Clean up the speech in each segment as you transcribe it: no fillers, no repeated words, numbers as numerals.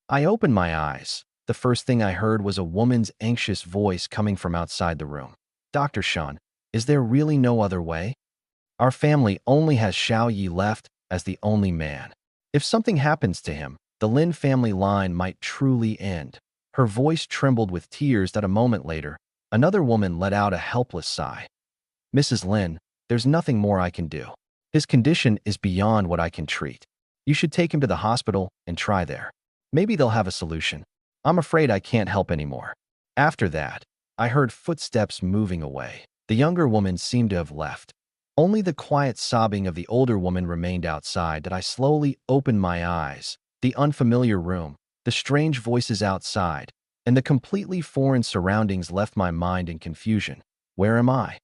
I opened my eyes. The first thing I heard was a woman's anxious voice coming from outside the room. Dr. Sean, is there really no other way? Our family only has Xiao Yi left as the only man. If something happens to him, the Lin family line might truly end. Her voice trembled with tears that a moment later, another woman let out a helpless sigh. Mrs. Lin, there's nothing more I can do. His condition is beyond what I can treat. You should take him to the hospital and try there. Maybe they'll have a solution. I'm afraid I can't help anymore. After that, I heard footsteps moving away. The younger woman seemed to have left. Only the quiet sobbing of the older woman remained outside that I slowly opened my eyes. The unfamiliar room, the strange voices outside, and the completely foreign surroundings left my mind in confusion. Where am I?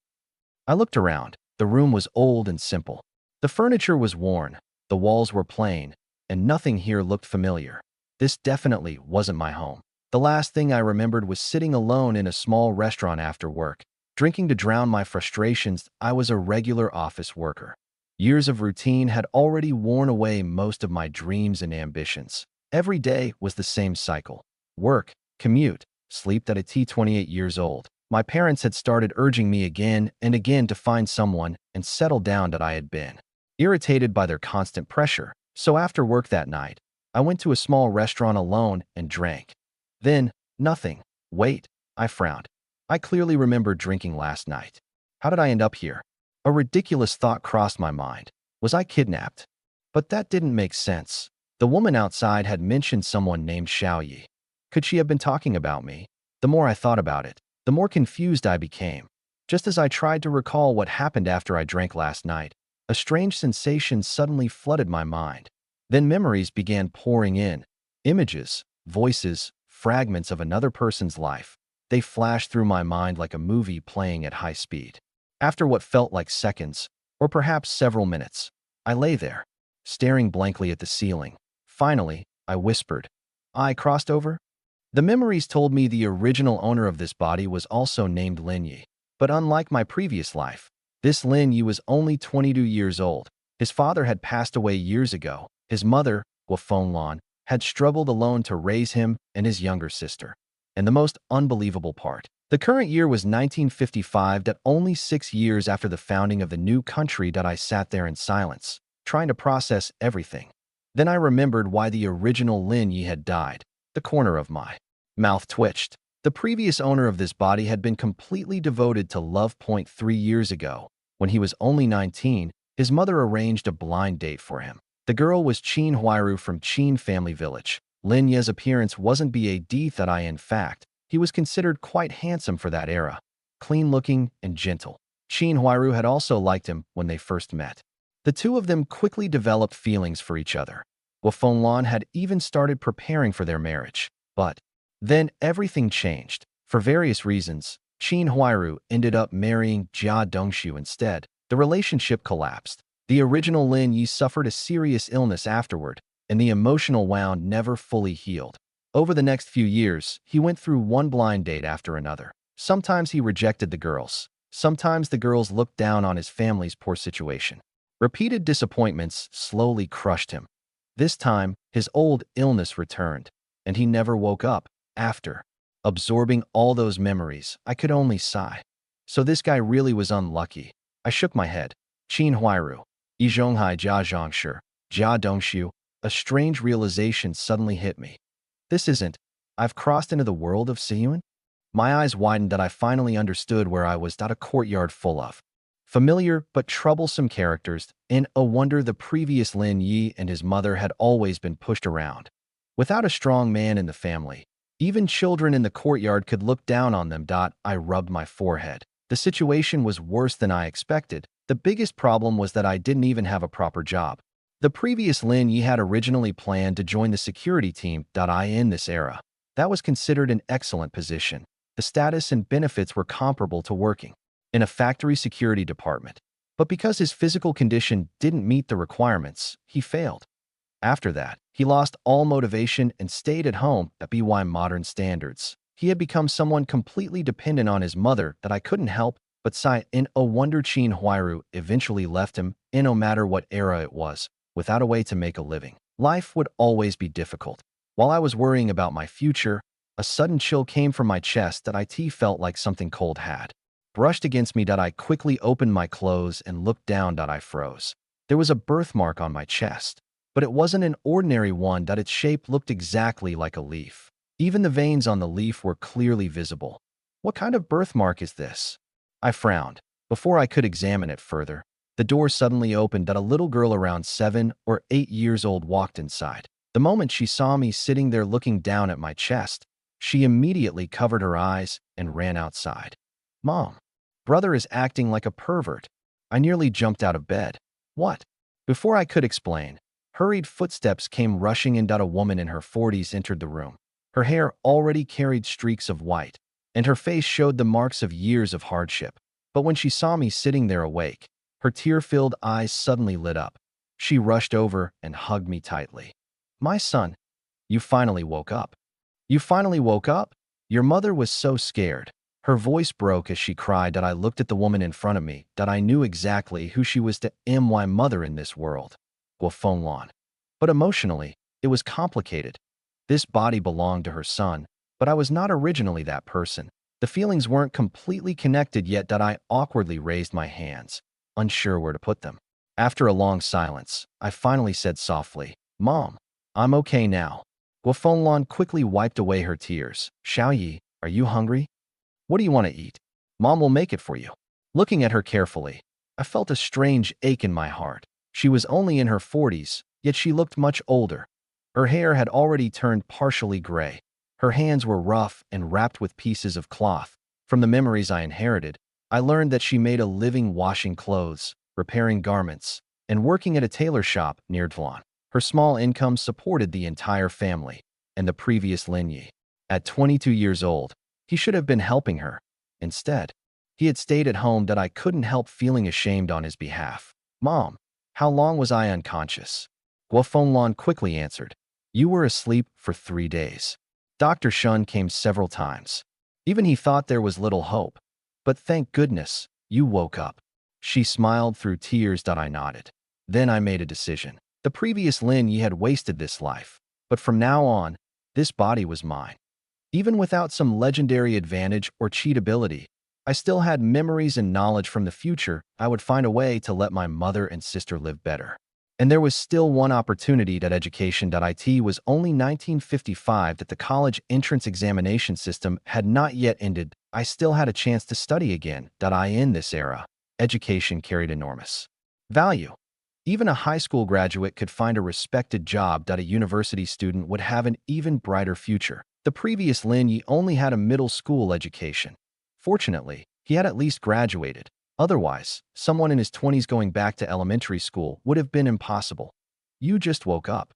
I looked around. The room was old and simple. The furniture was worn, the walls were plain, and nothing here looked familiar. This definitely wasn't my home. The last thing I remembered was sitting alone in a small restaurant after work, drinking to drown my frustrations. I was a regular office worker. Years of routine had already worn away most of my dreams and ambitions. Every day was the same cycle. Work, commute, sleep at a T 28 years old. My parents had started urging me again and again to find someone and settle down that I had been irritated by their constant pressure. So after work that night, I went to a small restaurant alone and drank. Then, nothing. Wait, I frowned. I clearly remember drinking last night. How did I end up here? A ridiculous thought crossed my mind. Was I kidnapped? But that didn't make sense. The woman outside had mentioned someone named Xiao Yi. Could she have been talking about me? The more I thought about it, the more confused I became. Just as I tried to recall what happened after I drank last night, a strange sensation suddenly flooded my mind. Then memories began pouring in. Images, voices, fragments of another person's life. They flashed through my mind like a movie playing at high speed. After what felt like seconds, or perhaps several minutes, I lay there, staring blankly at the ceiling. Finally, I whispered, "I crossed over?" The memories told me the original owner of this body was also named Lin Yi. But unlike my previous life, this Lin Yi was only 22 years old. His father had passed away years ago. His mother, Guofeng, had struggled alone to raise him and his younger sister. And the most unbelievable part, the current year was 1955, that only 6 years after the founding of the new country that I sat there in silence, trying to process everything. Then I remembered why the original Lin Yi had died. The corner of my mouth twitched. The previous owner of this body had been completely devoted to love. 3 years ago, when he was only 19, his mother arranged a blind date for him. The girl was Qin Huiru from Qin family village. Lin Ye's appearance wasn't BAD that I in fact, he was considered quite handsome for that era, clean-looking and gentle. Qin Huiru had also liked him when they first met. The two of them quickly developed feelings for each other. Guofeng had even started preparing for their marriage. But then everything changed. For various reasons, Qin Huiru ended up marrying Jia Dongshu instead. The relationship collapsed. The original Lin Yi suffered a serious illness afterward, and the emotional wound never fully healed. Over the next few years, he went through one blind date after another. Sometimes he rejected the girls. Sometimes the girls looked down on his family's poor situation. Repeated disappointments slowly crushed him. This time, his old illness returned, and he never woke up. After absorbing all those memories, I could only sigh. So this guy really was unlucky. I shook my head. Qin Huiru, Yizhonghai Jia Zhongshu, Jia Dongshu. A strange realization suddenly hit me. This isn't. I've crossed into the world of Siyuan? My eyes widened that I finally understood where I was. A courtyard full of familiar but troublesome characters. In a wonder, the previous Lin Yi and his mother had always been pushed around. Without a strong man in the family, even children in the courtyard could look down on them. I rubbed my forehead. The situation was worse than I expected. The biggest problem was that I didn't even have a proper job. The previous Lin Yi had originally planned to join the security team. In this era, that was considered an excellent position. The status and benefits were comparable to working in a factory security department. But because his physical condition didn't meet the requirements, he failed. After that, he lost all motivation and stayed at home. By modern standards, he had become someone completely dependent on his mother that I couldn't help but sigh. In a wonder, Qin Huiru eventually left him. No matter what era it was, without a way to make a living, life would always be difficult. While I was worrying about my future, a sudden chill came from my chest that I felt like something cold had brushed against me. That I quickly opened my clothes and looked down. That I froze. There was a birthmark on my chest, but it wasn't an ordinary one. That its shape looked exactly like a leaf. Even the veins on the leaf were clearly visible. What kind of birthmark is this? I frowned. Before I could examine it further, the door suddenly opened. That a little girl around 7 or 8 years old walked inside. The moment she saw me sitting there looking down at my chest, she immediately covered her eyes and ran outside. Mom, brother is acting like a pervert. I nearly jumped out of bed. What? Before I could explain, hurried footsteps came rushing in. A woman in her 40s entered the room. Her hair already carried streaks of white, and her face showed the marks of years of hardship. But when she saw me sitting there awake, her tear-filled eyes suddenly lit up. She rushed over and hugged me tightly. My son, you finally woke up. You finally woke up? Your mother was so scared. Her voice broke as she cried. That I looked at the woman in front of me. That I knew exactly who she was. To my mother in this world. Guofeng. But emotionally, it was complicated. This body belonged to her son, but I was not originally that person. The feelings weren't completely connected yet. That I awkwardly raised my hands, unsure where to put them. After a long silence, I finally said softly, Mom, I'm okay now. Guofeng quickly wiped away her tears. Xiaoyi, are you hungry? What do you want to eat? Mom will make it for you. Looking at her carefully, I felt a strange ache in my heart. She was only in her 40s, yet she looked much older. Her hair had already turned partially gray. Her hands were rough and wrapped with pieces of cloth. From the memories I inherited, I learned that she made a living washing clothes, repairing garments, and working at a tailor shop near Dlan. Her small income supported the entire family and the previous Lin Yi. At 22 years old, he should have been helping her. Instead, he had stayed at home. That I couldn't help feeling ashamed on his behalf. Mom, how long was I unconscious? Guofeng quickly answered. You were asleep for 3 days. Dr. Shun came several times. Even he thought there was little hope. But thank goodness, you woke up. She smiled through tears. I nodded. Then I made a decision. The previous Lin Yi had wasted this life, but from now on, this body was mine. Even without some legendary advantage or cheat ability, I still had memories and knowledge from the future. I would find a way to let my mother and sister live better. And there was still one opportunity. That education. It was only 1955. That the college entrance examination system had not yet ended. I still had a chance to study again. In this era, education carried enormous value. Even a high school graduate could find a respected job. A university student would have an even brighter future. The previous Lin Yi only had a middle school education. Fortunately, he had at least graduated. Otherwise, someone in his 20s going back to elementary school would have been impossible. You just woke up.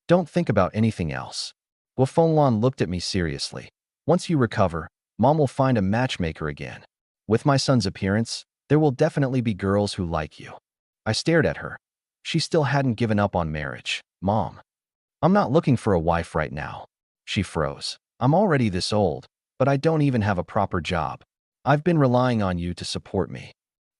Don't think about anything else. Guofeng looked at me seriously. Once you recover, Mom will find a matchmaker again. With my son's appearance, there will definitely be girls who like you. I stared at her. She still hadn't given up on marriage. Mom, I'm not looking for a wife right now. She froze. I'm already this old, but I don't even have a proper job. I've been relying on you to support me.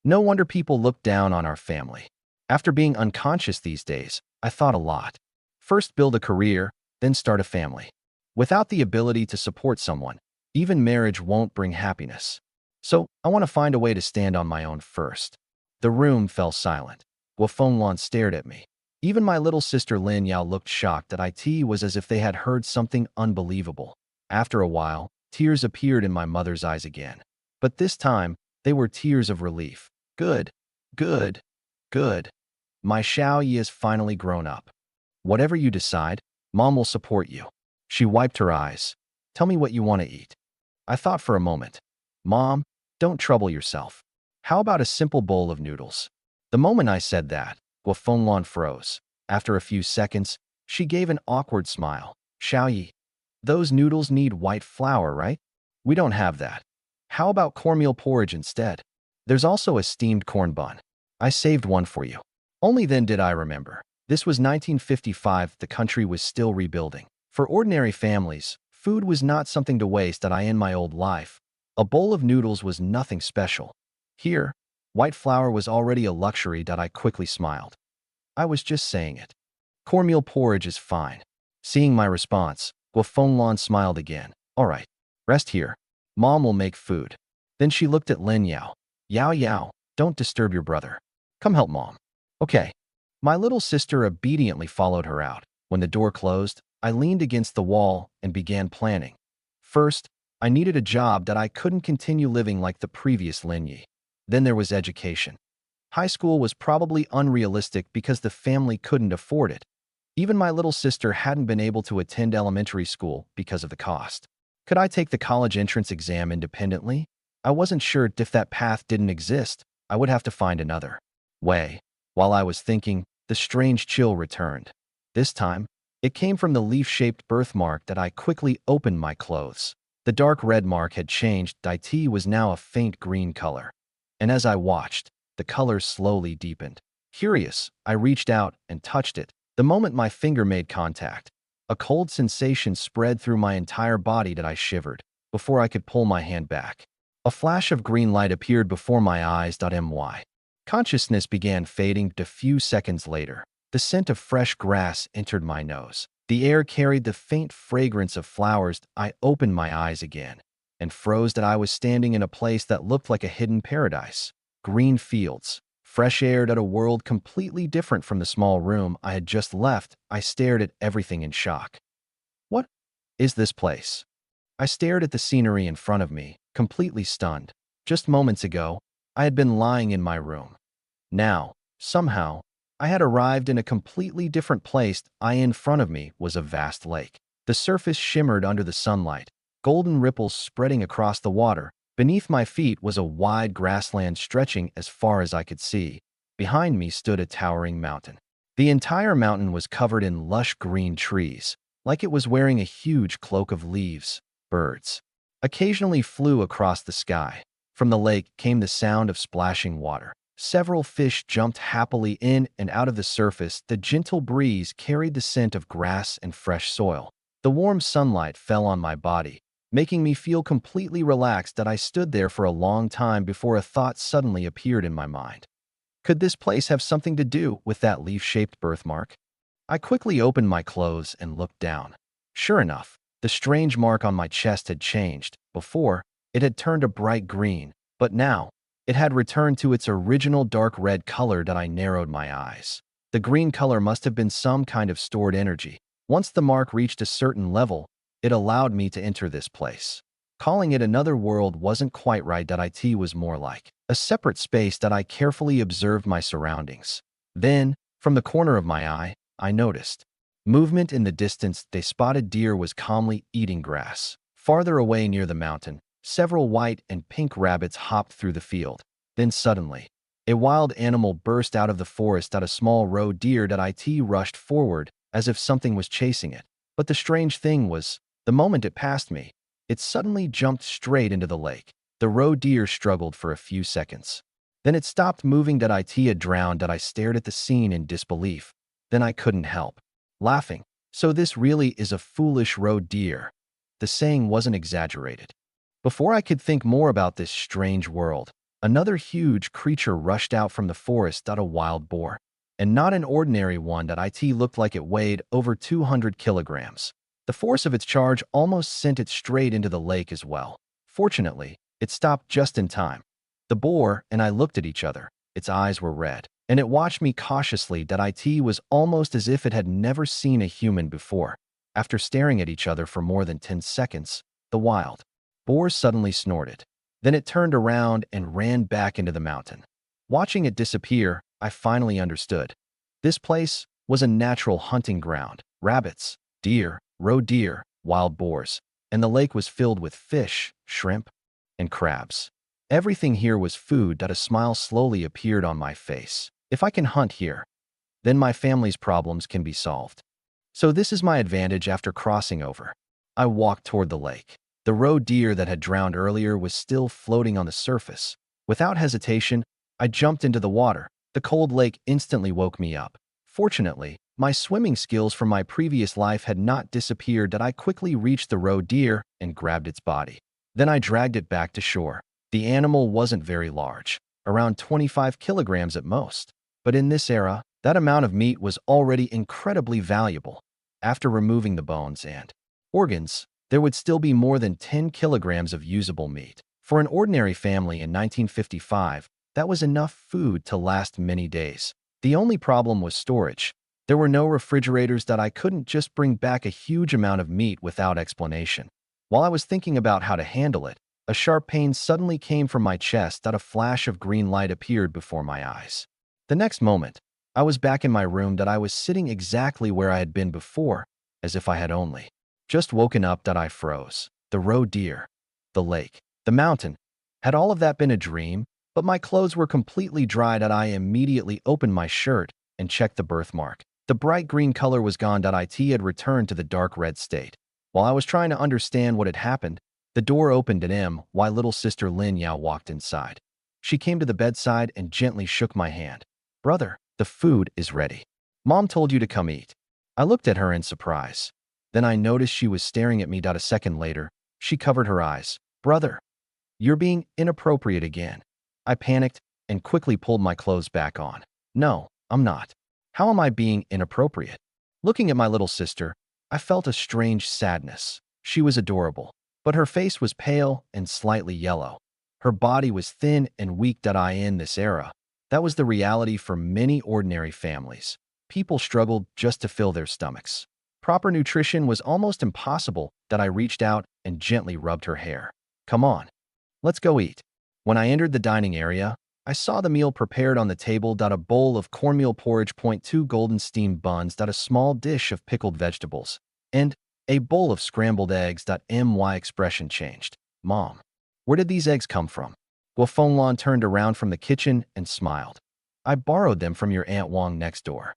No wonder people look down on our family. After being unconscious these days, I thought a lot. First build a career, then start a family. Without the ability to support someone, even marriage won't bring happiness. So, I want to find a way to stand on my own first. The room fell silent. Guofeng stared at me. Even my little sister Lin Yao looked shocked. It was as if they had heard something unbelievable. After a while, tears appeared in my mother's eyes again. But this time, they were tears of relief. Good, good, good. My Xiaoyi is finally grown up. Whatever you decide, Mom will support you. She wiped her eyes. Tell me what you want to eat. I thought for a moment. Mom, don't trouble yourself. How about a simple bowl of noodles? The moment I said that, Guofeng froze. After a few seconds, she gave an awkward smile. Xiaoyi, those noodles need white flour, right? We don't have that. How about cornmeal porridge instead? There's also a steamed corn bun. I saved one for you. Only then did I remember. This was 1955. The country was still rebuilding. For ordinary families, food was not something to waste. In my old life, a bowl of noodles was nothing special. Here, white flour was already a luxury. I quickly smiled. I was just saying it. Cornmeal porridge is fine. Seeing my response, Guofenglan smiled again. All right, rest here. Mom will make food. Then she looked at Lin Yao. Yao Yao, don't disturb your brother. Come help Mom. Okay. My little sister obediently followed her out. When the door closed, I leaned against the wall and began planning. First, I needed a job that I couldn't continue living like the previous Lin Yi. Then there was education. High school was probably unrealistic because the family couldn't afford it. Even my little sister hadn't been able to attend elementary school because of the cost. Could I take the college entrance exam independently? I wasn't sure if that path didn't exist. I would have to find another way. While I was thinking, the strange chill returned. This time, it came from the leaf-shaped birthmark that I quickly opened my clothes. The dark red mark had changed. Tea was now a faint green color. And as I watched, the color slowly deepened. Curious, I reached out and touched it. The moment my finger made contact, a cold sensation spread through my entire body that I shivered before I could pull my hand back. A flash of green light appeared before my eyes. My consciousness began fading. A few seconds later, the scent of fresh grass entered my nose. The air carried the faint fragrance of flowers. I opened my eyes again and froze that I was standing in a place that looked like a hidden paradise. Green fields, fresh air, a world completely different from the small room I had just left. I stared at everything in shock. What is this place? I stared at the scenery in front of me, completely stunned. Just moments ago, I had been lying in my room. Now, somehow, I had arrived in a completely different place. In front of me was a vast lake. The surface shimmered under the sunlight, golden ripples spreading across the water. Beneath my feet was a wide grassland stretching as far as I could see. Behind me stood a towering mountain. The entire mountain was covered in lush green trees, like it was wearing a huge cloak of leaves. Birds occasionally flew across the sky. From the lake came the sound of splashing water. Several fish jumped happily in and out of the surface. The gentle breeze carried the scent of grass and fresh soil. The warm sunlight fell on my body, making me feel completely relaxed. I stood there for a long time before a thought suddenly appeared in my mind. Could this place have something to do with that leaf-shaped birthmark? I quickly opened my clothes and looked down. Sure enough, the strange mark on my chest had changed. Before, it had turned a bright green, but now, it had returned to its original dark red color. I narrowed my eyes. The green color must have been some kind of stored energy. Once the mark reached a certain level, it allowed me to enter this place. Calling it another world wasn't quite right. It was more like a separate space. I carefully observed my surroundings. Then, from the corner of my eye, I noticed movement in the distance. A spotted deer was calmly eating grass. Farther away near the mountain, several white and pink rabbits hopped through the field. Then suddenly, a wild animal burst out of the forest. A small roe deer. It rushed forward as if something was chasing it. But the strange thing was, the moment it passed me, it suddenly jumped straight into the lake. The roe deer struggled for a few seconds. Then it stopped moving. It had drowned. I stared at the scene in disbelief. Then I couldn't help laughing. So this really is a foolish roe deer. The saying wasn't exaggerated. Before I could think more about this strange world, another huge creature rushed out from the forest. A wild boar. And not an ordinary one. It looked like it weighed over 200 kilograms. The force of its charge almost sent it straight into the lake as well. Fortunately, it stopped just in time. The boar and I looked at each other. Its eyes were red, and it watched me cautiously. It was almost as if it had never seen a human before. After staring at each other for more than 10 seconds, the wild boar suddenly snorted. Then it turned around and ran back into the mountain. Watching it disappear, I finally understood. This place was a natural hunting ground. Rabbits, deer, roe deer, wild boars, and the lake was filled with fish, shrimp, and crabs. Everything here was food. A smile slowly appeared on my face. If I can hunt here, then my family's problems can be solved. So this is my advantage after crossing over. I walked toward the lake. The roe deer that had drowned earlier was still floating on the surface. Without hesitation, I jumped into the water. The cold lake instantly woke me up. Fortunately, my swimming skills from my previous life had not disappeared. I quickly reached the roe deer and grabbed its body. Then I dragged it back to shore. The animal wasn't very large, around 25 kilograms at most. But in this era, that amount of meat was already incredibly valuable. After removing the bones and organs, there would still be more than 10 kilograms of usable meat. For an ordinary family in 1955, that was enough food to last many days. The only problem was storage. There were no refrigerators that I couldn't just bring back a huge amount of meat without explanation. While I was thinking about how to handle it, a sharp pain suddenly came from my chest that a flash of green light appeared before my eyes. The next moment, I was back in my room that I was sitting exactly where I had been before, as if I had only just woken up that I froze. The roe deer, the lake, the mountain. Had all of that been a dream? But my clothes were completely dry that I immediately opened my shirt and checked the birthmark. The bright green color was gone that it had returned to the dark red state. While I was trying to understand what had happened, the door opened and my little sister Lin Yao walked inside. She came to the bedside and gently shook my hand. "Brother, the food is ready. Mom told you to come eat." I looked at her in surprise. Then I noticed she was staring at me. A second later, she covered her eyes. "Brother, you're being inappropriate again." I panicked and quickly pulled my clothes back on. "No, I'm not. How am I being inappropriate?" Looking at my little sister, I felt a strange sadness. She was adorable, but her face was pale and slightly yellow. Her body was thin and weak. In this era, that was the reality for many ordinary families. People struggled just to fill their stomachs. Proper nutrition was almost impossible. I reached out and gently rubbed her hair. "Come on, let's go eat." When I entered the dining area, I saw the meal prepared on the table. A bowl of cornmeal porridge, 2 golden steamed buns, a small dish of pickled vegetables, and a bowl of scrambled eggs. My expression changed. "Mom, where did these eggs come from?" Guofenglan turned around from the kitchen and smiled. "I borrowed them from your Aunt Wang next door.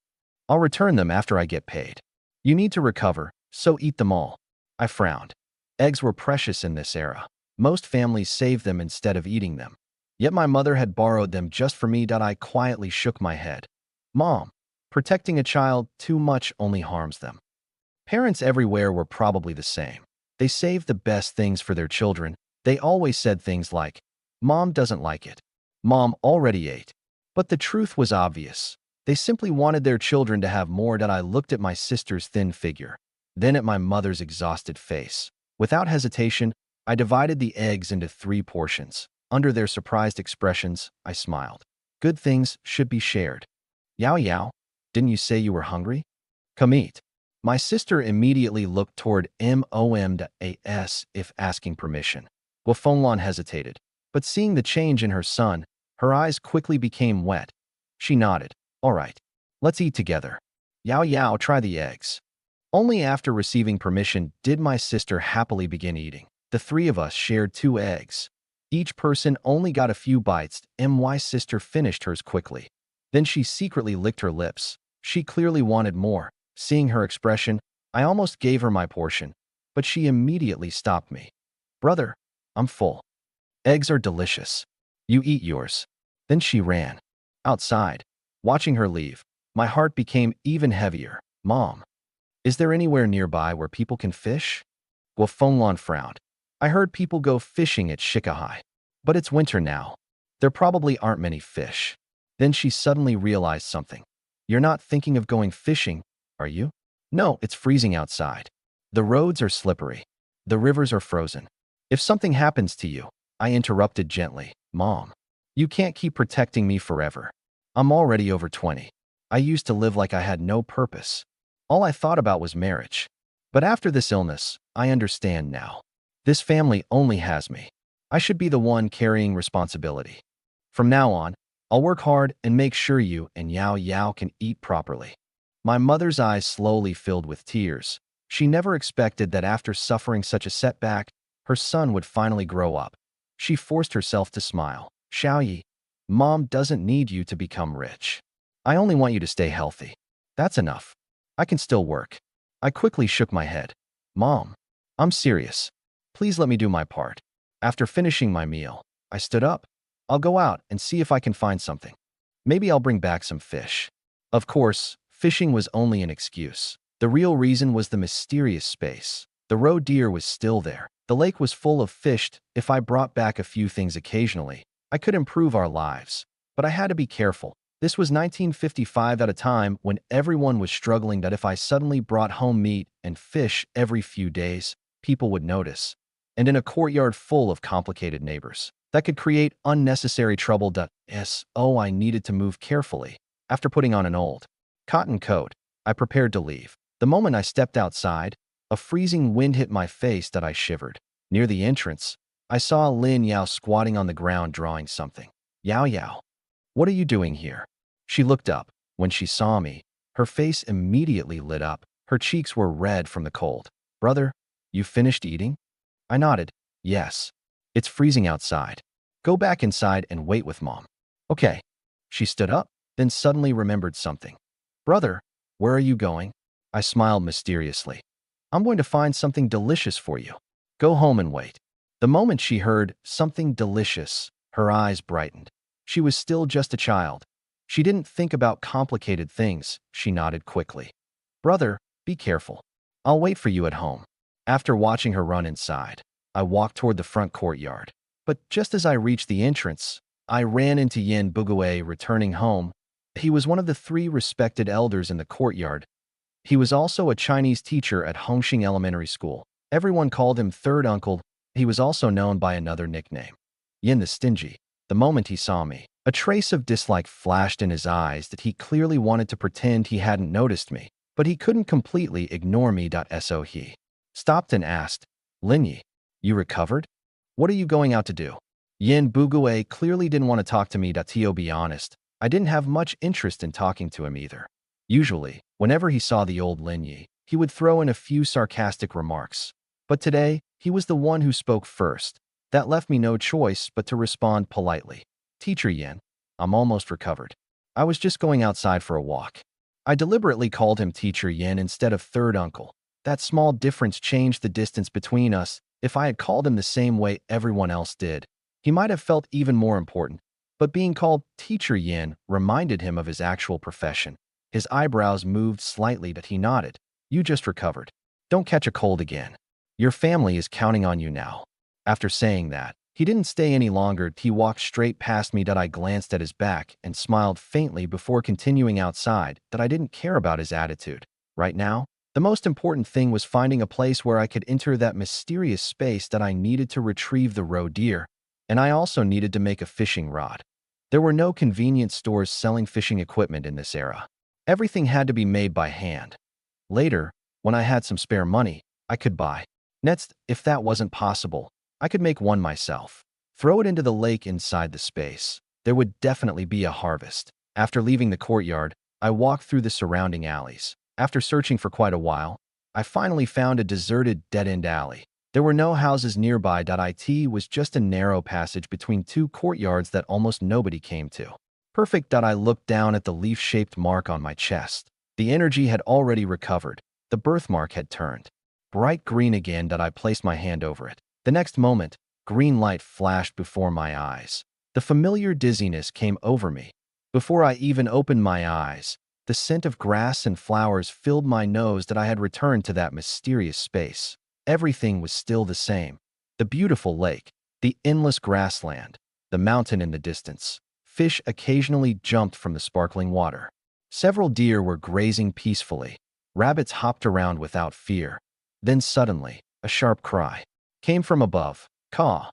I'll return them after I get paid. You need to recover, so eat them all." I frowned. Eggs were precious in this era. Most families saved them instead of eating them. Yet my mother had borrowed them just for me. I quietly shook my head. "Mom, protecting a child too much only harms them." Parents everywhere were probably the same. They saved the best things for their children. They always said things like, "Mom doesn't like it. Mom already ate." But the truth was obvious. They simply wanted their children to have more. I looked at my sister's thin figure, then at my mother's exhausted face. Without hesitation, I divided the eggs into 3 portions. Under their surprised expressions, I smiled. "Good things should be shared." "Yao Yao, didn't you say you were hungry? Come eat." My sister immediately looked toward Mom if asking permission. Guofenglan hesitated, but seeing the change in her son, her eyes quickly became wet. She nodded. "All right, let's eat together. Yao Yao, try the eggs." Only after receiving permission did my sister happily begin eating. The 3 of us shared 2 eggs. Each person only got a few bites. My sister finished hers quickly. Then she secretly licked her lips. She clearly wanted more. Seeing her expression, I almost gave her my portion, but she immediately stopped me. "Brother, I'm full. Eggs are delicious. You eat yours." Then she ran outside. Watching her leave, my heart became even heavier. "Mom, is there anywhere nearby where people can fish?" Guofenglan frowned. "I heard people go fishing at Shikahai, but it's winter now. There probably aren't many fish." Then she suddenly realized something. "You're not thinking of going fishing, are you?" "No, it's freezing outside. The roads are slippery. The rivers are frozen. If something happens to you," I interrupted gently. "Mom, you can't keep protecting me forever. I'm already over 20. I used to live like I had no purpose. All I thought about was marriage. But after this illness, I understand now. This family only has me. I should be the one carrying responsibility. From now on, I'll work hard and make sure you and Yao Yao can eat properly." My mother's eyes slowly filled with tears. She never expected that after suffering such a setback, her son would finally grow up. She forced herself to smile. "Xiaoyi, Mom doesn't need you to become rich. I only want you to stay healthy. That's enough. I can still work." I quickly shook my head. "Mom, I'm serious. Please let me do my part." After finishing my meal, I stood up. "I'll go out and see if I can find something. Maybe I'll bring back some fish." Of course, fishing was only an excuse. The real reason was the mysterious space. The roe deer was still there. The lake was full of fish. If I brought back a few things occasionally, I could improve our lives. But I had to be careful. This was 1955 at a time when everyone was struggling that if I suddenly brought home meat and fish every few days, people would notice. And in a courtyard full of complicated neighbors, that could create unnecessary trouble. So I needed to move carefully. After putting on an old cotton coat, I prepared to leave. The moment I stepped outside, a freezing wind hit my face that I shivered. Near the entrance, I saw Lin Yao squatting on the ground drawing something. Yao Yao, what are you doing here? She looked up. When she saw me, her face immediately lit up. Her cheeks were red from the cold. Brother, you finished eating? I nodded. Yes. It's freezing outside. Go back inside and wait with Mom. Okay. She stood up, then suddenly remembered something. Brother, where are you going? I smiled mysteriously. I'm going to find something delicious for you. Go home and wait. The moment she heard something delicious, her eyes brightened. She was still just a child. She didn't think about complicated things. She nodded quickly. Brother, be careful. I'll wait for you at home. After watching her run inside, I walked toward the front courtyard. But just as I reached the entrance, I ran into Yin Bugue returning home. He was one of the 3 respected elders in the courtyard. He was also a Chinese teacher at Hongxing Elementary School. Everyone called him Third Uncle. He was also known by another nickname, Yin the Stingy. The moment he saw me, a trace of dislike flashed in his eyes that he clearly wanted to pretend he hadn't noticed me, but he couldn't completely ignore me. So he stopped and asked, Linyi, you recovered? What are you going out to do? Yin Bugue clearly didn't want to talk to me. To be honest, I didn't have much interest in talking to him either. Usually, whenever he saw the old Linyi, he would throw in a few sarcastic remarks. But today, he was the one who spoke first. That left me no choice but to respond politely. Teacher Yin, I'm almost recovered. I was just going outside for a walk. I deliberately called him Teacher Yin instead of Third Uncle. That small difference changed the distance between us. If I had called him the same way everyone else did, he might have felt even more important. But being called Teacher Yin reminded him of his actual profession. His eyebrows moved slightly, but he nodded. You just recovered. Don't catch a cold again. Your family is counting on you now. After saying that, he didn't stay any longer. He walked straight past me. I glanced at his back and smiled faintly before continuing outside. That I didn't care about his attitude. Right now, the most important thing was finding a place where I could enter that mysterious space. That I needed to retrieve the roe deer, and I also needed to make a fishing rod. There were no convenience stores selling fishing equipment in this era. Everything had to be made by hand. Later, when I had some spare money, I could buy nets. If that wasn't possible, I could make one myself. Throw it into the lake inside the space. There would definitely be a harvest. After leaving the courtyard, I walked through the surrounding alleys. After searching for quite a while, I finally found a deserted dead-end alley. There were no houses nearby. It was just a narrow passage between 2 courtyards that almost nobody came to. Perfect. I looked down at the leaf-shaped mark on my chest. The energy had already recovered. The birthmark had turned bright green again. I placed my hand over it. The next moment, green light flashed before my eyes. The familiar dizziness came over me. Before I even opened my eyes, the scent of grass and flowers filled my nose. I had returned to that mysterious space. Everything was still the same. The beautiful lake, the endless grassland, the mountain in the distance. Fish occasionally jumped from the sparkling water. Several deer were grazing peacefully. Rabbits hopped around without fear. Then suddenly, a sharp cry came from above. Caw.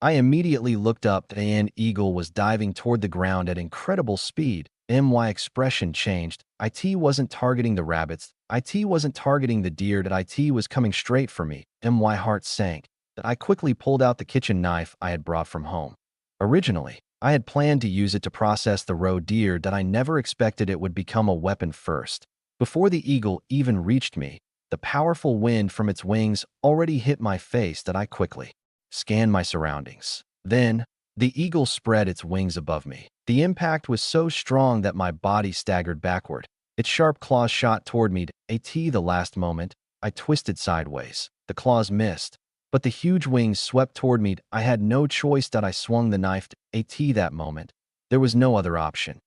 I immediately looked up. An eagle was diving toward the ground at incredible speed. My expression changed. It wasn't targeting the rabbits. It wasn't targeting the deer. It was coming straight for me. My heart sank. I quickly pulled out the kitchen knife I had brought from home. Originally, I had planned to use it to process the roe deer. I never expected it would become a weapon first. Before the eagle even reached me, the powerful wind from its wings already hit my face. I quickly scanned my surroundings. Then, the eagle spread its wings above me. The impact was so strong that my body staggered backward. Its sharp claws shot toward me. The last moment, I twisted sideways. The claws missed, but the huge wings swept toward me. I had no choice. I swung the knife. That moment, there was no other option.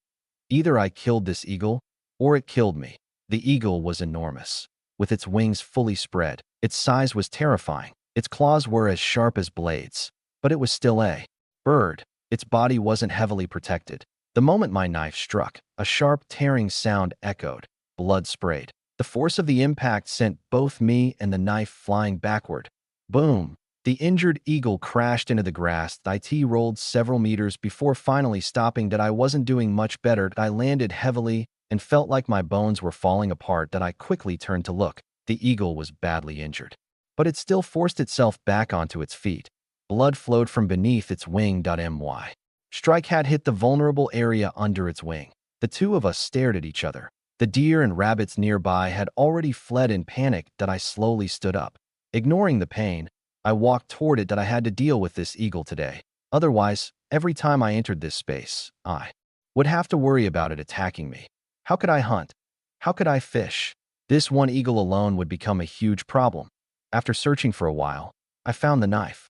Either I killed this eagle, or it killed me. The eagle was enormous. With its wings fully spread, its size was terrifying. Its claws were as sharp as blades, but it was still a bird. Its body wasn't heavily protected. The moment my knife struck, a sharp tearing sound echoed. Blood sprayed. The force of the impact sent both me and the knife flying backward. Boom! The injured eagle crashed into the grass. It rolled several meters before finally stopping. That I wasn't doing much better. I landed heavily and felt like my bones were falling apart. That I quickly turned to look. The eagle was badly injured, but it still forced itself back onto its feet. Blood flowed from beneath its wing. My strike had hit the vulnerable area under its wing. The two of us stared at each other. The deer and rabbits nearby had already fled in panic. That I slowly stood up. Ignoring the pain, I walked toward it. That I had to deal with this eagle today. Otherwise, every time I entered this space, I would have to worry about it attacking me. How could I hunt? How could I fish? This one eagle alone would become a huge problem. After searching for a while, I found the knife.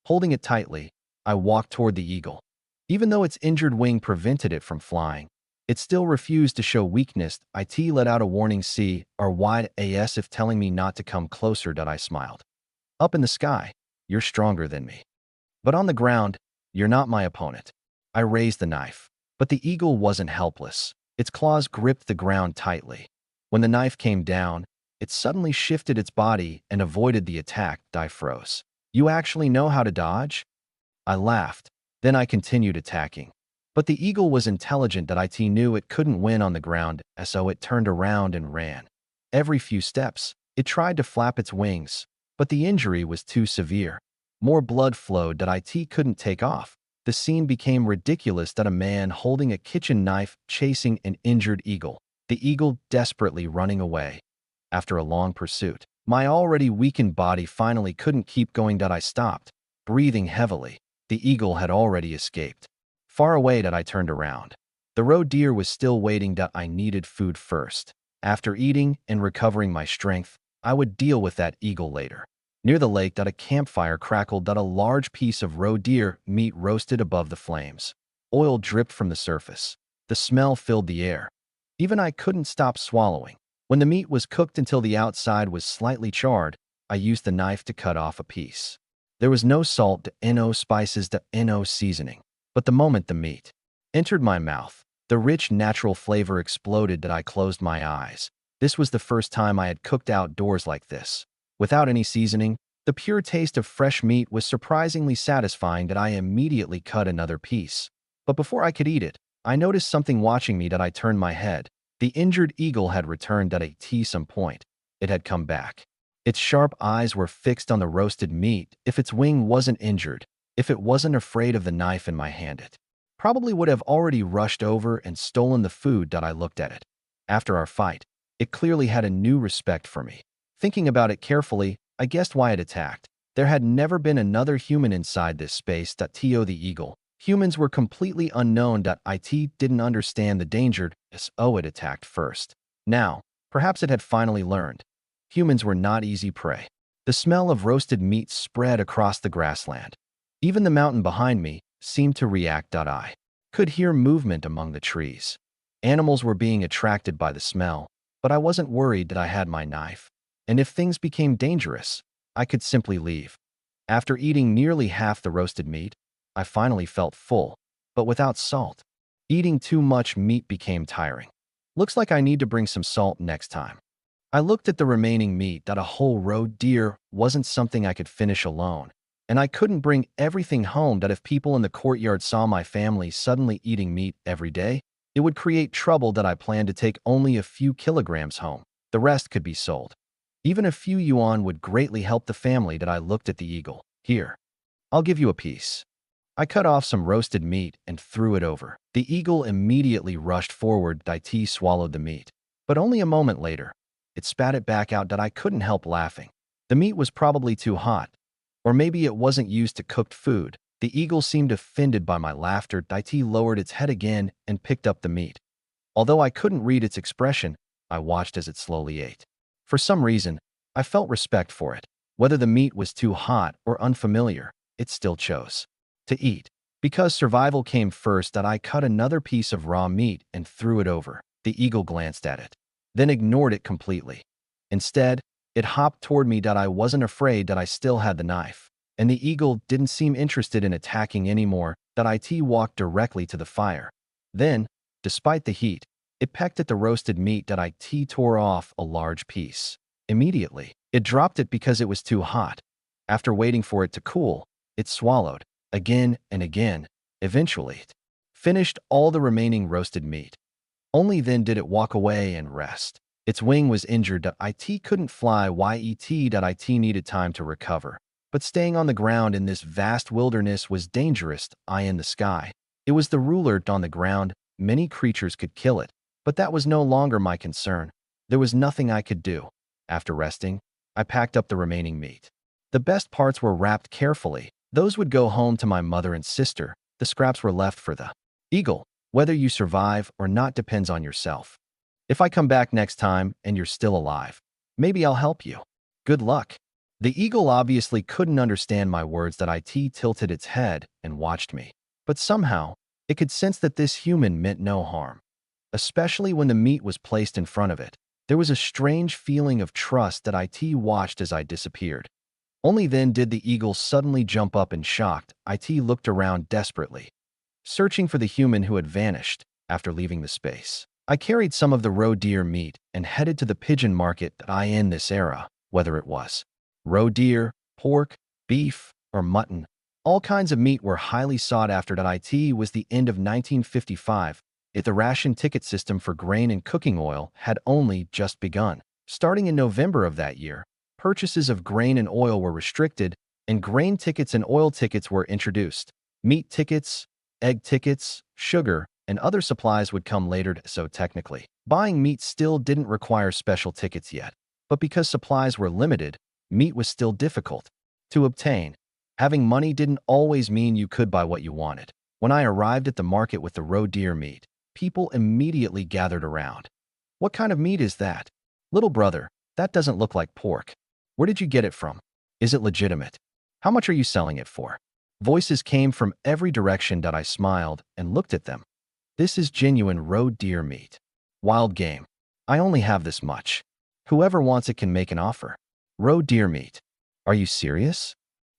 Holding it tightly, I walked toward the eagle. Even though its injured wing prevented it from flying, it still refused to show weakness. It let out a warning C or wide as if telling me not to come closer. I smiled. Up in the sky, you're stronger than me. But on the ground, you're not my opponent. I raised the knife, but the eagle wasn't helpless. Its claws gripped the ground tightly. When the knife came down, it suddenly shifted its body and avoided the attack. I froze. You actually know how to dodge? I laughed. Then I continued attacking. But the eagle was intelligent. That it knew it couldn't win on the ground, so it turned around and ran. Every few steps, it tried to flap its wings, but the injury was too severe. More blood flowed. That it couldn't take off. The scene became ridiculous. That a man holding a kitchen knife chasing an injured eagle. The eagle desperately running away. After a long pursuit, my already weakened body finally couldn't keep going. I stopped, breathing heavily. The eagle had already escaped. Far away. I turned around. The roe deer was still waiting. I needed food first. After eating and recovering my strength, I would deal with that eagle later. Near the lake. A campfire crackled. A large piece of roe deer meat roasted above the flames. Oil dripped from the surface. The smell filled the air. Even I couldn't stop swallowing. When the meat was cooked until the outside was slightly charred, I used the knife to cut off a piece. There was no salt, no spices, no seasoning. But the moment the meat entered my mouth, the rich natural flavor exploded. I closed my eyes. This was the first time I had cooked outdoors like this. Without any seasoning, the pure taste of fresh meat was surprisingly satisfying. I immediately cut another piece. But before I could eat it, I noticed something watching me. I turned my head. The injured eagle had returned. At some point, it had come back. Its sharp eyes were fixed on the roasted meat. If its wing wasn't injured, if it wasn't afraid of the knife in my hand, it probably would have already rushed over and stolen the food. I looked at it. After our fight, it clearly had a new respect for me. Thinking about it carefully, I guessed why it attacked. There had never been another human inside this space. The eagle. Humans were completely unknown. It didn't understand the danger, so it attacked first. Now, perhaps it had finally learned. Humans were not easy prey. The smell of roasted meat spread across the grassland. Even the mountain behind me seemed to react. I could hear movement among the trees. Animals were being attracted by the smell, but I wasn't worried. I had my knife. And if things became dangerous, I could simply leave. After eating nearly half the roasted meat, I finally felt full, but without salt. Eating too much meat became tiring. Looks like I need to bring some salt next time. I looked at the remaining meat. A whole roe deer wasn't something I could finish alone, and I couldn't bring everything home. If people in the courtyard saw my family suddenly eating meat every day, it would create trouble. I planned to take only a few kilograms home. The rest could be sold. Even a few yuan would greatly help the family. I looked at the eagle. Here, I'll give you a piece. I cut off some roasted meat and threw it over. The eagle immediately rushed forward. It swallowed the meat. But only a moment later, it spat it back out. I couldn't help laughing. The meat was probably too hot. Or maybe it wasn't used to cooked food. The eagle seemed offended by my laughter. It lowered its head again and picked up the meat. Although I couldn't read its expression, I watched as it slowly ate. For some reason, I felt respect for it. Whether the meat was too hot or unfamiliar, it still chose to eat. Because survival came first, I cut another piece of raw meat and threw it over. The eagle glanced at it, then ignored it completely. Instead, it hopped toward me. I wasn't afraid. I still had the knife. And the eagle didn't seem interested in attacking anymore. It walked directly to the fire. Then, despite the heat, it pecked at the roasted meat that I tore off a large piece. Immediately, it dropped it because it was too hot. After waiting for it to cool, it swallowed, again and again. Eventually, it finished all the remaining roasted meat. Only then did it walk away and rest. Its wing was injured that it couldn't fly yet needed time to recover. But staying on the ground in this vast wilderness was dangerous. Eye in the sky. It was the ruler on the ground. Many creatures could kill it, but that was no longer my concern. There was nothing I could do. After resting, I packed up the remaining meat. The best parts were wrapped carefully. Those would go home to my mother and sister. The scraps were left for the eagle. Whether you survive or not depends on yourself. If I come back next time and you're still alive, maybe I'll help you. Good luck. The eagle obviously couldn't understand my words that it tilted its head and watched me. But somehow, it could sense that this human meant no harm. Especially when the meat was placed in front of it. There was a strange feeling of trust that it watched as I disappeared. Only then did the eagle suddenly jump up in shock. It looked around desperately, searching for the human who had vanished after leaving the space. I carried some of the roe deer meat and headed to the pigeon market that in this era, whether it was roe deer, pork, beef, or mutton. All kinds of meat were highly sought after. It was the end of 1955. The ration ticket system for grain and cooking oil had only just begun. Starting in November of that year, purchases of grain and oil were restricted, and grain tickets and oil tickets were introduced. Meat tickets, egg tickets, sugar, and other supplies would come later, so technically, buying meat still didn't require special tickets yet. But because supplies were limited, meat was still difficult to obtain. Having money didn't always mean you could buy what you wanted. When I arrived at the market with the roe deer meat, people immediately gathered around. What kind of meat is that? Little brother, that doesn't look like pork. Where did you get it from? Is it legitimate? How much are you selling it for? Voices came from every direction. I smiled and looked at them. This is genuine roe deer meat. Wild game. I only have this much. Whoever wants it can make an offer. Roe deer meat. Are you serious?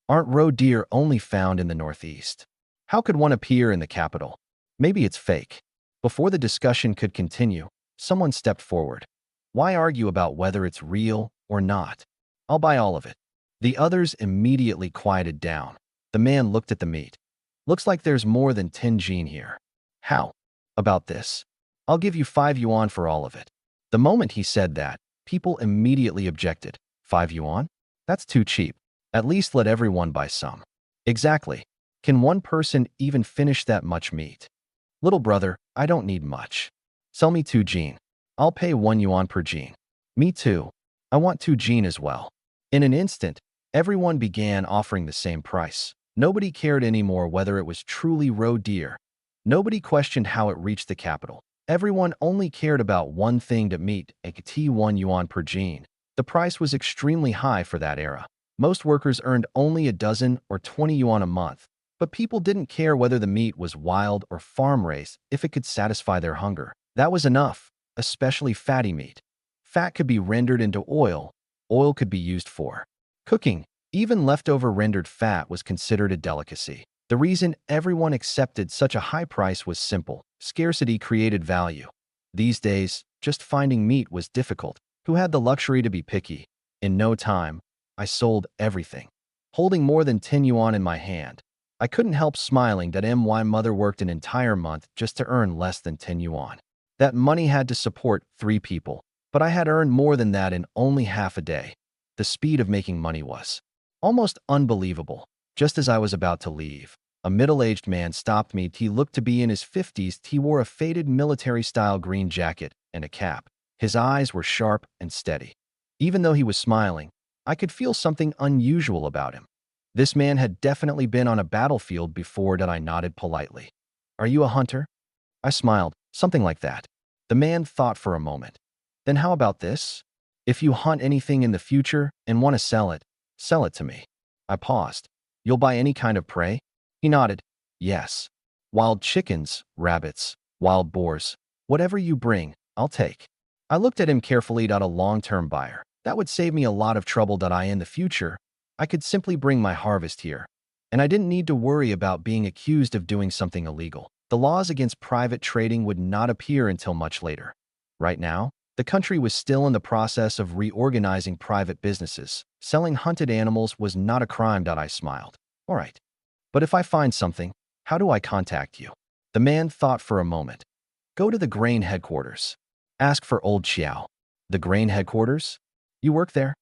Aren't roe deer only found in the Northeast? How could one appear in the capital? Maybe it's fake. Before the discussion could continue, someone stepped forward. Why argue about whether it's real or not? I'll buy all of it. The others immediately quieted down. The man looked at the meat. Looks like there's more than 10 gene here. How about this? I'll give you 5 yuan for all of it. The moment he said that, people immediately objected. 5 yuan? That's too cheap. At least let everyone buy some. Exactly. Can one person even finish that much meat? Little brother, I don't need much. Sell me 2 gene. I'll pay 1 yuan per gene. Me too. I want 2 gene as well. In an instant, everyone began offering the same price. Nobody cared anymore whether it was truly roe deer. Nobody questioned how it reached the capital. Everyone only cared about one thing: to meat, a 1 yuan per gene. The price was extremely high for that era. Most workers earned only a dozen or 20 yuan a month, but people didn't care whether the meat was wild or farm-raised if it could satisfy their hunger. That was enough, especially fatty meat. Fat could be rendered into oil. Oil could be used for cooking. Even leftover rendered fat was considered a delicacy. The reason everyone accepted such a high price was simple: scarcity created value. These days, just finding meat was difficult. Who had the luxury to be picky? In no time, I sold everything. Holding more than 10 yuan in my hand, I couldn't help smiling that my mother worked an entire month just to earn less than 10 yuan. That money had to support 3 people, but I had earned more than that in only half a day. The speed of making money was almost unbelievable. Just as I was about to leave, a middle-aged man stopped me. He looked to be in his 50s. He wore a faded military-style green jacket and a cap. His eyes were sharp and steady. Even though he was smiling, I could feel something unusual about him. This man had definitely been on a battlefield before. I nodded politely. Are you a hunter? I smiled, something like that. The man thought for a moment. Then how about this? If you hunt anything in the future and want to sell it to me. I paused. You'll buy any kind of prey? He nodded. Yes. Wild chickens, rabbits, wild boars. Whatever you bring, I'll take. I looked at him carefully. A long-term buyer. That would save me a lot of trouble. In the future, I could simply bring my harvest here, and I didn't need to worry about being accused of doing something illegal. The laws against private trading would not appear until much later. Right now, the country was still in the process of reorganizing private businesses. Selling hunted animals was not a crime. I smiled. All right. But if I find something, how do I contact you? The man thought for a moment. Go to the grain headquarters. Ask for old Xiao. The grain headquarters? You work there?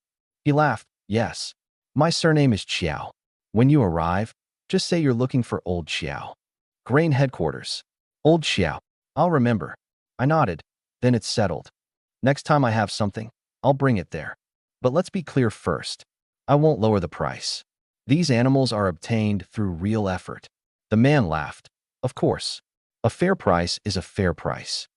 He laughed. Yes. My surname is Xiao. When you arrive, just say you're looking for old Xiao. Grain headquarters. Old Xiao. I'll remember. I nodded. Then it's settled. Next time I have something, I'll bring it there. But let's be clear first. I won't lower the price. These animals are obtained through real effort. The man laughed. Of course. A fair price is a fair price.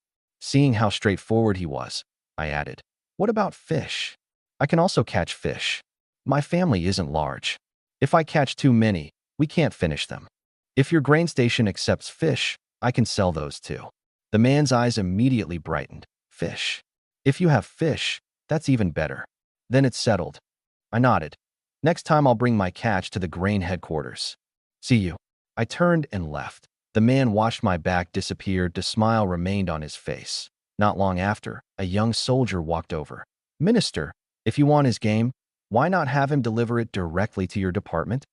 Seeing how straightforward he was, I added, what about fish? I can also catch fish. My family isn't large. If I catch too many, we can't finish them. If your grain station accepts fish, I can sell those too. The man's eyes immediately brightened. Fish. If you have fish, that's even better. Then it's settled. I nodded. Next time I'll bring my catch to the grain headquarters. See you. I turned and left. The man watched my back disappear. The smile remained on his face. Not long after, a young soldier walked over. Minister, if you want his game, why not have him deliver it directly to your department?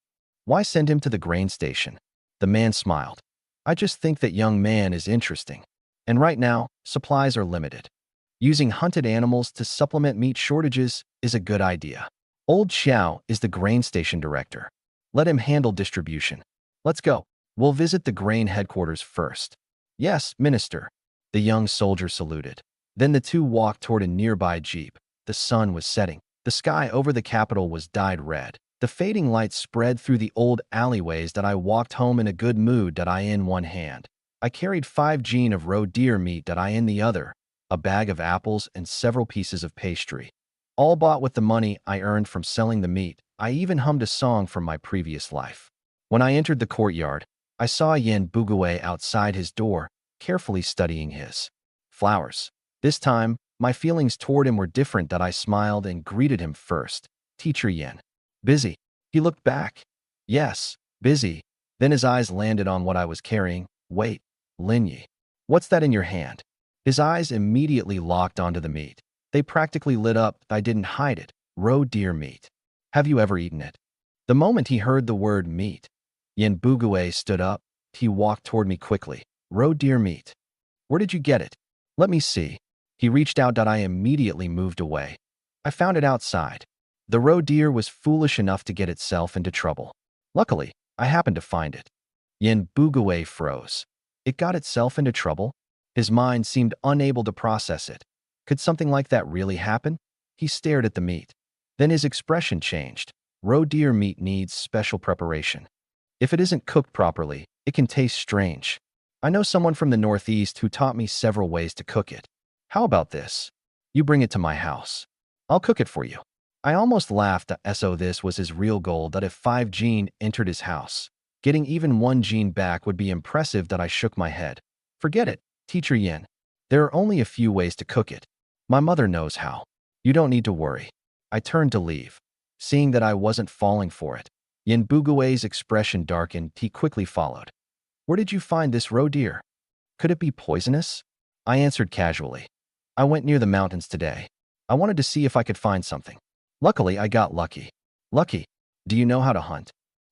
Why send him to the grain station? The man smiled. I just think that young man is interesting. And right now, supplies are limited. Using hunted animals to supplement meat shortages is a good idea. Old Xiao is the grain station director. Let him handle distribution. Let's go. We'll visit the grain headquarters first. Yes, Minister. The young soldier saluted. Then the two walked toward a nearby jeep. The sun was setting. The sky over the capital was dyed red. The fading light spread through the old alleyways. That I walked home in a good mood. That I in one hand. I carried 5 jean of roe deer meat. That I in the other. A bag of apples and several pieces of pastry. All bought with the money I earned from selling the meat. I even hummed a song from my previous life. When I entered the courtyard, I saw Yen Bugue outside his door, carefully studying his flowers. This time, my feelings toward him were different. That I smiled and greeted him first. Teacher Yen. Busy. He looked back. Yes, busy. Then his eyes landed on what I was carrying. Wait, Linyi. What's that in your hand? His eyes immediately locked onto the meat. They practically lit up. I didn't hide it. Roe deer meat. Have you ever eaten it? The moment he heard the word meat, Yen Bugue stood up. He walked toward me quickly. Roe deer meat. Where did you get it? Let me see. He reached out. I immediately moved away. I found it outside. The roe deer was foolish enough to get itself into trouble. Luckily, I happened to find it. Yen Bugue froze. It got itself into trouble? His mind seemed unable to process it. Could something like that really happen? He stared at the meat. Then his expression changed. Roe deer meat needs special preparation. If it isn't cooked properly, it can taste strange. I know someone from the Northeast who taught me several ways to cook it. How about this? You bring it to my house. I'll cook it for you. I almost laughed. So this was his real goal. That if 5 jean entered his house, getting even 1 jean back would be impressive. That I shook my head. Forget it, Teacher Yen. There are only a few ways to cook it. My mother knows how. You don't need to worry. I turned to leave. Seeing that I wasn't falling for it, Yen Bugue's expression darkened. He quickly followed. Where did you find this roe deer? Could it be poisonous? I answered casually. I went near the mountains today. I wanted to see if I could find something. Luckily, I got lucky. Lucky? Do you know how to hunt?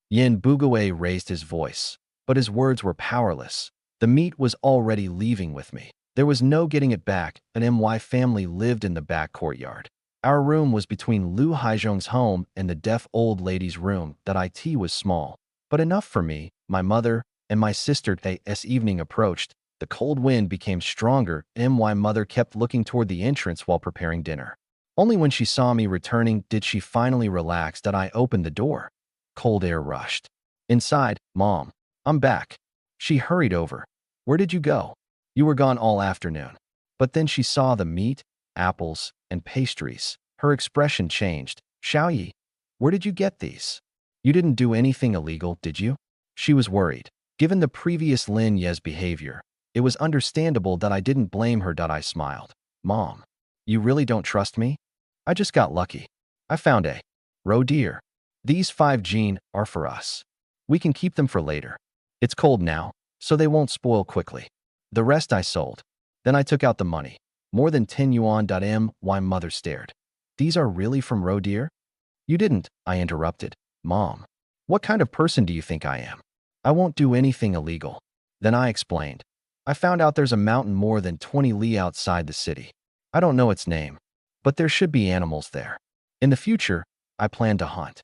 Yen Bugue raised his voice, but his words were powerless. The meat was already leaving with me. There was no getting it back. An MY family lived in the back courtyard. Our room was between Lu Haizhong's home and the deaf old lady's room. That IT was small, but enough for me, my mother, and my sister. As evening approached, the cold wind became stronger. My mother kept looking toward the entrance while preparing dinner. Only when she saw me returning did she finally relax. That I opened the door. Cold air rushed. Inside, Mom, I'm back. She hurried over. Where did you go? You were gone all afternoon. But then she saw the meat, apples, and pastries. Her expression changed. Xiaoyi, where did you get these? You didn't do anything illegal, did you? She was worried. Given the previous Lin Ye's behavior, it was understandable that I didn't blame her. I smiled. Mom, you really don't trust me? I just got lucky. I found a roe deer. These 5 jean are for us. We can keep them for later. It's cold now. so they won't spoil quickly. The rest I sold. Then I took out the money. More than 10 yuan. My mother stared. These are really from roe deer? You didn't, I interrupted. Mom, what kind of person do you think I am? I won't do anything illegal. Then I explained. I found out there's a mountain more than 20 li outside the city. I don't know its name, but there should be animals there. In the future, I plan to hunt.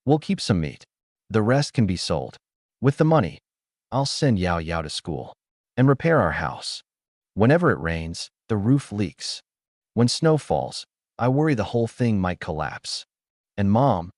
We'll keep some meat. The rest can be sold. With the money, I'll send Yao Yao to school and repair our house. Whenever it rains, the roof leaks. When snow falls, I worry the whole thing might collapse. And Mom,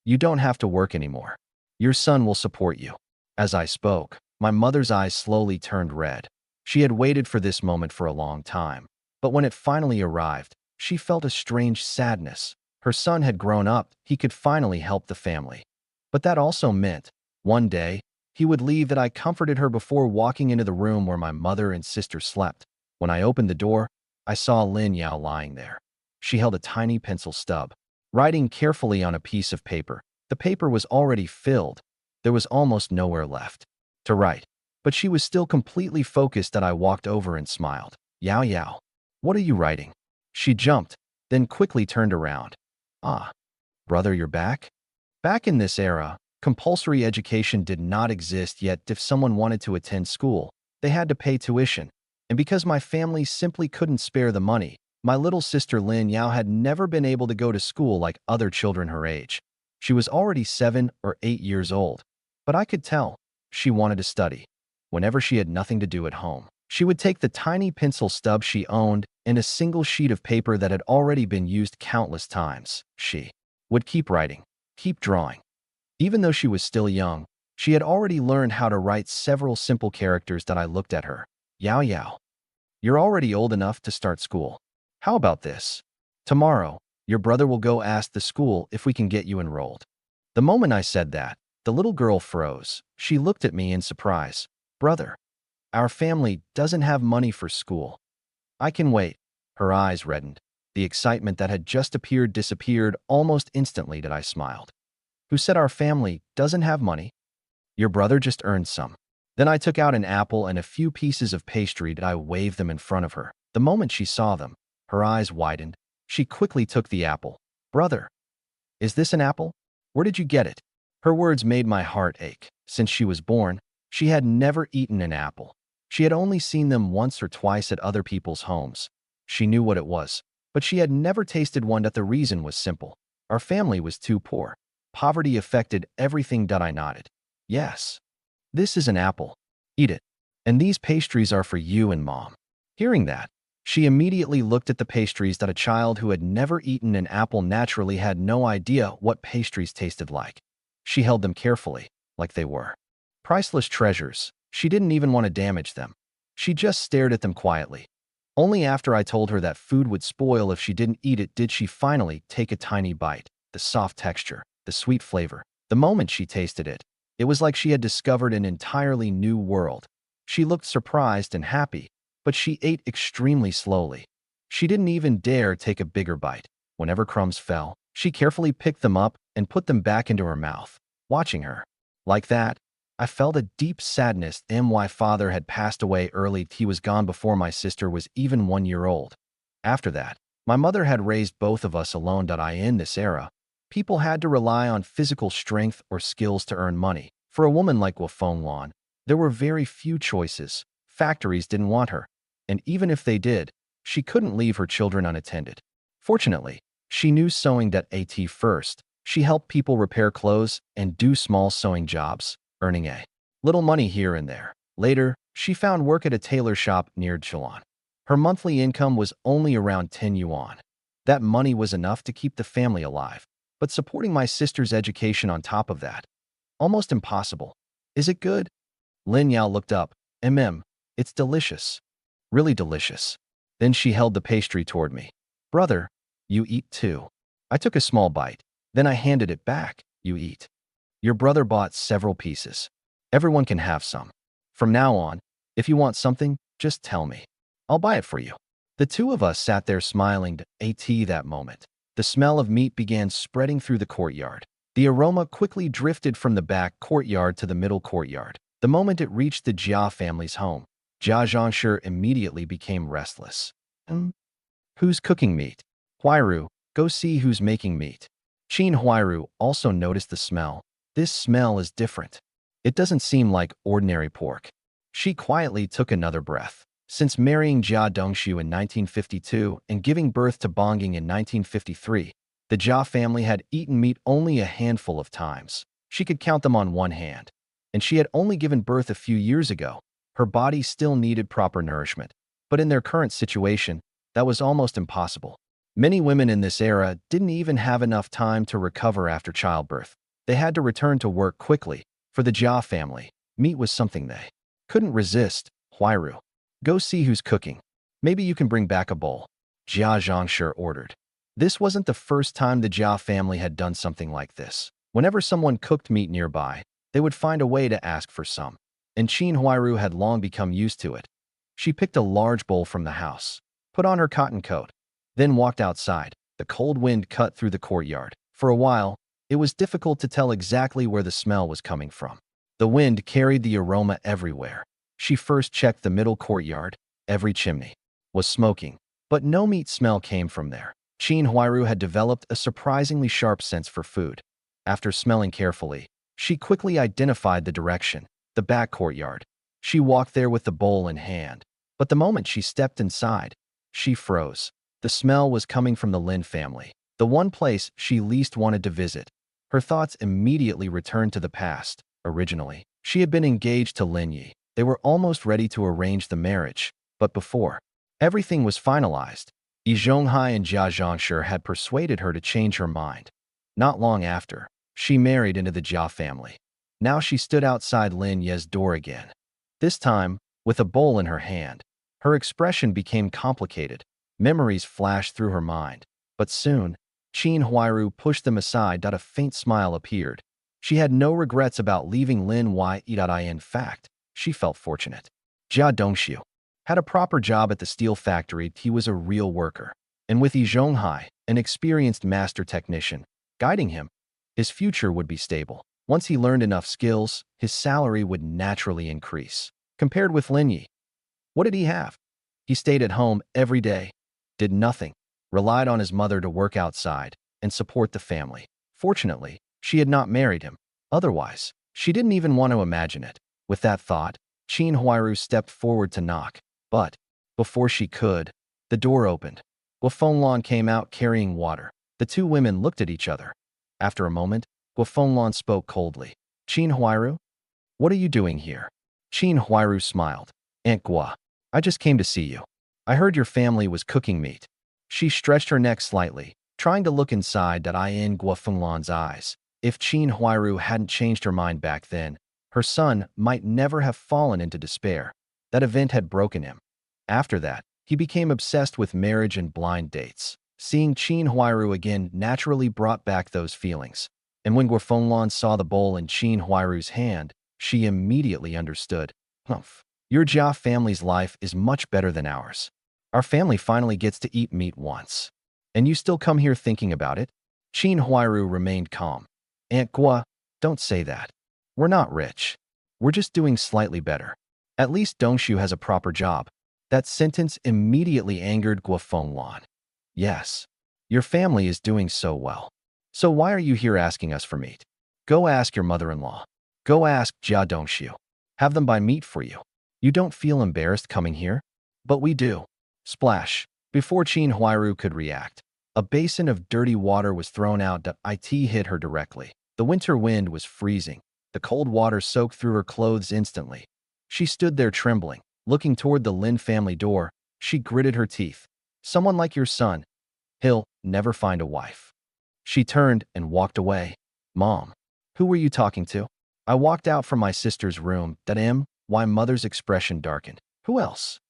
you don't have to work anymore. Your son will support you. As I spoke, my mother's eyes slowly turned red. She had waited for this moment for a long time, but when it finally arrived, she felt a strange sadness. Her son had grown up, he could finally help the family. But that also meant, one day, he would leave. That I comforted her before walking into the room where my mother and sister slept. When I opened the door, I saw Lin Yao lying there. She held a tiny pencil stub, writing carefully on a piece of paper. The paper was already filled. There was almost nowhere left to write, but she was still completely focused. That I walked over and smiled. Yao Yao, what are you writing? She jumped, then quickly turned around. Ah, brother, you're back? Back in this era, compulsory education did not exist yet. If someone wanted to attend school, they had to pay tuition. And because my family simply couldn't spare the money, my little sister Lin Yao had never been able to go to school like other children her age. She was already 7 or 8 years old, but I could tell she wanted to study. Whenever she had nothing to do at home, she would take the tiny pencil stub she owned and a single sheet of paper that had already been used countless times. She would keep writing, keep drawing. Even though she was still young, she had already learned how to write several simple characters. That I looked at her. Yao Yao, you're already old enough to start school. How about this? Tomorrow, your brother will go ask the school if we can get you enrolled. The moment I said that, the little girl froze. She looked at me in surprise. Brother, our family doesn't have money for school. I can wait. Her eyes reddened. The excitement that had just appeared disappeared almost instantly. That I smiled. Who said our family doesn't have money? Your brother just earned some. Then I took out an apple and a few pieces of pastry. That I waved them in front of her. The moment she saw them, her eyes widened. She quickly took the apple. Brother, is this an apple? Where did you get it? Her words made my heart ache. Since she was born, she had never eaten an apple. She had only seen them once or twice at other people's homes. She knew what it was, but she had never tasted one. That the reason was simple. Our family was too poor. Poverty affected everything. I nodded. Yes. This is an apple. Eat it. And these pastries are for you and Mom. Hearing that, she immediately looked at the pastries. That a child who had never eaten an apple naturally had no idea what pastries tasted like. She held them carefully, like they were priceless treasures. She didn't even want to damage them. She just stared at them quietly. Only after I told her that food would spoil if she didn't eat it did she finally take a tiny bite. The soft texture, the sweet flavor. The moment she tasted it, it was like she had discovered an entirely new world. She looked surprised and happy, but she ate extremely slowly. She didn't even dare take a bigger bite. Whenever crumbs fell, she carefully picked them up and put them back into her mouth. Watching her like that, I felt a deep sadness. My father had passed away early. He was gone before my sister was even 1 year old. After that, my mother had raised both of us alone. In this era, people had to rely on physical strength or skills to earn money. For a woman like Wafeng Wan, there were very few choices. Factories didn't want her, and even if they did, she couldn't leave her children unattended. Fortunately, she knew sewing. At first, she helped people repair clothes and do small sewing jobs, earning a little money here and there. Later, she found work at a tailor shop near Chelan. Her monthly income was only around 10 yuan. That money was enough to keep the family alive, but supporting my sister's education on top of that, almost impossible. Is it good? Lin Yao looked up. It's delicious. Really delicious. Then she held the pastry toward me. Brother, you eat too. I took a small bite. Then I handed it back. You eat. Your brother bought several pieces. Everyone can have some. From now on, if you want something, just tell me. I'll buy it for you. The two of us sat there smiling. That moment, the smell of meat began spreading through the courtyard. The aroma quickly drifted from the back courtyard to the middle courtyard. The moment it reached the Jia family's home, Jia Zhangshi immediately became restless. Hmm? Who's cooking meat? Huiru, go see who's making meat. Qin Huiru also noticed the smell. This smell is different. It doesn't seem like ordinary pork. She quietly took another breath. Since marrying Jia Dongshu in 1952 and giving birth to Bongging in 1953, the Jia family had eaten meat only a handful of times. She could count them on one hand. And she had only given birth a few years ago. Her body still needed proper nourishment. But in their current situation, that was almost impossible. Many women in this era didn't even have enough time to recover after childbirth. They had to return to work quickly. For the Jia family, meat was something they couldn't resist. Huiru, go see who's cooking. Maybe you can bring back a bowl. Jia Zhangshi ordered. This wasn't the first time the Jia family had done something like this. Whenever someone cooked meat nearby, they would find a way to ask for some. And Qin Huiru had long become used to it. She picked a large bowl from the house, put on her cotton coat, then walked outside. The cold wind cut through the courtyard. For a while, it was difficult to tell exactly where the smell was coming from. The wind carried the aroma everywhere. She first checked the middle courtyard. Every chimney was smoking, but no meat smell came from there. Qin Huiru had developed a surprisingly sharp sense for food. After smelling carefully, she quickly identified the direction, the back courtyard. She walked there with the bowl in hand. But the moment she stepped inside, she froze. The smell was coming from the Lin family, the one place she least wanted to visit. Her thoughts immediately returned to the past. Originally, she had been engaged to Lin Yi. They were almost ready to arrange the marriage. But before everything was finalized, Yi Zhonghai and Jia Zhangshi had persuaded her to change her mind. Not long after, she married into the Jia family. Now she stood outside Lin Ye's door again. This time, with a bowl in her hand. Her expression became complicated. Memories flashed through her mind. But soon, Qin Huiru pushed them aside. A faint smile appeared. She had no regrets about leaving Lin Yi. In fact, she felt fortunate. Jia Dongshu had a proper job at the steel factory. He was a real worker. And with Yi Zhonghai, an experienced master technician, guiding him, his future would be stable. Once he learned enough skills, his salary would naturally increase. Compared with Lin Yi, what did he have? He stayed at home every day, did nothing, relied on his mother to work outside and support the family. Fortunately, she had not married him. Otherwise, she didn't even want to imagine it. With that thought, Qin Huiru stepped forward to knock. But before she could, the door opened. Guo Fenglan came out carrying water. The two women looked at each other. After a moment, Guo Fenglan spoke coldly. Qin Huiru, what are you doing here? Qin Huiru smiled. Aunt Guo, I just came to see you. I heard your family was cooking meat. She stretched her neck slightly, trying to look inside in Guo Fenglan's eyes. If Qin Huiru hadn't changed her mind back then, her son might never have fallen into despair. That event had broken him. After that, he became obsessed with marriage and blind dates. Seeing Qin Huiru again naturally brought back those feelings. And when Guo Fenglan saw the bowl in Qin Huiru's hand, she immediately understood. Humph. Your Jia family's life is much better than ours. Our family finally gets to eat meat once. And you still come here thinking about it? Qin Huiru remained calm. Aunt Guo, don't say that. We're not rich. We're just doing slightly better. At least Dongshu has a proper job. That sentence immediately angered Guo Fenglan. Yes, your family is doing so well. So why are you here asking us for meat? Go ask your mother-in-law. Go ask Jia Dongshu. Have them buy meat for you. You don't feel embarrassed coming here? But we do. Splash. Before Qin Huiru could react, a basin of dirty water was thrown out. It hit her directly. The winter wind was freezing. The cold water soaked through her clothes instantly. She stood there trembling, looking toward the Lin family door. She gritted her teeth. Someone like your son, he'll never find a wife. She turned and walked away. Mom, who were you talking to? I walked out from my sister's room. Why mother's expression darkened. Who else?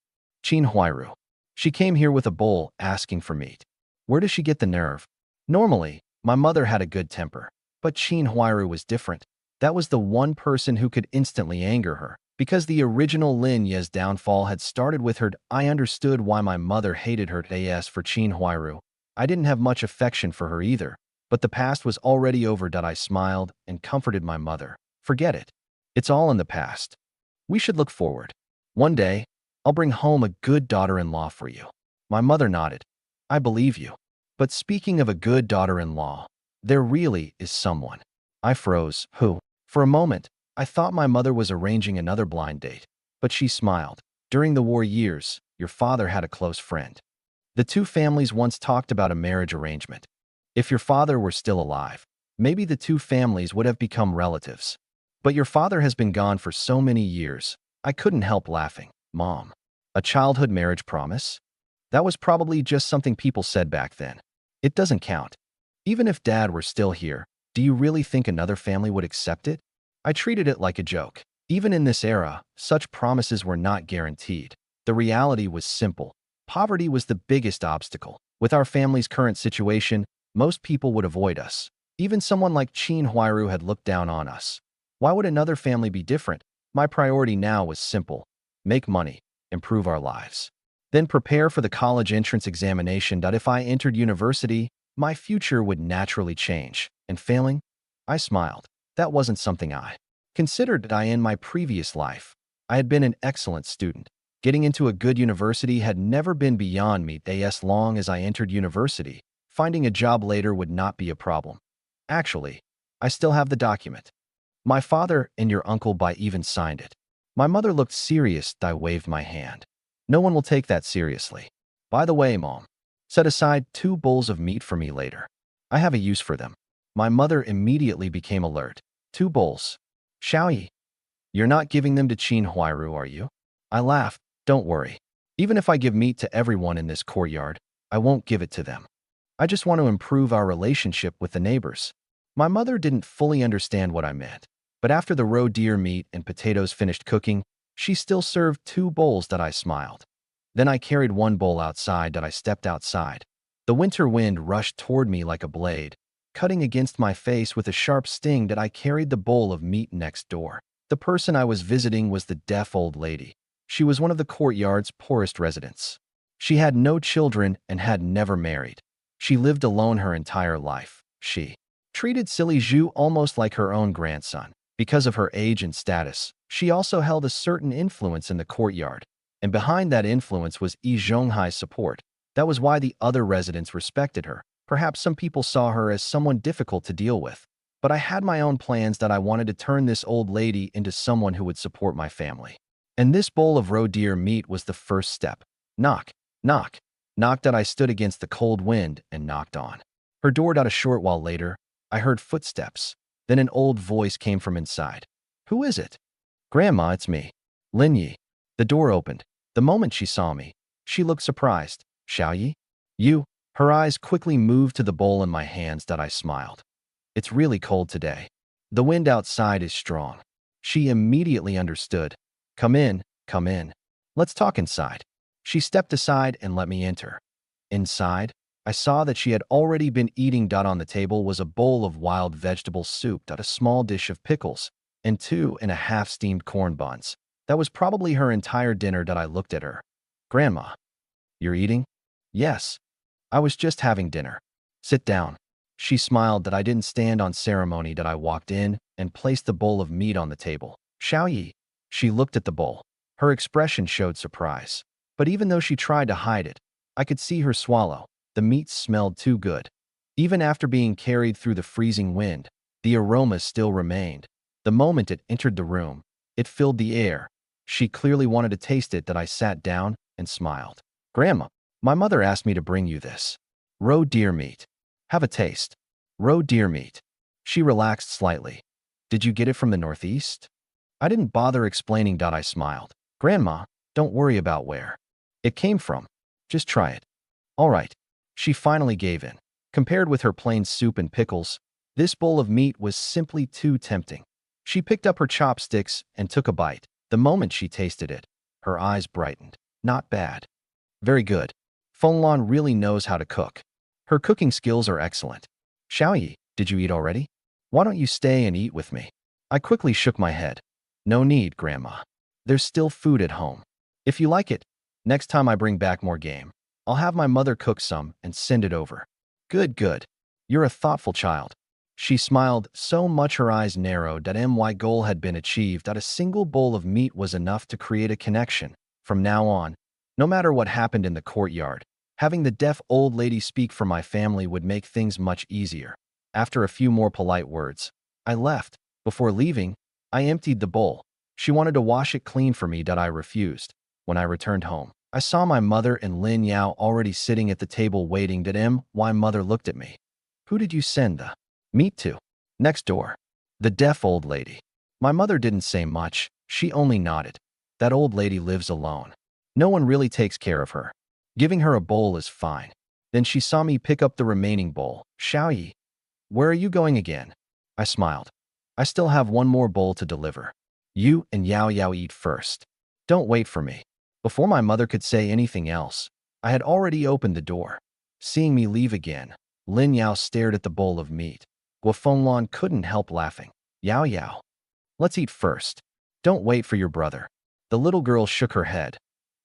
Qin Huiru. She came here with a bowl, asking for meat. Where does she get the nerve? Normally, my mother had a good temper, but Qin Huiru was different. That was the one person who could instantly anger her. Because the original Lin Ye's downfall had started with her, I understood why my mother hated her. As for Qin Huiru, I didn't have much affection for her either, but the past was already over. I smiled and comforted my mother. Forget it. It's all in the past. We should look forward. One day, I'll bring home a good daughter-in-law for you. My mother nodded. I believe you. But speaking of a good daughter-in-law, there really is someone. I froze. Who? For a moment, I thought my mother was arranging another blind date. But she smiled. During the war years, your father had a close friend. The two families once talked about a marriage arrangement. If your father were still alive, maybe the two families would have become relatives. But your father has been gone for so many years, I couldn't help laughing. Mom. A childhood marriage promise? That was probably just something people said back then. It doesn't count. Even if Dad were still here, do you really think another family would accept it? I treated it like a joke. Even in this era, such promises were not guaranteed. The reality was simple. Poverty was the biggest obstacle. With our family's current situation, most people would avoid us. Even someone like Chin Huiru had looked down on us. Why would another family be different? My priority now was simple. Make money, improve our lives. Then prepare for the college entrance examination. If I entered university, my future would naturally change. And failing? I smiled. That wasn't something I considered in my previous life. I had been an excellent student. Getting into a good university had never been beyond me. As long as I entered university, finding a job later would not be a problem. Actually, I still have the document. My father and your uncle even signed it. My mother looked serious. I waved my hand. No one will take that seriously. By the way, Mom, set aside 2 bowls of meat for me later. I have a use for them. My mother immediately became alert. 2 bowls. Xiaoyi, you're not giving them to Chin Huiru, are you? I laughed. Don't worry. Even if I give meat to everyone in this courtyard, I won't give it to them. I just want to improve our relationship with the neighbors. My mother didn't fully understand what I meant, but after the roe deer meat and potatoes finished cooking, she still served 2 bowls. I smiled. Then I carried 1 bowl outside. I stepped outside. The winter wind rushed toward me like a blade, cutting against my face with a sharp sting. I carried the bowl of meat next door. The person I was visiting was the deaf old lady. She was one of the courtyard's poorest residents. She had no children and had never married. She lived alone her entire life. She treated Silly Zhu almost like her own grandson. Because of her age and status, she also held a certain influence in the courtyard. And behind that influence was Yi Zhonghai's support. That was why the other residents respected her. Perhaps some people saw her as someone difficult to deal with. But I had my own plans. I wanted to turn this old lady into someone who would support my family. And this bowl of roe deer meat was the first step. Knock, knock, knock. I stood against the cold wind and knocked on her door. A short while later, I heard footsteps. Then an old voice came from inside. Who is it? Grandma, it's me. Lin Yi. The door opened. The moment she saw me, she looked surprised. Xiaoyi? You? Her eyes quickly moved to the bowl in my hands. I smiled. It's really cold today. The wind outside is strong. She immediately understood. Come in, come in. Let's talk inside. She stepped aside and let me enter. Inside, I saw that she had already been eating. On the table was a bowl of wild vegetable soup. A small dish of pickles, and 2.5 steamed corn buns. That was probably her entire dinner. I looked at her. Grandma, you're eating? Yes. I was just having dinner. Sit down. She smiled. I didn't stand on ceremony. I walked in and placed the bowl of meat on the table. Xiaoyi. She looked at the bowl. Her expression showed surprise. But even though she tried to hide it, I could see her swallow. The meat smelled too good. Even after being carried through the freezing wind, the aroma still remained. The moment it entered the room, it filled the air. She clearly wanted to taste it. I sat down and smiled. Grandma, my mother asked me to bring you this. Roe deer meat. Have a taste. Roe deer meat. She relaxed slightly. Did you get it from the Northeast? I didn't bother explaining. I smiled. Grandma, don't worry about where it came from. Just try it. All right. She finally gave in. Compared with her plain soup and pickles, this bowl of meat was simply too tempting. She picked up her chopsticks and took a bite. The moment she tasted it, her eyes brightened. Not bad. Very good. Fenglan really knows how to cook. Her cooking skills are excellent. Xiaoyi, did you eat already? Why don't you stay and eat with me? I quickly shook my head. No need, Grandma. There's still food at home. If you like it, next time I bring back more game, I'll have my mother cook some and send it over. Good, good. You're a thoughtful child. She smiled so much her eyes narrowed that my goal had been achieved, that a single bowl of meat was enough to create a connection. From now on, no matter what happened in the courtyard, having the deaf old lady speak for my family would make things much easier. After a few more polite words, I left. Before leaving, I emptied the bowl. She wanted to wash it clean for me, that I refused. When I returned home, I saw my mother and Lin Yao already sitting at the table waiting. My mother looked at me. Who did you send the meat to? Next door. The deaf old lady. My mother didn't say much. She only nodded. That old lady lives alone. No one really takes care of her. Giving her a bowl is fine. Then she saw me pick up the remaining bowl. Xiaoyi, where are you going again? I smiled. I still have one more bowl to deliver. You and Yao Yao eat first. Don't wait for me. Before my mother could say anything else, I had already opened the door. Seeing me leave again, Lin Yao stared at the bowl of meat. Guofenglan couldn't help laughing. Yao Yao, let's eat first. Don't wait for your brother. The little girl shook her head.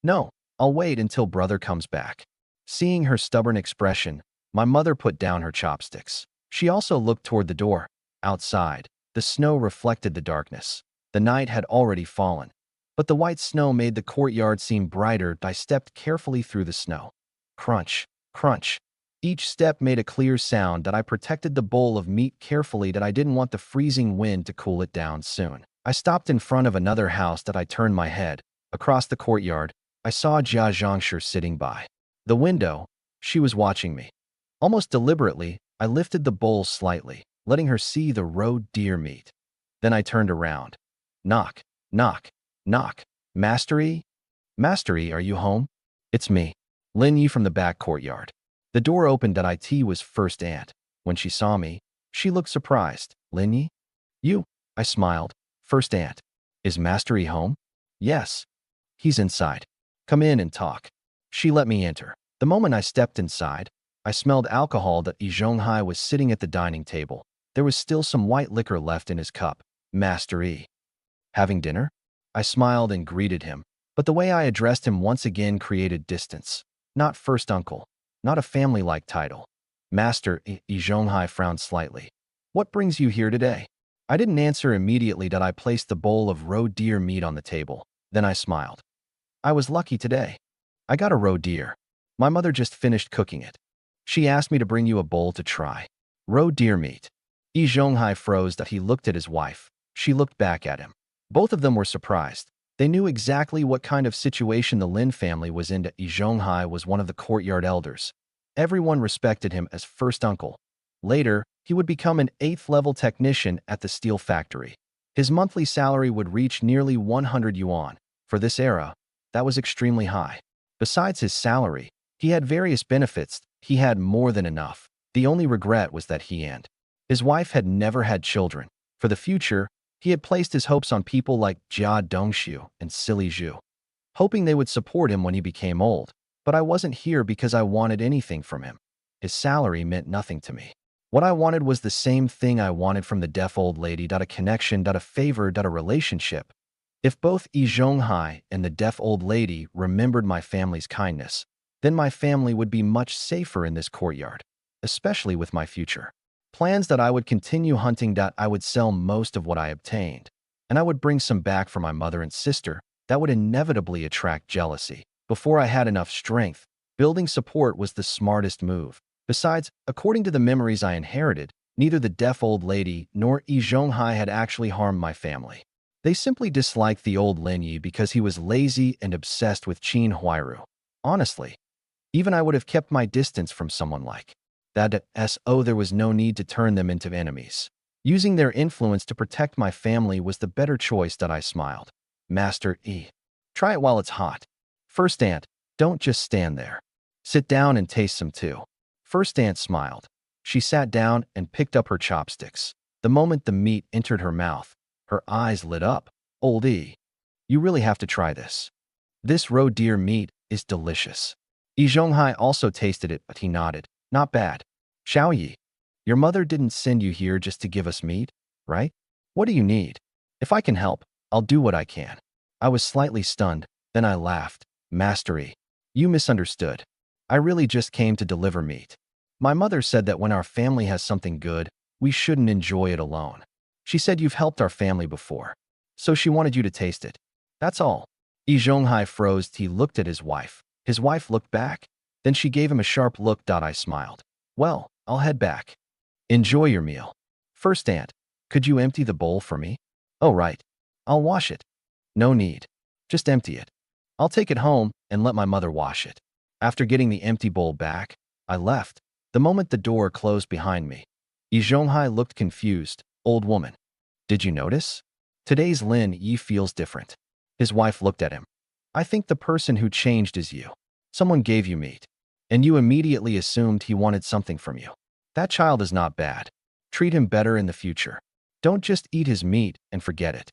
No, I'll wait until brother comes back. Seeing her stubborn expression, my mother put down her chopsticks. She also looked toward the door. Outside, the snow reflected the darkness. The night had already fallen, but the white snow made the courtyard seem brighter. I stepped carefully through the snow. Crunch, crunch. Each step made a clear sound. That I protected the bowl of meat carefully, that I didn't want the freezing wind to cool it down soon. I stopped in front of another house. That I turned my head. Across the courtyard, I saw Jia Zhangshi sitting by the window. She was watching me. Almost deliberately, I lifted the bowl slightly, letting her see the roe deer meat. Then I turned around. Knock, knock, knock. Mastery? Mastery, are you home? It's me, Lin Yi from the back courtyard. The door opened. It was first aunt. When she saw me, she looked surprised. Lin Yi? You? I smiled. First aunt. Is Mastery home? Yes. He's inside. Come in and talk. She let me enter. The moment I stepped inside, I smelled alcohol. That Yi Zhonghai was sitting at the dining table. There was still some white liquor left in his cup. Master Yi. Having dinner? I smiled and greeted him, but the way I addressed him once again created distance. Not first uncle. Not a family-like title. Master Yi Zhonghai frowned slightly. What brings you here today? I didn't answer immediately. That I placed the bowl of roe deer meat on the table. Then I smiled. I was lucky today. I got a roe deer. My mother just finished cooking it. She asked me to bring you a bowl to try. Roe deer meat. Yi Zhonghai froze. That he looked at his wife. She looked back at him. Both of them were surprised. They knew exactly what kind of situation the Lin family was in. Yi Zhonghai was one of the courtyard elders. Everyone respected him as first uncle. Later, he would become an 8th-level technician at the steel factory. His monthly salary would reach nearly 100 yuan. For this era, that was extremely high. Besides his salary, he had various benefits. He had more than enough. The only regret was that he and his wife had never had children. For the future, he had placed his hopes on people like Jia Dongxiu and Silly Zhu, hoping they would support him when he became old. But I wasn't here because I wanted anything from him. His salary meant nothing to me. What I wanted was the same thing I wanted from the deaf old lady. A connection, a favor, a relationship. If both Yi Zhonghai and the deaf old lady remembered my family's kindness, then my family would be much safer in this courtyard, especially with my future plans. That I would continue hunting. I would sell most of what I obtained, and I would bring some back for my mother and sister. That would inevitably attract jealousy. Before I had enough strength, building support was the smartest move. Besides, according to the memories I inherited, neither the deaf old lady nor Yi Zhonghai had actually harmed my family. They simply disliked the old Lin Yi because he was lazy and obsessed with Qin Huairu. Honestly, even I would have kept my distance from someone like that. So there was no need to turn them into enemies. Using their influence to protect my family was the better choice. I smiled. Master Yi, try it while it's hot. First aunt, don't just stand there. Sit down and taste some too. First aunt smiled. She sat down and picked up her chopsticks. The moment the meat entered her mouth, her eyes lit up. Old Yi, you really have to try this. This roe deer meat is delicious. Yi Zhonghai also tasted it, but he nodded. Not bad. Xiaoyi, your mother didn't send you here just to give us meat, right? What do you need? If I can help, I'll do what I can. I was slightly stunned, then I laughed. Master Yi, you misunderstood. I really just came to deliver meat. My mother said that when our family has something good, we shouldn't enjoy it alone. She said you've helped our family before, so she wanted you to taste it. That's all. Lee Zhonghai froze. He looked at his wife. His wife looked back. Then she gave him a sharp look. I smiled. Well, I'll head back. Enjoy your meal. First, Aunt, could you empty the bowl for me? Oh, right. I'll wash it. No need. Just empty it. I'll take it home and let my mother wash it. After getting the empty bowl back, I left. The moment the door closed behind me, Yi Zhonghai looked confused. Old woman. Did you notice? Today's Lin Yi feels different. His wife looked at him. I think the person who changed is you. Someone gave you meat, and you immediately assumed he wanted something from you. That child is not bad. Treat him better in the future. Don't just eat his meat and forget it.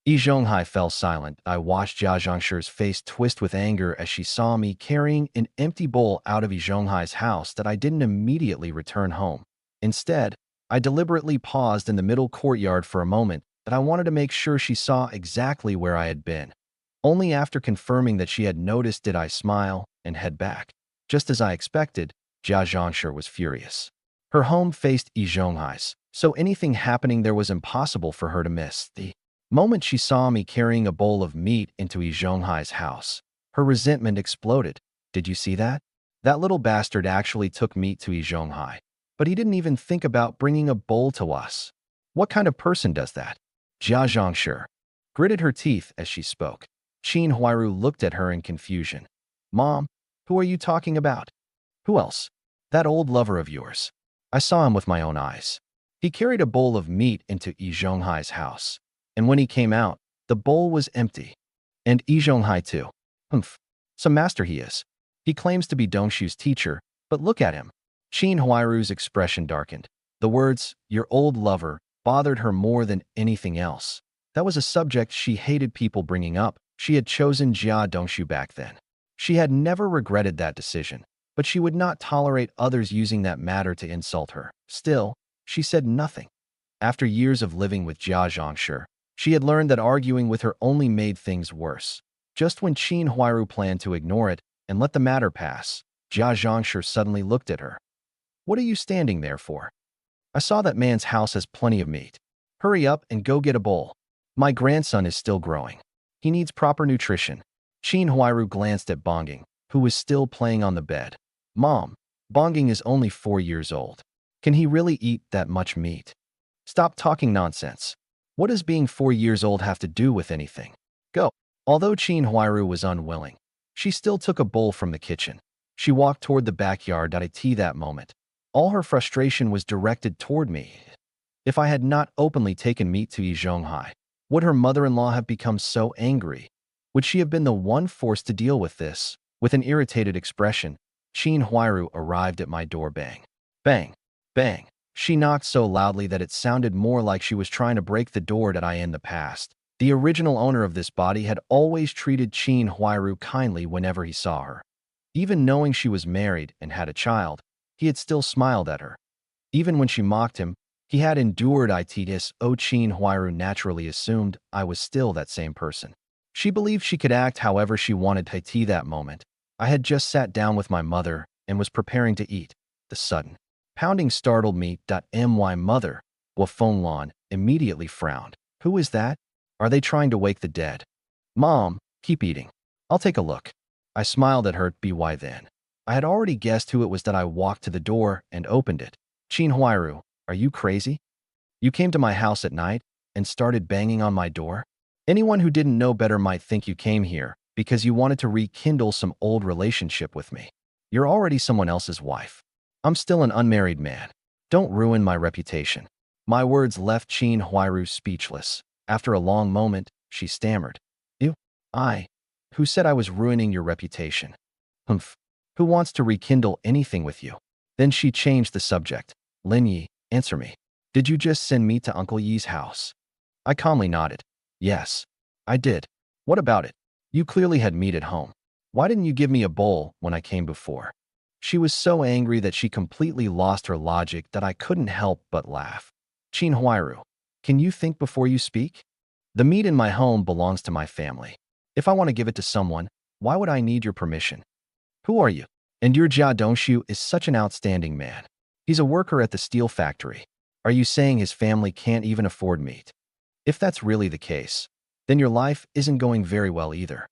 Yi Zhonghai fell silent. I watched Jia Zhangshi's face twist with anger as she saw me carrying an empty bowl out of Yi Zhonghai's house that I didn't immediately return home. Instead, I deliberately paused in the middle courtyard for a moment that I wanted to make sure she saw exactly where I had been. Only after confirming that she had noticed did I smile and head back. Just as I expected, Jia Zhangshi was furious. Her home faced Yi Zhonghai's, so anything happening there was impossible for her to miss. The moment she saw me carrying a bowl of meat into Yi Zhonghai's house, her resentment exploded. Did you see that? That little bastard actually took meat to Yi Zhonghai, but he didn't even think about bringing a bowl to us. What kind of person does that? Jia Zhangshi gritted her teeth as she spoke. Qin Huairu looked at her in confusion. Mom, who are you talking about? Who else? That old lover of yours. I saw him with my own eyes. He carried a bowl of meat into Yi Zhonghai's house, and when he came out, the bowl was empty. And Yi Zhonghai too. Humph. Some master he is. He claims to be Dongshu's teacher, but look at him. Qin Huairu's expression darkened. The words, your old lover, bothered her more than anything else. That was a subject she hated people bringing up. She had chosen Jia Dongshu back then. She had never regretted that decision, but she would not tolerate others using that matter to insult her. Still, she said nothing. After years of living with Jia Zhangshi, she had learned that arguing with her only made things worse. Just when Qin Huairu planned to ignore it and let the matter pass, Jia Zhangshi suddenly looked at her. What are you standing there for? I saw that man's house has plenty of meat. Hurry up and go get a bowl. My grandson is still growing. He needs proper nutrition. Qin Huairu glanced at Bongging, who was still playing on the bed. Mom, Bongging is only 4 years old. Can he really eat that much meat? Stop talking nonsense. What does being 4 years old have to do with anything? Go. Although Qin Huairu was unwilling, she still took a bowl from the kitchen. She walked toward the backyard at that moment. All her frustration was directed toward me. If I had not openly taken meat to Yi Zhonghai, would her mother-in-law have become so angry? Would she have been the one forced to deal with this? With an irritated expression, Qin Huairu arrived at my door. Bang. Bang. Bang. She knocked so loudly that it sounded more like she was trying to break the door that I in the past. The original owner of this body had always treated Qin Huairu kindly whenever he saw her. Even knowing she was married and had a child, he had still smiled at her. Even when she mocked him, he had endured it. Qin Huairu naturally assumed I was still that same person. She believed she could act however she wanted. That moment, I had just sat down with my mother and was preparing to eat. The sudden pounding startled me. My mother, Wafeng Lan, immediately frowned. Who is that? Are they trying to wake the dead? Mom, keep eating. I'll take a look. I smiled at her. By then, I had already guessed who it was. I walked to the door and opened it. Qin Huairu, are you crazy? You came to my house at night and started banging on my door? Anyone who didn't know better might think you came here because you wanted to rekindle some old relationship with me. You're already someone else's wife. I'm still an unmarried man. Don't ruin my reputation. My words left Qin Huairu speechless. After a long moment, she stammered. You? Who said I was ruining your reputation? Humph. Who wants to rekindle anything with you? Then she changed the subject. Lin Yi, answer me. Did you just send me to Uncle Yi's house? I calmly nodded. Yes, I did. What about it? You clearly had meat at home. Why didn't you give me a bowl when I came before? She was so angry that she completely lost her logic that I couldn't help but laugh. Qin Huairu, can you think before you speak? The meat in my home belongs to my family. If I want to give it to someone, why would I need your permission? Who are you? And your Jia Dongshu is such an outstanding man. He's a worker at the steel factory. Are you saying his family can't even afford meat? If that's really the case, then your life isn't going very well either.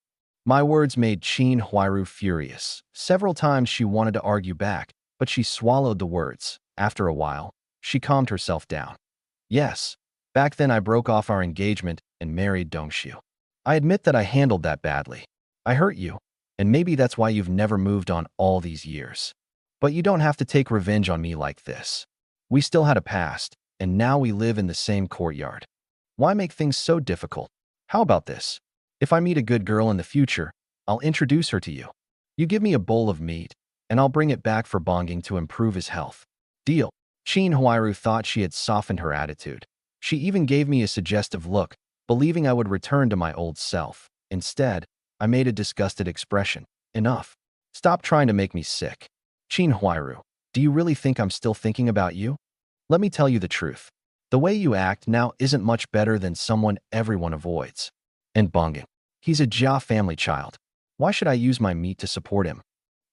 My words made Chin Huiru furious. Several times she wanted to argue back, but she swallowed the words. After a while, she calmed herself down. Yes, back then I broke off our engagement and married Dongxiu. I admit that I handled that badly. I hurt you, and maybe that's why you've never moved on all these years. But you don't have to take revenge on me like this. We still had a past, and now we live in the same courtyard. Why make things so difficult? How about this? If I meet a good girl in the future, I'll introduce her to you. You give me a bowl of meat, and I'll bring it back for Bonging to improve his health. Deal. Chin Huiru thought she had softened her attitude. She even gave me a suggestive look, believing I would return to my old self. Instead, I made a disgusted expression. Enough. Stop trying to make me sick. Chin Huiru, do you really think I'm still thinking about you? Let me tell you the truth. The way you act now isn't much better than someone everyone avoids. And Bonging. He's a Jia family child. Why should I use my meat to support him?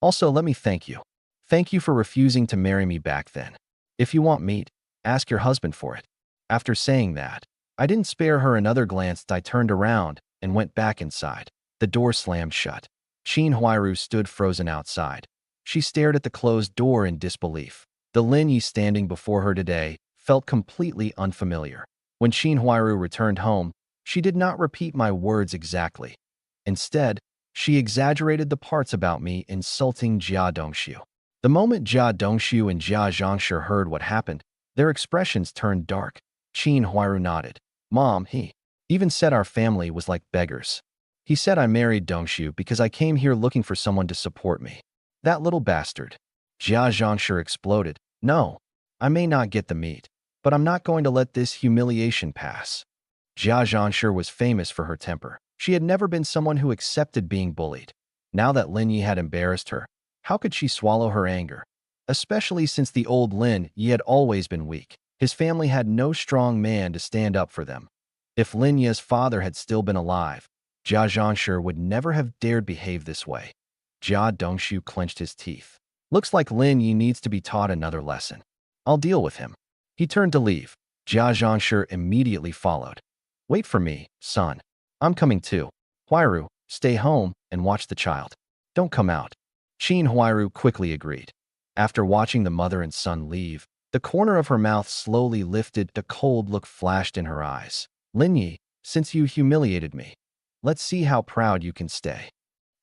Also, let me thank you. Thank you for refusing to marry me back then. If you want meat, ask your husband for it. After saying that, I didn't spare her another glance. I turned around and went back inside. The door slammed shut. Chin Huiru stood frozen outside. She stared at the closed door in disbelief. The Lin Yi standing before her today felt completely unfamiliar. When Chin Huiru returned home, she did not repeat my words exactly. Instead, she exaggerated the parts about me insulting Jia Dongxiu. The moment Jia Dongxiu and Jia Zhangshi heard what happened, their expressions turned dark. Chin Huiru nodded. Mom, he even said our family was like beggars. He said I married Dongxiu because I came here looking for someone to support me. That little bastard. Jia Zhangshi exploded. No, I may not get the meat, but I'm not going to let this humiliation pass. Jia Zhangshi was famous for her temper. She had never been someone who accepted being bullied. Now that Lin Yi had embarrassed her, how could she swallow her anger? Especially since the old Lin Yi had always been weak. His family had no strong man to stand up for them. If Lin Yi's father had still been alive, Jia Zhangshi would never have dared behave this way. Jia Dongxiu clenched his teeth. Looks like Lin Yi needs to be taught another lesson. I'll deal with him. He turned to leave. Jia Zhangshi immediately followed. Wait for me, son. I'm coming too. Huiru, stay home and watch the child. Don't come out. Chin Huiru quickly agreed. After watching the mother and son leave, the corner of her mouth slowly lifted. A cold look flashed in her eyes. Lin Yi, since you humiliated me, let's see how proud you can stay.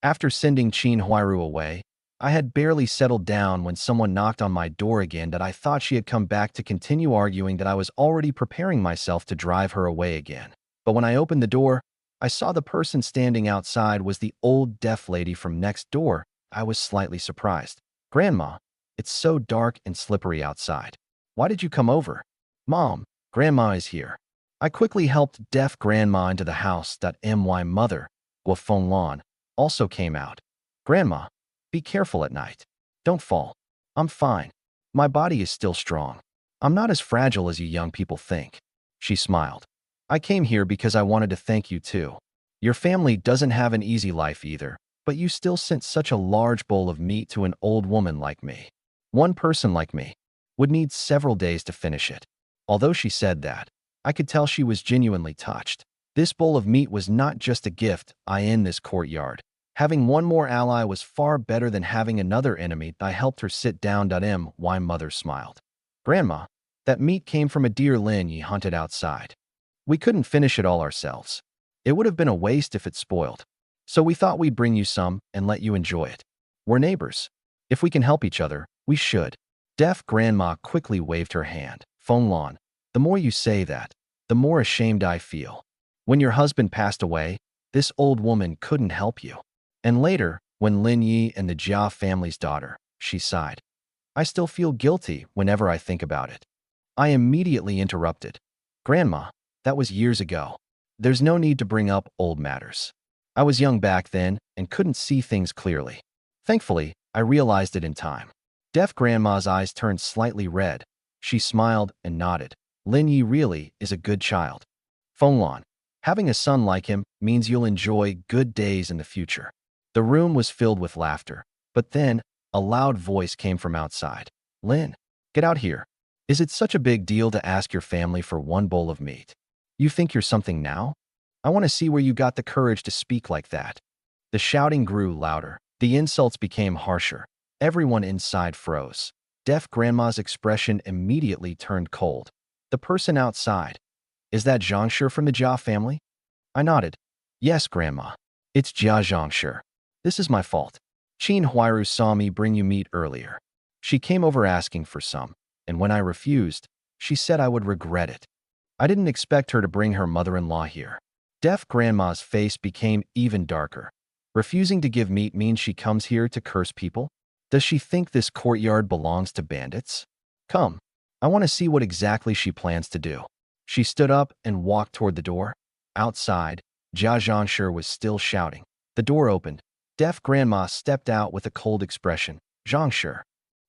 After sending Chin Huiru away, I had barely settled down when someone knocked on my door again. That I thought she had come back to continue arguing that I was already preparing myself to drive her away again. But when I opened the door, I saw the person standing outside was the old deaf lady from next door. I was slightly surprised. Grandma, it's so dark and slippery outside. Why did you come over? Mom, Grandma is here. I quickly helped deaf Grandma into the house. My mother, Guofeng Lan, also came out. Grandma, be careful at night. Don't fall. I'm fine. My body is still strong. I'm not as fragile as you young people think. She smiled. I came here because I wanted to thank you too. Your family doesn't have an easy life either, but you still sent such a large bowl of meat to an old woman like me. One person like me would need several days to finish it. Although she said that, I could tell she was genuinely touched. This bowl of meat was not just a gift in this courtyard. Having one more ally was far better than having another enemy. I helped her sit down. My mother smiled. Grandma, that meat came from a deer Lin Yi hunted outside. We couldn't finish it all ourselves. It would have been a waste if it spoiled. So we thought we'd bring you some and let you enjoy it. We're neighbors. If we can help each other, we should. Deaf Grandma quickly waved her hand. Feng Lan, the more you say that, the more ashamed I feel. When your husband passed away, this old woman couldn't help you. And later, when Lin Yi and the Jia family's daughter, she sighed. I still feel guilty whenever I think about it. I immediately interrupted. Grandma, that was years ago. There's no need to bring up old matters. I was young back then and couldn't see things clearly. Thankfully, I realized it in time. Deaf Grandma's eyes turned slightly red. She smiled and nodded. Lin Yi really is a good child. Feng Lan, having a son like him means you'll enjoy good days in the future. The room was filled with laughter, but then a loud voice came from outside. Lin, get out here. Is it such a big deal to ask your family for one bowl of meat? You think you're something now? I want to see where you got the courage to speak like that. The shouting grew louder. The insults became harsher. Everyone inside froze. Deaf Grandma's expression immediately turned cold. The person outside. Is that Zhangshi from the Jia family? I nodded. Yes, Grandma. It's Jia Zhangshi. This is my fault. Qin Huiru saw me bring you meat earlier. She came over asking for some, and when I refused, she said I would regret it. I didn't expect her to bring her mother-in-law here. Deaf Grandma's face became even darker. Refusing to give meat means she comes here to curse people? Does she think this courtyard belongs to bandits? Come, I want to see what exactly she plans to do. She stood up and walked toward the door. Outside, Jia Zhangshi was still shouting. The door opened. Deaf Grandma stepped out with a cold expression. Zhangshi,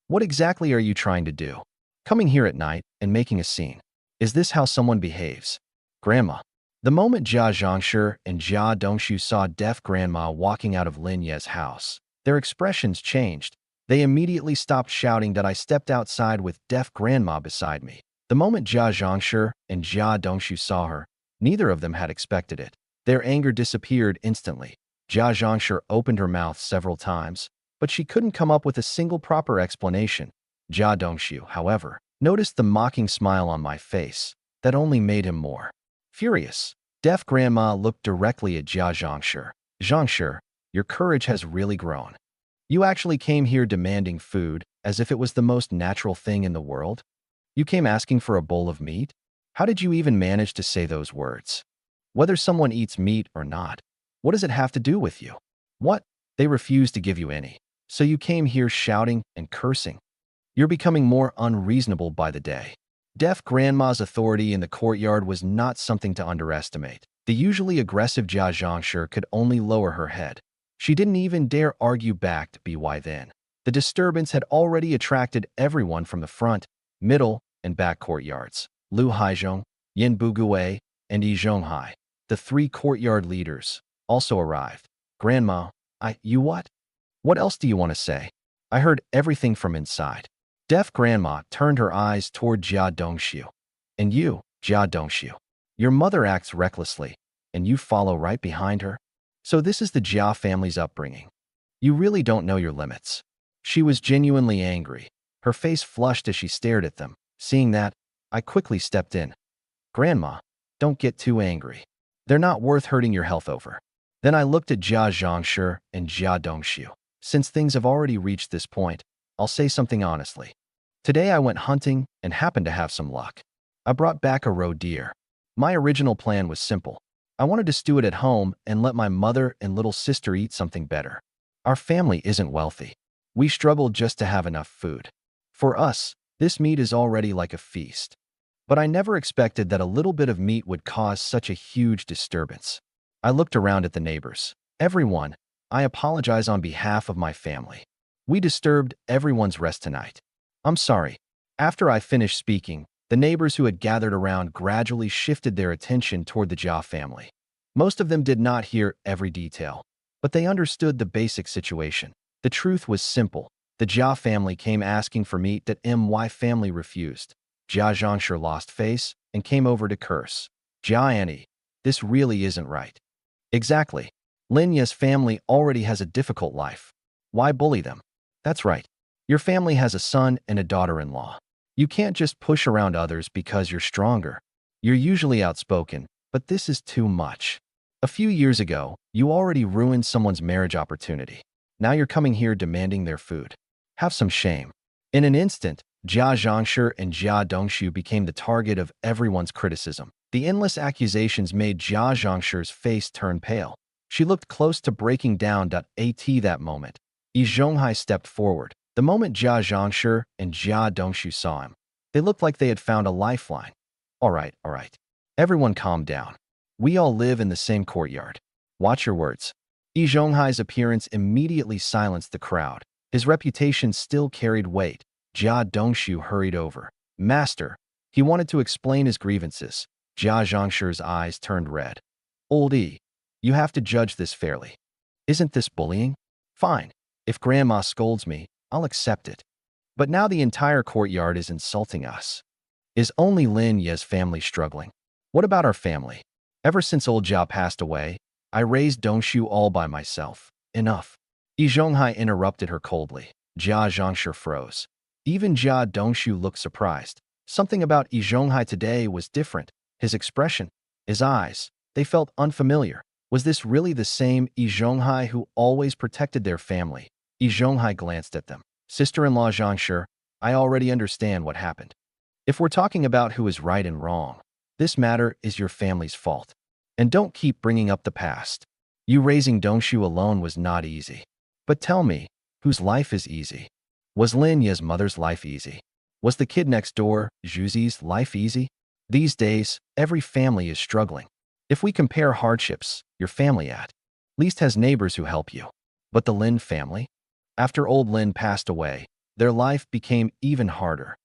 what exactly are you trying to do? Coming here at night and making a scene. Is this how someone behaves? Grandma. The moment Jia Zhangshi and Jia Dongshu saw Deaf Grandma walking out of Lin Ye's house, their expressions changed. They immediately stopped shouting that I stepped outside with Deaf Grandma beside me. The moment Jia Zhangshi and Jia Dongshu saw her, neither of them had expected it. Their anger disappeared instantly. Jia Zhangshi opened her mouth several times, but she couldn't come up with a single proper explanation. Jia Dongshu, however, noticed the mocking smile on my face. That only made him more furious. Deaf Grandma looked directly at Jia Zhangshi. Zhangshi, your courage has really grown. You actually came here demanding food as if it was the most natural thing in the world? You came asking for a bowl of meat? How did you even manage to say those words? Whether someone eats meat or not, what does it have to do with you? What? They refused to give you any. So you came here shouting and cursing. You're becoming more unreasonable by the day. Deaf Grandma's authority in the courtyard was not something to underestimate. The usually aggressive Jia Zhangshi could only lower her head. She didn't even dare argue back to be why then. The disturbance had already attracted everyone from the front, middle, and back courtyards. Lu Haizhong, Yin Bugue, and Yi Zhonghai, the three courtyard leaders, also arrived. Grandma, you what? What else do you want to say? I heard everything from inside. Deaf Grandma turned her eyes toward Jia Dongshu. And you, Jia Dongshu, your mother acts recklessly, and you follow right behind her? So this is the Jia family's upbringing. You really don't know your limits. She was genuinely angry. Her face flushed as she stared at them. Seeing that, I quickly stepped in. Grandma, don't get too angry. They're not worth hurting your health over. Then I looked at Jia Zhangshi and Jia Dongshu. Since things have already reached this point, I'll say something honestly. Today I went hunting and happened to have some luck. I brought back a roe deer. My original plan was simple. I wanted to stew it at home and let my mother and little sister eat something better. Our family isn't wealthy. We struggle just to have enough food. For us, this meat is already like a feast. But I never expected that a little bit of meat would cause such a huge disturbance. I looked around at the neighbors. Everyone, I apologize on behalf of my family. We disturbed everyone's rest tonight. I'm sorry. After I finished speaking, the neighbors who had gathered around gradually shifted their attention toward the Jia family. Most of them did not hear every detail, but they understood the basic situation. The truth was simple. The Jia family came asking for meat that my family refused. Jia Zhangshi lost face and came over to curse. Jia Annie, this really isn't right. Exactly. Lin Ye's family already has a difficult life. Why bully them? That's right. Your family has a son and a daughter-in-law. You can't just push around others because you're stronger. You're usually outspoken, but this is too much. A few years ago, you already ruined someone's marriage opportunity. Now you're coming here demanding their food. Have some shame. In an instant, Jia Zhangshi and Jia Dongshu became the target of everyone's criticism. The endless accusations made Jia Zhangshi's face turn pale. She looked close to breaking down. At that moment, Yi Zhonghai stepped forward. The moment Jia Zhangshi and Jia Dongshu saw him, they looked like they had found a lifeline. All right. Everyone calm down. We all live in the same courtyard. Watch your words. Yi Zhonghai's appearance immediately silenced the crowd. His reputation still carried weight. Jia Dongshu hurried over. Master. He wanted to explain his grievances. Jia Zhangshi's eyes turned red. Old Yi, you have to judge this fairly. Isn't this bullying? Fine. If Grandma scolds me, I'll accept it. But now the entire courtyard is insulting us. Is only Lin Ye's family struggling? What about our family? Ever since old Jia passed away, I raised Dongshu all by myself. Enough. Yi Zhonghai interrupted her coldly. Jia Zhangshi froze. Even Jia Dongshu looked surprised. Something about Yi Zhonghai today was different. His expression, his eyes, they felt unfamiliar. Was this really the same Yi Zhonghai who always protected their family? Yi Zhonghai glanced at them. Sister-in-law Zhangshi, I already understand what happened. If we're talking about who is right and wrong, this matter is your family's fault. And don't keep bringing up the past. You raising Dongshu alone was not easy. But tell me, whose life is easy? Was Lin Ye's mother's life easy? Was the kid next door, Zhuzi's, life easy? These days, every family is struggling. If we compare hardships, your family at least has neighbors who help you. But the Lin family? After old Lin passed away, their life became even harder.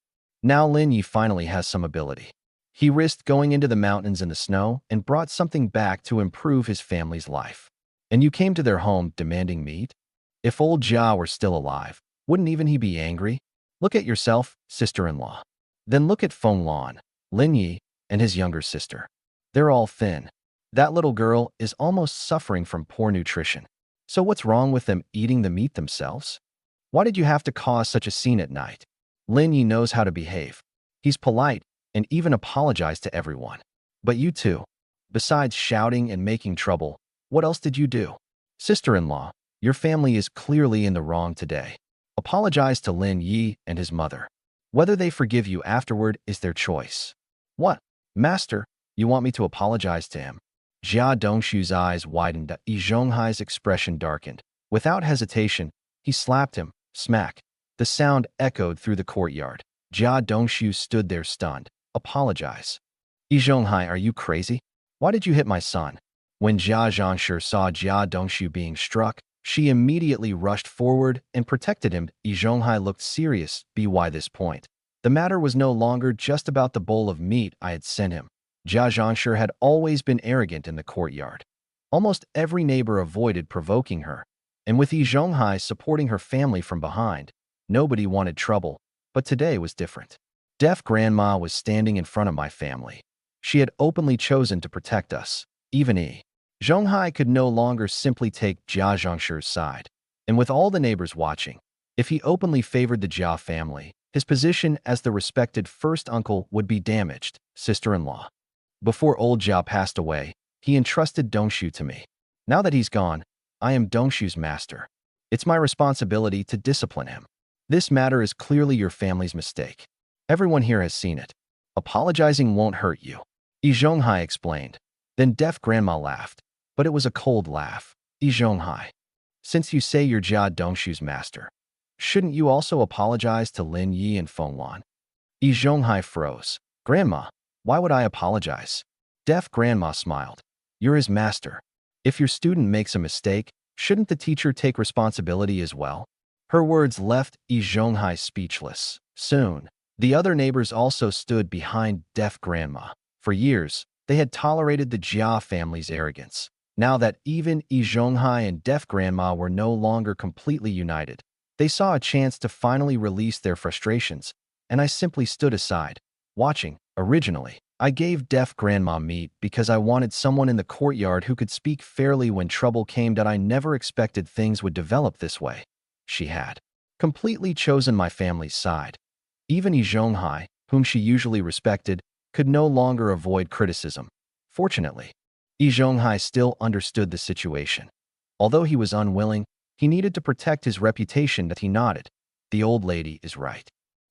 Now Lin Yi finally has some ability. He risked going into the mountains in the snow and brought something back to improve his family's life. And you came to their home demanding meat? If old Jia were still alive, wouldn't even he be angry? Look at yourself, sister-in-law. Then look at Feng Lan, Lin Yi, and his younger sister. They're all thin. That little girl is almost suffering from poor nutrition. So what's wrong with them eating the meat themselves? Why did you have to cause such a scene at night? Lin Yi knows how to behave. He's polite and even apologized to everyone. But you too. Besides shouting and making trouble, what else did you do? Sister-in-law, your family is clearly in the wrong today. Apologize to Lin Yi and his mother. Whether they forgive you afterward is their choice. What? Master, you want me to apologize to him? Jia Dongshu's eyes widened. Yi Zhonghai's expression darkened. Without hesitation, he slapped him. Smack. The sound echoed through the courtyard. Jia Dongshu stood there stunned. Apologize. Yi Zhonghai, are you crazy? Why did you hit my son? When Jia Zhangshi saw Jia Dongshu being struck, she immediately rushed forward and protected him. Yi Zhonghai looked serious. By this point, the matter was no longer just about the bowl of meat I had sent him. Jia Zhangshi had always been arrogant in the courtyard. Almost every neighbor avoided provoking her, and with Yi Zhonghai supporting her family from behind, nobody wanted trouble. But today was different. Deaf Grandma was standing in front of my family. She had openly chosen to protect us. Even Yi Zhonghai could no longer simply take Jia Zhangshi's side. And with all the neighbors watching, if he openly favored the Jia family, his position as the respected first uncle would be damaged. Sister-in-law. Before old Jia passed away, he entrusted Dongshu to me. Now that he's gone, I am Dongshu's master. It's my responsibility to discipline him. This matter is clearly your family's mistake. Everyone here has seen it. Apologizing won't hurt you. Yi Zhonghai explained. Then deaf grandma laughed, but it was a cold laugh. Yi Zhonghai, since you say you're Jia Dongshu's master, shouldn't you also apologize to Lin Yi and Feng Lan? Yi Zhonghai froze. Grandma, why would I apologize? Deaf grandma smiled. You're his master. If your student makes a mistake, shouldn't the teacher take responsibility as well? Her words left Yi Zhonghai speechless. Soon, the other neighbors also stood behind deaf grandma. For years, they had tolerated the Jia family's arrogance. Now that even Yi Zhonghai and deaf grandma were no longer completely united, they saw a chance to finally release their frustrations, and I simply stood aside, watching. Originally, I gave deaf grandma meat because I wanted someone in the courtyard who could speak fairly when trouble came. That I never expected things would develop this way. She had completely chosen my family's side. Even Yi Zhonghai, whom she usually respected, could no longer avoid criticism. Fortunately, Yi Zhonghai still understood the situation. Although he was unwilling, he needed to protect his reputation. That he nodded. The old lady is right.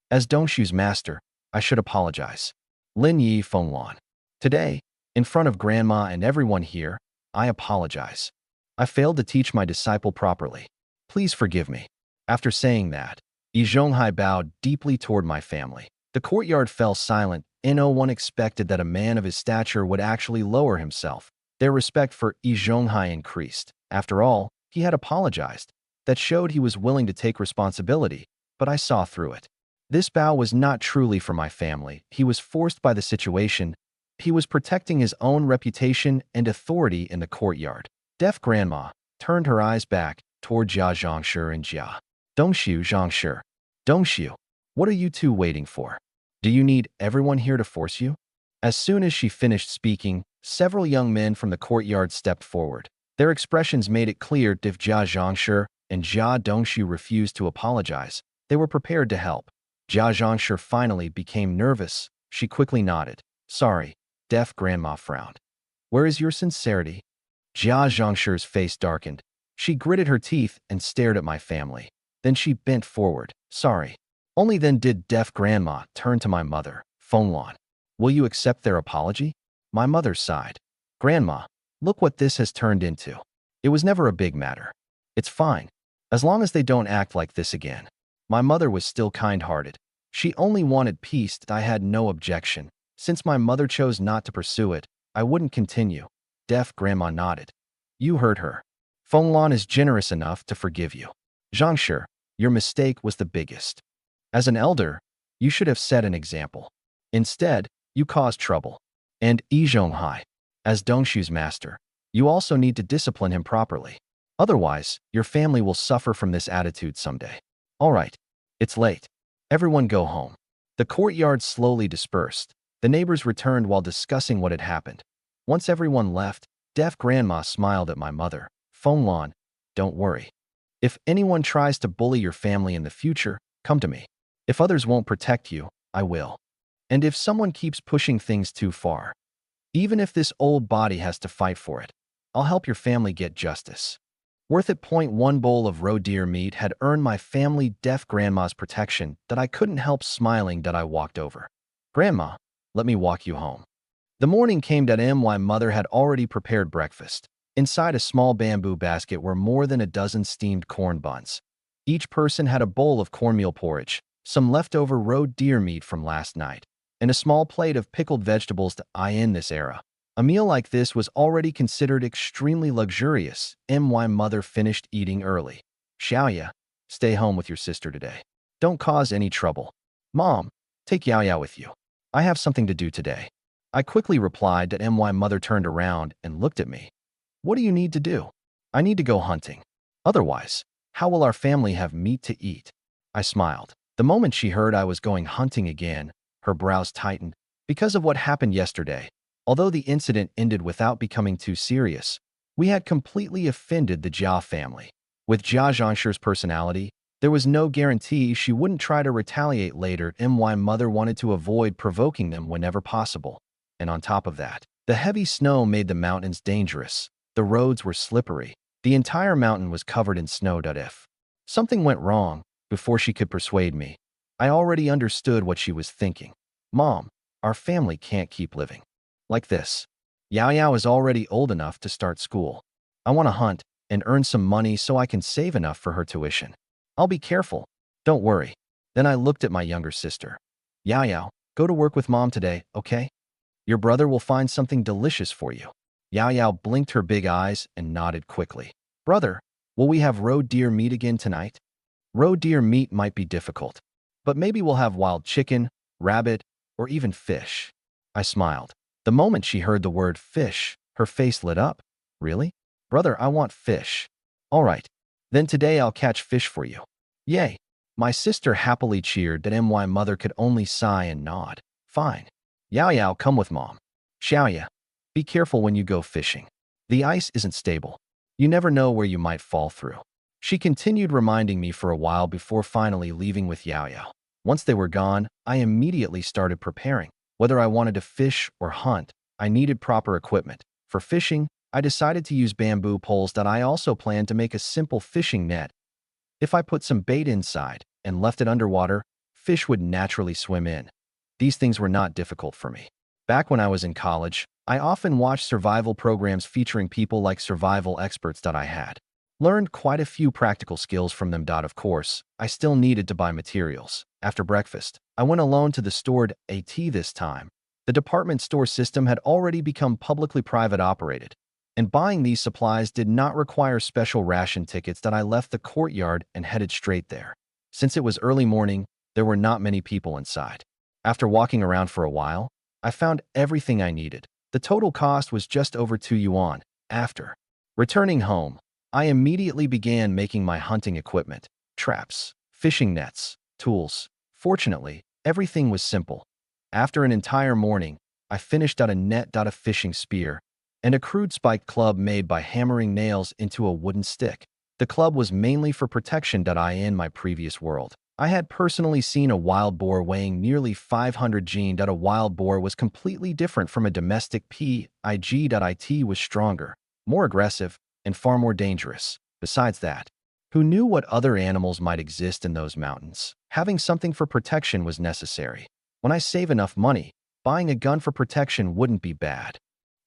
As Dongshu's master, I should apologize. Lin Yi Feng Lan. Today, in front of grandma and everyone here, I apologize. I failed to teach my disciple properly. Please forgive me. After saying that, Yi Zhonghai bowed deeply toward my family. The courtyard fell silent, and no one expected that a man of his stature would actually lower himself. Their respect for Yi Zhonghai increased. After all, he had apologized. That showed he was willing to take responsibility, but I saw through it. This bow was not truly for my family. He was forced by the situation. He was protecting his own reputation and authority in the courtyard. Deaf grandma turned her eyes back toward Jia Zhangshi and Jia Dongshu Zhangshi. Dongshu, what are you two waiting for? Do you need everyone here to force you? As soon as she finished speaking, several young men from the courtyard stepped forward. Their expressions made it clear if Jia Zhangshi and Jia Dongshu refused to apologize, they were prepared to help. Jia Zhangshi finally became nervous. She quickly nodded. Sorry, deaf grandma frowned. Where is your sincerity? Jia Zhangshi's face darkened. She gritted her teeth and stared at my family. Then she bent forward. Sorry. Only then did deaf grandma turn to my mother, Fenglan. Will you accept their apology? My mother sighed. Grandma, look what this has turned into. It was never a big matter. It's fine, as long as they don't act like this again. My mother was still kind-hearted. She only wanted peace. I had no objection. Since my mother chose not to pursue it, I wouldn't continue. Deaf grandma nodded. You heard her. Fenglan is generous enough to forgive you. Zhangshi, your mistake was the biggest. As an elder, you should have set an example. Instead, you caused trouble. And Yi Zhonghai, as Dongshu's master, you also need to discipline him properly. Otherwise, your family will suffer from this attitude someday. All right, it's late. Everyone go home. The courtyard slowly dispersed. The neighbors returned while discussing what had happened. Once everyone left, deaf grandma smiled at my mother. Fenglan, don't worry. If anyone tries to bully your family in the future, come to me. If others won't protect you, I will. And if someone keeps pushing things too far, even if this old body has to fight for it, I'll help your family get justice. Worth it. One bowl of roe deer meat had earned my family deaf grandma's protection that I couldn't help smiling that I walked over. Grandma, let me walk you home. The morning came that my mother had already prepared breakfast. Inside a small bamboo basket were more than a dozen steamed corn buns. Each person had a bowl of cornmeal porridge, some leftover roe deer meat from last night, and a small plate of pickled vegetables. In this era, a meal like this was already considered extremely luxurious. My mother finished eating early. Xiaoya, stay home with your sister today. Don't cause any trouble. Mom, take Yaoya with you. I have something to do today. I quickly replied that my mother turned around and looked at me. What do you need to do? I need to go hunting. Otherwise, how will our family have meat to eat? I smiled. The moment she heard I was going hunting again, her brows tightened. Because of what happened yesterday, although the incident ended without becoming too serious, we had completely offended the Jia family. With Jia Zhangshi's personality, there was no guarantee she wouldn't try to retaliate later. My mother wanted to avoid provoking them whenever possible. And on top of that, the heavy snow made the mountains dangerous. The roads were slippery. The entire mountain was covered in snow. If something went wrong, before she could persuade me, I already understood what she was thinking. Mom, our family can't keep living like this. Yao Yao is already old enough to start school. I want to hunt and earn some money so I can save enough for her tuition. I'll be careful. Don't worry. Then I looked at my younger sister. Yao Yao, go to work with Mom today, okay? Your brother will find something delicious for you. Yao Yao blinked her big eyes and nodded quickly. Brother, will we have roe deer meat again tonight? Roe deer meat might be difficult, but maybe we'll have wild chicken, rabbit, or even fish. I smiled. The moment she heard the word fish, her face lit up. Really? Brother, I want fish. All right. Then today I'll catch fish for you. Yay. My sister happily cheered that my mother could only sigh and nod. Fine. Yao Yao, come with Mom. Xiaoya, be careful when you go fishing. The ice isn't stable. You never know where you might fall through. She continued reminding me for a while before finally leaving with Yao Yao. Once they were gone, I immediately started preparing. Whether I wanted to fish or hunt, I needed proper equipment. For fishing, I decided to use bamboo poles that I also planned to make a simple fishing net. If I put some bait inside and left it underwater, fish would naturally swim in. These things were not difficult for me. Back when I was in college, I often watched survival programs featuring people like survival experts that I had learned quite a few practical skills from them. Of course, I still needed to buy materials. After breakfast, I went alone to the store this time. The department store system had already become publicly private operated, and buying these supplies did not require special ration tickets. That I left the courtyard and headed straight there. Since it was early morning, there were not many people inside. After walking around for a while, I found everything I needed. The total cost was just over 2 yuan. After returning home, I immediately began making my hunting equipment, traps, fishing nets, tools. Fortunately, everything was simple. After an entire morning, I finished a net, a fishing spear, and a crude spiked club made by hammering nails into a wooden stick. The club was mainly for protection. In my previous world, I had personally seen a wild boar weighing nearly 500 g. A wild boar was completely different from a domestic pig. It was stronger, more aggressive, and far more dangerous. Besides that, who knew what other animals might exist in those mountains? Having something for protection was necessary. When I save enough money, buying a gun for protection wouldn't be bad.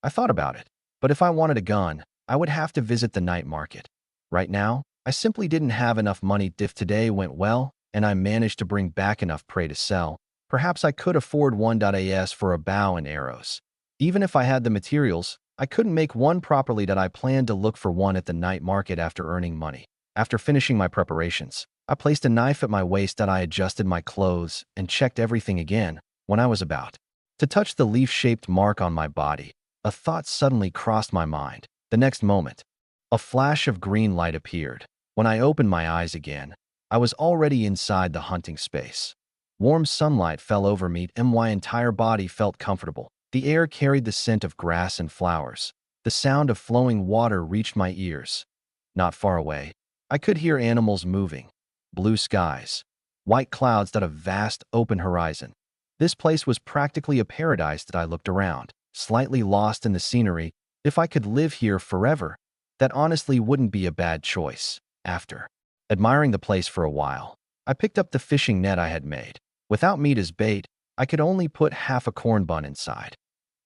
I thought about it, but if I wanted a gun, I would have to visit the night market. Right now, I simply didn't have enough money. If today went well, and I managed to bring back enough prey to sell, perhaps I could afford one. As for a bow and arrows, even if I had the materials, I couldn't make one properly. I planned to look for one at the night market after earning money. After finishing my preparations, I placed a knife at my waist. I adjusted my clothes and checked everything again. When I was about to touch the leaf-shaped mark on my body, a thought suddenly crossed my mind. The next moment, a flash of green light appeared. When I opened my eyes again, I was already inside the hunting space. Warm sunlight fell over me and my entire body felt comfortable. The air carried the scent of grass and flowers. The sound of flowing water reached my ears. Not far away, I could hear animals moving. Blue skies, white clouds, a vast open horizon. This place was practically a paradise. I looked around, slightly lost in the scenery. If I could live here forever, that honestly wouldn't be a bad choice. After admiring the place for a while, I picked up the fishing net I had made. Without meat as bait, I could only put half a corn bun inside.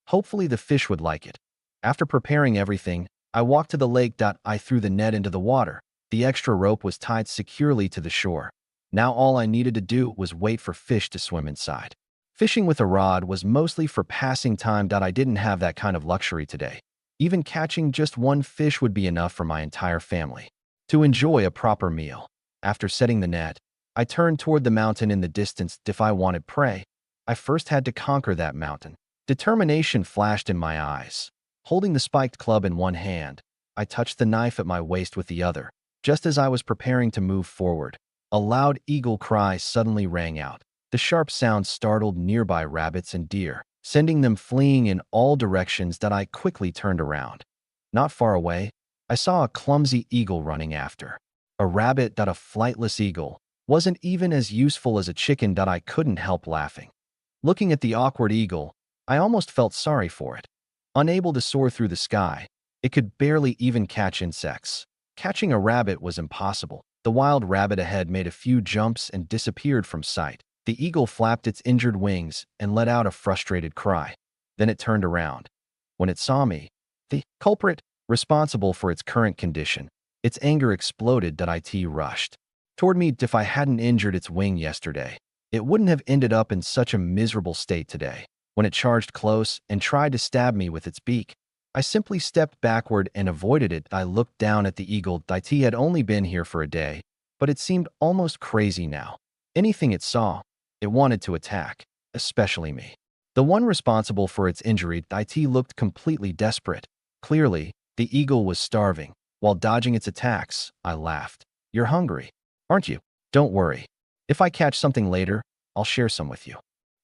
Hopefully the fish would like it. After preparing everything, I walked to the lake. I threw the net into the water. The extra rope was tied securely to the shore. Now all I needed to do was wait for fish to swim inside. Fishing with a rod was mostly for passing time. I didn't have that kind of luxury today. Even catching just one fish would be enough for my entire family to enjoy a proper meal. After setting the net, I turned toward the mountain in the distance. If I wanted prey, I first had to conquer that mountain. Determination flashed in my eyes. Holding the spiked club in one hand, I touched the knife at my waist with the other. Just as I was preparing to move forward, a loud eagle cry suddenly rang out. The sharp sound startled nearby rabbits and deer, sending them fleeing in all directions. I quickly turned around. Not far away, I saw a clumsy eagle running after a rabbit. A flightless eagle wasn't even as useful as a chicken. I couldn't help laughing. Looking at the awkward eagle, I almost felt sorry for it. Unable to soar through the sky, it could barely even catch insects. Catching a rabbit was impossible. The wild rabbit ahead made a few jumps and disappeared from sight. The eagle flapped its injured wings and let out a frustrated cry. Then it turned around. When it saw me, the culprit responsible for its current condition, its anger exploded. It rushed toward me. If I hadn't injured its wing yesterday, it wouldn't have ended up in such a miserable state today. When it charged close and tried to stab me with its beak, I simply stepped backward and avoided it. I looked down at the eagle. It had only been here for a day, but it seemed almost crazy now. Anything it saw, it wanted to attack, especially me. The one responsible for its injury. It looked completely desperate. Clearly, the eagle was starving. While dodging its attacks, I laughed. "You're hungry, aren't you? Don't worry. If I catch something later, I'll share some with you."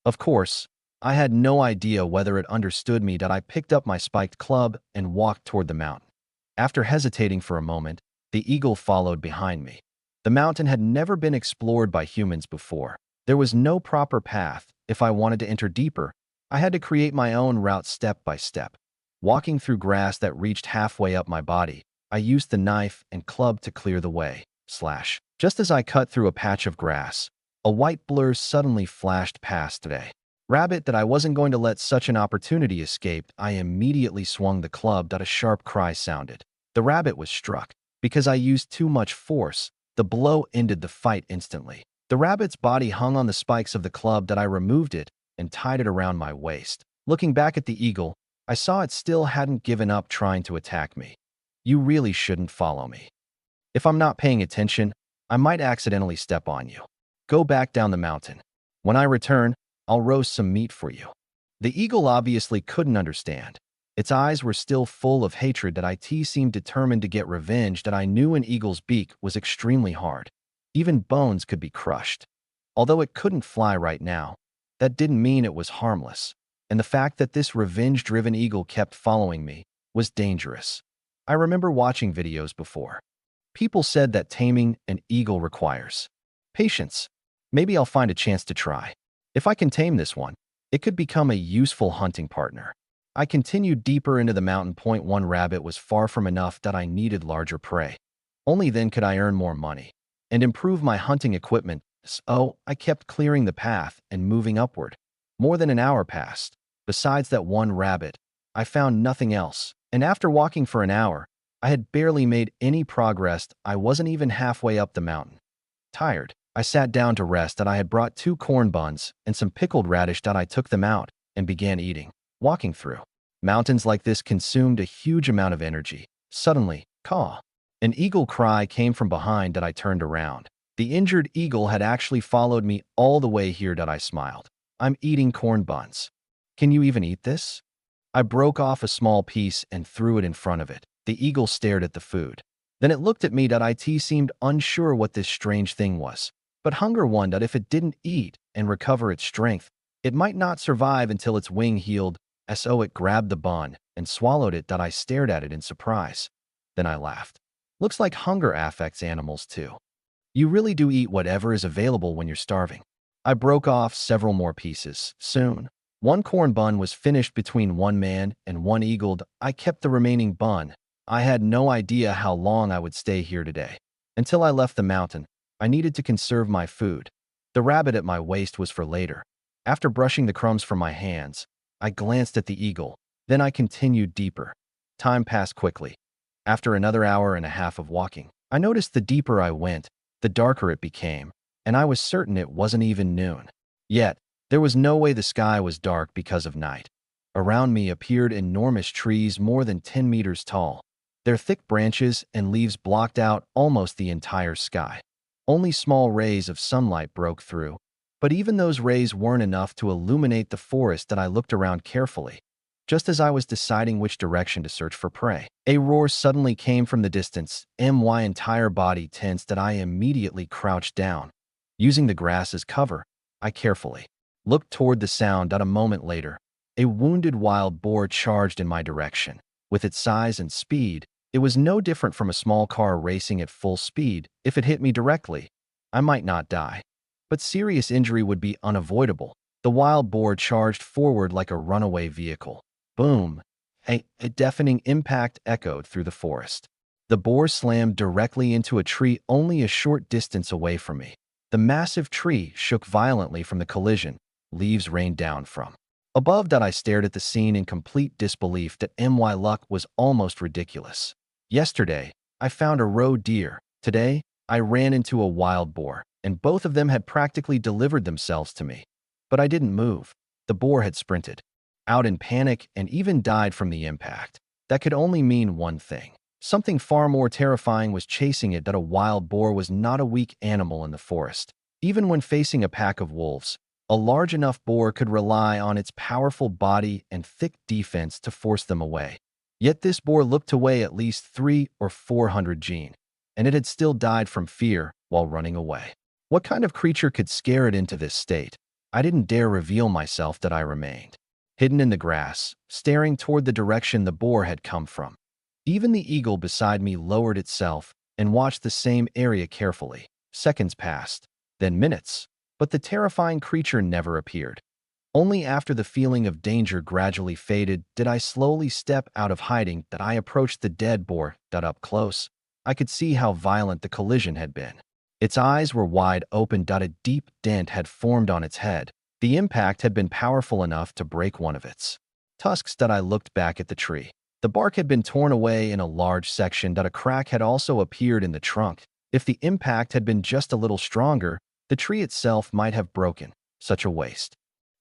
Of course, I had no idea whether it understood me. I picked up my spiked club and walked toward the mountain. After hesitating for a moment, the eagle followed behind me. The mountain had never been explored by humans before. There was no proper path. If I wanted to enter deeper, I had to create my own route step by step. Walking through grass that reached halfway up my body, I used the knife and club to clear the way. Slash. Just as I cut through a patch of grass, a white blur suddenly flashed past today. Rabbit. I wasn't going to let such an opportunity escape. I immediately swung the club. A sharp cry sounded. The rabbit was struck. Because I used too much force, the blow ended the fight instantly. The rabbit's body hung on the spikes of the club. I removed it and tied it around my waist. Looking back at the eagle, I saw it still hadn't given up trying to attack me. "You really shouldn't follow me. If I'm not paying attention, I might accidentally step on you. Go back down the mountain. When I return, I'll roast some meat for you." The eagle obviously couldn't understand. Its eyes were still full of hatred. It seemed determined to get revenge. I knew an eagle's beak was extremely hard. Even bones could be crushed. Although it couldn't fly right now, that didn't mean it was harmless. And the fact that this revenge-driven eagle kept following me was dangerous. I remember watching videos before. People said that taming an eagle requires patience. Maybe I'll find a chance to try. If I can tame this one, it could become a useful hunting partner. I continued deeper into the mountain. Point one rabbit was far from enough that I needed larger prey. Only then could I earn more money and improve my hunting equipment, so I kept clearing the path and moving upward. More than an hour passed. Besides that one rabbit, I found nothing else, and after walking for an hour, I had barely made any progress. I wasn't even halfway up the mountain. Tired, I sat down to rest and I had brought 2 corn buns and some pickled radish that I took them out and began eating. Walking through mountains like this consumed a huge amount of energy. Suddenly, caw! An eagle cry came from behind that I turned around. The injured eagle had actually followed me all the way here. That I smiled. I'm eating corn buns. Can you even eat this? I broke off a small piece and threw it in front of it. The eagle stared at the food. Then it looked at me. It seemed unsure what this strange thing was. But hunger won that if it didn't eat and recover its strength, it might not survive until its wing healed. So it grabbed the bun and swallowed it. That I stared at it in surprise. Then I laughed. Looks like hunger affects animals too. You really do eat whatever is available when you're starving. I broke off several more pieces. Soon, 1 corn bun was finished between 1 man and 1 eagle. I kept the remaining bun. I had no idea how long I would stay here today. Until I left the mountain, I needed to conserve my food. The rabbit at my waist was for later. After brushing the crumbs from my hands, I glanced at the eagle. Then I continued deeper. Time passed quickly. After another hour and a half of walking, I noticed the deeper I went, the darker it became, and I was certain it wasn't even noon. Yet, there was no way the sky was dark because of night. Around me appeared enormous trees more than 10 meters tall. Their thick branches and leaves blocked out almost the entire sky. Only small rays of sunlight broke through, but even those rays weren't enough to illuminate the forest. That I looked around carefully. Just as I was deciding which direction to search for prey, a roar suddenly came from the distance. My entire body tensed. That I immediately crouched down. Using the grass as cover, I carefully looked toward the sound. A moment later, a wounded wild boar charged in my direction. With its size and speed, it was no different from a small car racing at full speed. If it hit me directly, I might not die, but serious injury would be unavoidable. The wild boar charged forward like a runaway vehicle. Boom! A deafening impact echoed through the forest. The boar slammed directly into a tree only a short distance away from me. The massive tree shook violently from the collision. Leaves rained down from above. That I stared at the scene in complete disbelief. That my luck was almost ridiculous. Yesterday, I found a roe deer. Today, I ran into a wild boar, and both of them had practically delivered themselves to me. But I didn't move. The boar had sprinted out in panic and even died from the impact. That could only mean one thing. Something far more terrifying was chasing it. That a wild boar was not a weak animal in the forest. Even when facing a pack of wolves, a large enough boar could rely on its powerful body and thick defense to force them away. Yet this boar looked to weigh at least 300 or 400 gene, and it had still died from fear while running away. What kind of creature could scare it into this state? I didn't dare reveal myself. That I remained hidden in the grass, staring toward the direction the boar had come from. Even the eagle beside me lowered itself and watched the same area carefully. Seconds passed, then minutes, but the terrifying creature never appeared. Only after the feeling of danger gradually faded did I slowly step out of hiding. That I approached the dead boar. That up close, I could see how violent the collision had been. Its eyes were wide open. A deep dent had formed on its head. The impact had been powerful enough to break one of its tusks. That I looked back at the tree. The bark had been torn away in a large section. That a crack had also appeared in the trunk. If the impact had been just a little stronger, the tree itself might have broken. Such a waste.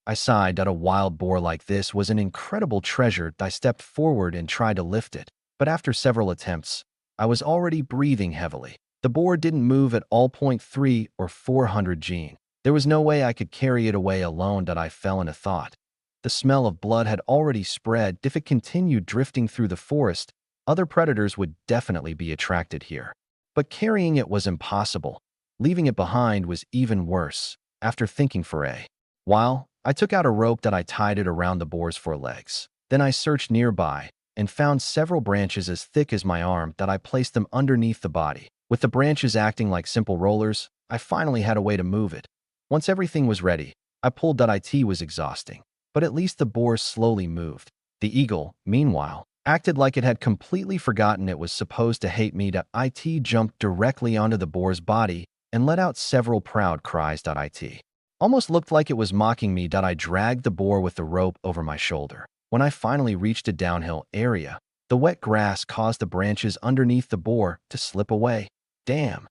I sighed. That a wild boar like this was an incredible treasure. I stepped forward and tried to lift it, but after several attempts, I was already breathing heavily. The boar didn't move at all. 300 or 400 gene. There was no way I could carry it away alone. That I fell in a thought. The smell of blood had already spread. If it continued drifting through the forest, other predators would definitely be attracted here. But carrying it was impossible. Leaving it behind was even worse. After thinking for a while, I took out a rope that I tied it around the boar's forelegs. Then I searched nearby and found several branches as thick as my arm that I placed them underneath the body. With the branches acting like simple rollers, I finally had a way to move it. Once everything was ready, I pulled. It was exhausting, but at least the boar slowly moved. The eagle, meanwhile, acted like it had completely forgotten it was supposed to hate me. It jumped directly onto the boar's body and let out several proud cries. It almost looked like it was mocking me. I dragged the boar with the rope over my shoulder. When I finally reached a downhill area, the wet grass caused the branches underneath the boar to slip away. Damn.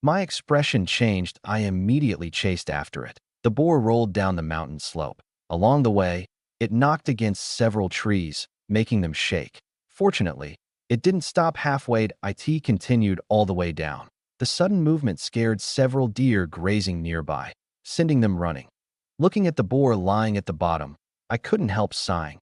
My expression changed. I immediately chased after it. The boar rolled down the mountain slope. Along the way, it knocked against several trees, making them shake. Fortunately, it didn't stop halfway. It continued all the way down. The sudden movement scared several deer grazing nearby, sending them running. Looking at the boar lying at the bottom, I couldn't help sighing.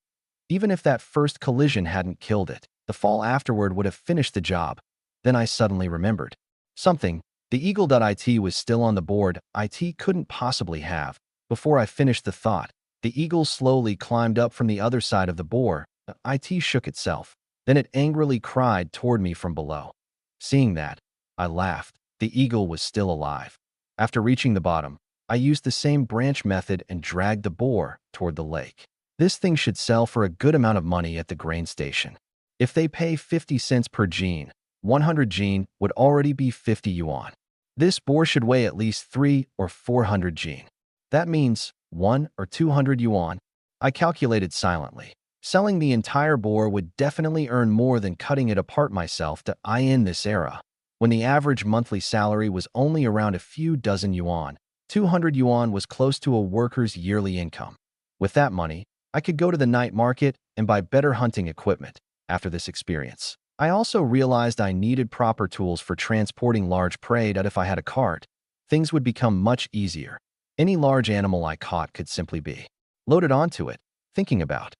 Even if that first collision hadn't killed it, the fall afterward would have finished the job. Then I suddenly remembered something. The eagle. It was still on the board. It couldn't possibly have. Before I finished the thought, the eagle slowly climbed up from the other side of the boar. It shook itself. Then it angrily cried toward me from below. Seeing that, I laughed. The eagle was still alive. After reaching the bottom, I used the same branch method and dragged the boar toward the lake. This thing should sell for a good amount of money at the grain station. If they pay 50 cents per gene, 100 gene would already be 50 yuan. This boar should weigh at least 3 or 400 gene. That means 1 or 200 yuan. I calculated silently. Selling the entire boar would definitely earn more than cutting it apart myself. In this era, when the average monthly salary was only around a few dozen yuan, 200 yuan was close to a worker's yearly income. With that money, I could go to the night market and buy better hunting equipment. After this experience, I also realized I needed proper tools for transporting large prey. That if I had a cart, things would become much easier. Any large animal I caught could simply be loaded onto it. Thinking about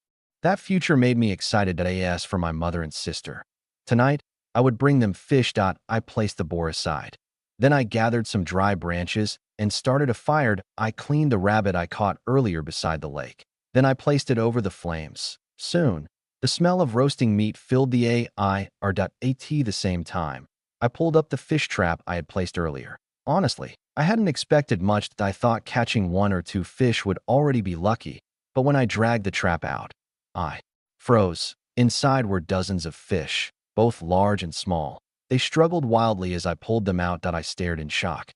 that future made me excited. I asked for my mother and sister. Tonight, I would bring them fish. I placed the boar aside. Then I gathered some dry branches and started a fire. I cleaned the rabbit I caught earlier beside the lake. Then I placed it over the flames. Soon, the smell of roasting meat filled the air. At the same time, I pulled up the fish trap I had placed earlier. Honestly, I hadn't expected much. I thought catching 1 or 2 fish would already be lucky, but when I dragged the trap out, I froze. Inside were dozens of fish, both large and small. They struggled wildly as I pulled them out. I stared in shock.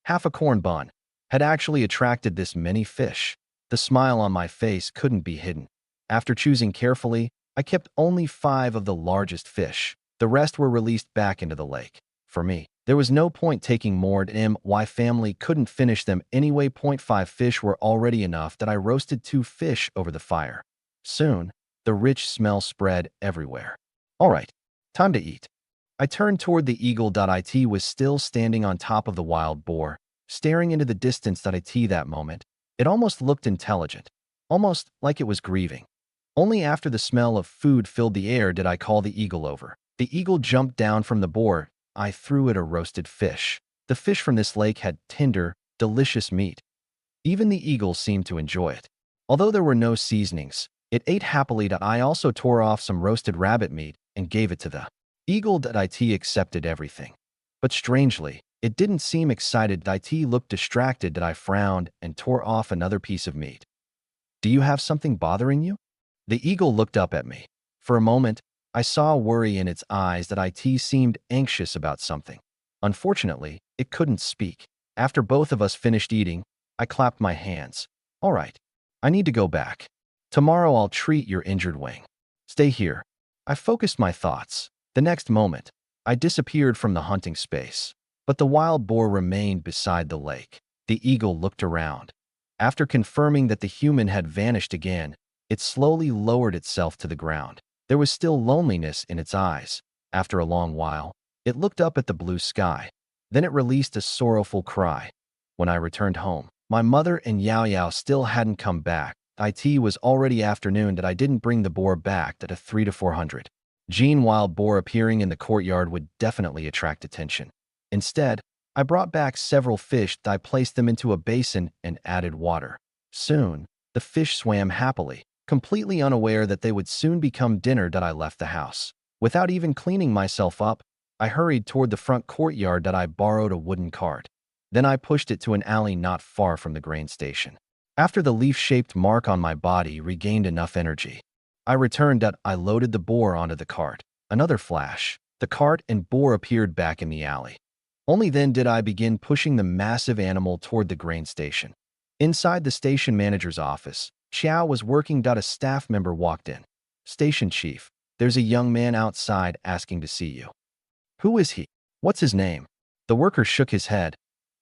Half a corn bun had actually attracted this many fish. The smile on my face couldn't be hidden. After choosing carefully, I kept only 5 of the largest fish. The rest were released back into the lake. For me, there was no point taking more. My family couldn't finish them anyway. 5 fish were already enough that I roasted 2 fish over the fire. Soon, the rich smell spread everywhere. All right, time to eat. I turned toward the eagle. It was still standing on top of the wild boar, staring into the distance. That moment, it almost looked intelligent, almost like it was grieving. Only after the smell of food filled the air did I call the eagle over. The eagle jumped down from the boar. I threw it a roasted fish. The fish from this lake had tender, delicious meat. Even the eagle seemed to enjoy it. Although there were no seasonings, it ate happily. I also tore off some roasted rabbit meat and gave it to the eagle. It accepted everything. But strangely, it didn't seem excited. It looked distracted. I frowned and tore off another piece of meat. Do you have something bothering you? The eagle looked up at me. For a moment, I saw worry in its eyes. It seemed anxious about something. Unfortunately, it couldn't speak. After both of us finished eating, I clapped my hands. All right, I need to go back. Tomorrow I'll treat your injured wing. Stay here. I focused my thoughts. The next moment, I disappeared from the hunting space. But the wild boar remained beside the lake. The eagle looked around. After confirming that the human had vanished again, it slowly lowered itself to the ground. There was still loneliness in its eyes. After a long while, it looked up at the blue sky. Then it released a sorrowful cry. When I returned home, my mother and Yao Yao still hadn't come back. It was already afternoon. I didn't bring the boar back. A 3 to 400 gene wild boar appearing in the courtyard would definitely attract attention. Instead, I brought back several fish. I placed them into a basin and added water. Soon, The fish swam happily, completely unaware that they would soon become dinner. That I left the house. Without even cleaning myself up, I hurried toward the front courtyard. That I borrowed a wooden cart. Then I pushed it to an alley not far from the grain station. After the leaf-shaped mark on my body regained enough energy, I returned. That I loaded the boar onto the cart. Another flash. The cart and boar appeared back in the alley. Only then did I begin pushing the massive animal toward the grain station. Inside the station manager's office, Chow was working. A staff member walked in. "Station chief, there's a young man outside asking to see you." "Who is he? What's his name?" The worker shook his head.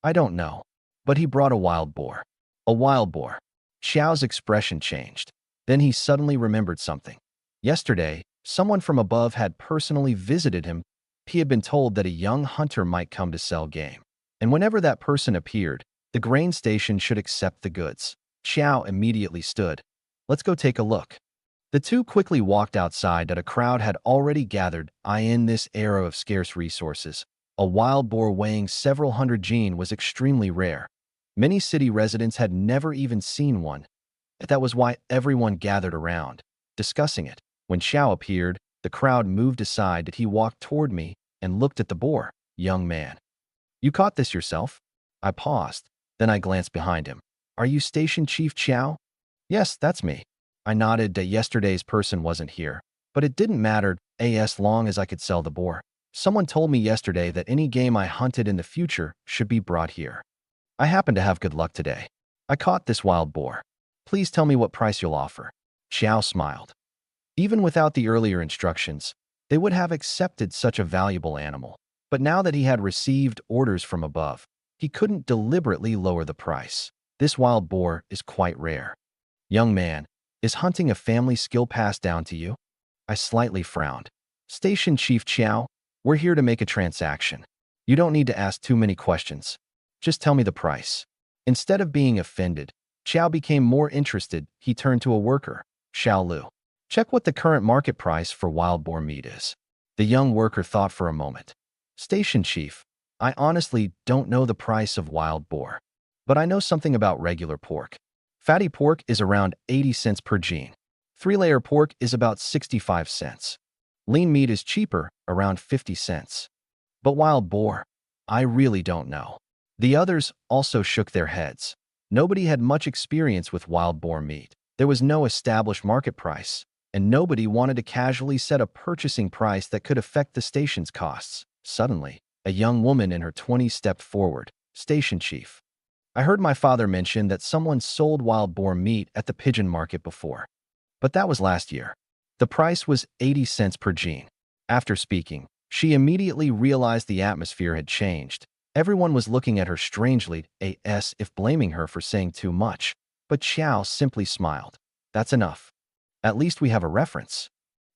"I don't know. But he brought a wild boar." "A wild boar." Chow's expression changed. Then he suddenly remembered something. Yesterday, someone from above had personally visited him. He had been told that a young hunter might come to sell game. And whenever that person appeared, the grain station should accept the goods. Chow immediately stood. "Let's go take a look." The two quickly walked outside. That a crowd had already gathered. In this era of scarce resources, a wild boar weighing several hundred jin was extremely rare. Many city residents had never even seen one. That was why everyone gathered around, discussing it. When Xiao appeared, the crowd moved aside. He walked toward me and looked at the boar. "Young man, you caught this yourself?" I paused. Then I glanced behind him. "Are you Station Chief Xiao?" "Yes, that's me." I nodded. That yesterday's person wasn't here, but it didn't matter as long as I could sell the boar. "Someone told me yesterday that any game I hunted in the future should be brought here. I happen to have good luck today. I caught this wild boar. Please tell me what price you'll offer." Xiao smiled. Even without the earlier instructions, they would have accepted such a valuable animal. But now that he had received orders from above, he couldn't deliberately lower the price. "This wild boar is quite rare." "Young man, is hunting a family skill passed down to you?" I slightly frowned. "Station Chief Xiao, we're here to make a transaction. You don't need to ask too many questions. Just tell me the price." Instead of being offended, Xiao became more interested. He turned to a worker. "Xiao Lu, check what the current market price for wild boar meat is." The young worker thought for a moment. "Station Chief, I honestly don't know the price of wild boar. But I know something about regular pork. Fatty pork is around 80 cents per jin. Three-layer pork is about 65 cents. Lean meat is cheaper, around 50 cents. But wild boar, I really don't know." The others also shook their heads. Nobody had much experience with wild boar meat. There was no established market price, and nobody wanted to casually set a purchasing price that could affect the station's costs. Suddenly, a young woman in her 20s stepped forward. "Station Chief, I heard my father mention that someone sold wild boar meat at the pigeon market before. But that was last year. The price was 80 cents per jin." After speaking, she immediately realized the atmosphere had changed. Everyone was looking at her strangely, as if blaming her for saying too much. But Xiao simply smiled. "That's enough. At least we have a reference.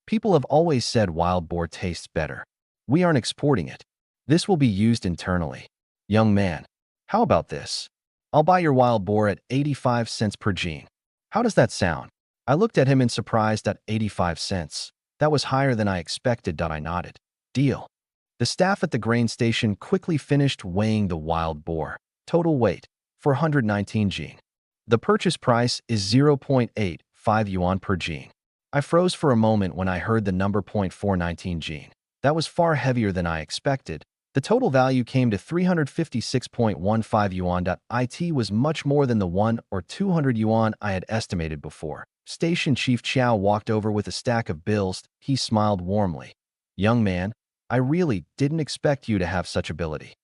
People have always said wild boar tastes better. We aren't exporting it. This will be used internally. Young man, how about this? I'll buy your wild boar at 85 cents per jin. How does that sound?" I looked at him in surprise. At 85 cents. That was higher than I expected. I nodded. "Deal." The staff at the grain station quickly finished weighing the wild boar. Total weight, 419 jin. The purchase price is 0.85 yuan per jin. I froze for a moment when I heard the number 419 jin. That was far heavier than I expected. The total value came to 356.15 yuan. It was much more than the 1 or 200 yuan I had estimated before. Station Chief Chow walked over with a stack of bills. He smiled warmly. "Young man, I really didn't expect you to have such ability."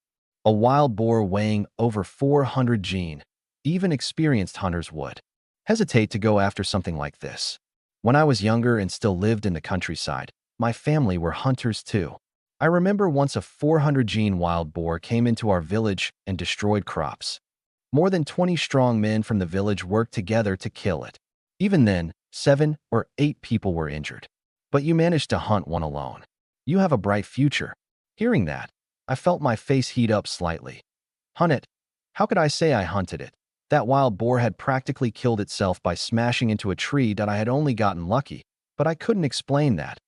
A wild boar weighing over 400 jin. Even experienced hunters would hesitate to go after something like this. When I was younger and still lived in the countryside, my family were hunters too. I remember once a 400 jin wild boar came into our village and destroyed crops. More than 20 strong men from the village worked together to kill it. Even then, 7 or 8 people were injured. But you managed to hunt one alone. You have a bright future. Hearing that, I felt my face heat up slightly. Hunt it? How could I say I hunted it? That wild boar had practically killed itself by smashing into a tree. That I had only gotten lucky, but I couldn't explain that.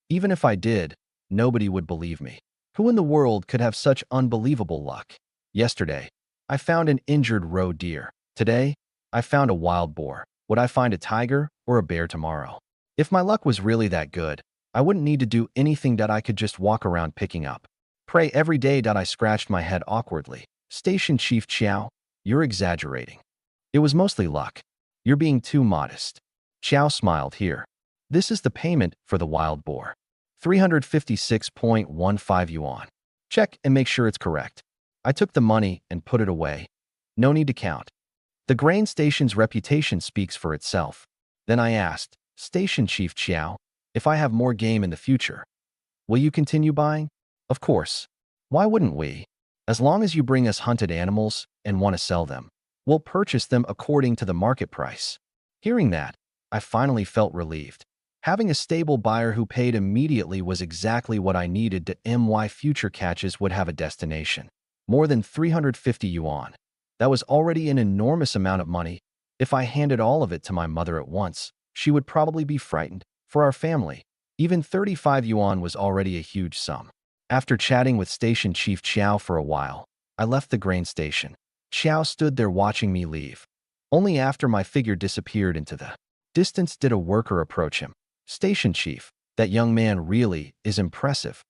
Even if I did, nobody would believe me. Who in the world could have such unbelievable luck? Yesterday, I found an injured roe deer. Today, I found a wild boar. Would I find a tiger or a bear tomorrow? If my luck was really that good, I wouldn't need to do anything that I could just walk around picking up. Pray every day that I scratched my head awkwardly. Station Chief Chow, you're exaggerating. It was mostly luck. You're being too modest. Chow smiled here. This is the payment for the wild boar. 356.15 yuan. Check and make sure it's correct. I took the money and put it away. No need to count. The grain station's reputation speaks for itself. Then I asked, Station Chief Chow, if I have more game in the future, will you continue buying? Of course. Why wouldn't we? As long as you bring us hunted animals and want to sell them, we'll purchase them according to the market price. Hearing that, I finally felt relieved. Having a stable buyer who paid immediately was exactly what I needed to my future catches would have a destination. More than 350 yuan. That was already an enormous amount of money. If I handed all of it to my mother at once, she would probably be frightened. For our family, even 35 yuan was already a huge sum. After chatting with Station Chief Chow for a while, I left the grain station. Chow stood there watching me leave. Only after my figure disappeared into the distance did a worker approach him. Station Chief, that young man really is impressive.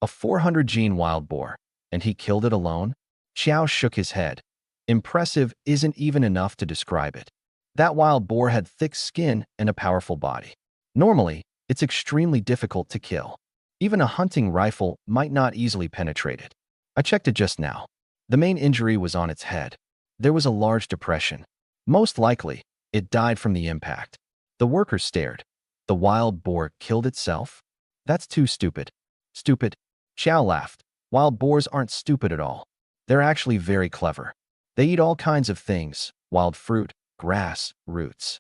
A 400 gene wild boar, and he killed it alone? Chow shook his head. Impressive isn't even enough to describe it. That wild boar had thick skin and a powerful body. Normally, it's extremely difficult to kill. Even a hunting rifle might not easily penetrate it. I checked it just now. The main injury was on its head. There was a large depression. Most likely, it died from the impact. The worker stared. The wild boar killed itself? That's too stupid. Stupid? Chow laughed. Wild boars aren't stupid at all. They're actually very clever. They eat all kinds of things, wild fruit, grass, roots.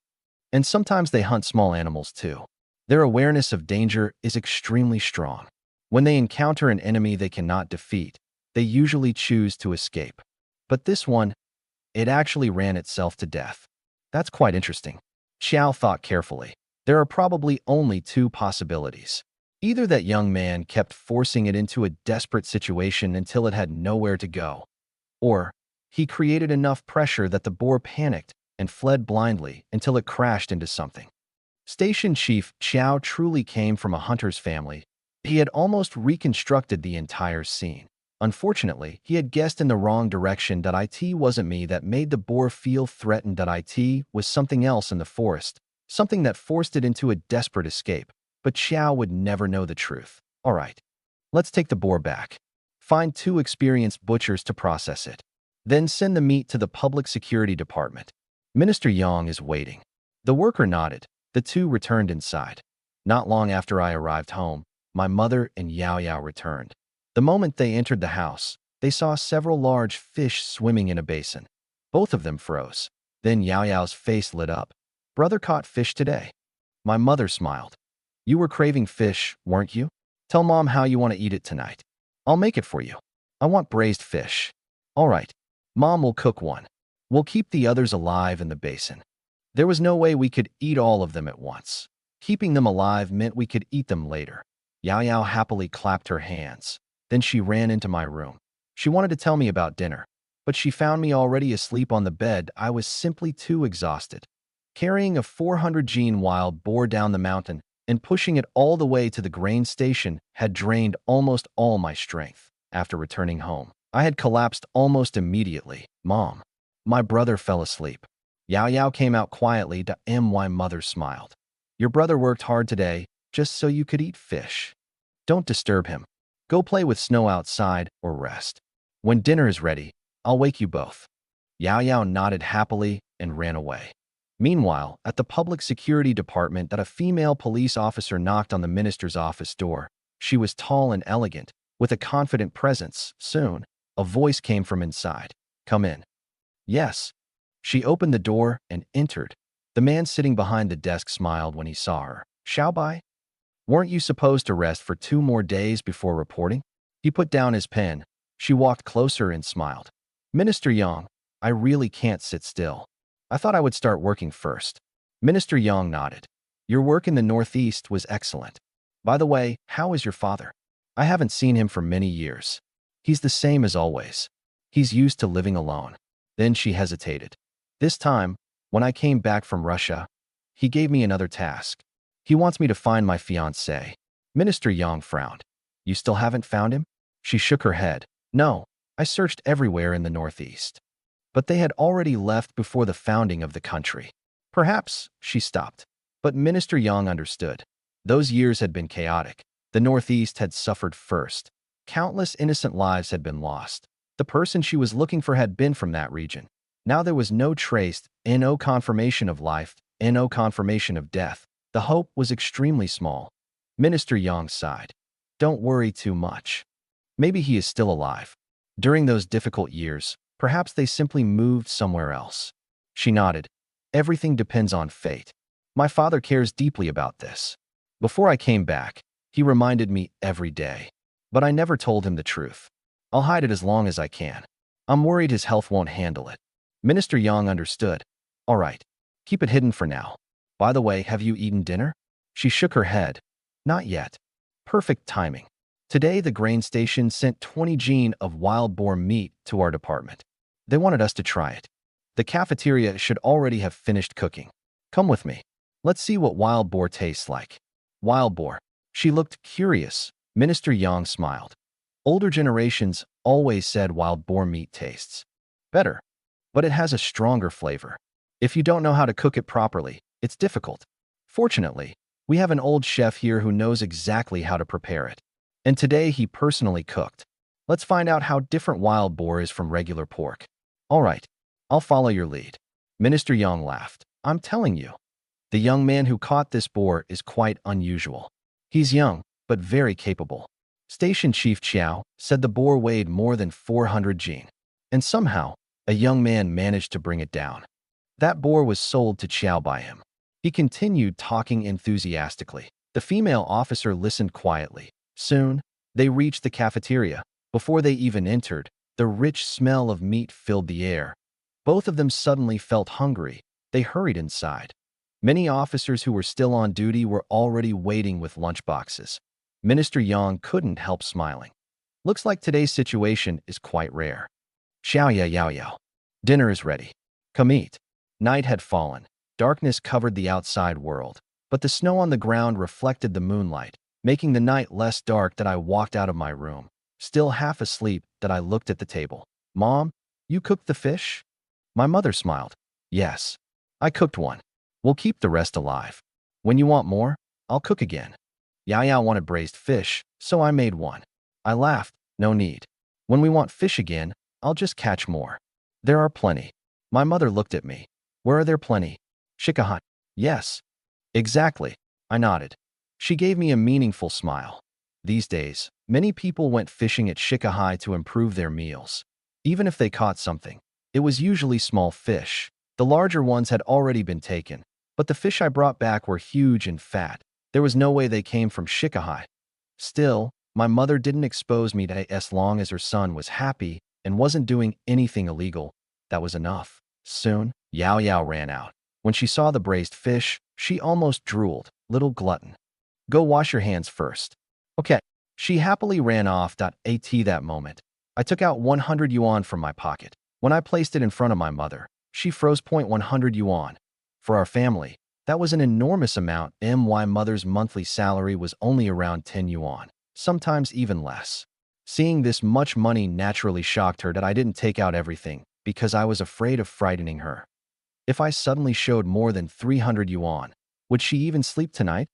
And sometimes they hunt small animals too. Their awareness of danger is extremely strong. When they encounter an enemy they cannot defeat, they usually choose to escape. But this one, it actually ran itself to death. That's quite interesting. Chow thought carefully. There are probably only two possibilities. Either that young man kept forcing it into a desperate situation until it had nowhere to go, or he created enough pressure that the boar panicked and fled blindly until it crashed into something. Station Chief Chow truly came from a hunter's family. He had almost reconstructed the entire scene. Unfortunately, he had guessed in the wrong direction that it wasn't me that made the boar feel threatened, that it was something else in the forest, something that forced it into a desperate escape. But Chow would never know the truth. All right, let's take the boar back. Find 2 experienced butchers to process it. Then send the meat to the public security department. Minister Yang is waiting. The worker nodded. The 2 returned inside. Not long after I arrived home, my mother and Yao Yao returned. The moment they entered the house, they saw several large fish swimming in a basin. Both of them froze. Then Yao Yao's face lit up. Brother caught fish today. My mother smiled. You were craving fish, weren't you? Tell Mom how you want to eat it tonight. I'll make it for you. I want braised fish. All right. Mom will cook one. We'll keep the others alive in the basin. There was no way we could eat all of them at once. Keeping them alive meant we could eat them later. Yao Yao happily clapped her hands. Then she ran into my room. She wanted to tell me about dinner, but she found me already asleep on the bed. I was simply too exhausted. Carrying a 400 gene wild boar down the mountain and pushing it all the way to the grain station had drained almost all my strength. After returning home, I had collapsed almost immediately. Mom. My brother fell asleep. Yao Yao came out quietly. My mother smiled. Your brother worked hard today just so you could eat fish. Don't disturb him. Go play with snow outside or rest. When dinner is ready, I'll wake you both. Yao Yao nodded happily and ran away. Meanwhile, at the public security department, a female police officer knocked on the minister's office door. She was tall and elegant, with a confident presence. Soon, a voice came from inside. Come in. Yes. She opened the door and entered. The man sitting behind the desk smiled when he saw her. Xiaobai? Weren't you supposed to rest for 2 more days before reporting? He put down his pen. She walked closer and smiled. Minister Yang, I really can't sit still. I thought I would start working first. Minister Yang nodded. Your work in the Northeast was excellent. By the way, how is your father? I haven't seen him for many years. He's the same as always. He's used to living alone. Then she hesitated. This time, When I came back from Russia, he gave me another task. He wants me to find my fiancée. Minister Yang frowned. You still haven't found him? She shook her head. No, I searched everywhere in the Northeast. But they had already left before the founding of the country. Perhaps, she stopped. But Minister Yang understood. Those years had been chaotic. The Northeast had suffered first. Countless innocent lives had been lost. The person she was looking for had been from that region. Now there was no trace, and no confirmation of life, and no confirmation of death. The hope was extremely small. Minister Yang sighed. Don't worry too much. Maybe he is still alive. During those difficult years, perhaps they simply moved somewhere else. She nodded. Everything depends on fate. My father cares deeply about this. Before I came back, he reminded me every day. But I never told him the truth. I'll hide it as long as I can. I'm worried his health won't handle it. Minister Yang understood. All right. Keep it hidden for now. By the way, have you eaten dinner? She shook her head. Not yet. Perfect timing. Today, the grain station sent 20 gene of wild boar meat to our department. They wanted us to try it. The cafeteria should already have finished cooking. Come with me. Let's see what wild boar tastes like. Wild boar. She looked curious. Minister Yang smiled. Older generations always said wild boar meat tastes better, but it has a stronger flavor. If you don't know how to cook it properly, it's difficult. Fortunately, we have an old chef here who knows exactly how to prepare it. And today he personally cooked. Let's find out how different wild boar is from regular pork. All right, I'll follow your lead. Minister Yang laughed. I'm telling you, the young man who caught this boar is quite unusual. He's young, but very capable. Station Chief Chiao said the boar weighed more than 400 jin. And somehow, a young man managed to bring it down. That boar was sold to Chiao by him. He continued talking enthusiastically. The female officer listened quietly. Soon, they reached the cafeteria. Before they even entered, the rich smell of meat filled the air. Both of them suddenly felt hungry. They hurried inside. Many officers who were still on duty were already waiting with lunchboxes. Minister Yang couldn't help smiling. Looks like today's situation is quite rare. Xiao ya yao yao. Dinner is ready. Come eat. Night had fallen. Darkness covered the outside world, but the snow on the ground reflected the moonlight, making the night less dark. That I walked out of my room, still half asleep, that I looked at the table. Mom, you cooked the fish? My mother smiled. Yes, I cooked one. We'll keep the rest alive. When you want more, I'll cook again. Yaya wanted braised fish, so I made one. I laughed. No need. When we want fish again, I'll just catch more. There are plenty. My mother looked at me. Where are there plenty? Shikahan. Yes. Exactly. I nodded. She gave me a meaningful smile. These days, many people went fishing at Shikahai to improve their meals. Even if they caught something, it was usually small fish. The larger ones had already been taken, but the fish I brought back were huge and fat. There was no way they came from Shikahai. Still, my mother didn't expose me to it as long as her son was happy and wasn't doing anything illegal. That was enough. Soon, Yao Yao ran out. When she saw the braised fish, she almost drooled. Little glutton. Go wash your hands first. Okay. She happily ran off. At that moment, I took out 100 yuan from my pocket. When I placed it in front of my mother, she froze. 100 yuan. For our family, that was an enormous amount. My mother's monthly salary was only around 10 yuan, sometimes even less. Seeing this much money naturally shocked her. That I didn't take out everything, because I was afraid of frightening her. If I suddenly showed more than 300 yuan, would she even sleep tonight?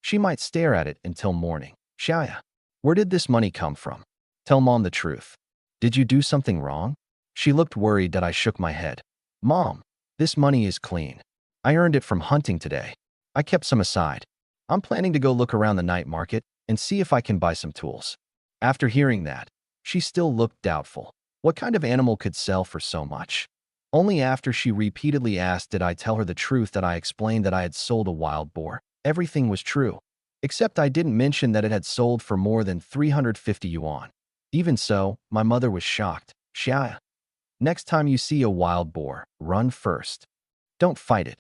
She might stare at it until morning. Xiaoya, where did this money come from? Tell Mom the truth. Did you do something wrong? She looked worried. That I shook my head. Mom, this money is clean. I earned it from hunting today. I kept some aside. I'm planning to go look around the night market and see if I can buy some tools. After hearing that, she still looked doubtful. What kind of animal could sell for so much? Only after she repeatedly asked did I tell her the truth. That I explained that I had sold a wild boar. Everything was true, except I didn't mention that it had sold for more than 350 yuan. Even so, my mother was shocked. Xia, next time you see a wild boar, run first. Don't fight it.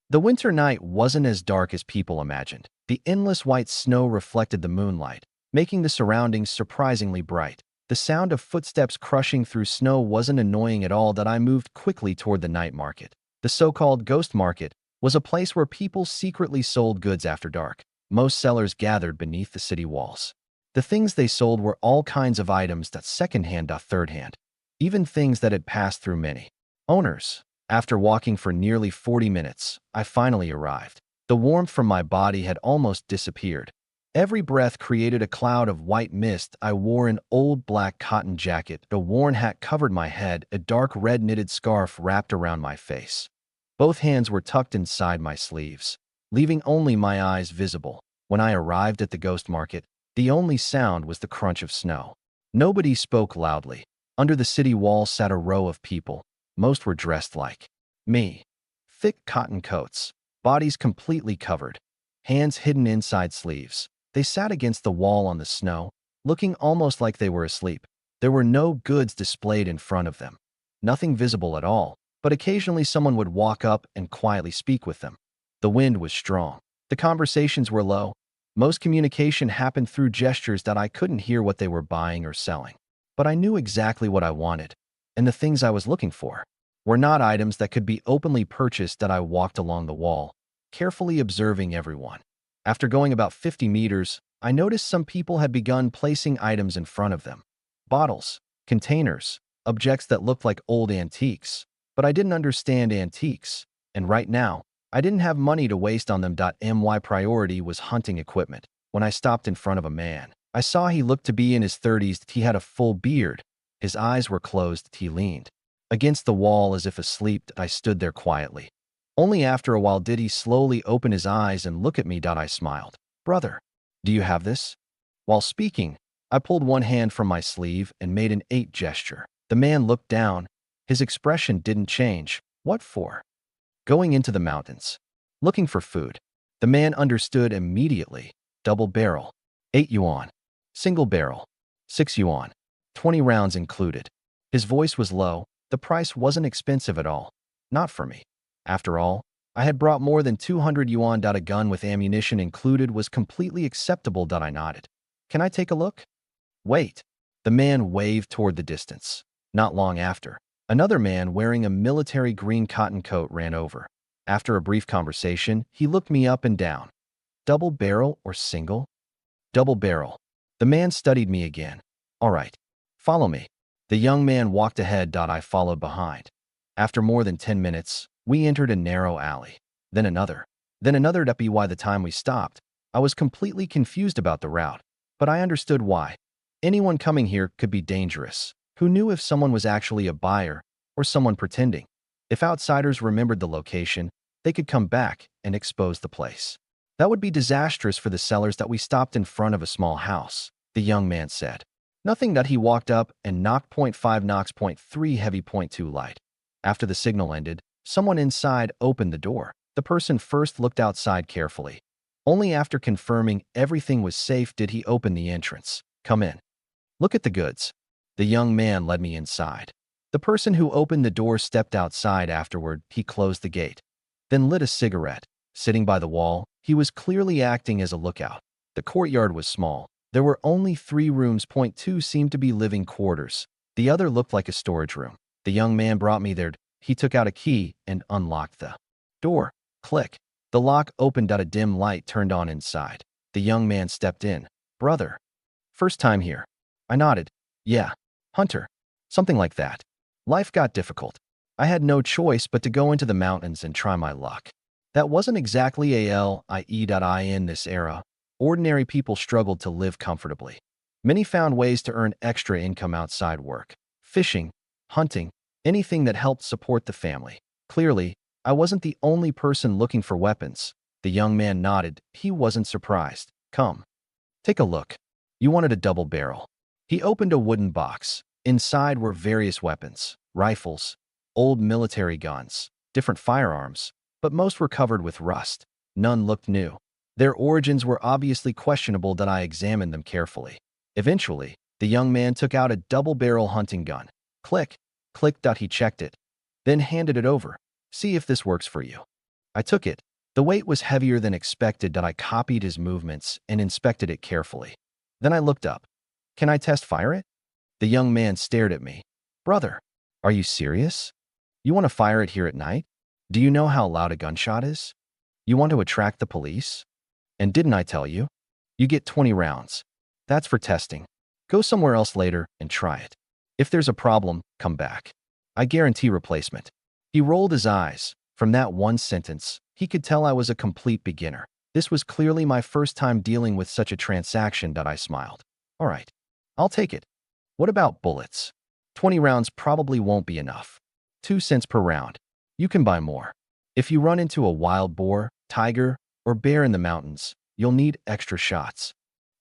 The winter night wasn't as dark as people imagined. The endless white snow reflected the moonlight, making the surroundings surprisingly bright. The sound of footsteps crushing through snow wasn't annoying at all. That I moved quickly toward the night market. The so-called ghost market was a place where people secretly sold goods after dark. Most sellers gathered beneath the city walls. The things they sold were all kinds of items that second-hand or third-hand, even things that had passed through many owners. After walking for nearly 40 minutes, I finally arrived. The warmth from my body had almost disappeared. Every breath created a cloud of white mist. I wore an old black cotton jacket. A worn hat covered my head. A dark red knitted scarf wrapped around my face. Both hands were tucked inside my sleeves, leaving only my eyes visible. When I arrived at the ghost market, the only sound was the crunch of snow. Nobody spoke loudly. Under the city wall sat a row of people. Most were dressed like me. Thick cotton coats, bodies completely covered, hands hidden inside sleeves. They sat against the wall on the snow, looking almost like they were asleep. There were no goods displayed in front of them. Nothing visible at all, but occasionally someone would walk up and quietly speak with them. The wind was strong. The conversations were low. Most communication happened through gestures that I couldn't hear what they were buying or selling. But I knew exactly what I wanted, and the things I was looking for were not items that could be openly purchased. That I walked along the wall, carefully observing everyone. After going about 50 meters, I noticed some people had begun placing items in front of them. Bottles, containers, objects that looked like old antiques. But I didn't understand antiques, and right now, I didn't have money to waste on them. My priority was hunting equipment. When I stopped in front of a man, I saw he looked to be in his 30s. He had a full beard. His eyes were closed. He leaned against the wall as if asleep. I stood there quietly. Only after a while did he slowly open his eyes and look at me. I smiled. "Brother, do you have this?" While speaking, I pulled one hand from my sleeve and made an 8 gesture. The man looked down. His expression didn't change. "What for?" "Going into the mountains. Looking for food." The man understood immediately. "Double barrel. 8 yuan. Single barrel. 6 yuan. 20 rounds included." His voice was low. The price wasn't expensive at all. Not for me. After all, I had brought more than 200 yuan. A gun with ammunition included was completely acceptable. I nodded. "Can I take a look?" "Wait." The man waved toward the distance. Not long after, another man wearing a military green cotton coat ran over. After a brief conversation, he looked me up and down. "Double barrel or single?" "Double barrel." The man studied me again. "All right. Follow me." The young man walked ahead. I followed behind. After more than 10 minutes, we entered a narrow alley. Then another. By the time we stopped, I was completely confused about the route, but I understood why. Anyone coming here could be dangerous. Who knew if someone was actually a buyer or someone pretending? If outsiders remembered the location, they could come back and expose the place. That would be disastrous for the sellers. We stopped in front of a small house, the young man said. "Nothing." He walked up and knocked. .5 knocks. .3 heavy. .2 light. After the signal ended, someone inside opened the door. The person first looked outside carefully. Only after confirming everything was safe did he open the entrance. "Come in. Look at the goods." The young man led me inside. The person who opened the door stepped outside afterward. He closed the gate, then lit a cigarette. Sitting by the wall, he was clearly acting as a lookout. The courtyard was small. There were only 3 rooms. .2 seemed to be living quarters. The other looked like a storage room. The young man brought me there. He took out a key and unlocked the door. Click. The lock opened. A dim light turned on inside. The young man stepped in. "Brother. First time here?" I nodded. "Yeah. Hunter. Something like that. Life got difficult. I had no choice but to go into the mountains and try my luck." That wasn't exactly in this era. Ordinary people struggled to live comfortably. Many found ways to earn extra income outside work. Fishing, hunting, anything that helped support the family. Clearly, I wasn't the only person looking for weapons. The young man nodded. He wasn't surprised. "Come. Take a look. You wanted a double barrel." He opened a wooden box. Inside were various weapons, rifles, old military guns, different firearms, but most were covered with rust. None looked new. Their origins were obviously questionable. I examined them carefully. Eventually, the young man took out a double-barrel hunting gun. Click, click. He checked it, then handed it over. "See if this works for you." I took it. The weight was heavier than expected. I copied his movements and inspected it carefully. Then I looked up. "Can I test fire it?" The young man stared at me. "Brother, are you serious? You want to fire it here at night?" Do you know how loud a gunshot is? You want to attract the police? And didn't I tell you? You get 20 rounds. That's for testing. Go somewhere else later and try it. If there's a problem, come back. I guarantee replacement. He rolled his eyes. From that one sentence, he could tell I was a complete beginner. This was clearly my first time dealing with such a transaction that I smiled. All right, I'll take it. What about bullets? 20 rounds probably won't be enough. 2 cents per round. You can buy more. If you run into a wild boar, tiger, or bear in the mountains, you'll need extra shots.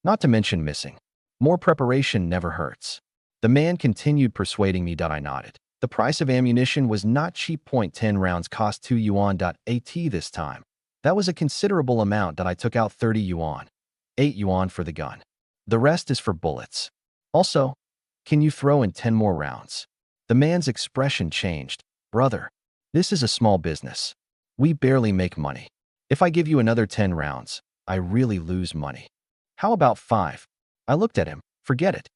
Not to mention missing. More preparation never hurts. The man continued persuading me. I nodded. The price of ammunition was not cheap. 10 rounds cost 2 yuan. At this time. That was a considerable amount. I took out 30 yuan. 8 yuan for the gun. The rest is for bullets. Also, can you throw in 10 more rounds? The man's expression changed. Brother, this is a small business. We barely make money. If I give you another 10 rounds, I really lose money. How about 5? I looked at him. Forget it.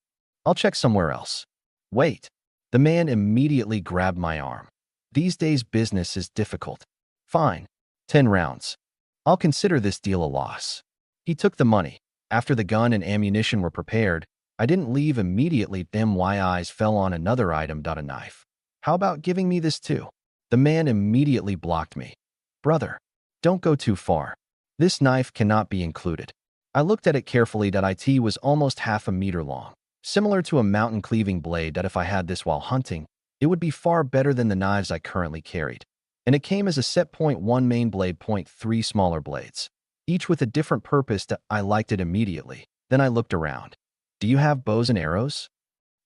I'll check somewhere else. Wait. The man immediately grabbed my arm. These days business is difficult. Fine. 10 rounds. I'll consider this deal a loss. He took the money. After the gun and ammunition were prepared, I didn't leave immediately. My eyes fell on another item. A knife. How about giving me this too? The man immediately blocked me. Brother, don't go too far. This knife cannot be included. I looked at it carefully. It was almost half a meter long. Similar to a mountain cleaving blade. If I had this while hunting, it would be far better than the knives I currently carried. And it came as a set. 1 main blade, 3 smaller blades, each with a different purpose. I liked it immediately. Then I looked around. Do you have bows and arrows?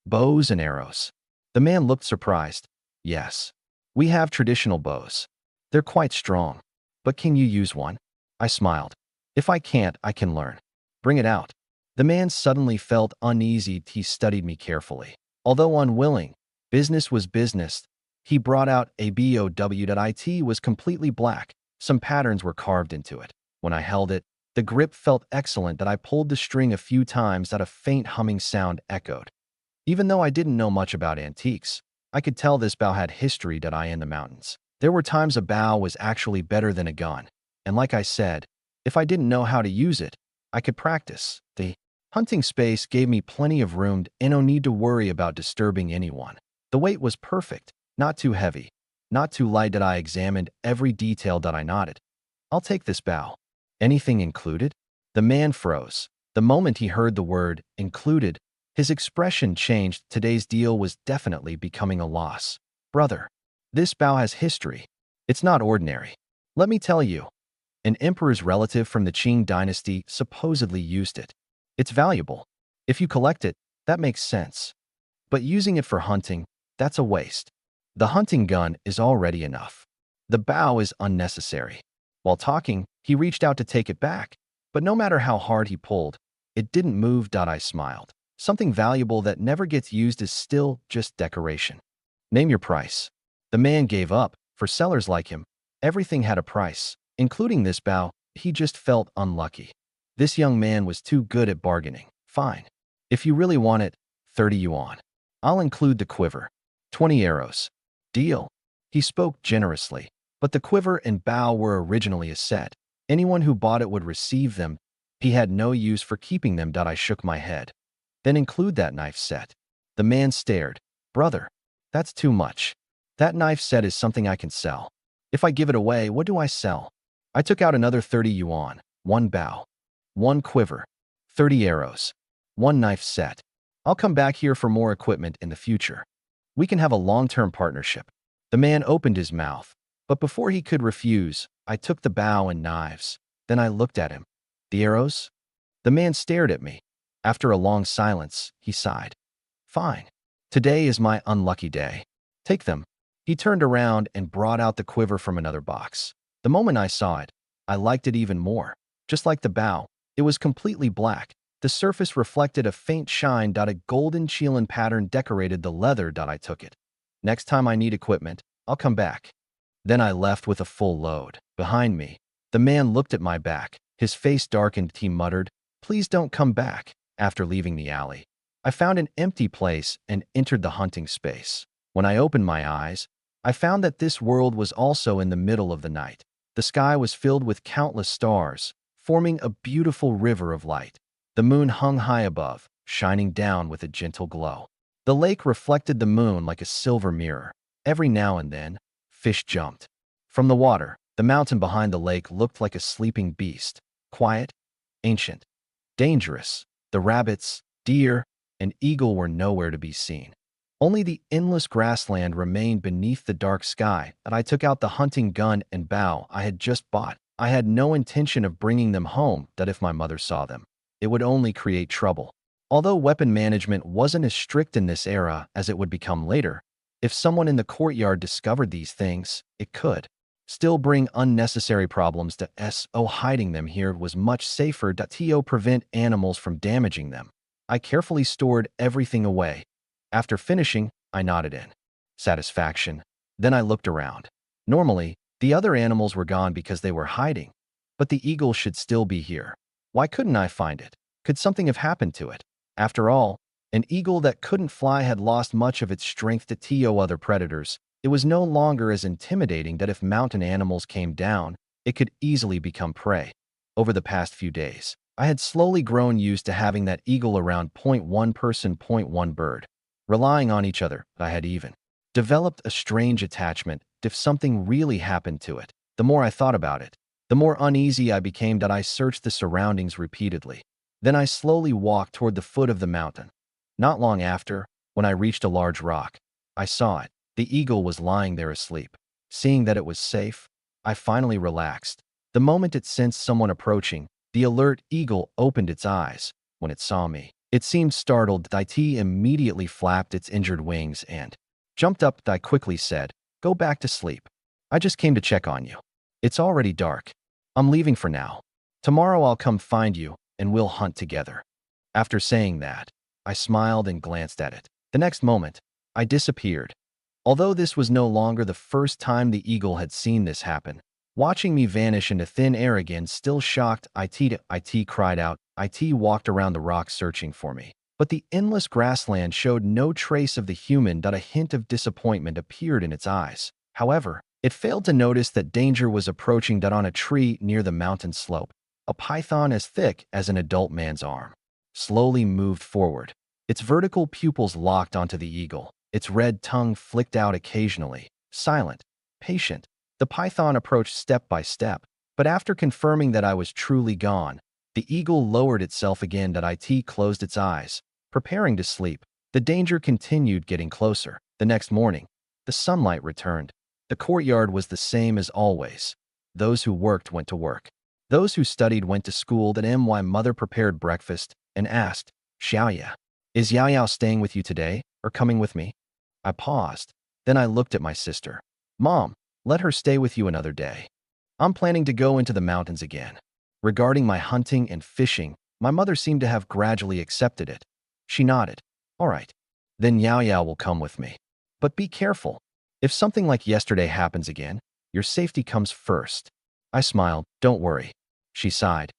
Bows and arrows. The man looked surprised. Yes. We have traditional bows. They're quite strong. But can you use one? I smiled. If I can't, I can learn. Bring it out. The man suddenly felt uneasy. He studied me carefully. Although unwilling, business was business. He brought out a bow. It was completely black. Some patterns were carved into it. When I held it, the grip felt excellent. I pulled the string a few times. A faint humming sound echoed. Even though I didn't know much about antiques, I could tell this bow had history. In the mountains, there were times a bow was actually better than a gun. And like I said, if I didn't know how to use it, I could practice. The hunting space gave me plenty of room and no need to worry about disturbing anyone. The weight was perfect, not too heavy, not too light. I examined every detail. I nodded. I'll take this bow. Anything included? The man froze. The moment he heard the word included, his expression changed. Today's deal was definitely becoming a loss. Brother, this bow has history. It's not ordinary. Let me tell you. An emperor's relative from the Qing dynasty supposedly used it. It's valuable. If you collect it, that makes sense. But using it for hunting, that's a waste. The hunting gun is already enough. The bow is unnecessary. While talking, he reached out to take it back, but no matter how hard he pulled, it didn't move. I smiled. Something valuable that never gets used is still just decoration. Name your price. The man gave up. For sellers like him, everything had a price, including this bow. He just felt unlucky. This young man was too good at bargaining. Fine. If you really want it, 30 yuan. I'll include the quiver. 20 arrows. Deal. He spoke generously, but the quiver and bow were originally a set. Anyone who bought it would receive them. He had no use for keeping them. I shook my head. Then include that knife set. The man stared. Brother, that's too much. That knife set is something I can sell. If I give it away, what do I sell? I took out another 30 yuan, 1 bow, 1 quiver, 30 arrows, 1 knife set. I'll come back here for more equipment in the future. We can have a long-term partnership. The man opened his mouth, but before he could refuse, I took the bow and knives. Then I looked at him. The arrows? The man stared at me. After a long silence, he sighed. Fine. Today is my unlucky day. Take them. He turned around and brought out the quiver from another box. The moment I saw it, I liked it even more. Just like the bow, it was completely black. The surface reflected a faint shine. A golden Chilean pattern decorated the leather. I took it. Next time I need equipment, I'll come back. Then I left with a full load. Behind me, the man looked at my back. His face darkened. He muttered, "Please don't come back." After leaving the alley, I found an empty place and entered the hunting space. When I opened my eyes, I found that this world was also in the middle of the night. The sky was filled with countless stars, forming a beautiful river of light. The moon hung high above, shining down with a gentle glow. The lake reflected the moon like a silver mirror. Every now and then, fish jumped from the water. The mountain behind the lake looked like a sleeping beast, quiet, ancient, dangerous. The rabbits, deer, and eagle were nowhere to be seen. Only the endless grassland remained beneath the dark sky, and I took out the hunting gun and bow I had just bought. I had no intention of bringing them home, that if my mother saw them, it would only create trouble. Although weapon management wasn't as strict in this era as it would become later, if someone in the courtyard discovered these things, it could still bring unnecessary problems to so hiding them here was much safer to prevent animals from damaging them. I carefully stored everything away. After finishing, I nodded in satisfaction. Then I looked around. Normally, the other animals were gone because they were hiding, but the eagle should still be here. Why couldn't I find it? Could something have happened to it? After all, an eagle that couldn't fly had lost much of its strength to other predators. It was no longer as intimidating that if mountain animals came down, it could easily become prey. Over the past few days, I had slowly grown used to having that eagle around. Point one person, point one bird. Relying on each other, I had even developed a strange attachment if something really happened to it. The more I thought about it, the more uneasy I became that I searched the surroundings repeatedly. Then I slowly walked toward the foot of the mountain. Not long after, when I reached a large rock, I saw it. The eagle was lying there asleep. Seeing that it was safe, I finally relaxed. The moment it sensed someone approaching, the alert eagle opened its eyes. When it saw me, it seemed startled. It immediately flapped its injured wings and jumped up. I quickly said, "Go back to sleep. I just came to check on you. It's already dark. I'm leaving for now. Tomorrow I'll come find you and we'll hunt together." After saying that, I smiled and glanced at it. The next moment, I disappeared. Although this was no longer the first time the eagle had seen this happen, watching me vanish into thin air again still shocked it cried out. It walked around the rock searching for me. But the endless grassland showed no trace of the human. A hint of disappointment appeared in its eyes. However, it failed to notice that danger was approaching. On a tree near the mountain slope, a python as thick as an adult man's arm slowly moved forward. Its vertical pupils locked onto the eagle. Its red tongue flicked out occasionally. Silent, patient, the python approached step by step. But after confirming that I was truly gone, the eagle lowered itself again. It closed its eyes, preparing to sleep. The danger continued getting closer. The next morning, the sunlight returned. The courtyard was the same as always. Those who worked went to work. Those who studied went to school. My mother prepared breakfast and asked, "Xiaoya, is Yao Yao staying with you today or coming with me?" I paused. Then I looked at my sister. "Mom, let her stay with you another day. I'm planning to go into the mountains again." Regarding my hunting and fishing, my mother seemed to have gradually accepted it. She nodded. "All right. Then Yao Yao will come with me. But be careful. If something like yesterday happens again, your safety comes first." I smiled. "Don't worry." She sighed.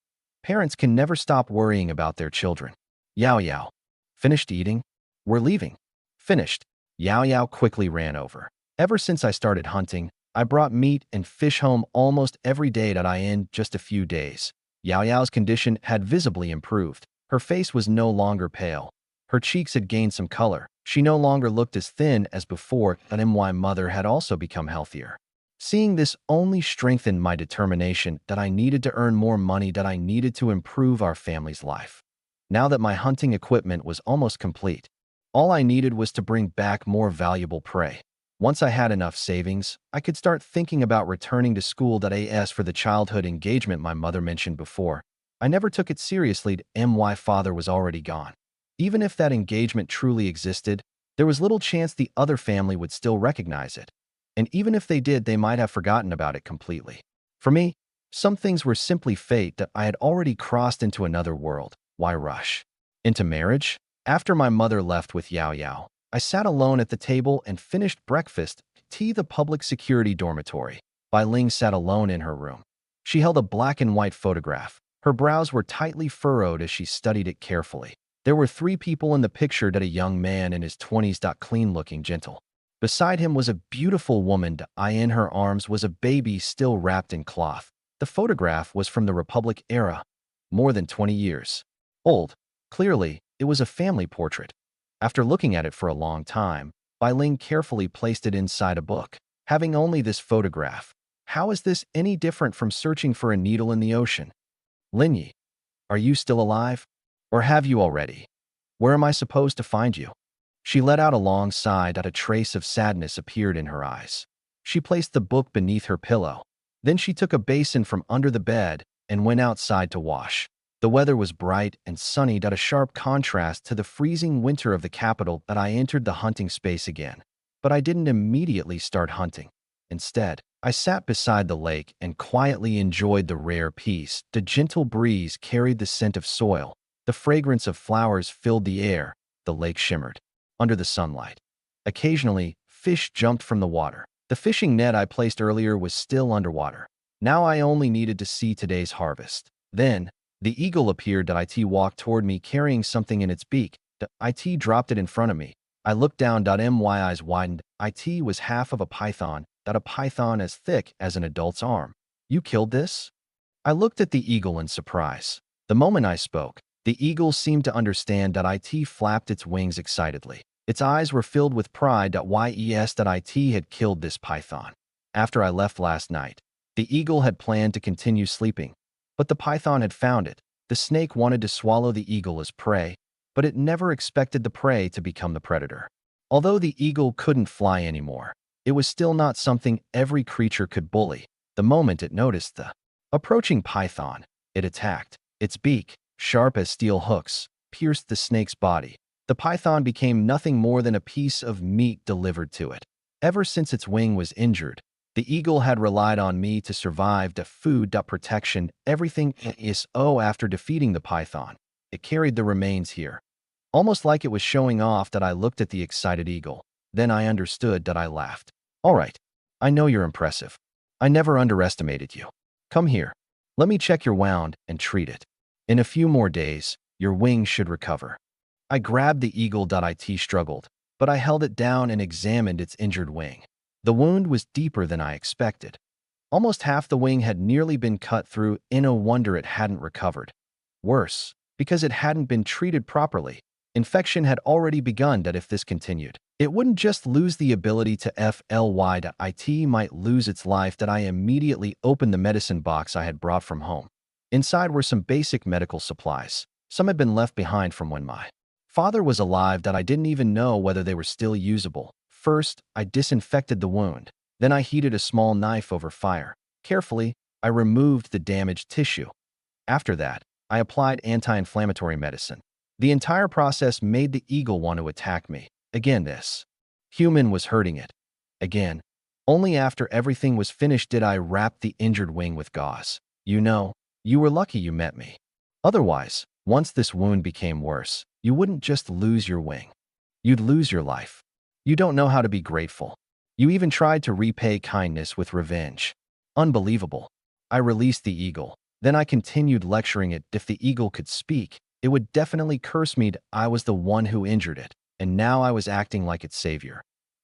"Parents can never stop worrying about their children." "Yao Yao, finished eating? We're leaving." "Finished." Yao Yao quickly ran over. Ever since I started hunting, I brought meat and fish home almost every day. In just a few days, Yao Yao's condition had visibly improved. Her face was no longer pale. Her cheeks had gained some color. She no longer looked as thin as before, and my mother had also become healthier. Seeing this only strengthened my determination that I needed to earn more money, that I needed to improve our family's life. Now that my hunting equipment was almost complete, all I needed was to bring back more valuable prey. Once I had enough savings, I could start thinking about returning to school. As for the childhood engagement my mother mentioned before, I never took it seriously. My father was already gone. Even if that engagement truly existed, there was little chance the other family would still recognize it. And even if they did, they might have forgotten about it completely. For me, some things were simply fate. That I had already crossed into another world. Why rush into marriage? After my mother left with Yao Yao, I sat alone at the table and finished breakfast. The public security dormitory. Bai Ling sat alone in her room. She held a black and white photograph. Her brows were tightly furrowed as she studied it carefully. There were 3 people in the picture. A young man in his 20s. Clean-looking, gentle, Beside him was a beautiful woman. In her arms was a baby still wrapped in cloth. The photograph was from the Republic era, more than 20 years old. Clearly, it was a family portrait. After looking at it for a long time, Bai Ling carefully placed it inside a book. Having only this photograph, how is this any different from searching for a needle in the ocean? Linyi, are you still alive? Or have you already? Where am I supposed to find you? She let out a long sigh that a trace of sadness appeared in her eyes. She placed the book beneath her pillow. Then she took a basin from under the bed and went outside to wash. The weather was bright and sunny, a sharp contrast to the freezing winter of the capital. I entered the hunting space again. But I didn't immediately start hunting. Instead, I sat beside the lake and quietly enjoyed the rare peace. The gentle breeze carried the scent of soil. The fragrance of flowers filled the air. The lake shimmered under the sunlight. Occasionally, fish jumped from the water. The fishing net I placed earlier was still underwater. Now I only needed to see today's harvest. Then, the eagle appeared. It walked toward me carrying something in its beak. It dropped it in front of me. I looked down. My eyes widened. It was half of a python. A python as thick as an adult's arm. You killed this? I looked at the eagle in surprise. The moment I spoke, the eagle seemed to understand. It flapped its wings excitedly. Its eyes were filled with pride. Yes, it had killed this python. After I left last night, the eagle had planned to continue sleeping. But the python had found it. The snake wanted to swallow the eagle as prey, but it never expected the prey to become the predator. Although the eagle couldn't fly anymore, it was still not something every creature could bully. The moment it noticed the approaching python, it attacked. Its beak, sharp as steel hooks, pierced the snake's body. The python became nothing more than a piece of meat delivered to it. Ever since its wing was injured, the eagle had relied on me to survive. The food, protection, everything is after defeating the python. It carried the remains here. Almost like it was showing off. I looked at the excited eagle. Then I understood. I laughed. All right, I know you're impressive. I never underestimated you. Come here. Let me check your wound and treat it. In a few more days, your wings should recover. I grabbed the eagle. It struggled, but I held it down and examined its injured wing. The wound was deeper than I expected. Almost half the wing had nearly been cut through. No wonder it hadn't recovered. Worse, because it hadn't been treated properly. Infection had already begun. If this continued, it wouldn't just lose the ability to fly. It might lose its life. I immediately opened the medicine box I had brought from home. Inside were some basic medical supplies. Some had been left behind from when my father was alive. I didn't even know whether they were still usable. First, I disinfected the wound. Then I heated a small knife over fire. Carefully, I removed the damaged tissue. After that, I applied anti-inflammatory medicine. The entire process made the eagle want to attack me. Again, this human was hurting it. Again, only after everything was finished did I wrap the injured wing with gauze. You know, you were lucky you met me. Otherwise, once this wound became worse, you wouldn't just lose your wing. You'd lose your life. You don't know how to be grateful. You even tried to repay kindness with revenge. Unbelievable. I released the eagle. Then I continued lecturing it. If the eagle could speak, it would definitely curse me. I was the one who injured it, and now I was acting like its savior.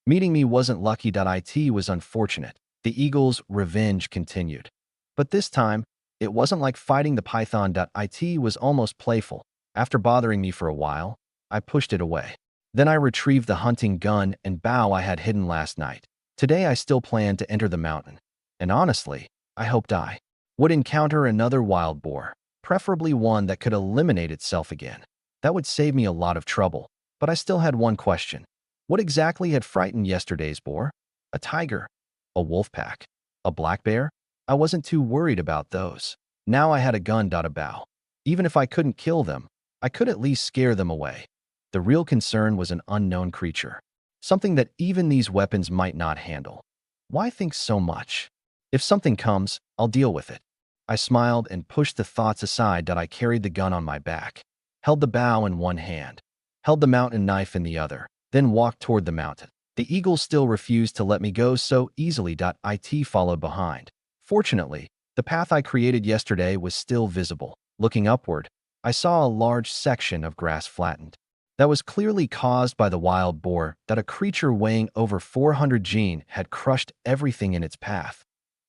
Meeting me wasn't lucky. It was unfortunate. The eagle's revenge continued. But this time, it wasn't like fighting the python. It was almost playful. After bothering me for a while, I pushed it away. Then I retrieved the hunting gun and bow I had hidden last night. Today I still plan to enter the mountain. And honestly, I hoped I would encounter another wild boar, preferably one that could eliminate itself again. That would save me a lot of trouble. But I still had one question. What exactly had frightened yesterday's boar? A tiger? A wolf pack? A black bear? I wasn't too worried about those. Now I had a gun. A bow. Even if I couldn't kill them, I could at least scare them away. The real concern was an unknown creature. Something that even these weapons might not handle. Why think so much? If something comes, I'll deal with it. I smiled and pushed the thoughts aside. I carried the gun on my back, held the bow in one hand, held the mountain knife in the other, then walked toward the mountain. The eagle still refused to let me go so easily. It followed behind. Fortunately, the path I created yesterday was still visible. Looking upward, I saw a large section of grass flattened. That was clearly caused by the wild boar that a creature weighing over 400 gene had crushed everything in its path.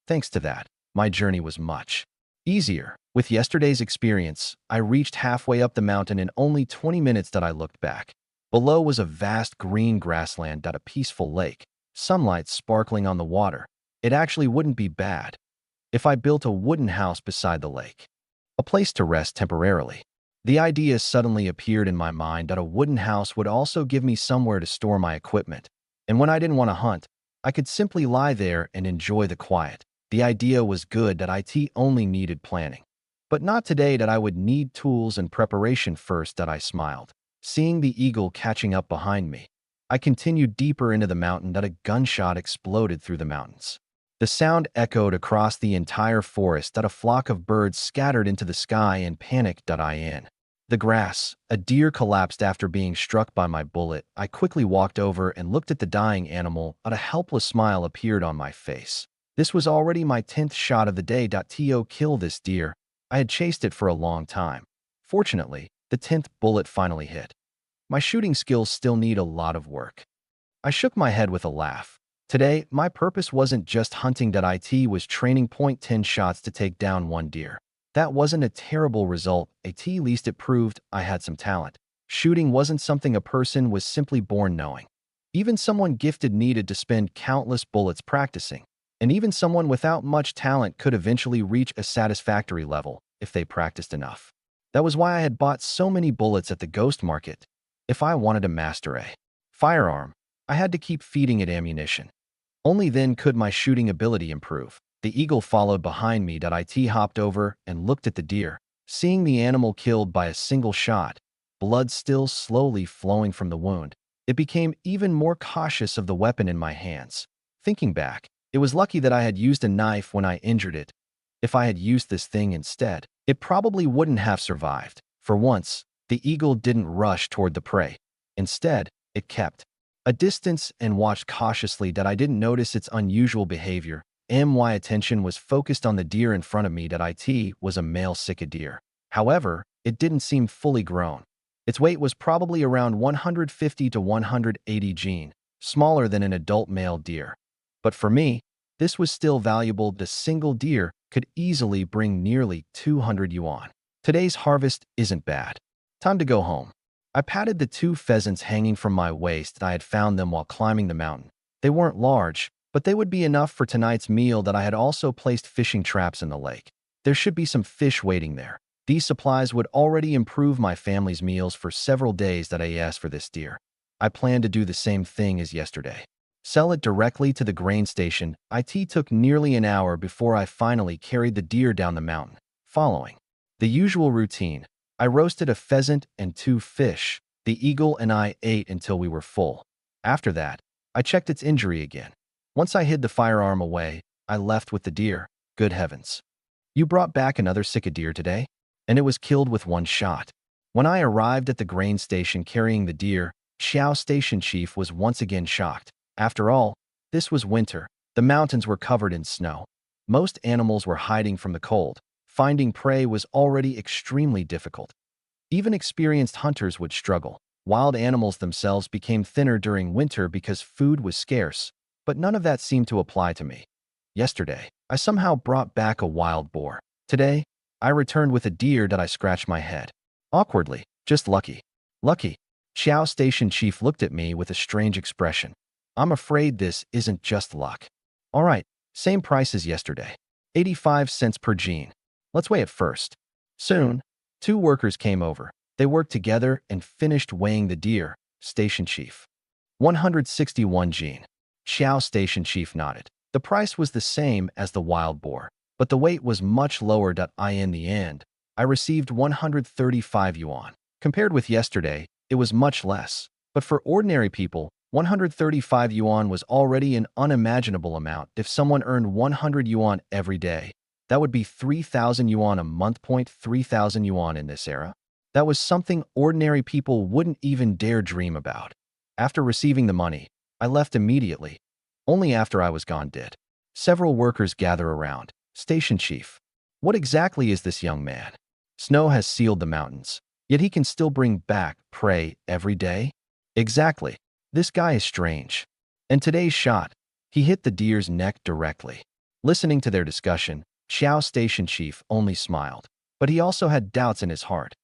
Thanks to that, my journey was much easier. With yesterday's experience, I reached halfway up the mountain in only 20 minutes that I looked back. Below was a vast green grassland and a peaceful lake, sunlight sparkling on the water. It actually wouldn't be bad if I built a wooden house beside the lake, a place to rest temporarily. The idea suddenly appeared in my mind that a wooden house would also give me somewhere to store my equipment, and when I didn't want to hunt, I could simply lie there and enjoy the quiet. The idea was good that IT only needed planning, but not today that I would need tools and preparation first. That I smiled, seeing the eagle catching up behind me. I continued deeper into the mountain that a gunshot exploded through the mountains. The sound echoed across the entire forest that a flock of birds scattered into the sky and panicked. I in the grass, a deer collapsed after being struck by my bullet. I quickly walked over and looked at the dying animal, and a helpless smile appeared on my face. This was already my 10th shot of the day. To kill this deer. I had chased it for a long time. Fortunately, the 10th bullet finally hit. My shooting skills still need a lot of work. I shook my head with a laugh. Today, my purpose wasn't just hunting. It was training. 10 shots to take down one deer. That wasn't a terrible result. At least it proved I had some talent. Shooting wasn't something a person was simply born knowing. Even someone gifted needed to spend countless bullets practicing. And even someone without much talent could eventually reach a satisfactory level if they practiced enough. That was why I had bought so many bullets at the ghost market. If I wanted to master a firearm, I had to keep feeding it ammunition. Only then could my shooting ability improve. The eagle followed behind me. It hopped over and looked at the deer, seeing the animal killed by a single shot, blood still slowly flowing from the wound. It became even more cautious of the weapon in my hands. Thinking back, it was lucky that I had used a knife when I injured it. If I had used this thing instead, it probably wouldn't have survived. For once, the eagle didn't rush toward the prey. Instead, it kept a distance and watched cautiously. I didn't notice its unusual behavior. My attention was focused on the deer in front of me. It was a male sika deer. However, it didn't seem fully grown. Its weight was probably around 150 to 180 gene, smaller than an adult male deer. But for me, this was still valuable. The single deer could easily bring nearly 200 yuan. Today's harvest isn't bad. Time to go home. I patted the 2 pheasants hanging from my waist. I had found them while climbing the mountain. They weren't large, but they would be enough for tonight's meal. I had also placed fishing traps in the lake. There should be some fish waiting there. These supplies would already improve my family's meals for several days. I asked for this deer. I planned to do the same thing as yesterday. Sell it directly to the grain station. It took nearly an hour before I finally carried the deer down the mountain. Following the usual routine, I roasted a pheasant and 2 fish. The eagle and I ate until we were full. After that, I checked its injury again. Once I hid the firearm away, I left with the deer. Good heavens. You brought back another sika deer today? And it was killed with 1 shot. When I arrived at the grain station carrying the deer, Xiao station chief was once again shocked. After all, this was winter. The mountains were covered in snow. Most animals were hiding from the cold. Finding prey was already extremely difficult. Even experienced hunters would struggle. Wild animals themselves became thinner during winter because food was scarce, but none of that seemed to apply to me. Yesterday, I somehow brought back a wild boar. Today, I returned with a deer. I scratched my head. Awkwardly, just lucky. Lucky. Xiao station chief looked at me with a strange expression. I'm afraid this isn't just luck. All right, same price as yesterday. 85 cents per gene. Let's weigh it first. Soon, 2 workers came over. They worked together and finished weighing the deer. Station chief. 161 gene. Xiao station chief nodded. The price was the same as the wild boar, but the weight was much lower. In the end, I received 135 yuan. Compared with yesterday, it was much less. But for ordinary people, 135 yuan was already an unimaginable amount. If someone earned 100 yuan every day, that would be 3,000 yuan a month. 3,000 yuan in this era. That was something ordinary people wouldn't even dare dream about. After receiving the money, I left immediately. Only after I was gone did several workers gather around. Station chief. What exactly is this young man? Snow has sealed the mountains. Yet he can still bring back prey every day? Exactly. This guy is strange. And today's shot, he hit the deer's neck directly. Listening to their discussion, Xiao's station chief only smiled. But he also had doubts in his heart.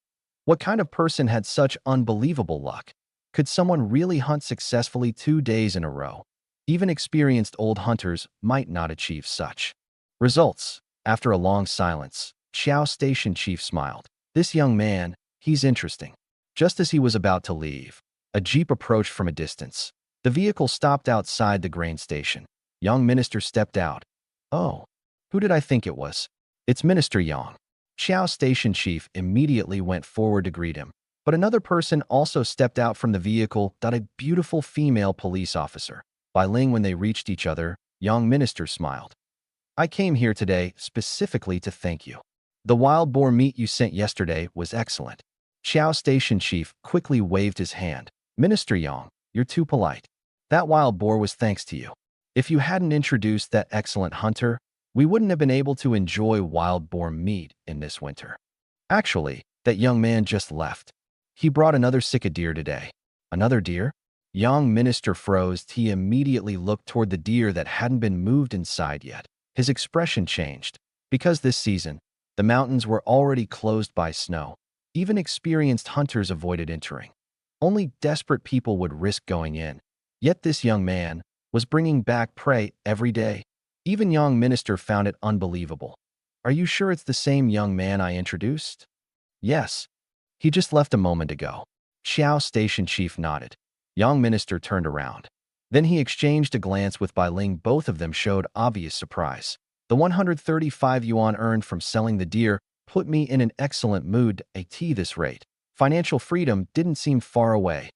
What kind of person had such unbelievable luck? Could someone really hunt successfully 2 days in a row? Even experienced old hunters might not achieve such results. After a long silence, Xiao's station chief smiled. This young man, he's interesting. Just as he was about to leave, a jeep approached from a distance. The vehicle stopped outside the grain station. Young minister stepped out. Oh, who did I think it was? It's Minister Yang. Xiao's station chief immediately went forward to greet him. But another person also stepped out from the vehicle, a beautiful female police officer. By Ling, when they reached each other, young minister smiled. I came here today specifically to thank you. The wild boar meat you sent yesterday was excellent. Xiao's station chief quickly waved his hand. Minister Yang, you're too polite. That wild boar was thanks to you. If you hadn't introduced that excellent hunter, we wouldn't have been able to enjoy wild boar meat in this winter. Actually, that young man just left. He brought another sick deer today. Another deer? Young minister froze. He immediately looked toward the deer that hadn't been moved inside yet. His expression changed. Because this season, the mountains were already closed by snow. Even experienced hunters avoided entering. Only desperate people would risk going in. Yet this young man was bringing back prey every day. Even young minister found it unbelievable. Are you sure it's the same young man I introduced? Yes. He just left a moment ago. Xiao station chief nodded. Young minister turned around. Then he exchanged a glance with Bai Ling. Both of them showed obvious surprise. The 135 yuan earned from selling the deer put me in an excellent mood at this rate. Financial freedom didn't seem far away.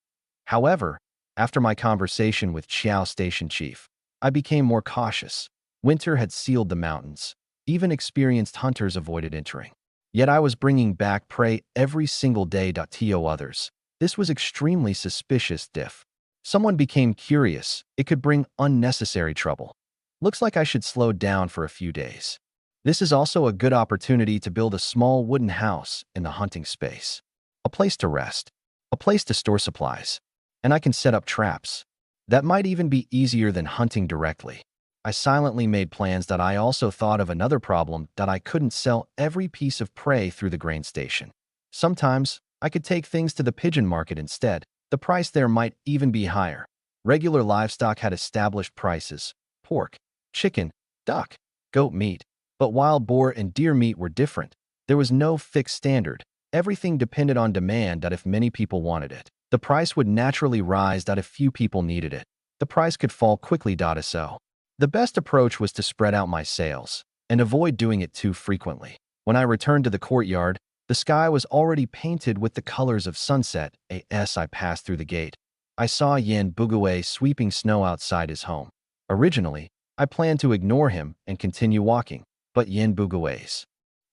However, after my conversation with Xiao station chief, I became more cautious. Winter had sealed the mountains. Even experienced hunters avoided entering. Yet I was bringing back prey every single day. To others, this was extremely suspicious. If someone became curious, it could bring unnecessary trouble. Looks like I should slow down for a few days. This is also a good opportunity to build a small wooden house in the hunting space. A place to rest. A place to store supplies. And I can set up traps. That might even be easier than hunting directly. I silently made plans. I also thought of another problem, that I couldn't sell every piece of prey through the grain station. Sometimes, I could take things to the pigeon market instead. The price there might even be higher. Regular livestock had established prices. Pork, chicken, duck, goat meat. But wild boar and deer meat were different. There was no fixed standard. Everything depended on demand. If many people wanted it, the price would naturally rise. If few people needed it, the price could fall quickly. So, the best approach was to spread out my sales and avoid doing it too frequently. When I returned to the courtyard, the sky was already painted with the colors of sunset. As I passed through the gate, I saw Yin Bugue sweeping snow outside his home. Originally, I planned to ignore him and continue walking, but Yin Bugue's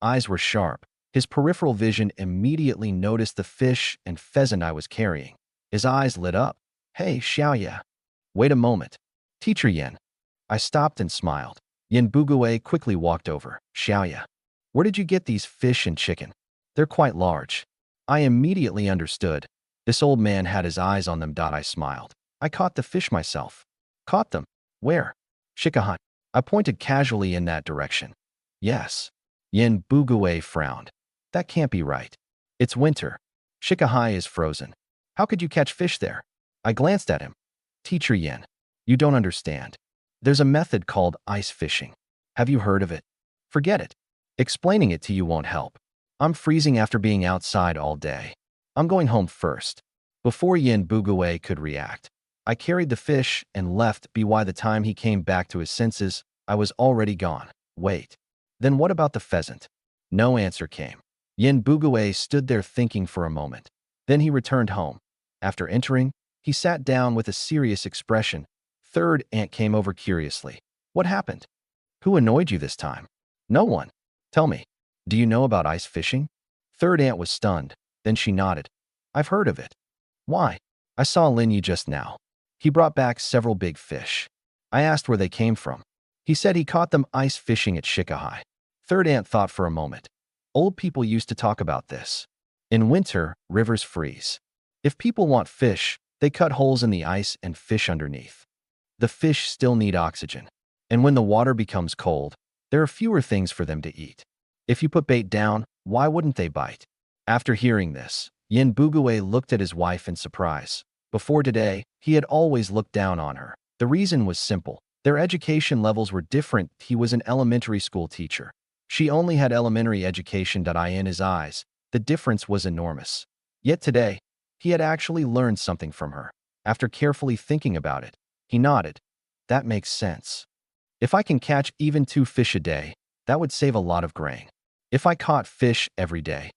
eyes were sharp. His peripheral vision immediately noticed the fish and pheasant I was carrying. His eyes lit up. Hey, Xiaoya. Wait a moment. Teacher Yin. I stopped and smiled. Yin Bugue quickly walked over. Xiaoya. Where did you get these fish and chicken? They're quite large. I immediately understood. This old man had his eyes on them. I smiled. I caught the fish myself. Caught them? Where? Shikahan. I pointed casually in that direction. Yes. Yin Bugue frowned. That can't be right. It's winter. Shikahai is frozen. How could you catch fish there? I glanced at him. Teacher Yin, you don't understand. There's a method called ice fishing. Have you heard of it? Forget it. Explaining it to you won't help. I'm freezing after being outside all day. I'm going home first. Before Yin Bugue could react, I carried the fish and left. By the time he came back to his senses, I was already gone. Wait. Then what about the pheasant? No answer came. Yin Bugue stood there thinking for a moment. Then he returned home. After entering, he sat down with a serious expression. Third aunt came over curiously. What happened? Who annoyed you this time? No one. Tell me, do you know about ice fishing? Third aunt was stunned. Then she nodded. I've heard of it. Why? I saw Linyi just now. He brought back several big fish. I asked where they came from. He said he caught them ice fishing at Shikahai. Third aunt thought for a moment. Old people used to talk about this. In winter, rivers freeze. If people want fish, they cut holes in the ice and fish underneath. The fish still need oxygen. And when the water becomes cold, there are fewer things for them to eat. If you put bait down, why wouldn't they bite? After hearing this, Yin Bugue looked at his wife in surprise. Before today, he had always looked down on her. The reason was simple. Their education levels were different. He was an elementary school teacher. She only had elementary education. In his eyes, the difference was enormous. Yet today, he had actually learned something from her. After carefully thinking about it, he nodded. That makes sense. If I can catch even 2 fish a day, that would save a lot of grain. If I caught fish every day,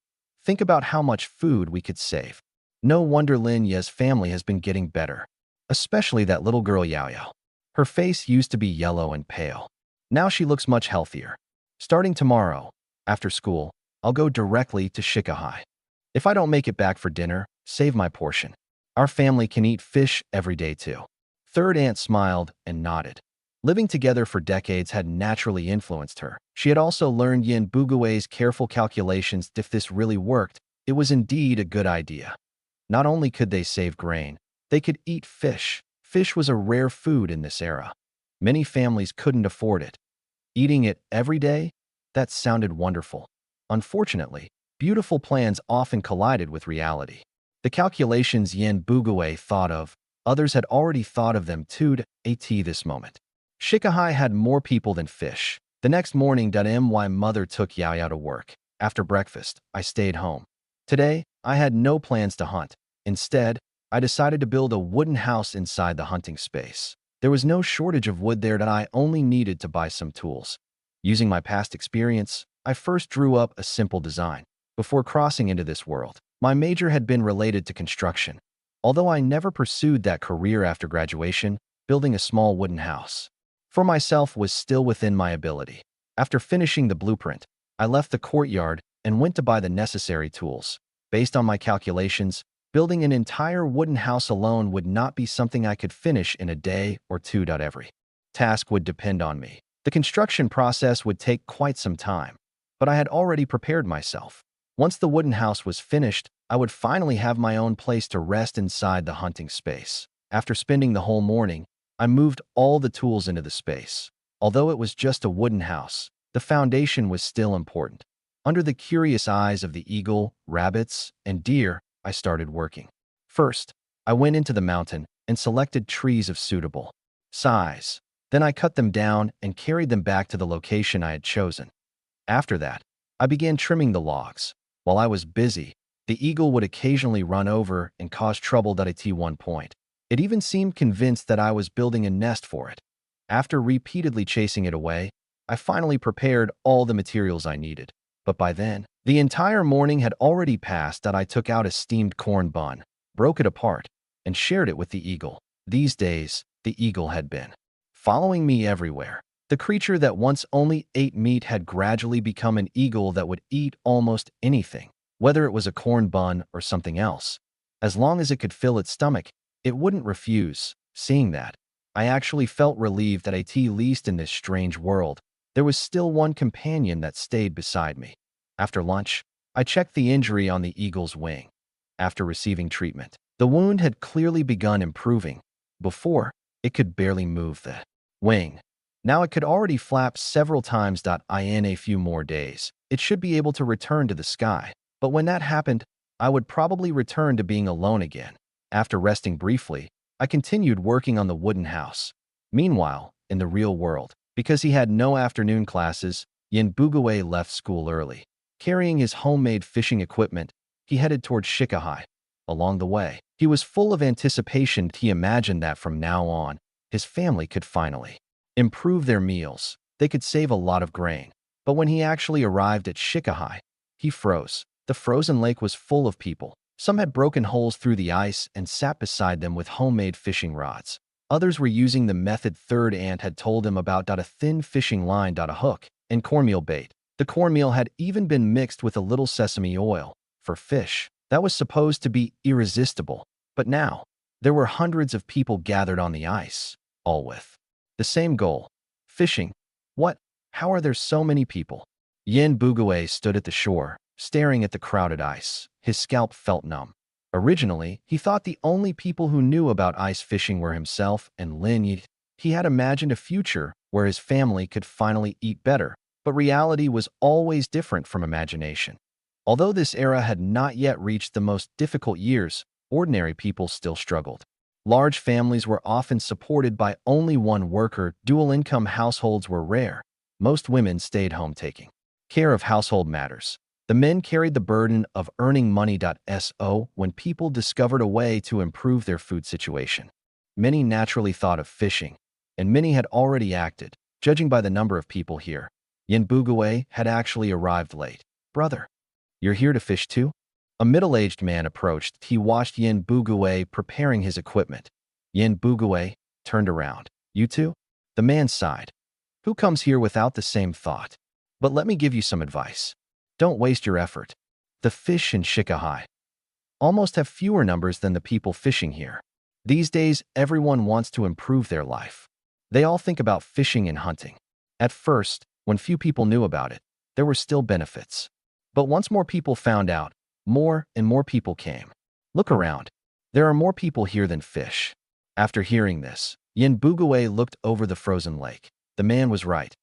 think about how much food we could save. No wonder Lin Ye's family has been getting better. Especially that little girl Yao Yao. Her face used to be yellow and pale. Now she looks much healthier. Starting tomorrow, after school, I'll go directly to Shikahai. If I don't make it back for dinner, save my portion. Our family can eat fish every day too. Third aunt smiled and nodded. Living together for decades had naturally influenced her. She had also learned Yin Bugue's careful calculations. If this really worked, it was indeed a good idea. Not only could they save grain, they could eat fish. Fish was a rare food in this era. Many families couldn't afford it. Eating it every day? That sounded wonderful. Unfortunately, beautiful plans often collided with reality. The calculations Yin Bugue thought of, others had already thought of them too. At this moment, Shikahai had more people than fish. The next morning, my mother took Yao Yao to work. After breakfast, I stayed home. Today, I had no plans to hunt. Instead, I decided to build a wooden house inside the hunting space. There was no shortage of wood there. I only needed to buy some tools. Using my past experience, I first drew up a simple design. Before crossing into this world, my major had been related to construction. Although I never pursued that career after graduation, building a small wooden house for myself was still within my ability. After finishing the blueprint, I left the courtyard and went to buy the necessary tools. Based on my calculations, building an entire wooden house alone would not be something I could finish in a day or two. Every task would depend on me. The construction process would take quite some time, but I had already prepared myself. Once the wooden house was finished, I would finally have my own place to rest inside the hunting space. After spending the whole morning, I moved all the tools into the space. Although it was just a wooden house, the foundation was still important. Under the curious eyes of the eagle, rabbits, and deer, I started working. First, I went into the mountain and selected trees of suitable size. Then I cut them down and carried them back to the location I had chosen. After that, I began trimming the logs. While I was busy, the eagle would occasionally run over and cause trouble. At one point, it even seemed convinced that I was building a nest for it. After repeatedly chasing it away, I finally prepared all the materials I needed. But by then, the entire morning had already passed. I took out a steamed corn bun, broke it apart, and shared it with the eagle. These days, the eagle had been following me everywhere. The creature that once only ate meat had gradually become an eagle that would eat almost anything, whether it was a corn bun or something else. As long as it could fill its stomach, it wouldn't refuse. Seeing that, I actually felt relieved that at least in this strange world, there was still one companion that stayed beside me. After lunch, I checked the injury on the eagle's wing. After receiving treatment, the wound had clearly begun improving. Before, it could barely move the wing. Now it could already flap several times. In a few more days, it should be able to return to the sky. But when that happened, I would probably return to being alone again. After resting briefly, I continued working on the wooden house. Meanwhile, in the real world, because he had no afternoon classes, Yin Bugue left school early. Carrying his homemade fishing equipment, he headed toward Shikahai. Along the way, he was full of anticipation. He imagined that from now on, his family could finally improve their meals. They could save a lot of grain. But when he actually arrived at Shikahai, he froze. The frozen lake was full of people. Some had broken holes through the ice and sat beside them with homemade fishing rods. Others were using the method third aunt had told him about. A thin fishing line, a hook, and cornmeal bait. The cornmeal had even been mixed with a little sesame oil. For fish, that was supposed to be irresistible. But now, there were hundreds of people gathered on the ice, all with the same goal: fishing. What? How are there so many people? Yin Bugue stood at the shore, staring at the crowded ice. His scalp felt numb. Originally, he thought the only people who knew about ice fishing were himself and Lin Yi. He had imagined a future where his family could finally eat better, but reality was always different from imagination. Although this era had not yet reached the most difficult years, ordinary people still struggled. Large families were often supported by only one worker. Dual-income households were rare. Most women stayed home taking care of household matters. The men carried the burden of earning money. When people discovered a way to improve their food situation, many naturally thought of fishing, and many had already acted. Judging by the number of people here, Yin Bugue had actually arrived late. "Brother, you're here to fish too?" A middle-aged man approached. He watched Yin Bugue preparing his equipment. Yin Bugue turned around. "You too?" The man sighed. "Who comes here without the same thought? But let me give you some advice. Don't waste your effort. The fish in Shikahai almost have fewer numbers than the people fishing here. These days, everyone wants to improve their life. They all think about fishing and hunting. At first, when few people knew about it, there were still benefits. But once more people found out, more and more people came. Look around. There are more people here than fish." After hearing this, Yin Bugue looked over the frozen lake. The man was right.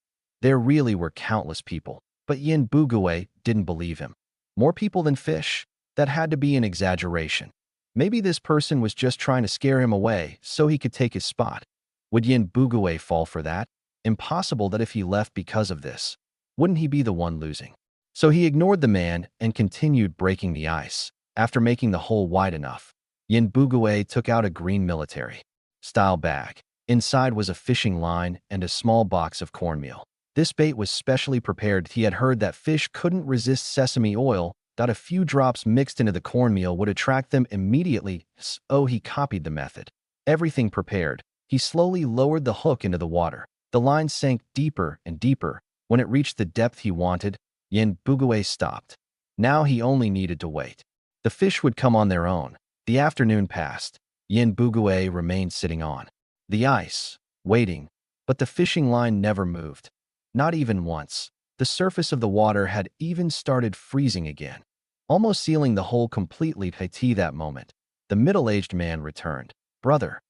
There really were countless people. But Yin Bugue didn't believe him. More people than fish? That had to be an exaggeration. Maybe this person was just trying to scare him away so he could take his spot. Would Yin Bugue fall for that? Impossible that if he left because of this, wouldn't he be the one losing? So he ignored the man and continued breaking the ice. After making the hole wide enough, Yin Bugue took out a green military-style bag. Inside was a fishing line and a small box of cornmeal. This bait was specially prepared. He had heard that fish couldn't resist sesame oil, that a few drops mixed into the cornmeal would attract them immediately, so he copied the method. Everything prepared, he slowly lowered the hook into the water. The line sank deeper and deeper. When it reached the depth he wanted, Yin Bugue stopped. Now he only needed to wait. The fish would come on their own. The afternoon passed. Yin Bugue remained sitting on the ice, waiting, but the fishing line never moved. Not even once. The surface of the water had even started freezing again, almost sealing the hole completely. That moment, the middle-aged man returned. "Brother,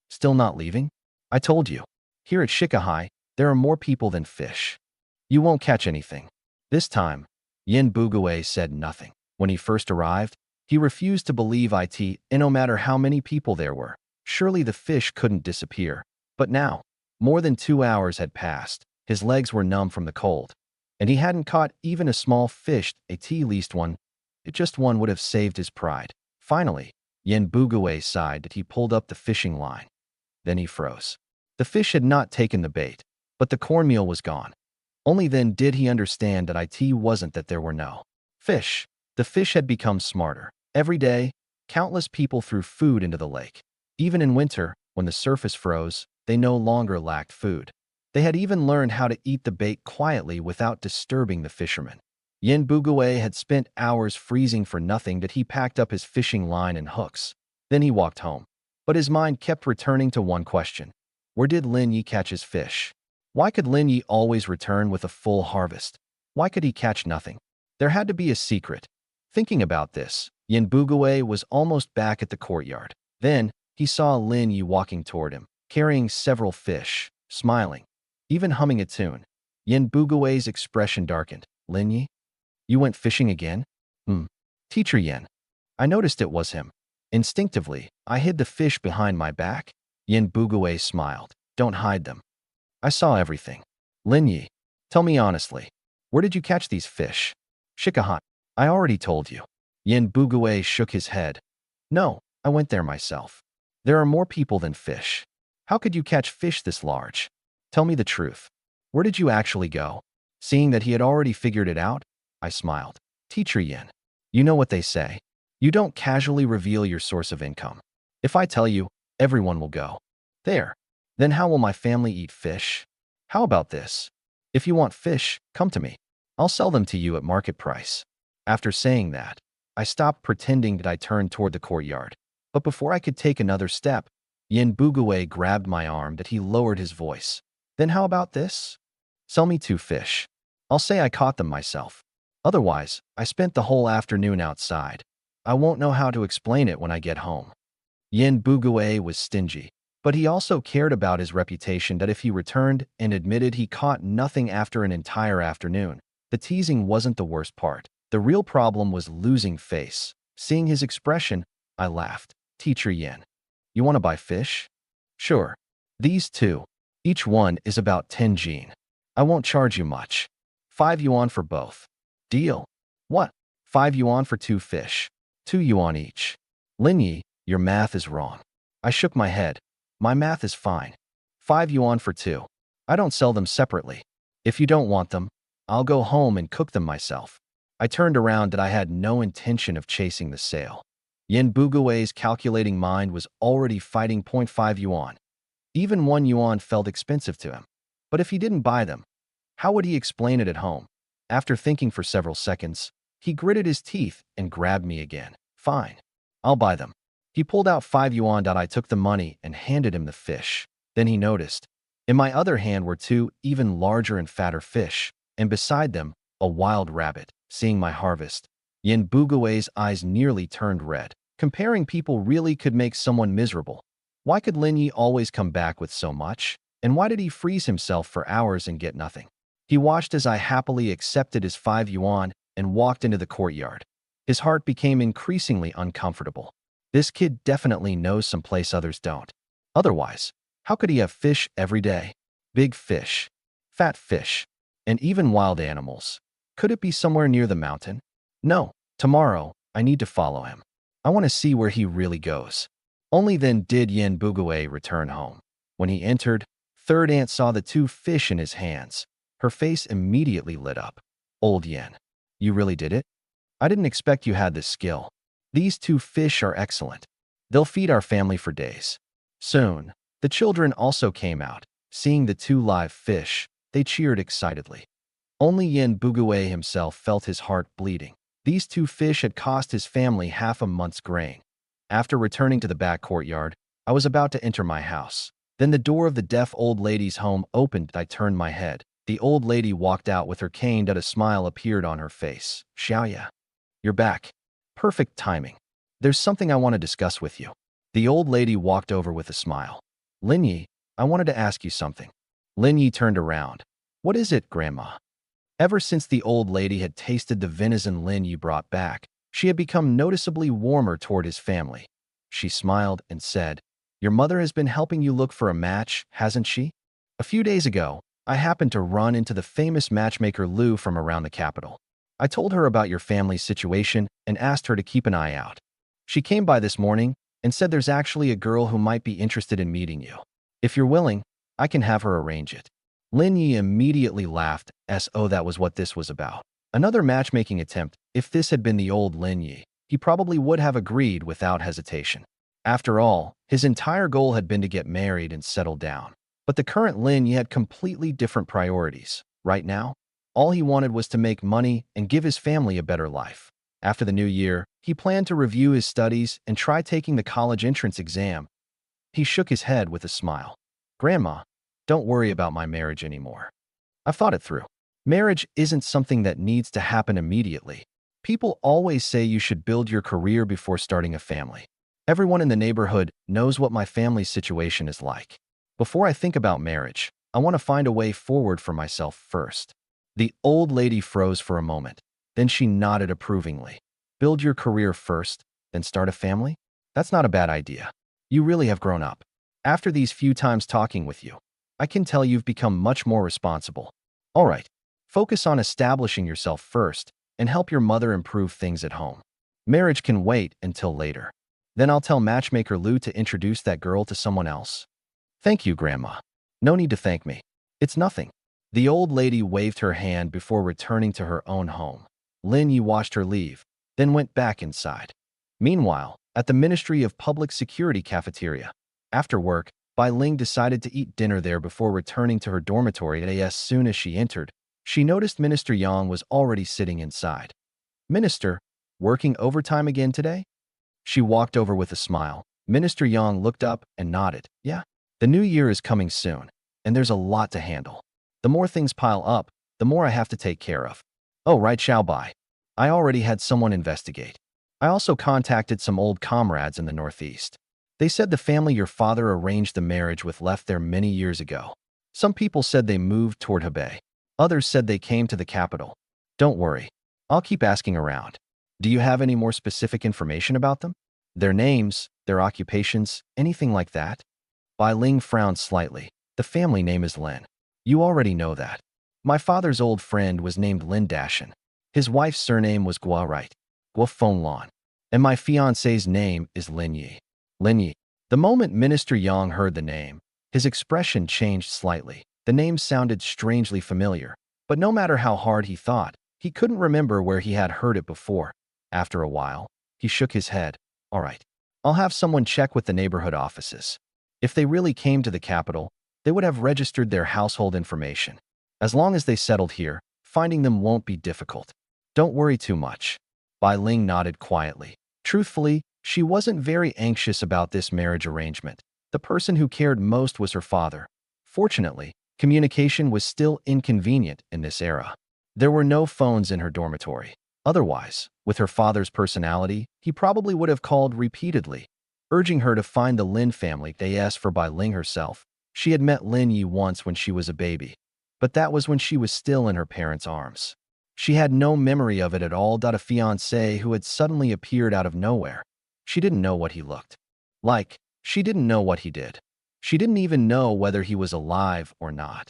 still not leaving? I told you. Here at Shikahai, there are more people than fish. You won't catch anything." This time, Yin Bugue said nothing. When he first arrived, he refused to believe it, and no matter how many people there were, surely the fish couldn't disappear. But now, more than 2 hours had passed. His legs were numb from the cold, and he hadn't caught even a small fish. At least one. Just one would have saved his pride. Finally, Yin Bugue sighed that he pulled up the fishing line. Then he froze. The fish had not taken the bait, but the cornmeal was gone. Only then did he understand that it wasn't that there were no fish. The fish had become smarter. Every day, countless people threw food into the lake. Even in winter, when the surface froze, they no longer lacked food. They had even learned how to eat the bait quietly without disturbing the fishermen. Yin Bugue had spent hours freezing for nothing. That he packed up his fishing line and hooks. Then he walked home. But his mind kept returning to one question. Where did Lin Yi catch his fish? Why could Lin Yi always return with a full harvest? Why could he catch nothing? There had to be a secret. Thinking about this, Yin Bugue was almost back at the courtyard. Then, he saw Lin Yi walking toward him, carrying several fish, smiling, even humming a tune. Yin Bugue's expression darkened. "Lin Yi? You went fishing again?" Teacher Yin." I noticed it was him. Instinctively, I hid the fish behind my back. Yin Bugue smiled. "Don't hide them. I saw everything." "Lin Yi, tell me honestly, where did you catch these fish?" "Shikahai." "I already told you." Yin Bugue shook his head. "No, I went there myself. There are more people than fish. How could you catch fish this large? Tell me the truth. Where did you actually go?" Seeing that he had already figured it out, I smiled. "Teacher Yin, you know what they say. You don't casually reveal your source of income. If I tell you, everyone will go there. Then how will my family eat fish? How about this? If you want fish, come to me. I'll sell them to you at market price." After saying that, I stopped pretending that I turned toward the courtyard. But before I could take another step, Yin Bugue grabbed my arm. That he lowered his voice. "Then how about this? Sell me 2 fish. I'll say I caught them myself." Otherwise, I spent the whole afternoon outside. I won't know how to explain it when I get home. Yin Bugue was stingy, but he also cared about his reputation that if he returned and admitted he caught nothing after an entire afternoon, the teasing wasn't the worst part. The real problem was losing face. Seeing his expression, I laughed. Teacher Yin, you want to buy fish? Sure. These two. Each one is about 10 jin. I won't charge you much. 5 yuan for both. Deal. What? 5 yuan for 2 fish. 2 yuan each. Lin Yi, your math is wrong. I shook my head. My math is fine. 5 yuan for 2. I don't sell them separately. If you don't want them, I'll go home and cook them myself. I turned around that I had no intention of chasing the sale. Yin Bugue's calculating mind was already fighting point 0.5 yuan. Even 1 yuan felt expensive to him. But if he didn't buy them, how would he explain it at home? After thinking for several seconds, he gritted his teeth and grabbed me again. Fine. I'll buy them. He pulled out 5 yuan. I took the money and handed him the fish. Then he noticed. In my other hand were 2 even larger and fatter fish, and beside them, a wild rabbit. Seeing my harvest, Yin Bugue's eyes nearly turned red. Comparing people really could make someone miserable. Why could Lin Yi always come back with so much? And why did he freeze himself for hours and get nothing? He watched as I happily accepted his 5 yuan and walked into the courtyard. His heart became increasingly uncomfortable. This kid definitely knows some place others don't. Otherwise, how could he have fish every day? Big fish, fat fish, and even wild animals. Could it be somewhere near the mountain? No, tomorrow, I need to follow him. I want to see where he really goes. Only then did Yin Bugue return home. When he entered, Third Aunt saw the 2 fish in his hands. Her face immediately lit up. Old Yin, you really did it? I didn't expect you had this skill. These 2 fish are excellent. They'll feed our family for days. Soon, the children also came out. Seeing the 2 live fish, they cheered excitedly. Only Yin Bugue himself felt his heart bleeding. These 2 fish had cost his family half a month's grain. After returning to the back courtyard, I was about to enter my house. Then the door of the deaf old lady's home opened. I turned my head. The old lady walked out with her cane. A smile appeared on her face. Xiaoya, you're back. Perfect timing. There's something I want to discuss with you. The old lady walked over with a smile. Lin Yi, I wanted to ask you something. Lin Yi turned around. What is it, Grandma? Ever since the old lady had tasted the venison Lin Yi brought back, she had become noticeably warmer toward his family. She smiled and said, Your mother has been helping you look for a match, hasn't she? A few days ago, I happened to run into the famous matchmaker Lu from around the capital. I told her about your family's situation and asked her to keep an eye out. She came by this morning and said there's actually a girl who might be interested in meeting you. If you're willing, I can have her arrange it. Lin Yi immediately laughed, as oh, that was what this was about. Another matchmaking attempt. If this had been the old Lin Yi, he probably would have agreed without hesitation. After all, his entire goal had been to get married and settle down. But the current Lin Yi had completely different priorities. Right now, all he wanted was to make money and give his family a better life. After the new year, he planned to review his studies and try taking the college entrance exam. He shook his head with a smile. Grandma, don't worry about my marriage anymore. I've thought it through. Marriage isn't something that needs to happen immediately. People always say you should build your career before starting a family. Everyone in the neighborhood knows what my family's situation is like. Before I think about marriage, I want to find a way forward for myself first. The old lady froze for a moment. Then she nodded approvingly. Build your career first, then start a family? That's not a bad idea. You really have grown up. After these few times talking with you, I can tell you've become much more responsible. All right, focus on establishing yourself first and help your mother improve things at home. Marriage can wait until later. Then I'll tell matchmaker Lu to introduce that girl to someone else. Thank you, Grandma. No need to thank me. It's nothing. The old lady waved her hand before returning to her own home. Lin Yi watched her leave, then went back inside. Meanwhile, at the Ministry of Public Security cafeteria, after work, Bai Ling decided to eat dinner there before returning to her dormitory. As soon as she entered, she noticed Minister Yang was already sitting inside. Minister, working overtime again today? She walked over with a smile. Minister Yang looked up and nodded. Yeah. The new year is coming soon, and there's a lot to handle. The more things pile up, the more I have to take care of. Oh, right, shall buy. I already had someone investigate. I also contacted some old comrades in the Northeast. They said the family your father arranged the marriage with left there many years ago. Some people said they moved toward Hebei. Others said they came to the capital. Don't worry. I'll keep asking around. Do you have any more specific information about them? Their names, their occupations, anything like that? Bai Ling frowned slightly. The family name is Lin. You already know that. My father's old friend was named Lin Dashin. His wife's surname was Gua Right, Gua Feng Lan. And my fiance's name is Lin Yi. Lin Yi. The moment Minister Yang heard the name, his expression changed slightly. The name sounded strangely familiar, but no matter how hard he thought, he couldn't remember where he had heard it before. After a while, he shook his head. All right, I'll have someone check with the neighborhood offices. If they really came to the capital, they would have registered their household information. As long as they settled here, finding them won't be difficult. Don't worry too much. Bai Ling nodded quietly. Truthfully, she wasn't very anxious about this marriage arrangement. The person who cared most was her father. Fortunately, communication was still inconvenient in this era. There were no phones in her dormitory. Otherwise, with her father's personality, he probably would have called repeatedly, urging her to find the Lin family. They asked for Bai Ling herself. She had met Lin Yi once when she was a baby, but that was when she was still in her parents' arms. She had no memory of it at all. A fiancé who had suddenly appeared out of nowhere. She didn't know what he looked like. She didn't know what he did. She didn't even know whether he was alive or not.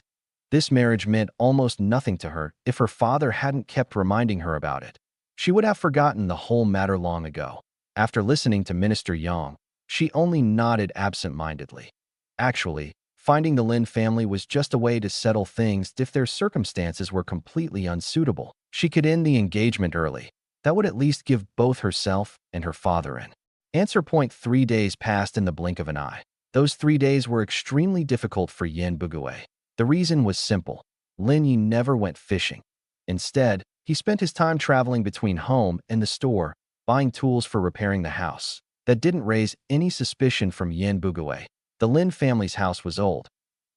This marriage meant almost nothing to her if her father hadn't kept reminding her about it. She would have forgotten the whole matter long ago. After listening to Minister Yang, she only nodded absent-mindedly. Actually, finding the Lin family was just a way to settle things if their circumstances were completely unsuitable. She could end the engagement early. That would at least give both herself and her father an answer point. 3 days passed in the blink of an eye. Those 3 days were extremely difficult for Yin Bugue. The reason was simple. Lin Yi never went fishing. Instead, he spent his time traveling between home and the store, buying tools for repairing the house. That didn't raise any suspicion from Yin Bugue. The Lin family's house was old.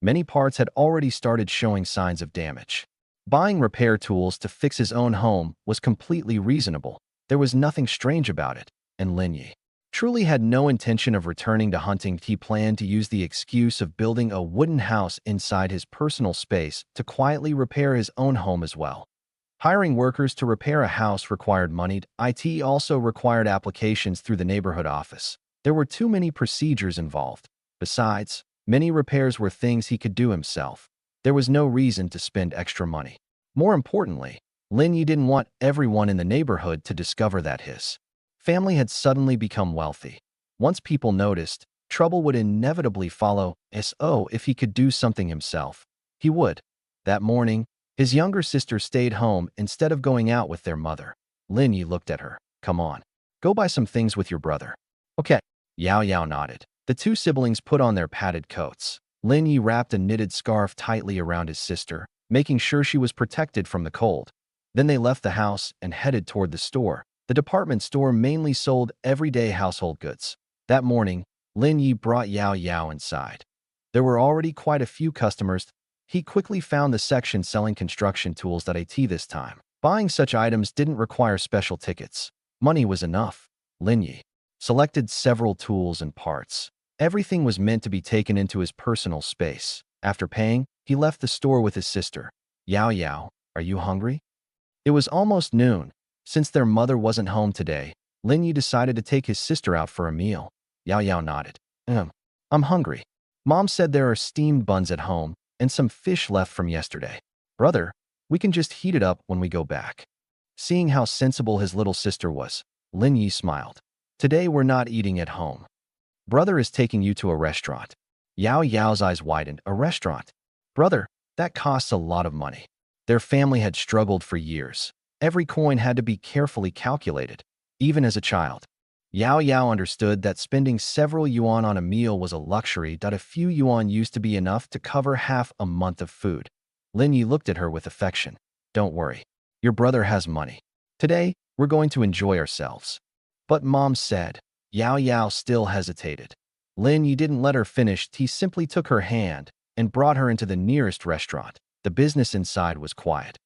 Many parts had already started showing signs of damage. Buying repair tools to fix his own home was completely reasonable. There was nothing strange about it, and Lin Yi truly had no intention of returning to hunting. He planned to use the excuse of building a wooden house inside his personal space to quietly repair his own home as well. Hiring workers to repair a house required money. It also required applications through the neighborhood office. There were too many procedures involved. Besides, many repairs were things he could do himself. There was no reason to spend extra money. More importantly, Lin Yi didn't want everyone in the neighborhood to discover that his family had suddenly become wealthy. Once people noticed, trouble would inevitably follow. So if he could do something himself, he would. That morning, his younger sister stayed home instead of going out with their mother. Lin Yi looked at her. Come on, go buy some things with your brother. Okay. Yao Yao nodded. The two siblings put on their padded coats. Lin Yi wrapped a knitted scarf tightly around his sister, making sure she was protected from the cold. Then they left the house and headed toward the store. The department store mainly sold everyday household goods. That morning, Lin Yi brought Yao Yao inside. There were already quite a few customers. He quickly found the section selling construction tools. This time, buying such items didn't require special tickets. Money was enough. Lin Yi selected several tools and parts. Everything was meant to be taken into his personal space. After paying, he left the store with his sister. Yao Yao, are you hungry? It was almost noon. Since their mother wasn't home today, Lin Yi decided to take his sister out for a meal. Yao Yao nodded. I'm hungry. Mom said there are steamed buns at home and some fish left from yesterday. Brother, we can just heat it up when we go back. Seeing how sensible his little sister was, Lin Yi smiled. Today we're not eating at home. Brother is taking you to a restaurant. Yao Yao's eyes widened. A restaurant? Brother, that costs a lot of money. Their family had struggled for years. Every coin had to be carefully calculated, even as a child. Yao Yao understood that spending several yuan on a meal was a luxury. A few yuan used to be enough to cover half a month of food. Lin Yi looked at her with affection. Don't worry. Your brother has money. Today, we're going to enjoy ourselves. But Mom said. Yao Yao still hesitated. Lin Yi didn't let her finish. He simply took her hand and brought her into the nearest restaurant. The business inside was quiet.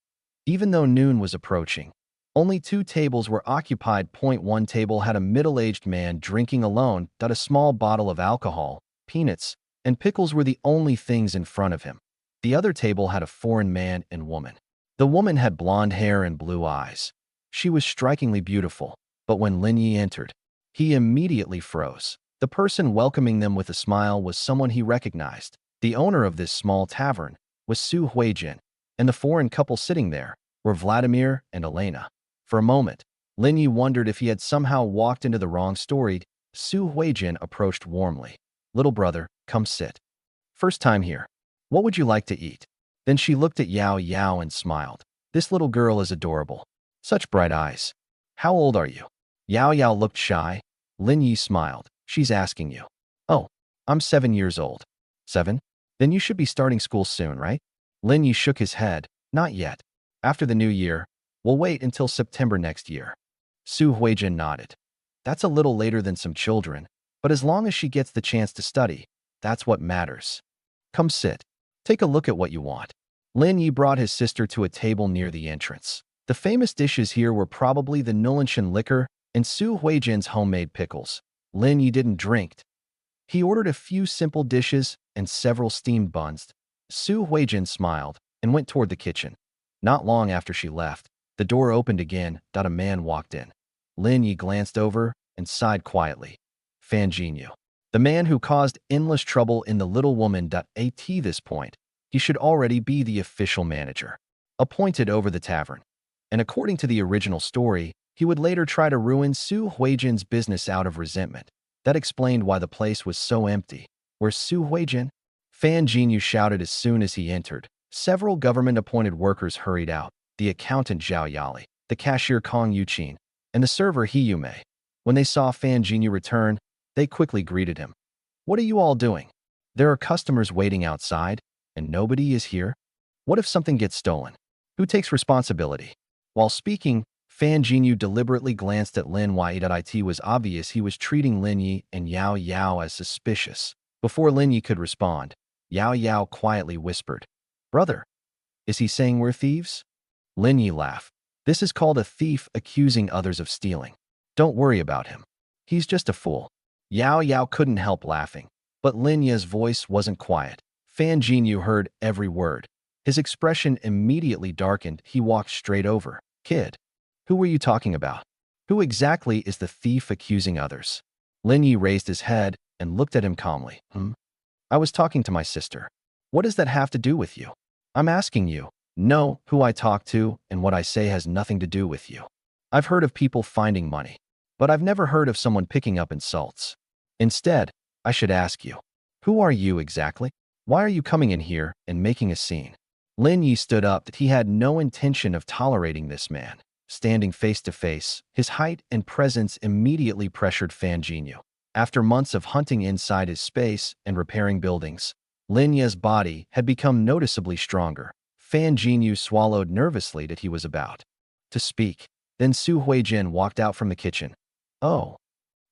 Even though noon was approaching, only 2 tables were occupied. One table had a middle-aged man drinking alone. A small bottle of alcohol, peanuts, and pickles were the only things in front of him. The other table had a foreign man and woman. The woman had blonde hair and blue eyes. She was strikingly beautiful, but when Lin Yi entered, he immediately froze. The person welcoming them with a smile was someone he recognized. The owner of this small tavern was Su Huijin, and the foreign couple sitting there were Vladimir and Elena. For a moment, Lin Yi wondered if he had somehow walked into the wrong story. Su Huijin approached warmly. "Little brother, come sit. First time here. What would you like to eat?" Then she looked at Yao Yao and smiled. "This little girl is adorable. Such bright eyes. How old are you?" Yao Yao looked shy. Lin Yi smiled. "She's asking you." "Oh, I'm 7 years old." "7? Then you should be starting school soon, right?" Lin Yi shook his head. "Not yet. After the new year. We'll wait until September next year." Su Huijin nodded. "That's a little later than some children, but as long as she gets the chance to study, that's what matters. Come sit. Take a look at what you want." Lin Yi brought his sister to a table near the entrance. The famous dishes here were probably the Nulinshan liquor and Su Huijin's homemade pickles. Lin Yi didn't drink. He ordered a few simple dishes and several steamed buns. Su Huijin smiled and went toward the kitchen. Not long after she left, the door opened again. A man walked in. Lin Yi glanced over and sighed quietly. Fan Jinyu. The man who caused endless trouble in the little woman. At this point, he should already be the official manager, appointed over the tavern. And according to the original story, he would later try to ruin Su Huijin's business out of resentment. That explained why the place was so empty. "Where's Su Huijin?" Fan Jinyu shouted as soon as he entered. Several government-appointed workers hurried out. The accountant Zhao Yali, the cashier Kong Yuqin, and the server He Yumei. When they saw Fan Jinyu return, they quickly greeted him. "What are you all doing? There are customers waiting outside, and nobody is here? What if something gets stolen? Who takes responsibility?" While speaking, Fan Jinyu deliberately glanced at Lin Yi. It was obvious he was treating Lin Yi and Yao Yao as suspicious. Before Lin Yi could respond, Yao Yao quietly whispered, "Brother, is he saying we're thieves?" Lin Yi laughed. "This is called a thief accusing others of stealing. Don't worry about him. He's just a fool." Yao Yao couldn't help laughing, but Lin Yi's voice wasn't quiet. Fan Jinyu heard every word. His expression immediately darkened. He walked straight over. "Kid, who were you talking about? Who exactly is the thief accusing others?" Lin Yi raised his head and looked at him calmly. "I was talking to my sister." "What does that have to do with you?" "I'm asking you. No, who I talk to and what I say has nothing to do with you. I've heard of people finding money, but I've never heard of someone picking up insults. Instead, I should ask you, who are you exactly? Why are you coming in here and making a scene?" Lin Yi stood up. He had no intention of tolerating this man. Standing face to face, his height and presence immediately pressured Fan Jinyu. After months of hunting inside his space and repairing buildings, Lin Yi's body had become noticeably stronger. Fan Jinyu swallowed nervously that he was about to speak. Then Su Huijin walked out from the kitchen. "Oh,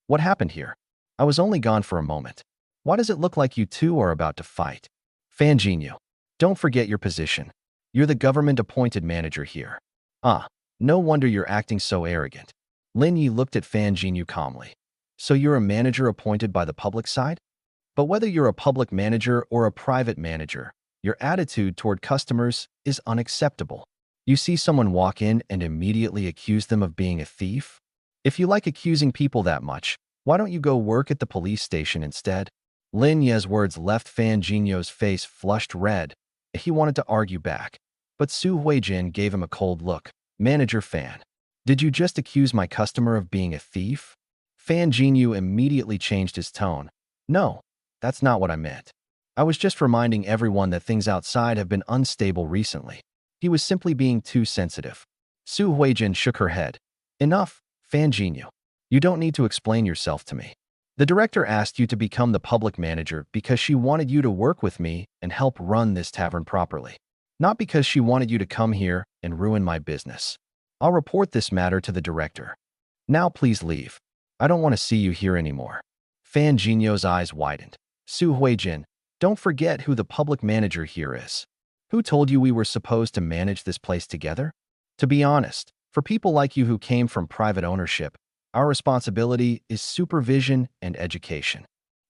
what happened here? I was only gone for a moment. Why does it look like you two are about to fight?" "Fan Jinyu, don't forget your position. You're the government-appointed manager here." "Ah, no wonder you're acting so arrogant." Lin Yi looked at Fan Jinyu calmly. "So you're a manager appointed by the public side? But whether you're a public manager or a private manager, your attitude toward customers is unacceptable. You see someone walk in and immediately accuse them of being a thief? If you like accusing people that much, why don't you go work at the police station instead?" Lin Yi's words left Fan Jinyu's face flushed red. He wanted to argue back, but Su Huijin gave him a cold look. "Manager Fan, did you just accuse my customer of being a thief?" Fan Jinyu immediately changed his tone. "No, that's not what I meant. I was just reminding everyone that things outside have been unstable recently." He was simply being too sensitive. Su Huijin shook her head. "Enough, Fan Jinyu. You don't need to explain yourself to me. The director asked you to become the public manager because she wanted you to work with me and help run this tavern properly, not because she wanted you to come here and ruin my business. I'll report this matter to the director. Now please leave. I don't want to see you here anymore." Fan Jinyu's eyes widened. "Su Huijin, don't forget who the public manager here is. Who told you we were supposed to manage this place together?" To be honest, for people like you who came from private ownership, our responsibility is supervision and education.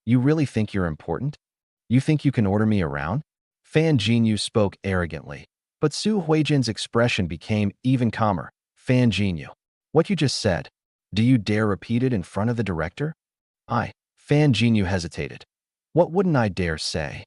You really think you're important? You think you can order me around? Fan Jinyu spoke arrogantly, but Su Huijin's expression became even calmer. Fan Jinyu, what you just said, do you dare repeat it in front of the director? Fan Jinyu hesitated. What wouldn't I dare say?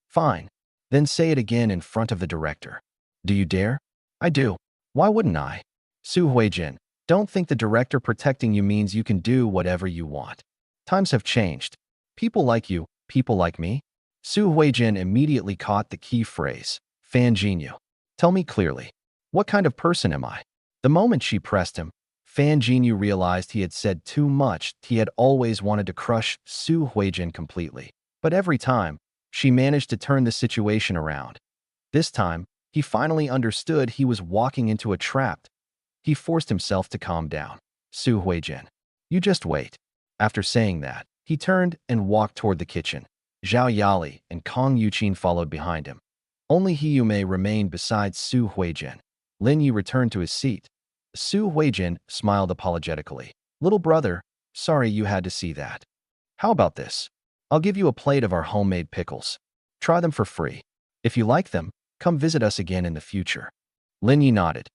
Fine. Then say it again in front of the director. Do you dare? I do. Why wouldn't I? Su Huijin, don't think the director protecting you means you can do whatever you want. Times have changed. People like you, people like me. Su Huijin immediately caught the key phrase. Fan Jinyu. Tell me clearly. What kind of person am I? The moment she pressed him, Fan Jinyu realized he had said too much. He had always wanted to crush Su Huijin completely. But every time, she managed to turn the situation around. This time, he finally understood he was walking into a trap. He forced himself to calm down. Su Huijin, you just wait. After saying that, he turned and walked toward the kitchen. Zhao Yali and Kong Yuqin followed behind him. Only Hiyume remained beside Su Huijin. Lin Yi returned to his seat. Su Huijin smiled apologetically. Little brother, sorry you had to see that. How about this? I'll give you a plate of our homemade pickles. Try them for free. If you like them, come visit us again in the future. Lin Yi nodded.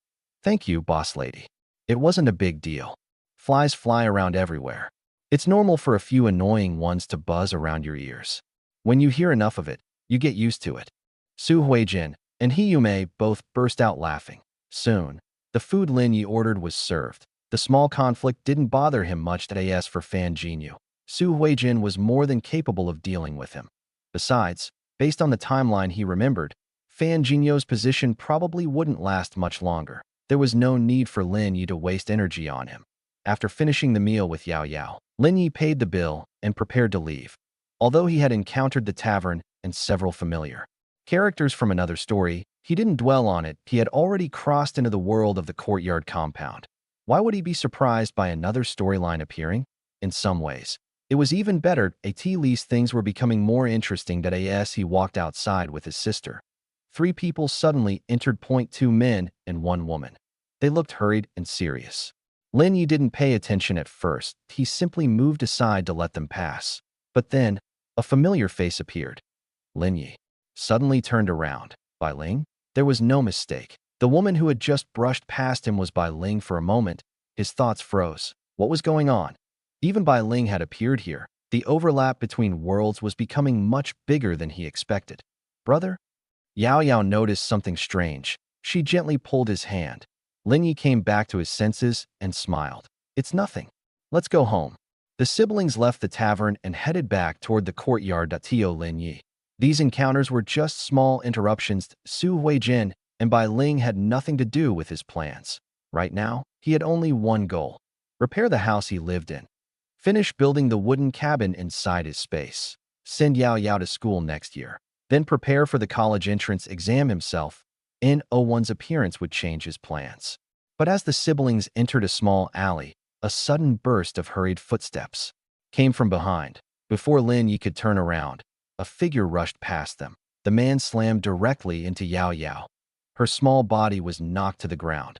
Thank you, boss lady. It wasn't a big deal. Flies fly around everywhere. It's normal for a few annoying ones to buzz around your ears. When you hear enough of it, you get used to it. Su Huijin and Hiyume both burst out laughing. Soon, the food Lin Yi ordered was served. The small conflict didn't bother him much. As for Fan Jinyu, Su Huijin was more than capable of dealing with him. Besides, based on the timeline he remembered, Fan Jinyu's position probably wouldn't last much longer. There was no need for Lin Yi to waste energy on him. After finishing the meal with Yao Yao, Lin Yi paid the bill and prepared to leave. Although he had encountered the tavern and several familiar characters from another story, he didn't dwell on it. He had already crossed into the world of the courtyard compound. Why would he be surprised by another storyline appearing? In some ways, it was even better. At least things were becoming more interesting. As he walked outside with his sister, 3 people suddenly entered. 2 men and 1 woman. They looked hurried and serious. Lin Yi didn't pay attention at first. He simply moved aside to let them pass. But then, a familiar face appeared. Lin Yi suddenly turned around. Bai Ling? There was no mistake. The woman who had just brushed past him was Bai Ling. For a moment, his thoughts froze. What was going on? Even Bai Ling had appeared here. The overlap between worlds was becoming much bigger than he expected. Brother? Yao Yao noticed something strange. She gently pulled his hand. Lin Yi came back to his senses and smiled. It's nothing. Let's go home. The siblings left the tavern and headed back toward the courtyard. Lin Yi. These encounters were just small interruptions. Su Huijin and Bai Ling had nothing to do with his plans. Right now, he had only one goal: repair the house he lived in. Finish building the wooden cabin inside his space. Send Yao Yao to school next year. Then prepare for the college entrance exam himself. One's appearance would change his plans. But as the siblings entered a small alley, a sudden burst of hurried footsteps came from behind. Before Lin Yi could turn around, a figure rushed past them. The man slammed directly into Yao Yao. Her small body was knocked to the ground.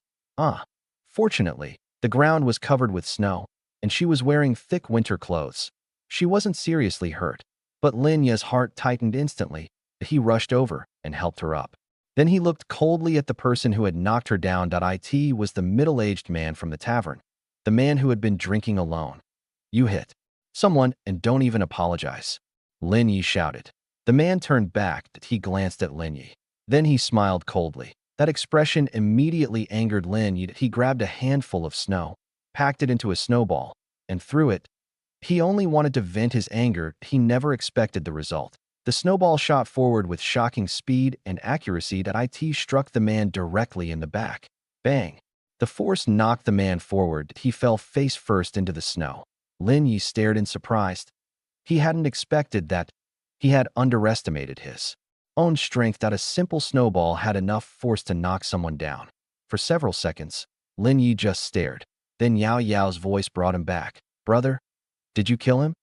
Fortunately, the ground was covered with snow, and she was wearing thick winter clothes. She wasn't seriously hurt, but Lin Yi's heart tightened instantly. He rushed over and helped her up. Then he looked coldly at the person who had knocked her down. It was the middle-aged man from the tavern, the man who had been drinking alone. You hit someone and don't even apologize, Lin Yi shouted. The man turned back. He glanced at Lin Yi. Then he smiled coldly. That expression immediately angered Lin Yi. He grabbed a handful of snow, packed it into a snowball, and threw it. He only wanted to vent his anger. He never expected the result. The snowball shot forward with shocking speed and accuracy. It struck the man directly in the back. Bang! The force knocked the man forward. He fell face first into the snow. Lin Yi stared in surprise. He hadn't expected that. He had underestimated his own strength. A simple snowball had enough force to knock someone down. For several seconds, Lin Yi just stared. Then Yao Yao's voice brought him back. Brother, did you kill him?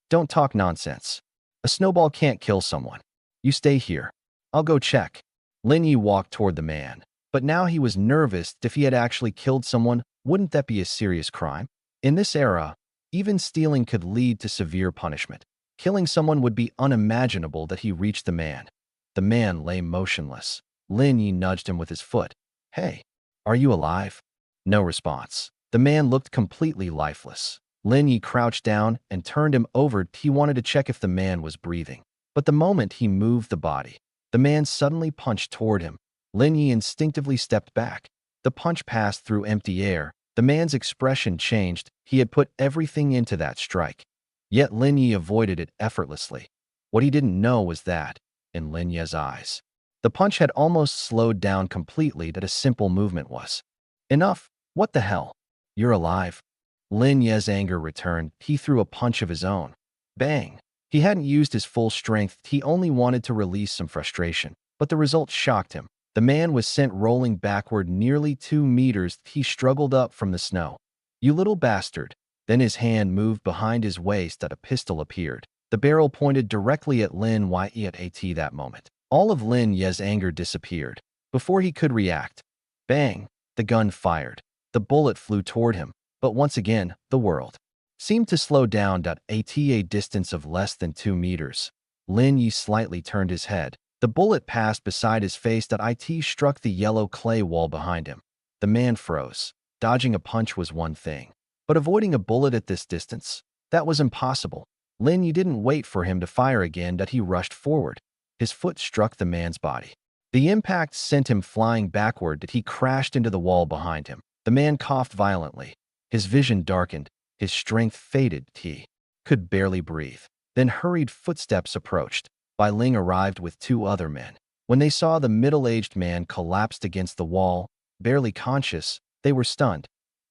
Don't talk nonsense. A snowball can't kill someone. You stay here. I'll go check. Lin Yi walked toward the man. But now he was nervous. If he had actually killed someone, wouldn't that be a serious crime? In this era, even stealing could lead to severe punishment. Killing someone would be unimaginable. That he reached the man. The man lay motionless. Lin Yi nudged him with his foot. Hey, are you alive? No response. The man looked completely lifeless. Lin Yi crouched down and turned him over. He wanted to check if the man was breathing. But the moment he moved the body, the man suddenly punched toward him. Lin Yi instinctively stepped back. The punch passed through empty air. The man's expression changed. He had put everything into that strike. Yet Lin Yi avoided it effortlessly. What he didn't know was that, in Lin Yi's eyes, the punch had almost slowed down completely. That a simple movement was enough. What the hell? You're alive. Lin Yi's anger returned. He threw a punch of his own. Bang! He hadn't used his full strength. He only wanted to release some frustration. But the result shocked him. The man was sent rolling backward nearly 2 meters. He struggled up from the snow. You little bastard. Then his hand moved behind his waist. That a pistol appeared. The barrel pointed directly at Lin Yi. At that moment, all of Lin Yi's anger disappeared. Before he could react, bang! The gun fired. The bullet flew toward him. But once again, the world seemed to slow down. At a distance of less than 2 meters, Lin Yi slightly turned his head. The bullet passed beside his face. That it struck the yellow clay wall behind him. The man froze. Dodging a punch was one thing, but avoiding a bullet at this distance, that was impossible. Lin Yi didn't wait for him to fire again. That he rushed forward. His foot struck the man's body. The impact sent him flying backward. That he crashed into the wall behind him. The man coughed violently. His vision darkened. His strength faded. He could barely breathe. Then hurried footsteps approached. Bai Ling arrived with 2 other men. When they saw the middle-aged man collapsed against the wall, barely conscious, they were stunned.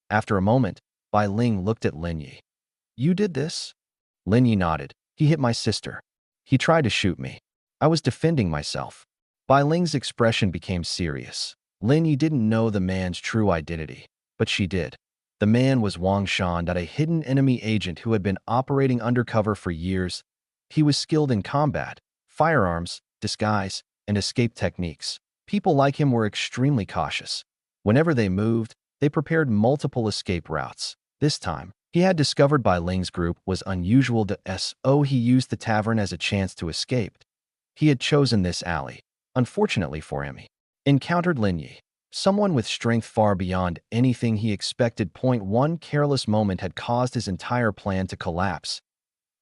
After a moment, Bai Ling looked at Lin Yi. You did this? Lin Yi nodded. He hit my sister. He tried to shoot me. I was defending myself. Bai Ling's expression became serious. Lin Yi didn't know the man's true identity, but she did. The man was Wang Shan, a hidden enemy agent who had been operating undercover for years. He was skilled in combat, firearms, disguise, and escape techniques. People like him were extremely cautious. Whenever they moved, they prepared multiple escape routes. This time, he had discovered Bai Ling's group was unusual. He used the tavern as a chance to escape. He had chosen this alley. Unfortunately for him, he encountered Lin Yi, someone with strength far beyond anything he expected. One careless moment had caused his entire plan to collapse.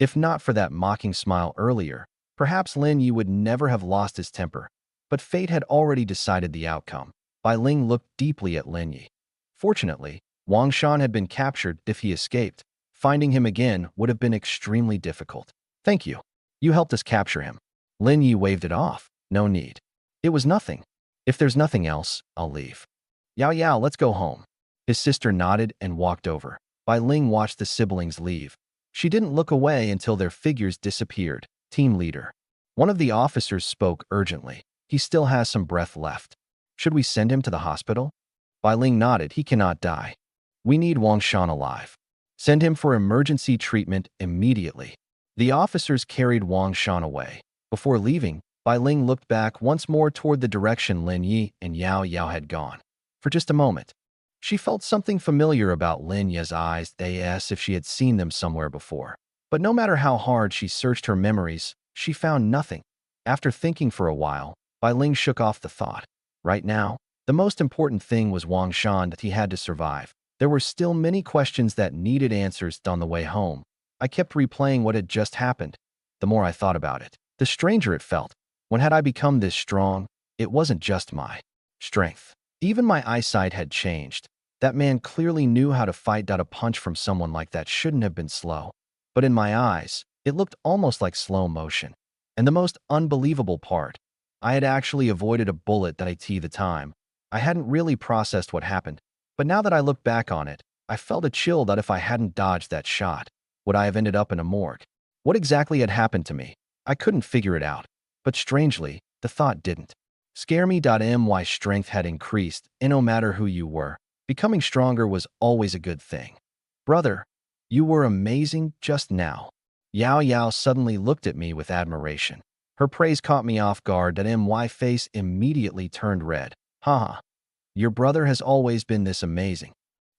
If not for that mocking smile earlier, perhaps Lin Yi would never have lost his temper. But fate had already decided the outcome. Bai Ling looked deeply at Lin Yi. Fortunately, Wang Shan had been captured. If he escaped, finding him again would have been extremely difficult. Thank you. You helped us capture him. Lin Yi waved it off. No need. It was nothing. If there's nothing else, I'll leave. Yao, let's go home. His sister nodded and walked over. Bai Ling watched the siblings leave. She didn't look away until their figures disappeared. Team leader. One of the officers spoke urgently. He still has some breath left. Should we send him to the hospital? Bai Ling nodded. He cannot die. We need Wang Shan alive. Send him for emergency treatment immediately. The officers carried Wang Shan away. Before leaving, Bai Ling looked back once more toward the direction Lin Yi and Yao had gone. For just a moment, she felt something familiar about Lin Yi's eyes, as if she had seen them somewhere before. But no matter how hard she searched her memories, she found nothing. After thinking for a while, Bai Ling shook off the thought. Right now, the most important thing was Wang Shan. That he had to survive. There were still many questions that needed answers. On the way home, I kept replaying what had just happened. The more I thought about it, the stranger it felt. When had I become this strong? It wasn't just my strength. Even my eyesight had changed. That man clearly knew how to fight. A punch from someone like that shouldn't have been slow. But in my eyes, it looked almost like slow motion. And the most unbelievable part, I had actually avoided a bullet. The time. I hadn't really processed what happened. But now that I look back on it, I felt a chill. That if I hadn't dodged that shot, would I have ended up in a morgue? What exactly had happened to me? I couldn't figure it out. But strangely, the thought didn't scare me. My strength had increased, and no matter who you were, becoming stronger was always a good thing. Brother, you were amazing just now. Yao suddenly looked at me with admiration. Her praise caught me off guard. My face immediately turned red. Haha. Your brother has always been this amazing.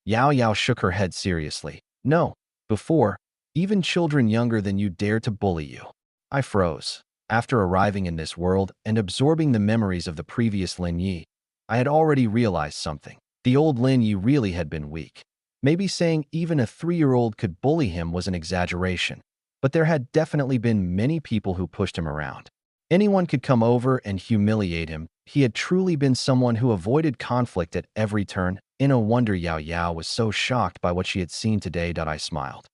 Yao Yao shook her head seriously. No, before, even children younger than you dared to bully you. I froze. After arriving in this world and absorbing the memories of the previous Lin Yi, I had already realized something. The old Lin Yi really had been weak. Maybe saying even a 3-year-old could bully him was an exaggeration, but there had definitely been many people who pushed him around. Anyone could come over and humiliate him. He had truly been someone who avoided conflict at every turn. No wonder Yao Yao was so shocked by what she had seen today. I smiled.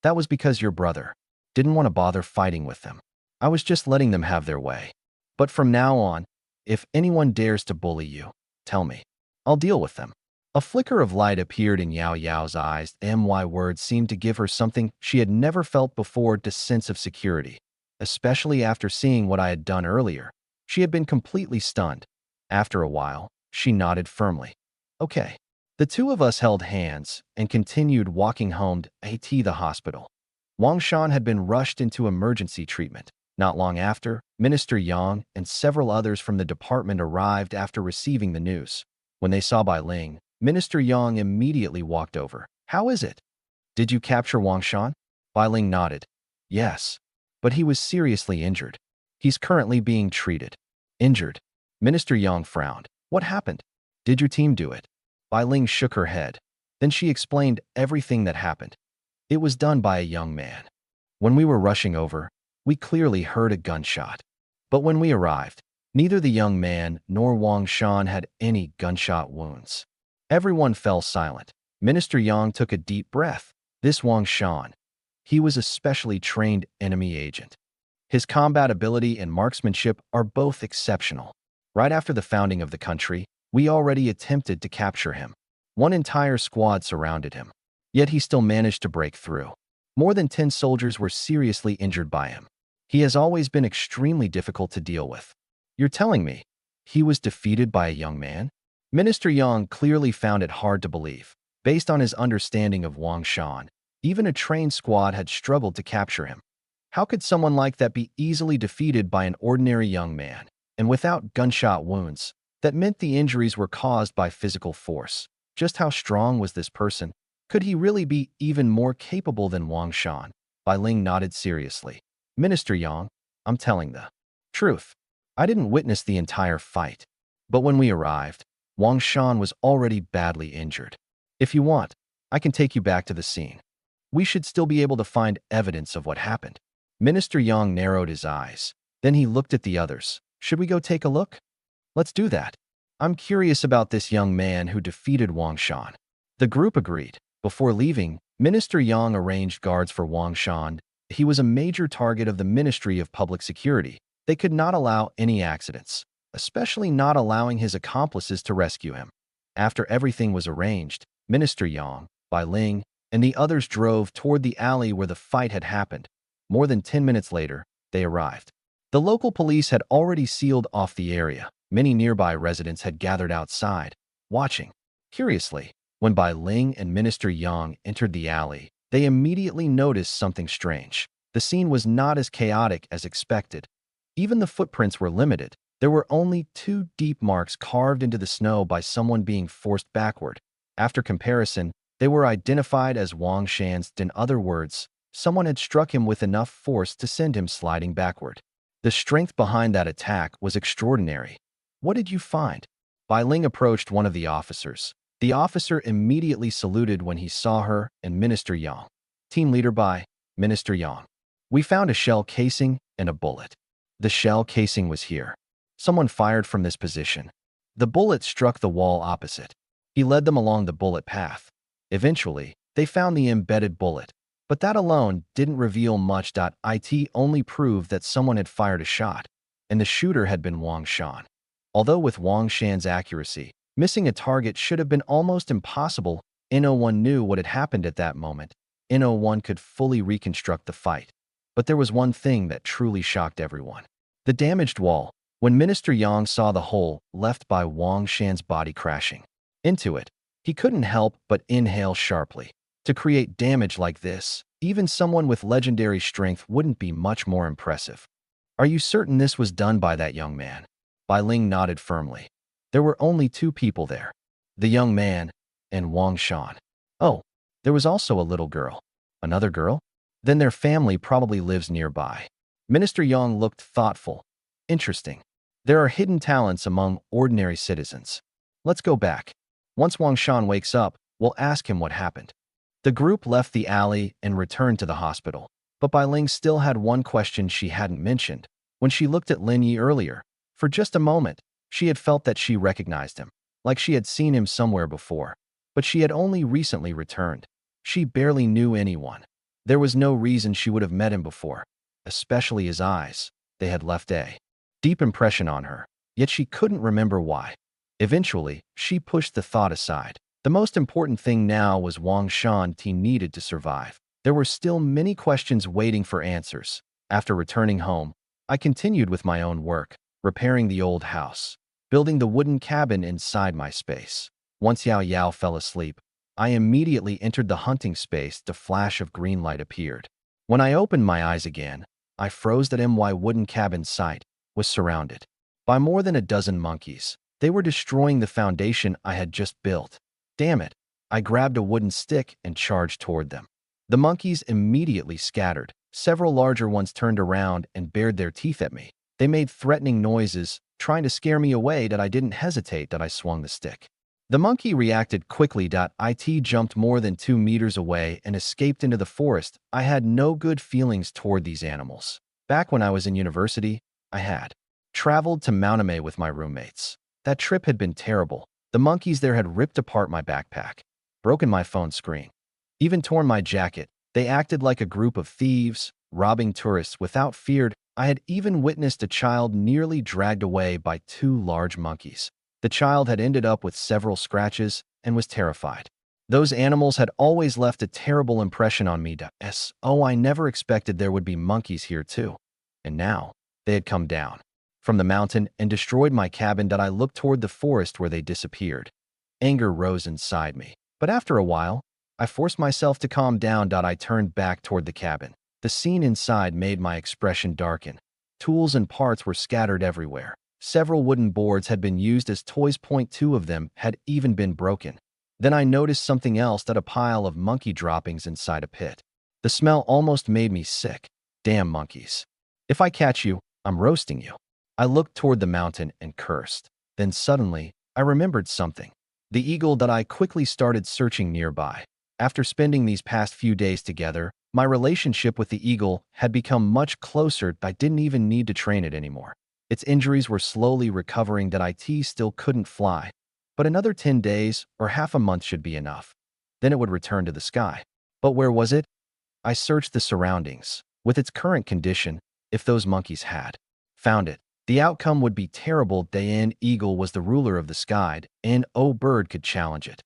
That was because your brother didn't want to bother fighting with them. I was just letting them have their way. But from now on, if anyone dares to bully you, tell me. I'll deal with them. A flicker of light appeared in Yao Yao's eyes. My words seemed to give her something she had never felt before, a sense of security. Especially after seeing what I had done earlier. She had been completely stunned. After a while, she nodded firmly. Okay. The two of us held hands and continued walking home to the hospital. Wang Shan had been rushed into emergency treatment. Not long after, Minister Yang and several others from the department arrived after receiving the news. When they saw Bai Ling, Minister Yang immediately walked over. How is it? Did you capture Wang Shan? Bai Ling nodded. Yes. But he was seriously injured. He's currently being treated. Injured? Minister Yang frowned. What happened? Did your team do it? Bai Ling shook her head. Then she explained everything that happened. It was done by a young man. When we were rushing over, we clearly heard a gunshot. But when we arrived, neither the young man nor Wang Shan had any gunshot wounds. Everyone fell silent. Minister Yang took a deep breath. This Wang Shan. He was a specially trained enemy agent. His combat ability and marksmanship are both exceptional. Right after the founding of the country, we already attempted to capture him. One entire squad surrounded him. Yet he still managed to break through. More than 10 soldiers were seriously injured by him. He has always been extremely difficult to deal with. You're telling me he was defeated by a young man? Minister Yang clearly found it hard to believe. Based on his understanding of Wang Shan, even a trained squad had struggled to capture him. How could someone like that be easily defeated by an ordinary young man? And without gunshot wounds, that meant the injuries were caused by physical force. Just how strong was this person? Could he really be even more capable than Wang Shan? Bai Ling nodded seriously. Minister Yang, I'm telling the truth. I didn't witness the entire fight. But when we arrived, Wang Shan was already badly injured. If you want, I can take you back to the scene. We should still be able to find evidence of what happened. Minister Yang narrowed his eyes. Then he looked at the others. Should we go take a look? Let's do that. I'm curious about this young man who defeated Wang Shan. The group agreed. Before leaving, Minister Yang arranged guards for Wang Shan. He was a major target of the Ministry of Public Security. They could not allow any accidents, especially not allowing his accomplices to rescue him. After everything was arranged, Minister Yang, Bai Ling, and the others drove toward the alley where the fight had happened. More than 10 minutes later, they arrived. The local police had already sealed off the area. Many nearby residents had gathered outside, watching. Curiously, when Bai Ling and Minister Yang entered the alley, they immediately noticed something strange. The scene was not as chaotic as expected. Even the footprints were limited. There were only 2 deep marks carved into the snow by someone being forced backward. After comparison, they were identified as Wang Shan's. In other words, someone had struck him with enough force to send him sliding backward. The strength behind that attack was extraordinary. What did you find? Bai Ling approached one of the officers. The officer immediately saluted when he saw her and Minister Yang. Team leader Bai, Minister Yang. We found a shell casing and a bullet. The shell casing was here. Someone fired from this position. The bullet struck the wall opposite. He led them along the bullet path. Eventually, they found the embedded bullet. But that alone didn't reveal much. It only proved that someone had fired a shot, and the shooter had been Wang Shan. Although with Wang Shan's accuracy, missing a target should have been almost impossible, No one knew what had happened at that moment. No one could fully reconstruct the fight. But there was one thing that truly shocked everyone. The damaged wall. When Minister Yang saw the hole left by Wang Shan's body crashing into it, he couldn't help but inhale sharply. To create damage like this, even someone with legendary strength wouldn't be much more impressive. Are you certain this was done by that young man? Bai Ling nodded firmly. There were only two people there, the young man and Wang Shan. Oh, there was also a little girl. Another girl? Then their family probably lives nearby. Minister Yang looked thoughtful. Interesting. There are hidden talents among ordinary citizens. Let's go back. Once Wang Shan wakes up, we'll ask him what happened. The group left the alley and returned to the hospital. But Bai Ling still had one question she hadn't mentioned. When she looked at Lin Yi earlier, for just a moment, she had felt that she recognized him, like she had seen him somewhere before. But she had only recently returned. She barely knew anyone. There was no reason she would have met him before, especially his eyes. They had left a deep impression on her, yet she couldn't remember why. Eventually, she pushed the thought aside. The most important thing now was Wang Shan needed to survive. There were still many questions waiting for answers. After returning home, I continued with my own work, repairing the old house, building the wooden cabin inside my space. Once Yao Yao fell asleep, I immediately entered the hunting space. The flash of green light appeared. When I opened my eyes again, I froze. That my wooden cabin site was surrounded by more than a dozen monkeys. They were destroying the foundation I had just built. Damn it! I grabbed a wooden stick and charged toward them. The monkeys immediately scattered. Several larger ones turned around and bared their teeth at me. They made threatening noises, trying to scare me away. That I didn't hesitate. That I swung the stick. The monkey reacted quickly. It jumped more than 2 meters away and escaped into the forest. I had no good feelings toward these animals. Back when I was in university, I had traveled to Mauname with my roommates. That trip had been terrible. The monkeys there had ripped apart my backpack, broken my phone screen, even torn my jacket. They acted like a group of thieves, robbing tourists without fear. I had even witnessed a child nearly dragged away by 2 large monkeys. The child had ended up with several scratches and was terrified. Those animals had always left a terrible impression on me. Oh, I never expected there would be monkeys here too. And now, they had come down from the mountain and destroyed my cabin. I looked toward the forest where they disappeared. Anger rose inside me. But after a while, I forced myself to calm down. I turned back toward the cabin. The scene inside made my expression darken. Tools and parts were scattered everywhere. Several wooden boards had been used as toys. 2 of them had even been broken. Then I noticed something else. A pile of monkey droppings inside a pit. The smell almost made me sick. Damn monkeys. If I catch you, I'm roasting you. I looked toward the mountain and cursed. Then suddenly, I remembered something. The eagle. I quickly started searching nearby. After spending these past few days together, my relationship with the eagle had become much closer. I didn't even need to train it anymore. Its injuries were slowly recovering. It still couldn't fly. But another 10 days or half a month should be enough. Then it would return to the sky. But where was it? I searched the surroundings. With its current condition, if those monkeys had found it, the outcome would be terrible. The eagle was the ruler of the sky, and no bird could challenge it.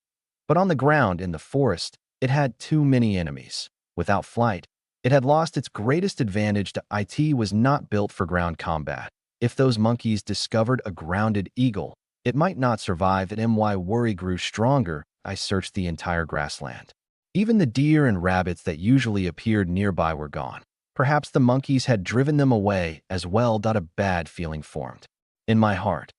But on the ground in the forest, it had too many enemies. Without flight, it had lost its greatest advantage. It was not built for ground combat. If those monkeys discovered a grounded eagle, it might not survive. My worry grew stronger. I searched the entire grassland. Even the deer and rabbits that usually appeared nearby were gone. Perhaps the monkeys had driven them away as well. A bad feeling formed in my heart.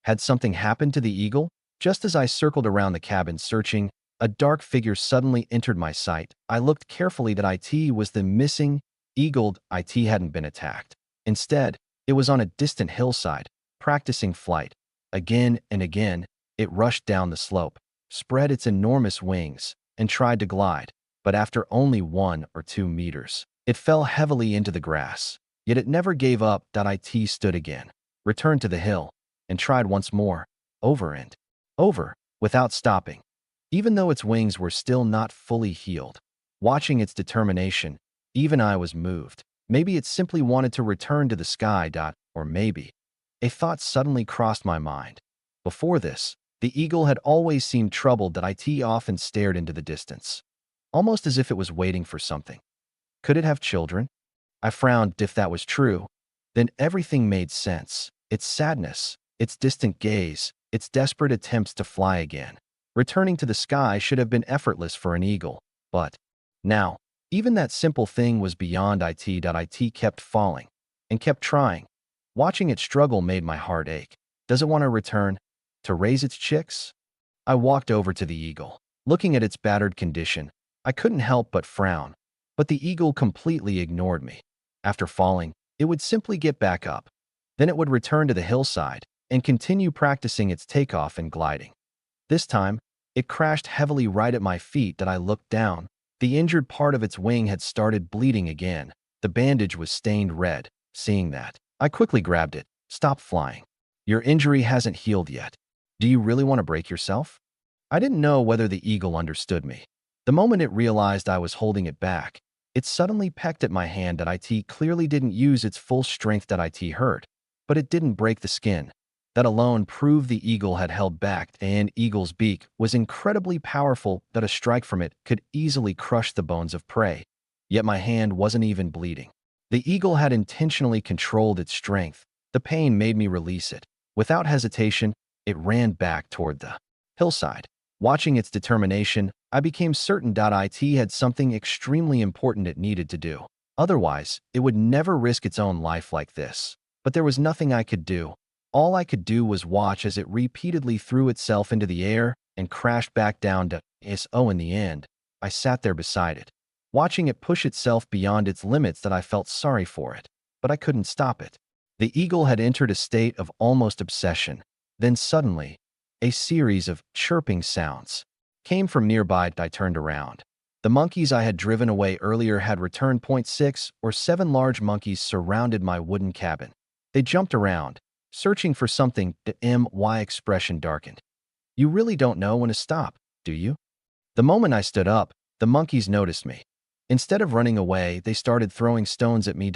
Had something happened to the eagle? Just as I circled around the cabin searching, a dark figure suddenly entered my sight. I looked carefully. It was the missing eagle. It hadn't been attacked. Instead, it was on a distant hillside, practicing flight. Again and again, it rushed down the slope, spread its enormous wings, and tried to glide. But after only 1 or 2 meters, it fell heavily into the grass. Yet it never gave up. It stood again, returned to the hill, and tried once more, over and over, without stopping. Even though its wings were still not fully healed, watching its determination, even I was moved. Maybe it simply wanted to return to the sky. Or maybe. A thought suddenly crossed my mind. Before this, the eagle had always seemed troubled. It often stared into the distance, almost as if it was waiting for something. Could it have children? I frowned. If that was true, then everything made sense. Its sadness, its distant gaze, its desperate attempts to fly again. Returning to the sky should have been effortless for an eagle. But now, even that simple thing was beyond it. It kept falling and kept trying. Watching it struggle made my heart ache. Does it want to return? To raise its chicks? I walked over to the eagle. Looking at its battered condition, I couldn't help but frown. But the eagle completely ignored me. After falling, it would simply get back up. Then it would return to the hillside and continue practicing its takeoff and gliding. This time, it crashed heavily right at my feet that I looked down. The injured part of its wing had started bleeding again. The bandage was stained red. Seeing that, I quickly grabbed it. Stop flying. Your injury hasn't healed yet. Do you really want to break yourself? I didn't know whether the eagle understood me. The moment it realized I was holding it back, it suddenly pecked at my hand that it clearly didn't use its full strength that it hurt. But it didn't break the skin. That alone proved the eagle had held back, and eagle's beak was incredibly powerful that a strike from it could easily crush the bones of prey. Yet my hand wasn't even bleeding. The eagle had intentionally controlled its strength. The pain made me release it. Without hesitation, it ran back toward the hillside. Watching its determination, I became certain that it had something extremely important it needed to do. Otherwise, it would never risk its own life like this. But there was nothing I could do. All I could do was watch as it repeatedly threw itself into the air and crashed back down to S.O. In the end, I sat there beside it, watching it push itself beyond its limits that I felt sorry for it. But I couldn't stop it. The eagle had entered a state of almost obsession. Then suddenly, a series of chirping sounds came from nearby. I turned around. The monkeys I had driven away earlier had returned. 6 or 7 large monkeys surrounded my wooden cabin. They jumped around, searching for something. The my expression darkened. You really don't know when to stop, do you? The moment I stood up, the monkeys noticed me. Instead of running away, they started throwing stones at me.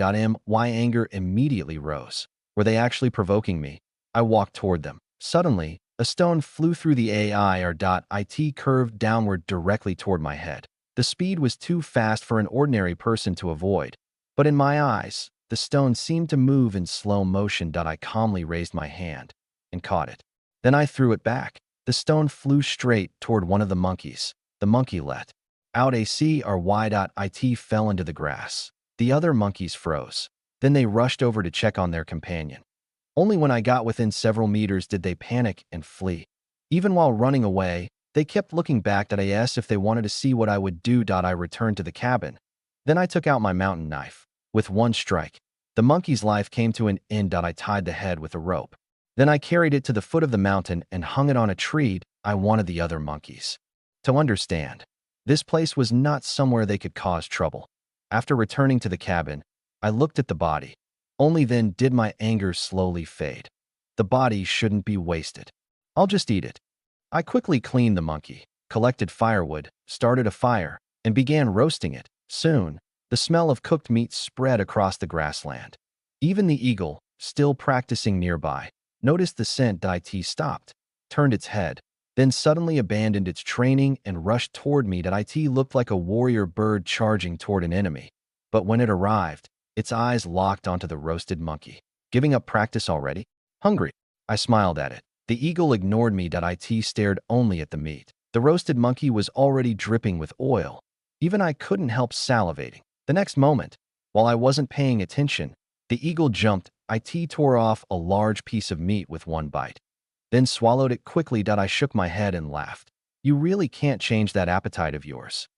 My anger immediately rose. Were they actually provoking me? I walked toward them. Suddenly, a stone flew through the it curved downward directly toward my head. The speed was too fast for an ordinary person to avoid. But in my eyes, the stone seemed to move in slow motion. I calmly raised my hand and caught it. Then I threw it back. The stone flew straight toward one of the monkeys. The monkey let out a cry. Fell into the grass. The other monkeys froze. Then they rushed over to check on their companion. Only when I got within several meters did they panic and flee. Even while running away, they kept looking back. I asked if they wanted to see what I would do. I returned to the cabin. Then I took out my mountain knife. With one strike, the monkey's life came to an end. I tied the head with a rope. Then I carried it to the foot of the mountain and hung it on a tree. I wanted the other monkeys to understand. This place was not somewhere they could cause trouble. After returning to the cabin, I looked at the body. Only then did my anger slowly fade. The body shouldn't be wasted. I'll just eat it. I quickly cleaned the monkey, collected firewood, started a fire, and began roasting it. Soon, the smell of cooked meat spread across the grassland. Even the eagle, still practicing nearby, noticed the scent. It stopped, turned its head, then suddenly abandoned its training and rushed toward me. It looked like a warrior bird charging toward an enemy. But when it arrived, its eyes locked onto the roasted monkey. Giving up practice already? Hungry. I smiled at it. The eagle ignored me. It stared only at the meat. The roasted monkey was already dripping with oil. Even I couldn't help salivating. The next moment, while I wasn't paying attention, the eagle jumped. It tore off a large piece of meat with one bite, then swallowed it quickly. I shook my head and laughed. You really can't change that appetite of yours.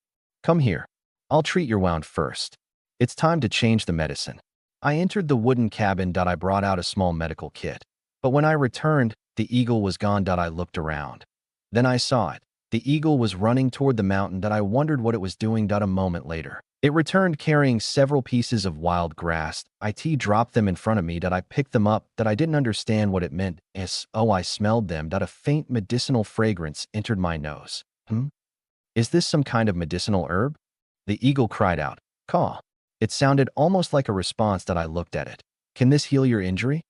Come here. I'll treat your wound first. It's time to change the medicine. I entered the wooden cabin. I brought out a small medical kit. But when I returned, the eagle was gone. I looked around. Then I saw it. The eagle was running toward the mountain. I wondered what it was doing. A moment later, it returned carrying several pieces of wild grass. It dropped them in front of me. I picked them up. I didn't understand what it meant. I smelled them. A faint medicinal fragrance entered my nose. Is this some kind of medicinal herb? The eagle cried out. Caw. It sounded almost like a response. I looked at it. Can this heal your injury?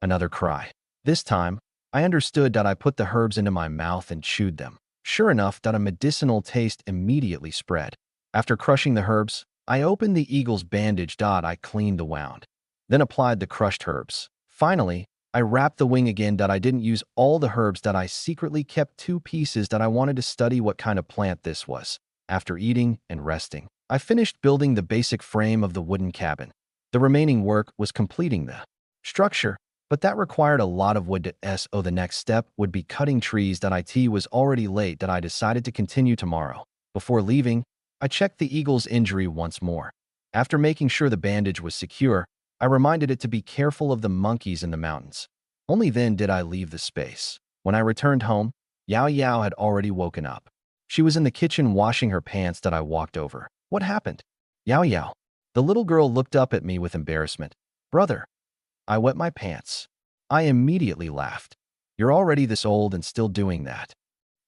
Another cry. This time, I understood. I put the herbs into my mouth and chewed them. Sure enough, a medicinal taste immediately spread. After crushing the herbs, I opened the eagle's bandage. I cleaned the wound, then applied the crushed herbs. Finally, I wrapped the wing again. I didn't use all the herbs. I secretly kept 2 pieces. I wanted to study what kind of plant this was. After eating and resting, I finished building the basic frame of the wooden cabin. The remaining work was completing the structure. But that required a lot of wood. So the next step would be cutting trees. It was already late that I decided to continue tomorrow. Before leaving, I checked the eagle's injury once more. After making sure the bandage was secure, I reminded it to be careful of the monkeys in the mountains. Only then did I leave the space. When I returned home, Yao Yao had already woken up. She was in the kitchen washing her pants. I walked over. What happened? Yao Yao. The little girl looked up at me with embarrassment. Brother. I wet my pants. I immediately laughed. You're already this old and still doing that.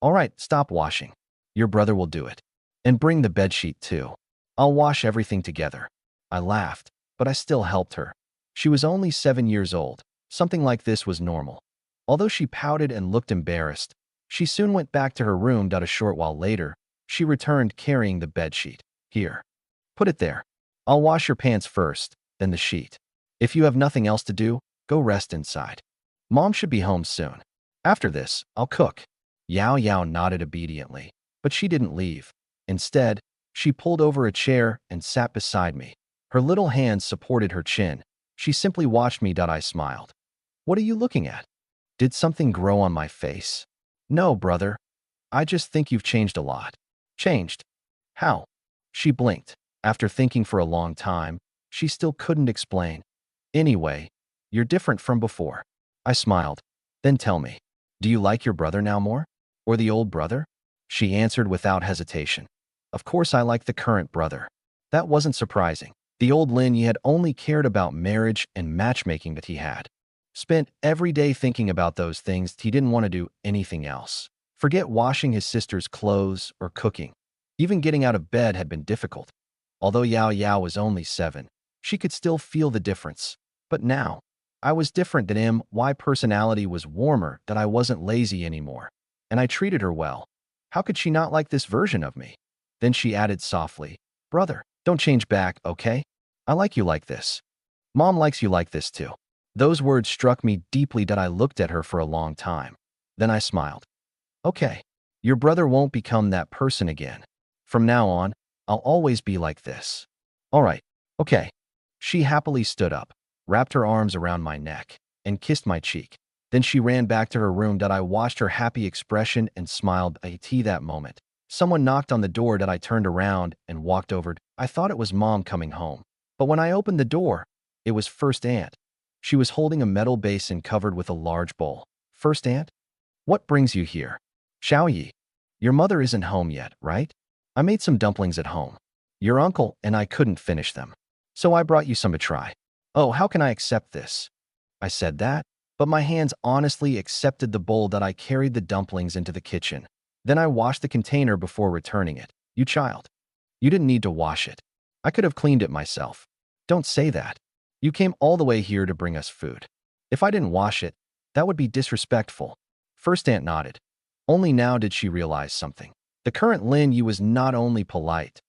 All right, stop washing. Your brother will do it. And bring the bedsheet too. I'll wash everything together. I laughed, but I still helped her. She was only 7 years old. Something like this was normal. Although she pouted and looked embarrassed, she soon went back to her room. A short while later, she returned carrying the bedsheet. Here. Put it there. I'll wash your pants first, then the sheet. If you have nothing else to do, go rest inside. Mom should be home soon. After this, I'll cook. Yao Yao nodded obediently, but she didn't leave. Instead, she pulled over a chair and sat beside me. Her little hands supported her chin. She simply watched me. I smiled. What are you looking at? Did something grow on my face? No, brother. I just think you've changed a lot. Changed? How? She blinked. After thinking for a long time, she still couldn't explain. Anyway, you're different from before. I smiled. Then tell me, do you like your brother now more? Or the old brother? She answered without hesitation. Of course I like the current brother. That wasn't surprising. The old Lin Yi had only cared about marriage and matchmaking that he had. Spent every day thinking about those things. He didn't want to do anything else. Forget washing his sister's clothes or cooking. Even getting out of bed had been difficult. Although Yao Yao was only 7, she could still feel the difference. But now, I was different than him. My personality was warmer, that I wasn't lazy anymore. And I treated her well. How could she not like this version of me? Then she added softly, Brother, don't change back, okay? I like you like this. Mom likes you like this too. Those words struck me deeply. I looked at her for a long time. Then I smiled. Okay, your brother won't become that person again. From now on, I'll always be like this. All right, okay. She happily stood up, wrapped her arms around my neck, and kissed my cheek. Then she ran back to her room. I watched her happy expression and smiled at that moment. Someone knocked on the door. I turned around and walked over. I thought it was Mom coming home. But when I opened the door, it was First Aunt. She was holding a metal basin covered with a large bowl. First Aunt? What brings you here? Xiaoyi, your mother isn't home yet, right? I made some dumplings at home. Your uncle and I couldn't finish them. So I brought you some to try. Oh, how can I accept this? I said that, but my hands honestly accepted the bowl. I carried the dumplings into the kitchen. Then I washed the container before returning it. You child. You didn't need to wash it. I could have cleaned it myself. Don't say that. You came all the way here to bring us food. If I didn't wash it, that would be disrespectful. First Aunt nodded. Only now did she realize something. The current Lin Yu was not only polite,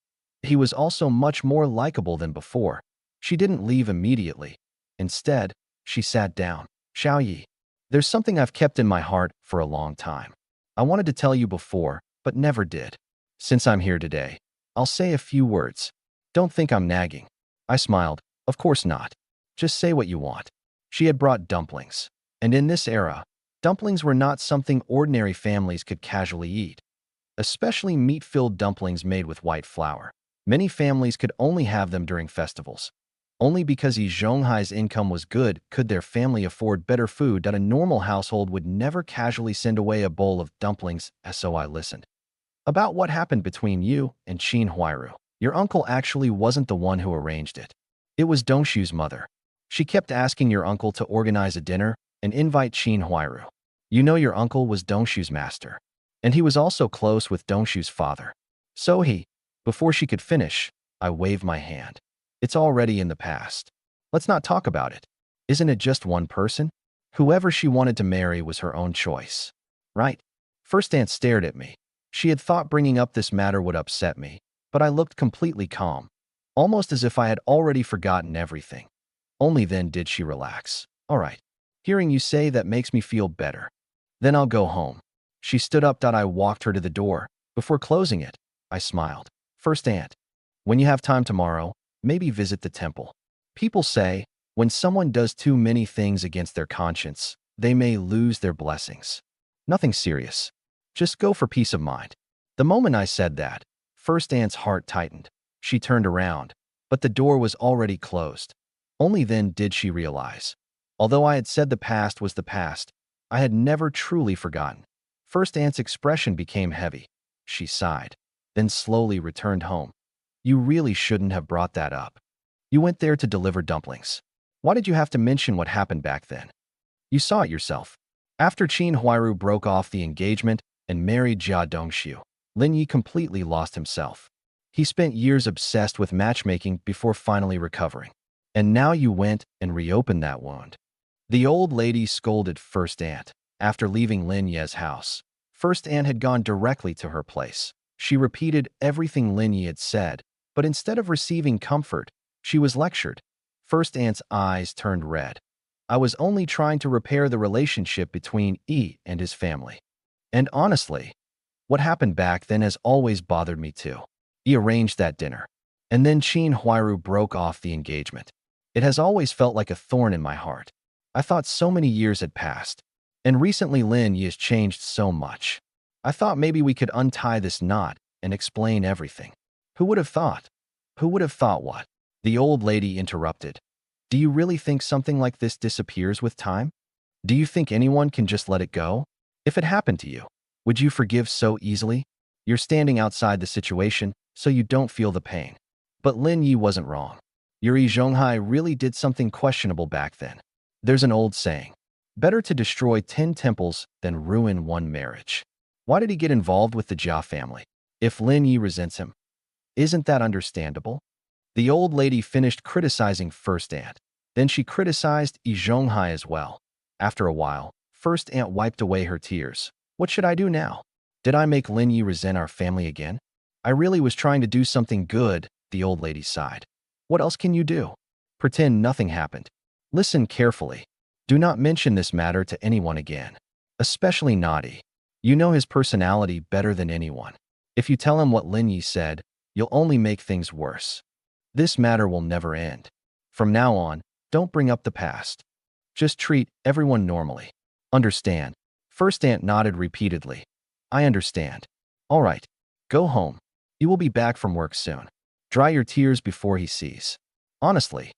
he was also much more likable than before. She didn't leave immediately. Instead, she sat down. Xiaoyi, there's something I've kept in my heart for a long time. I wanted to tell you before, but never did. Since I'm here today, I'll say a few words. Don't think I'm nagging. I smiled. Of course not. Just say what you want. She had brought dumplings. And in this era, dumplings were not something ordinary families could casually eat. Especially meat-filled dumplings made with white flour. Many families could only have them during festivals. Only because Yi Zhonghai's income was good could their family afford better food. That a normal household would never casually send away a bowl of dumplings. So I listened. About what happened between you and Qin Huairu. Your uncle actually wasn't the one who arranged it. It was Dongshu's mother. She kept asking your uncle to organize a dinner and invite Qin Huairu. You know your uncle was Dongshu's master. And he was also close with Dongshu's father. So before she could finish, I waved my hand. It's already in the past. Let's not talk about it. Isn't it just one person? Whoever she wanted to marry was her own choice. Right? First Aunt stared at me. She had thought bringing up this matter would upset me, but I looked completely calm, almost as if I had already forgotten everything. Only then did she relax. All right. Hearing you say that makes me feel better. Then I'll go home. She stood up. I walked her to the door. Before closing it, I smiled. First Aunt, when you have time tomorrow, maybe visit the temple. People say, When someone does too many things against their conscience, they may lose their blessings. Nothing serious. Just go for peace of mind. The moment I said that, First Aunt's heart tightened. She turned around, but the door was already closed. Only then did she realize. Although I had said the past was the past, I had never truly forgotten. First Aunt's expression became heavy. She sighed, then slowly returned home. You really shouldn't have brought that up. You went there to deliver dumplings. Why did you have to mention what happened back then? You saw it yourself. After Qin Huairu broke off the engagement and married Jia Dongxiu, Lin Yi completely lost himself. He spent years obsessed with matchmaking before finally recovering. And now you went and reopened that wound. The old lady scolded First Aunt. After leaving Lin Ye's house, First Aunt had gone directly to her place. She repeated everything Lin Yi had said, but instead of receiving comfort, she was lectured. First Aunt's eyes turned red. I was only trying to repair the relationship between Yi and his family. And honestly, what happened back then has always bothered me too. Yi arranged that dinner. And then Qin Huairu broke off the engagement. It has always felt like a thorn in my heart. I thought so many years had passed. And recently Lin Yi has changed so much. I thought maybe we could untie this knot and explain everything. Who would have thought? Who would have thought what? The old lady interrupted. Do you really think something like this disappears with time? Do you think anyone can just let it go? If it happened to you, would you forgive so easily? You're standing outside the situation, so you don't feel the pain. But Lin Yi wasn't wrong. Yuri Zhonghai really did something questionable back then. There's an old saying, better to destroy 10 temples than ruin one marriage. Why did he get involved with the Jia family? If Lin Yi resents him, isn't that understandable? The old lady finished criticizing First Aunt. Then she criticized Yi Zhonghai as well. After a while, First Aunt wiped away her tears. What should I do now? Did I make Lin Yi resent our family again? I really was trying to do something good, the old lady sighed. What else can you do? Pretend nothing happened. Listen carefully. Do not mention this matter to anyone again. Especially Naughty. You know his personality better than anyone. If you tell him what Lin Yi said, you'll only make things worse. This matter will never end. From now on, don't bring up the past. Just treat everyone normally. Understand? First Aunt nodded repeatedly. I understand. All right. Go home. You will be back from work soon. Dry your tears before he sees. Honestly,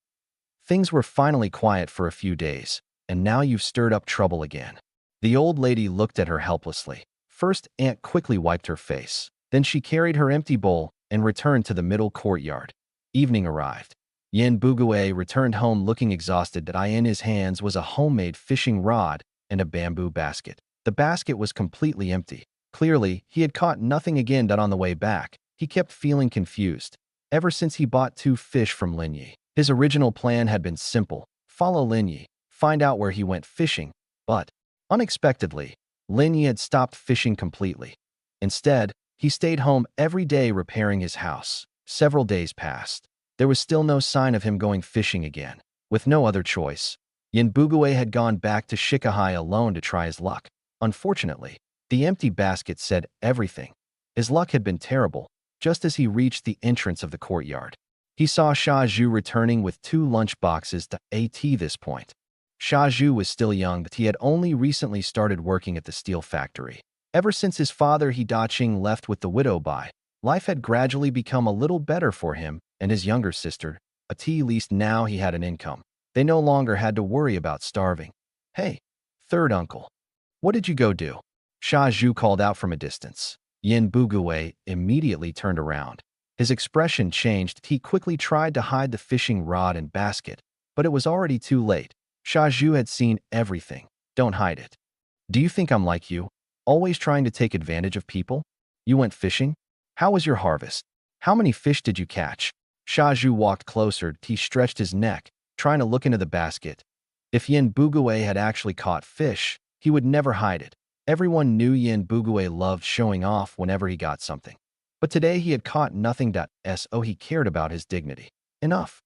things were finally quiet for a few days, and now you've stirred up trouble again. The old lady looked at her helplessly. First Aunt quickly wiped her face. Then she carried her empty bowl and returned to the middle courtyard. Evening arrived. Yen Bugue returned home looking exhausted. That in his hands was a homemade fishing rod and a bamboo basket. The basket was completely empty. Clearly, he had caught nothing again. On the way back, he kept feeling confused. Ever since he bought 2 fish from Lin Yi, his original plan had been simple. Follow Lin Yi, find out where he went fishing. But, unexpectedly, Lin Yi had stopped fishing completely. Instead, he stayed home every day repairing his house. Several days passed. There was still no sign of him going fishing again. With no other choice, Yin Bugue had gone back to Shikahai alone to try his luck. Unfortunately, the empty basket said everything. His luck had been terrible. Just as he reached the entrance of the courtyard, he saw Sha Zhu returning with 2 lunch boxes to AT. This point, Sha Zhu was still young, but he had only recently started working at the steel factory. Ever since his father Hidaching left with the widow Bai, life had gradually become a little better for him and his younger sister. At least now he had an income. They no longer had to worry about starving. Hey, third uncle, what did you go do? Sha Zhu called out from a distance. Yin Bugue immediately turned around. His expression changed. He quickly tried to hide the fishing rod and basket, but it was already too late. Sha Zhu had seen everything. Don't hide it. Do you think I'm like you? Always trying to take advantage of people? You went fishing? How was your harvest? How many fish did you catch? Sha Zhu walked closer. He stretched his neck, trying to look into the basket. If Yin Bugue had actually caught fish, he would never hide it. Everyone knew Yin Bugue loved showing off whenever he got something. But today he had caught nothing. So he cared about his dignity. Enough.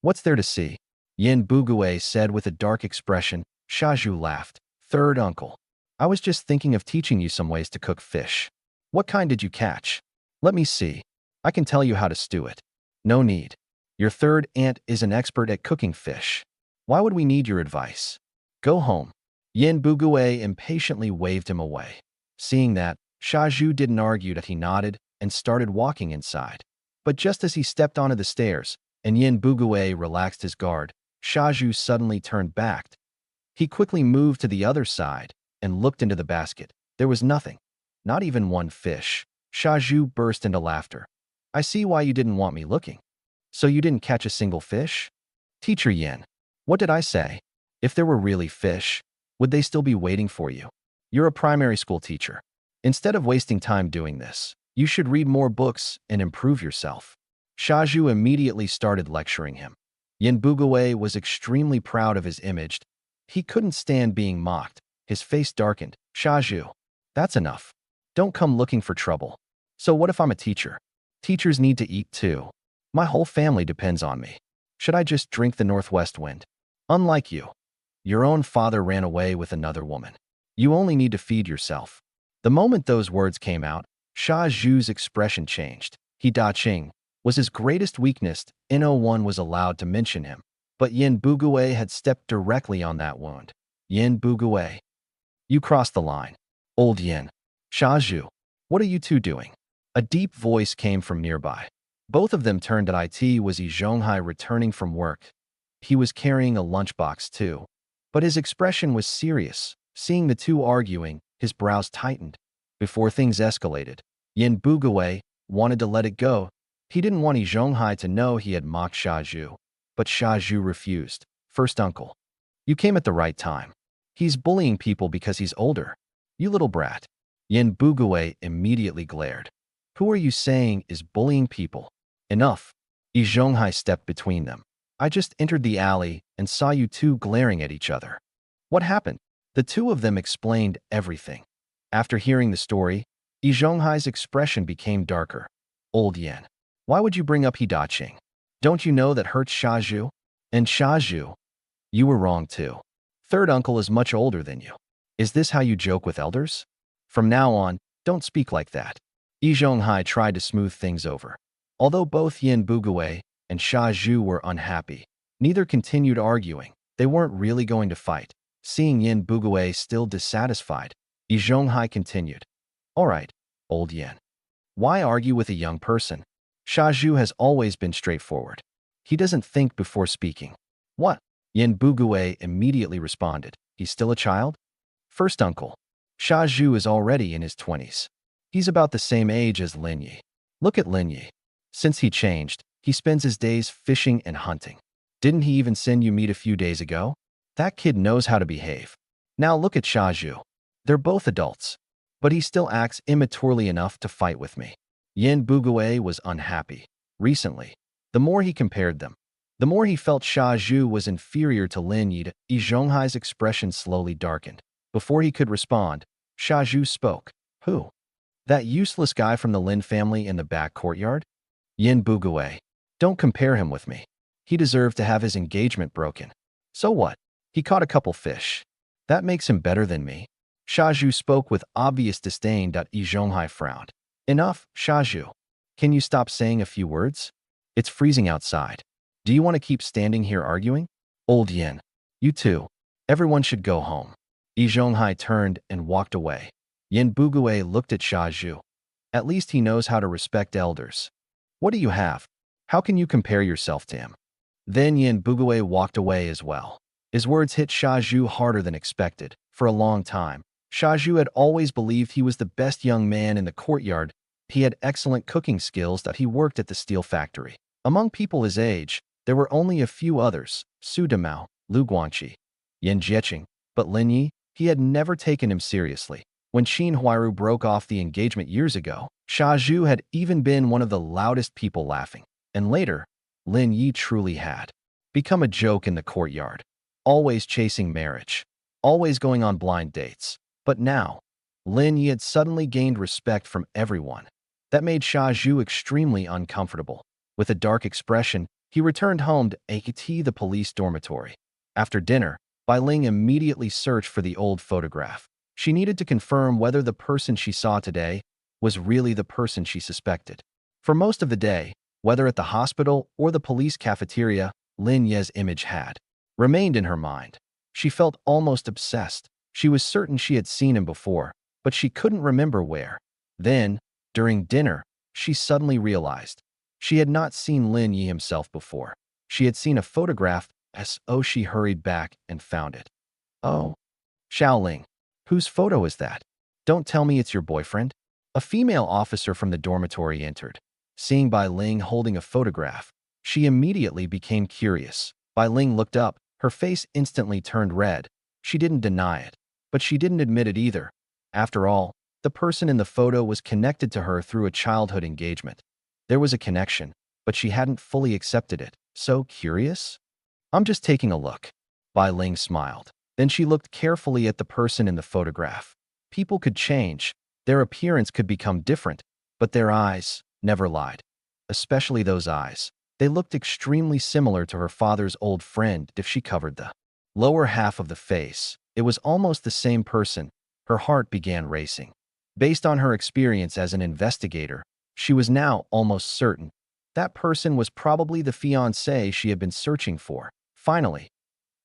What's there to see? Yin Bugue said with a dark expression. Sha Zhu laughed. Third uncle, I was just thinking of teaching you some ways to cook fish. What kind did you catch? Let me see. I can tell you how to stew it. No need. Your third aunt is an expert at cooking fish. Why would we need your advice? Go home. Yin Bugue impatiently waved him away. Seeing that, Shaju didn't argue that he nodded and started walking inside. But just as he stepped onto the stairs and Yin Bugue relaxed his guard, Shaju suddenly turned back. He quickly moved to the other side and looked into the basket. There was nothing, not even one fish. Shaju burst into laughter. I see why you didn't want me looking. So you didn't catch a single fish? Teacher Yin, what did I say? If there were really fish, would they still be waiting for you? You're a primary school teacher. Instead of wasting time doing this, you should read more books and improve yourself. Shaju immediately started lecturing him. Yin Bugue was extremely proud of his image. He couldn't stand being mocked. His face darkened. Shaju, that's enough. Don't come looking for trouble. So what if I'm a teacher? Teachers need to eat too. My whole family depends on me. Should I just drink the northwest wind? Unlike you. Your own father ran away with another woman. You only need to feed yourself. The moment those words came out, Shaju's expression changed. He Da Qing was his greatest weakness, and no one was allowed to mention him. But Yin Bugue had stepped directly on that wound. Yin Bugue. You crossed the line. Old Yin. Shaju. What are you two doing? A deep voice came from nearby. Both of them turned at it was Yi Zhonghai returning from work. He was carrying a lunchbox too. But his expression was serious. Seeing the two arguing, his brows tightened. Before things escalated, Yin Bugue wanted to let it go. He didn't want Yi Zhonghai to know he had mocked Shaju. But Shaju refused. First uncle. You came at the right time. He's bullying people because he's older. You little brat. Yin Bugue immediately glared. Who are you saying is bullying people? Enough. Yi Zhonghai stepped between them. I just entered the alley and saw you two glaring at each other. What happened? The two of them explained everything. After hearing the story, Yi Zhonghai's expression became darker. Old Yin. Why would you bring up Hidaching? Don't you know that hurts Shaju? And Shaju, you were wrong too. Third uncle is much older than you. Is this how you joke with elders? From now on, don't speak like that. Yi Zhonghai tried to smooth things over. Although both Yin Bugue and Shaju were unhappy, neither continued arguing. They weren't really going to fight. Seeing Yin Bugue still dissatisfied, Yi Zhonghai continued. All right, old Yin. Why argue with a young person? Shaju has always been straightforward. He doesn't think before speaking. What? Yin Bugue immediately responded. He's still a child? First uncle. Shaju is already in his 20s. He's about the same age as Lin Yi. Look at Lin Yi. Since he changed, he spends his days fishing and hunting. Didn't he even send you meat a few days ago? That kid knows how to behave. Now look at Shaju. They're both adults. But he still acts immaturely enough to fight with me. Yin Bugue was unhappy. Recently, the more he compared them, the more he felt Shaju was inferior to Lin Yi. Yi Zhonghai's expression slowly darkened. Before he could respond, Shaju spoke. Who? That useless guy from the Lin family in the back courtyard? Yin Bugue. Don't compare him with me. He deserved to have his engagement broken. So what? He caught a couple fish. That makes him better than me. Shaju spoke with obvious disdain. Yi Zhonghai frowned. Enough, Shaju. Can you stop saying a few words? It's freezing outside. Do you want to keep standing here arguing? Old Yin. You too. Everyone should go home. Yi Zhonghai turned and walked away. Yin Bugue looked at Shaju. At least he knows how to respect elders. What do you have? How can you compare yourself to him? Then Yin Bugue walked away as well. His words hit Shaju harder than expected. For a long time, Shaju had always believed he was the best young man in the courtyard. He had excellent cooking skills. He worked at the steel factory. Among people his age, there were only a few others, Su Demao, Lu Guangqi, Yin Jieqing, but Lin Yi, he had never taken him seriously. When Xin Huairu broke off the engagement years ago, Shaju had even been one of the loudest people laughing. And later, Lin Yi truly had become a joke in the courtyard, always chasing marriage, always going on blind dates. But now, Lin Yi had suddenly gained respect from everyone. That made Shaju extremely uncomfortable. With a dark expression, he returned home to AKT the police dormitory. After dinner, Bai Ling immediately searched for the old photograph. She needed to confirm whether the person she saw today was really the person she suspected. For most of the day, whether at the hospital or the police cafeteria, Lin Ye's image had remained in her mind. She felt almost obsessed. She was certain she had seen him before, but she couldn't remember where. Then, during dinner, she suddenly realized she had not seen Lin Yi himself before. She had seen a photograph so she hurried back and found it. Oh, Xiaoling, whose photo is that? Don't tell me it's your boyfriend? A female officer from the dormitory entered. Seeing Bai Ling holding a photograph, she immediately became curious. Bai Ling looked up. Her face instantly turned red. She didn't deny it, but she didn't admit it either. After all, the person in the photo was connected to her through a childhood engagement. There was a connection, but she hadn't fully accepted it. So curious? I'm just taking a look. Bai Ling smiled. Then she looked carefully at the person in the photograph. People could change. Their appearance could become different, but their eyes never lied. Especially those eyes. They looked extremely similar to her father's old friend if she covered the lower half of the face. It was almost the same person. Her heart began racing. Based on her experience as an investigator, she was now almost certain that person was probably the fiancé she had been searching for. Finally,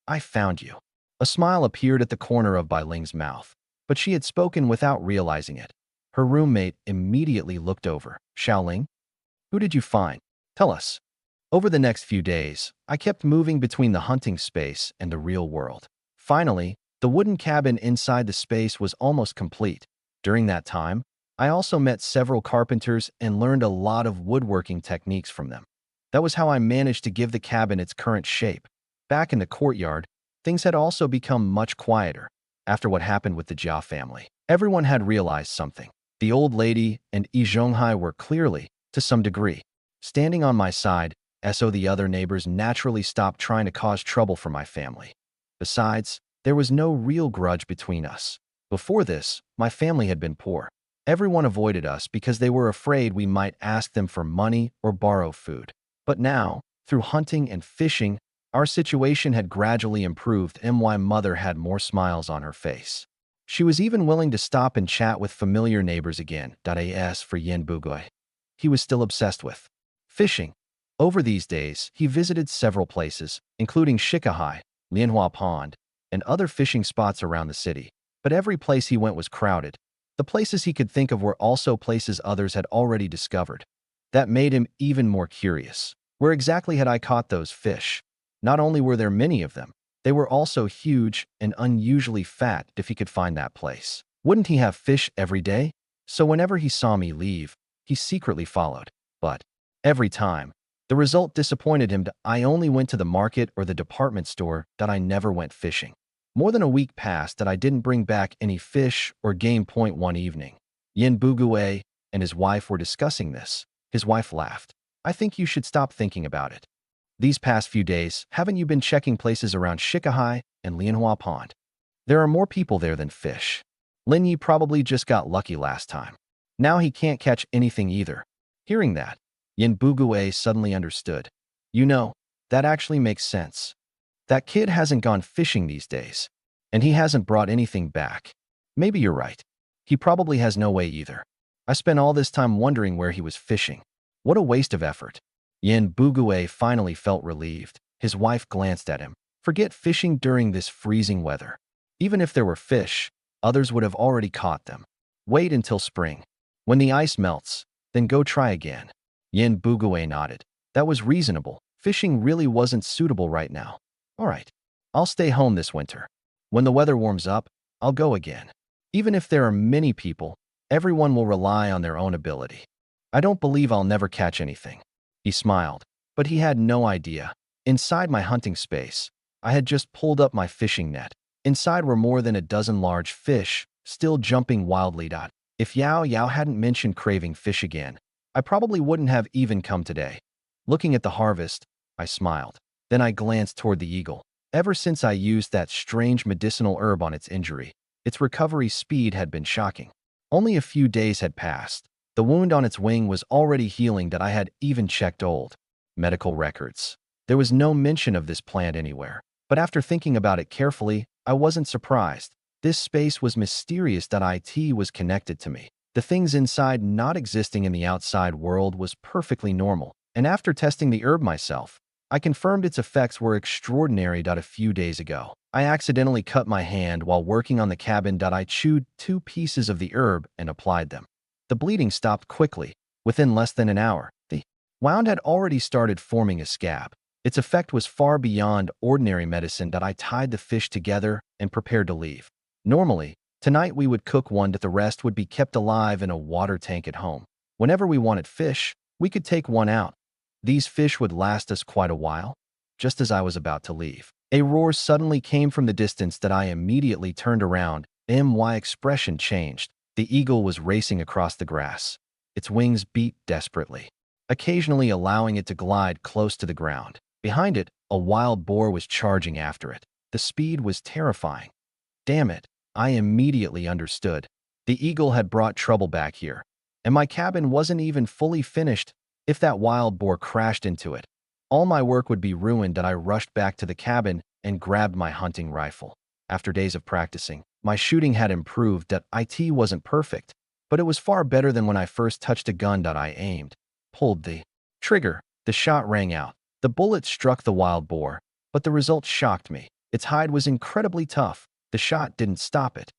I found you. A smile appeared at the corner of Bai Ling's mouth, but she had spoken without realizing it. Her roommate immediately looked over. Xiaoling, who did you find? Tell us. Over the next few days, I kept moving between the hunting space and the real world. Finally, the wooden cabin inside the space was almost complete. During that time, I also met several carpenters and learned a lot of woodworking techniques from them. That was how I managed to give the cabin its current shape. Back in the courtyard, things had also become much quieter. After what happened with the Jia family, everyone had realized something. The old lady and Yi Zhonghai were clearly, to some degree, standing on my side, so the other neighbors naturally stopped trying to cause trouble for my family. Besides, there was no real grudge between us. Before this, my family had been poor. Everyone avoided us because they were afraid we might ask them for money or borrow food. But now, through hunting and fishing, our situation had gradually improved and my mother had more smiles on her face. She was even willing to stop and chat with familiar neighbors again. As for Yen Bugui, he was still obsessed with fishing. Over these days, he visited several places, including Shikahai, Lianhua Pond, and other fishing spots around the city. But every place he went was crowded. The places he could think of were also places others had already discovered. That made him even more curious. Where exactly had I caught those fish? Not only were there many of them, they were also huge and unusually fat if he could find that place. Wouldn't he have fish every day? So whenever he saw me leave, he secretly followed. But every time, the result disappointed him. I only went to the market or the department store, that I never went fishing. More than a week passed that I didn't bring back any fish or game. One evening, Yin Bugui and his wife were discussing this. His wife laughed. I think you should stop thinking about it. These past few days, haven't you been checking places around Shikahai and Lianhua Pond? There are more people there than fish. Lin Yi probably just got lucky last time. Now he can't catch anything either. Hearing that, Yin Bugui suddenly understood. You know, that actually makes sense. That kid hasn't gone fishing these days, and he hasn't brought anything back. Maybe you're right. He probably has no way either. I spent all this time wondering where he was fishing. What a waste of effort. Yin Bugui finally felt relieved. His wife glanced at him. Forget fishing during this freezing weather. Even if there were fish, others would have already caught them. Wait until spring. When the ice melts, then go try again. Yin Bugui nodded. That was reasonable. Fishing really wasn't suitable right now. All right, I'll stay home this winter. When the weather warms up, I'll go again. Even if there are many people, everyone will rely on their own ability. I don't believe I'll never catch anything. He smiled, but he had no idea. Inside my hunting space, I had just pulled up my fishing net. Inside were more than a dozen large fish, still jumping wildly. If Yao Yao hadn't mentioned craving fish again, I probably wouldn't have even come today. Looking at the harvest, I smiled. Then I glanced toward the eagle. Ever since I used that strange medicinal herb on its injury, its recovery speed had been shocking. Only a few days had passed. The wound on its wing was already healing. I had even checked old medical records. There was no mention of this plant anywhere. But after thinking about it carefully, I wasn't surprised. This space was mysterious. It was connected to me. The things inside not existing in the outside world was perfectly normal. And after testing the herb myself, I confirmed its effects were extraordinary. A few days ago, I accidentally cut my hand while working on the cabin. I chewed 2 pieces of the herb and applied them. The bleeding stopped quickly. Within less than an hour, the wound had already started forming a scab. Its effect was far beyond ordinary medicine. I tied the fish together and prepared to leave. Normally, tonight we would cook one. The rest would be kept alive in a water tank at home. Whenever we wanted fish, we could take one out. These fish would last us quite a while. Just as I was about to leave, a roar suddenly came from the distance. I immediately turned around. My expression changed. The eagle was racing across the grass. Its wings beat desperately, occasionally allowing it to glide close to the ground. Behind it, a wild boar was charging after it. The speed was terrifying. Damn it, I immediately understood. The eagle had brought trouble back here, and my cabin wasn't even fully finished. If that wild boar crashed into it, all my work would be ruined. I rushed back to the cabin and grabbed my hunting rifle. After days of practicing, my shooting had improved. It wasn't perfect, but it was far better than when I first touched a gun. I aimed, pulled the trigger, the shot rang out. The bullet struck the wild boar, but the result shocked me. Its hide was incredibly tough. The shot didn't stop it.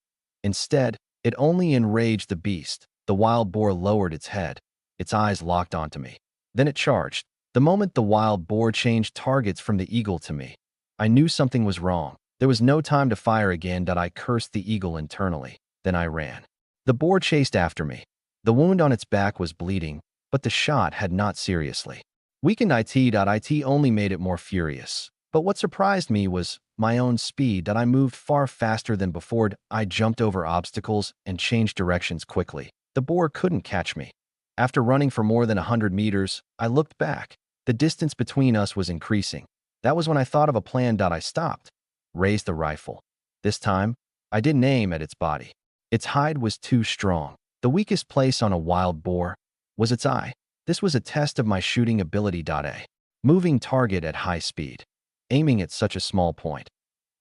Instead, it only enraged the beast. The wild boar lowered its head. Its eyes locked onto me. Then it charged. The moment the wild boar changed targets from the eagle to me, I knew something was wrong. There was no time to fire again. I cursed the eagle internally. Then I ran. The boar chased after me. The wound on its back was bleeding, but the shot had not seriously weakened it only made it more furious. But what surprised me was my own speed. I moved far faster than before. I jumped over obstacles and changed directions quickly. The boar couldn't catch me. After running for more than 100 meters, I looked back. The distance between us was increasing. That was when I thought of a plan. I stopped, raised the rifle. This time, I didn't aim at its body. Its hide was too strong. The weakest place on a wild boar was its eye. This was a test of my shooting ability. A moving target at high speed, aiming at such a small point.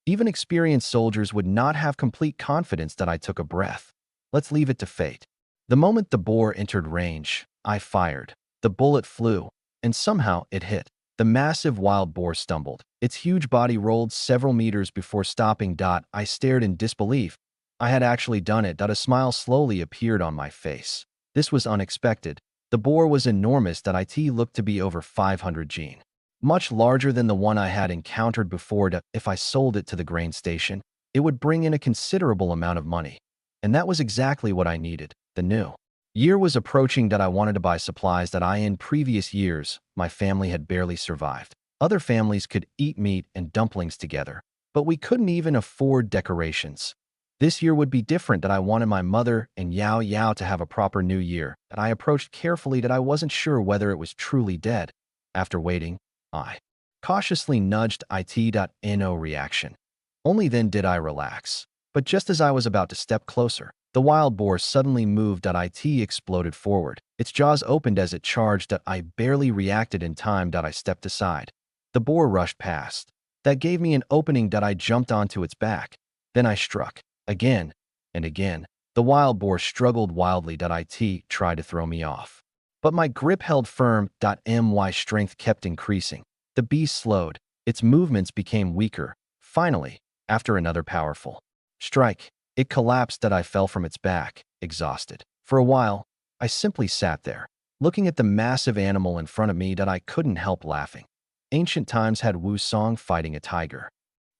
Even experienced soldiers would not have complete confidence. I took a breath. Let's leave it to fate. The moment the boar entered range, I fired. The bullet flew, and somehow it hit. The massive wild boar stumbled. Its huge body rolled several meters before stopping. I stared in disbelief. I had actually done it. A smile slowly appeared on my face. This was unexpected. The boar was enormous. It looked to be over 500 gene. Much larger than the one I had encountered before. If I sold it to the grain station, it would bring in a considerable amount of money. And that was exactly what I needed. The new year was approaching. I wanted to buy supplies that in previous years, my family had barely survived. Other families could eat meat and dumplings together, but we couldn't even afford decorations. This year would be different. I wanted my mother and Yao Yao to have a proper new year. I approached carefully. I wasn't sure whether it was truly dead. After waiting, I cautiously nudged it. No reaction. Only then did I relax. But just as I was about to step closer, the wild boar suddenly moved. It exploded forward. Its jaws opened as it charged. I barely reacted in time. I stepped aside. The boar rushed past. That gave me an opening. I jumped onto its back. Then I struck. Again and again. The wild boar struggled wildly. It tried to throw me off, but my grip held firm. My strength kept increasing. The beast slowed. Its movements became weaker. Finally, after another powerful strike, it collapsed. I fell from its back, exhausted. For a while, I simply sat there, looking at the massive animal in front of me. I couldn't help laughing. Ancient times had Wu Song fighting a tiger.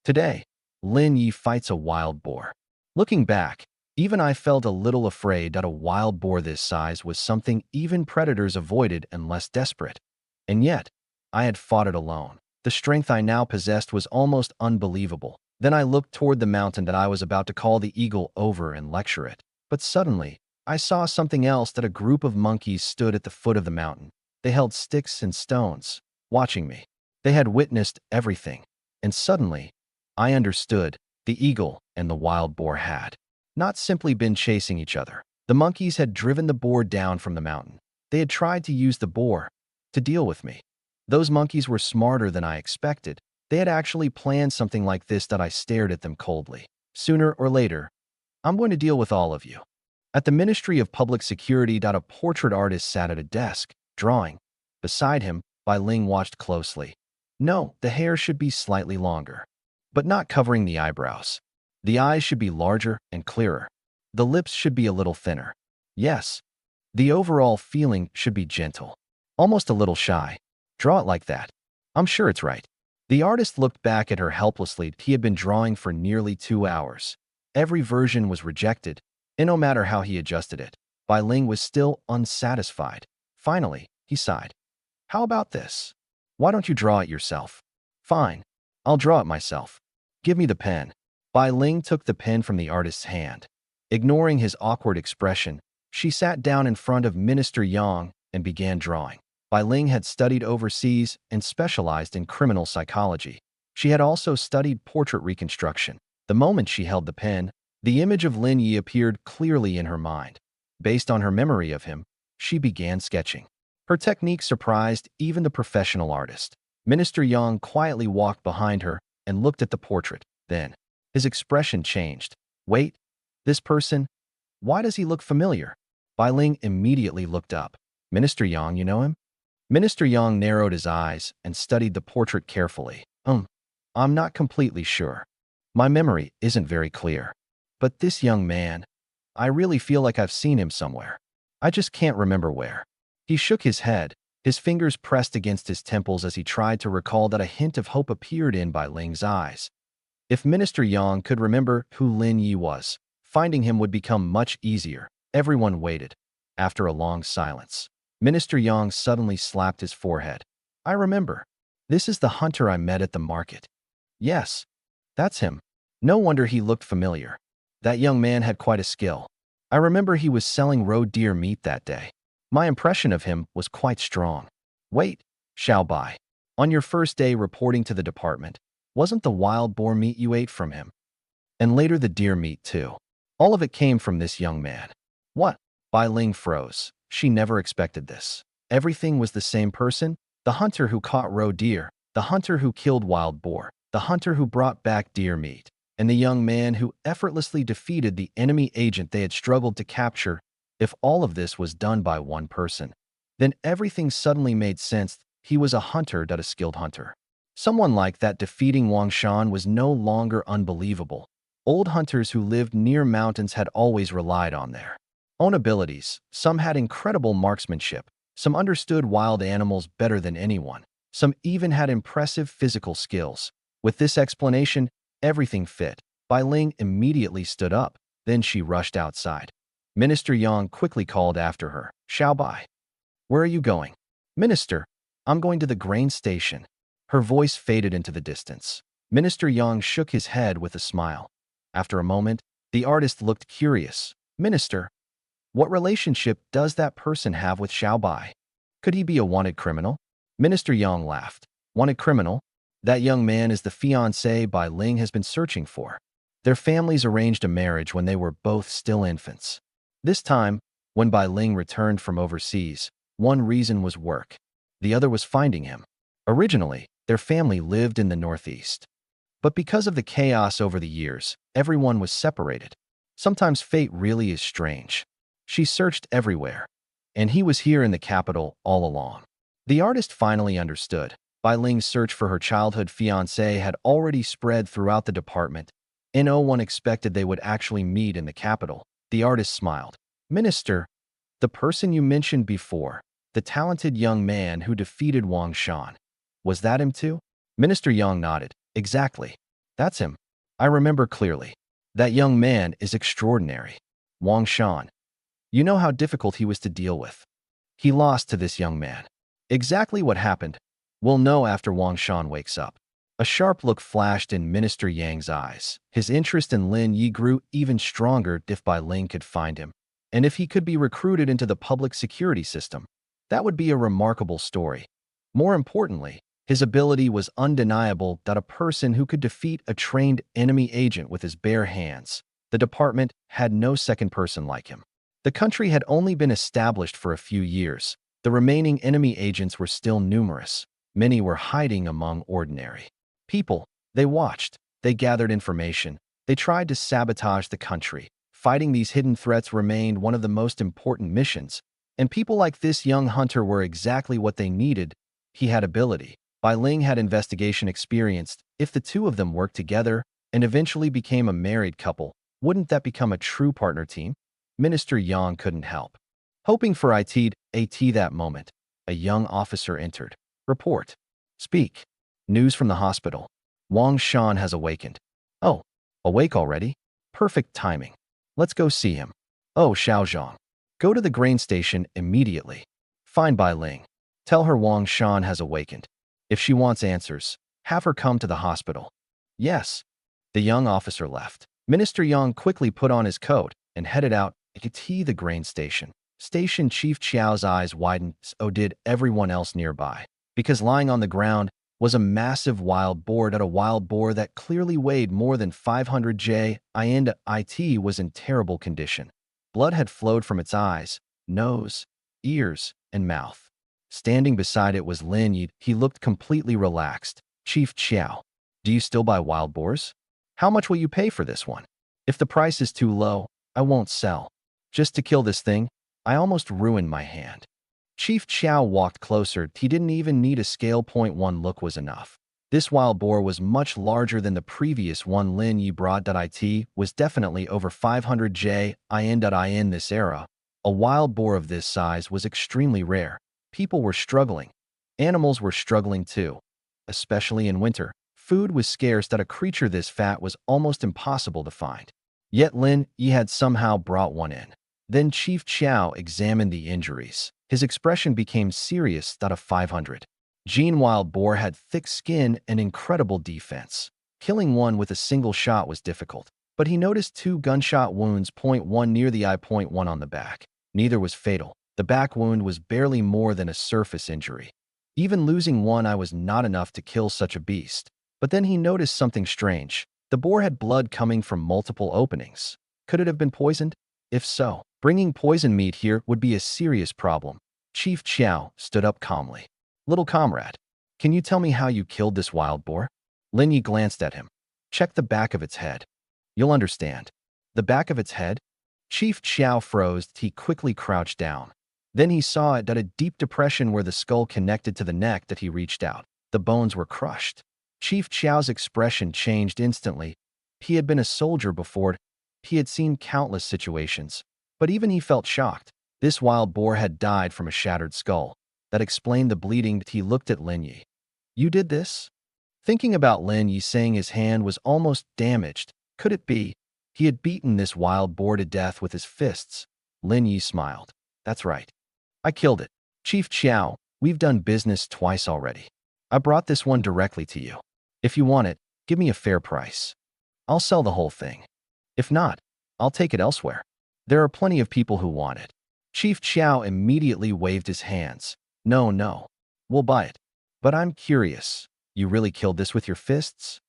Today, Lin Yi fights a wild boar. Looking back, even I felt a little afraid. A wild boar this size was something even predators avoided unless desperate. And yet, I had fought it alone. The strength I now possessed was almost unbelievable. Then I looked toward the mountain. I was about to call the eagle over and lecture it. But suddenly, I saw something else. A group of monkeys stood at the foot of the mountain. They held sticks and stones, watching me. They had witnessed everything. And suddenly, I understood. The eagle and the wild boar had not simply been chasing each other. The monkeys had driven the boar down from the mountain. They had tried to use the boar to deal with me. Those monkeys were smarter than I expected. They had actually planned something like this. I stared at them coldly. Sooner or later, I'm going to deal with all of you. At the Ministry of Public Security. A portrait artist sat at a desk, drawing. Beside him, Bai Ling watched closely. No, the hair should be slightly longer, but not covering the eyebrows. The eyes should be larger and clearer. The lips should be a little thinner. Yes, the overall feeling should be gentle, almost a little shy. Draw it like that. I'm sure it's right. The artist looked back at her helplessly. He had been drawing for nearly 2 hours. Every version was rejected, and no matter how he adjusted it, Bai Ling was still unsatisfied. Finally, he sighed. How about this? Why don't you draw it yourself? Fine, I'll draw it myself. Give me the pen. Bai Ling took the pen from the artist's hand. Ignoring his awkward expression, she sat down in front of Minister Yang and began drawing. Bai Ling had studied overseas and specialized in criminal psychology. She had also studied portrait reconstruction. The moment she held the pen, the image of Lin Yi appeared clearly in her mind. Based on her memory of him, she began sketching. Her technique surprised even the professional artist. Minister Yang quietly walked behind her and looked at the portrait. Then, his expression changed. Wait, this person? Why does he look familiar? Bai Ling immediately looked up. Minister Yang, you know him? Minister Yang narrowed his eyes and studied the portrait carefully. I'm not completely sure. My memory isn't very clear. But this young man, I really feel like I've seen him somewhere. I just can't remember where. He shook his head, his fingers pressed against his temples as he tried to recall that a hint of hope appeared in Bai Ling's eyes. If Minister Yang could remember who Lin Yi was, finding him would become much easier. Everyone waited. After a long silence, Minister Yang suddenly slapped his forehead. I remember. This is the hunter I met at the market. Yes, that's him. No wonder he looked familiar. That young man had quite a skill. I remember he was selling roe deer meat that day. My impression of him was quite strong. Wait, Xiao Bai. On your first day reporting to the department, wasn't the wild boar meat you ate from him? And later the deer meat too. All of it came from this young man. What? Bai Ling froze. She never expected this. Everything was the same person? The hunter who caught roe deer, the hunter who killed wild boar, the hunter who brought back deer meat, and the young man who effortlessly defeated the enemy agent they had struggled to capture. If all of this was done by one person, then everything suddenly made sense. He was a hunter, a skilled hunter. Someone like that defeating Wang Shan was no longer unbelievable. Old hunters who lived near mountains had always relied on their own abilities. Some had incredible marksmanship. Some understood wild animals better than anyone. Some even had impressive physical skills. With this explanation, everything fit. Bai Ling immediately stood up. Then she rushed outside. Minister Yang quickly called after her. Xiao Bai, where are you going? Minister, I'm going to the grain station. Her voice faded into the distance. Minister Yang shook his head with a smile. After a moment, the artist looked curious. Minister, what relationship does that person have with Xiao Bai? Could he be a wanted criminal? Minister Yang laughed. Wanted criminal? That young man is the fiancé Bai Ling has been searching for. Their families arranged a marriage when they were both still infants. This time, when Bai Ling returned from overseas, one reason was work. The other was finding him. Originally, their family lived in the Northeast. But because of the chaos over the years, everyone was separated. Sometimes fate really is strange. She searched everywhere, and he was here in the capital all along. The artist finally understood. Bai Ling's search for her childhood fiancé had already spread throughout the department, and no one expected they would actually meet in the capital. The artist smiled. Minister, the person you mentioned before, the talented young man who defeated Wang Shan, was that him too? Minister Yang nodded. Exactly. That's him. I remember clearly. That young man is extraordinary. Wang Shan. You know how difficult he was to deal with. He lost to this young man. Exactly what happened, we'll know after Wang Shan wakes up. A sharp look flashed in Minister Yang's eyes. His interest in Lin Yi grew even stronger if Bai Ling could find him. And if he could be recruited into the public security system, that would be a remarkable story. More importantly, his ability was undeniable that a person who could defeat a trained enemy agent with his bare hands. The department had no second person like him. The country had only been established for a few years. The remaining enemy agents were still numerous. Many were hiding among ordinary people. They watched. They gathered information. They tried to sabotage the country. Fighting these hidden threats remained one of the most important missions. And people like this young hunter were exactly what they needed. He had ability. Bai Ling had investigation experience. If the two of them worked together and eventually became a married couple, wouldn't that become a true partner team? Minister Yang couldn't help. Hoping for AT that moment, a young officer entered. Report. Speak. News from the hospital. Wang Shan has awakened. Oh, awake already? Perfect timing. Let's go see him. Oh, Xiaozhong. Go to the grain station immediately. Find Bai Ling. Tell her Wang Shan has awakened. If she wants answers, have her come to the hospital. Yes. The young officer left. Minister Yang quickly put on his coat and headed out to the grain station. Station Chief Chiao's eyes widened, so did everyone else nearby, because lying on the ground was a massive wild boar that clearly weighed more than 500 j, and it was in terrible condition. Blood had flowed from its eyes, nose, ears, and mouth. Standing beside it was Lin Yi. He looked completely relaxed. Chief Chiao, do you still buy wild boars? How much will you pay for this one? If the price is too low, I won't sell. Just to kill this thing, I almost ruined my hand. Chief Chiao walked closer. He didn't even need a scale. One look was enough. This wild boar was much larger than the previous one Lin Yi brought. It was definitely over 500 j, in this era. A wild boar of this size was extremely rare. People were struggling. Animals were struggling too. Especially in winter, food was scarce. That a creature this fat was almost impossible to find. Yet Lin Yi had somehow brought one in. Then Chief Chiao examined the injuries. His expression became serious. A 500 Gene wild boar had thick skin and incredible defense. Killing one with a single shot was difficult, but he noticed 2 gunshot wounds. One near the eye, one on the back. Neither was fatal. The back wound was barely more than a surface injury. Even losing one eye was not enough to kill such a beast. But then he noticed something strange. The boar had blood coming from multiple openings. Could it have been poisoned? If so, bringing poison meat here would be a serious problem. Chief Chiao stood up calmly. Little comrade, can you tell me how you killed this wild boar? Lin Yi glanced at him. Check the back of its head. You'll understand. The back of its head? Chief Chiao froze. He quickly crouched down. Then he saw it at a deep depression where the skull connected to the neck. He reached out. The bones were crushed. Chief Chiao's expression changed instantly. He had been a soldier before. He had seen countless situations. But even he felt shocked. This wild boar had died from a shattered skull. That explained the bleeding. He looked at Lin Yi. You did this? Thinking about Lin Yi saying his hand was almost damaged. Could it be? He had beaten this wild boar to death with his fists. Lin Yi smiled. That's right. I killed it. Chief Chiao, we've done business twice already. I brought this one directly to you. If you want it, give me a fair price. I'll sell the whole thing. If not, I'll take it elsewhere. There are plenty of people who want it. Chief Chiao immediately waved his hands. No. We'll buy it. But I'm curious. You really killed this with your fists?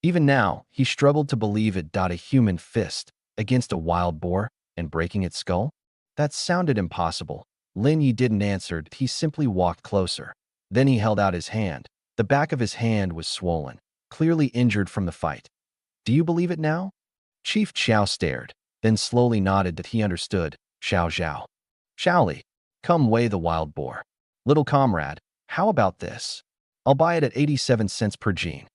Even now, he struggled to believe it. A human fist against a wild boar and breaking its skull? That sounded impossible. Lin Yi didn't answer. He simply walked closer. Then he held out his hand. The back of his hand was swollen, clearly injured from the fight. Do you believe it now? Chief Chiao stared, then slowly nodded that he understood. Xiao. Shaoli, come weigh the wild boar. Little comrade, how about this? I'll buy it at 87 cents per gene.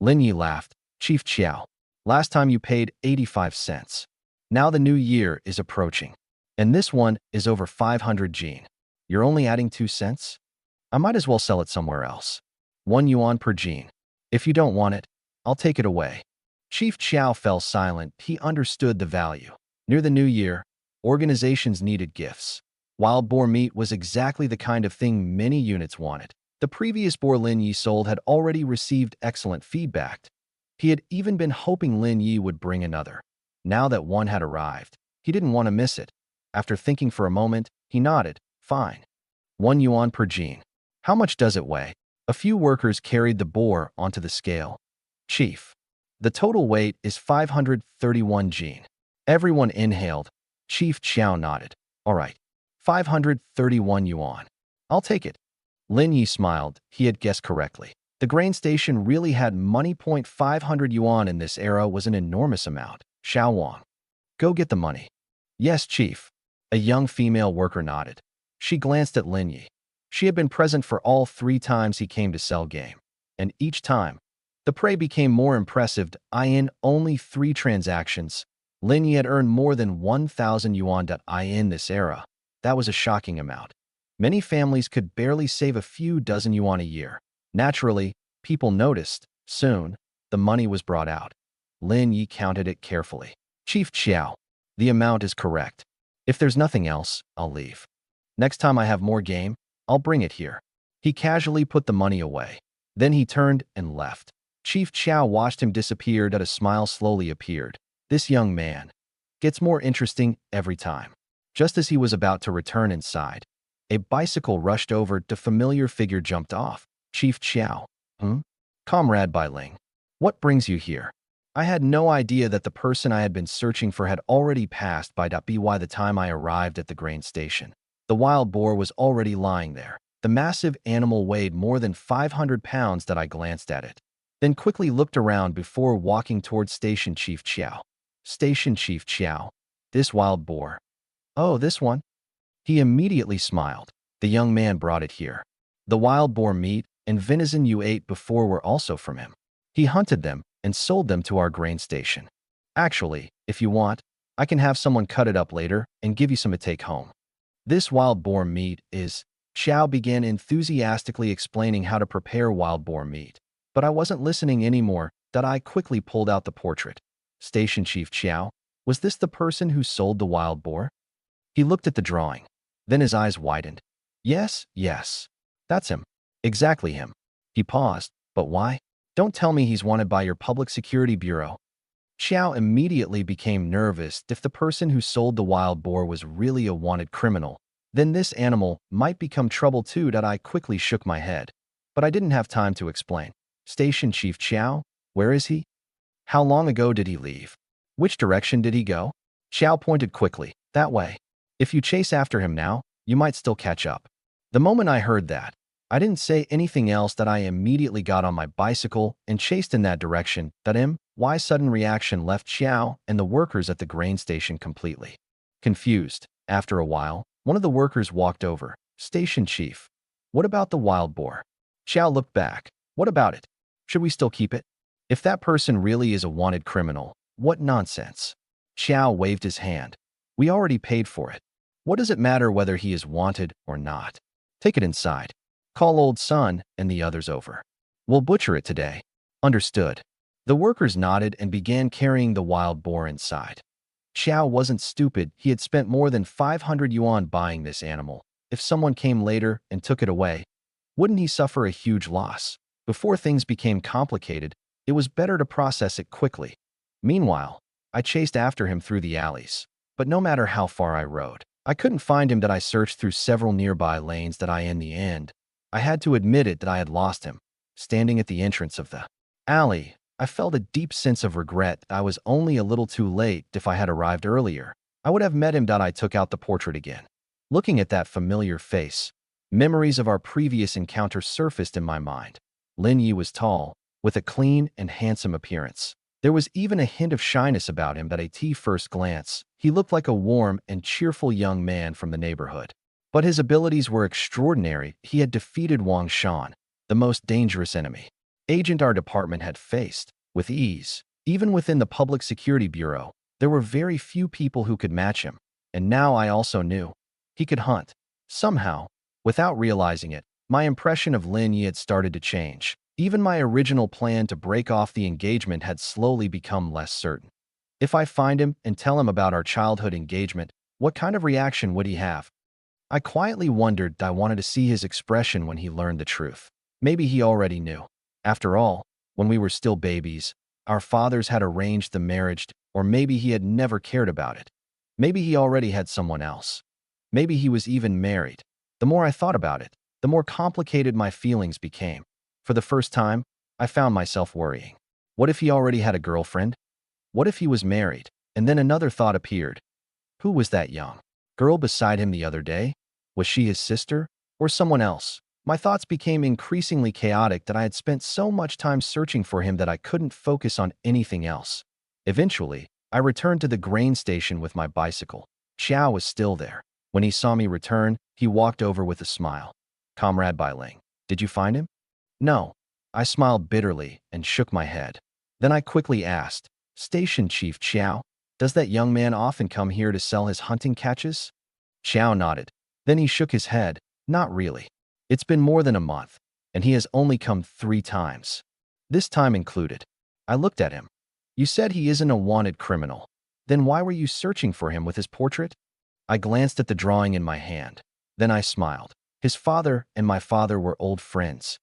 Lin Yi laughed. Chief Chiao, last time you paid 85 cents. Now the new year is approaching. And this one is over 500 gene. You're only adding 2 cents? I might as well sell it somewhere else. 1 yuan per gene. If you don't want it, I'll take it away. Chief Chiao fell silent. He understood the value. Near the new year, organizations needed gifts. Wild boar meat was exactly the kind of thing many units wanted. The previous boar Lin Yi sold had already received excellent feedback. He had even been hoping Lin Yi would bring another. Now that one had arrived, he didn't want to miss it. After thinking for a moment, he nodded. Fine. 1 yuan per gene. How much does it weigh? A few workers carried the boar onto the scale. Chief, the total weight is 531 gene. Everyone inhaled. Chief Chiao nodded. All right. 531 yuan. I'll take it. Lin Yi smiled. He had guessed correctly. The grain station really had money. 500 yuan in this era was an enormous amount. Xiao Wang, go get the money. Yes, Chief. A young female worker nodded. She glanced at Lin Yi. She had been present for all 3 times he came to sell game. and each time, the prey became more impressive. In only 3 transactions, Lin Yi had earned more than 1,000 yuan. In this era, that was a shocking amount. Many families could barely save a few dozen yuan a year. Naturally, people noticed. Soon, the money was brought out. Lin Yi counted it carefully. Chief Xiao, the amount is correct. If there's nothing else, I'll leave. Next time I have more game, I'll bring it here. He casually put the money away. Then he turned and left. Chief Xiao watched him disappear. A smile slowly appeared. This young man gets more interesting every time. Just as he was about to return inside, a bicycle rushed over. The familiar figure jumped off. Chief Xiao. Comrade Bai Ling. What brings you here? I had no idea that the person I had been searching for had already passed by. By the time I arrived at the grain station, the wild boar was already lying there. The massive animal weighed more than 500 pounds. I glanced at it, then quickly looked around before walking towards Station Chief Xiao. Station Chief Xiao. This wild boar. Oh, this one? He immediately smiled. The young man brought it here. The wild boar meat and venison you ate before were also from him. He hunted them and sold them to our grain station. Actually, if you want, I can have someone cut it up later and give you some to take home. This wild boar meat is... Xiao began enthusiastically explaining how to prepare wild boar meat. But I wasn't listening anymore. I quickly pulled out the portrait. Station Chief Xiao, was this the person who sold the wild boar? He looked at the drawing. Then his eyes widened. Yes, that's him. Exactly him. He paused. But why? Don't tell me he's wanted by your public security bureau. Xiao immediately became nervous. If the person who sold the wild boar was really a wanted criminal, then this animal might become trouble too. I quickly shook my head. But I didn't have time to explain. Station Chief Xiao, where is he? How long ago did he leave? Which direction did he go? Xiao pointed quickly. That way. If you chase after him now, you might still catch up. The moment I heard that, I didn't say anything else. I immediately got on my bicycle and chased in that direction. My sudden reaction left Xiao and the workers at the grain station completely confused. After a while, one of the workers walked over. Station Chief, what about the wild boar? Xiao looked back. What about it? Should we still keep it? If that person really is a wanted criminal, what nonsense. Xiao waved his hand. We already paid for it. What does it matter whether he is wanted or not? Take it inside. Call old son and the others over. We'll butcher it today. Understood. The workers nodded and began carrying the wild boar inside. Xiao wasn't stupid. He had spent more than 500 yuan buying this animal. If someone came later and took it away, wouldn't he suffer a huge loss? Before things became complicated, it was better to process it quickly. Meanwhile, I chased after him through the alleys. But no matter how far I rode, I couldn't find him. I searched through several nearby lanes. In the end, I had to admit it that I had lost him. Standing at the entrance of the alley, I felt a deep sense of regret. I was only a little too late. If I had arrived earlier, I would have met him. I took out the portrait again. Looking at that familiar face, memories of our previous encounter surfaced in my mind. Lin Yi was tall, with a clean and handsome appearance. There was even a hint of shyness about him. At first glance, he looked like a warm and cheerful young man from the neighborhood. But his abilities were extraordinary. He had defeated Wang Shan, the most dangerous enemy agent our department had faced, with ease. Even within the Public Security Bureau, there were very few people who could match him. And now I also knew he could hunt. Somehow, without realizing it, my impression of Lin Yi had started to change. Even my original plan to break off the engagement had slowly become less certain. If I find him and tell him about our childhood engagement, what kind of reaction would he have? I quietly wondered. I wanted to see his expression when he learned the truth. Maybe he already knew. After all, when we were still babies, our fathers had arranged the marriage, or maybe he had never cared about it. Maybe he already had someone else. Maybe he was even married. The more I thought about it, the more complicated my feelings became. For the first time, I found myself worrying. What if he already had a girlfriend? What if he was married? And then another thought appeared. Who was that young girl beside him the other day? Was she his sister or someone else? My thoughts became increasingly chaotic. I had spent so much time searching for him that I couldn't focus on anything else. Eventually, I returned to the grain station with my bicycle. Xiao was still there. When he saw me return, he walked over with a smile. Comrade Bai Ling, did you find him? No. I smiled bitterly and shook my head. Then I quickly asked, Station Chief Chiao, does that young man often come here to sell his hunting catches? Chiao nodded. Then he shook his head. Not really. It's been more than a month, and he has only come 3 times. This time included. I looked at him. You said he isn't a wanted criminal. Then why were you searching for him with his portrait? I glanced at the drawing in my hand. Then I smiled. His father and my father were old friends.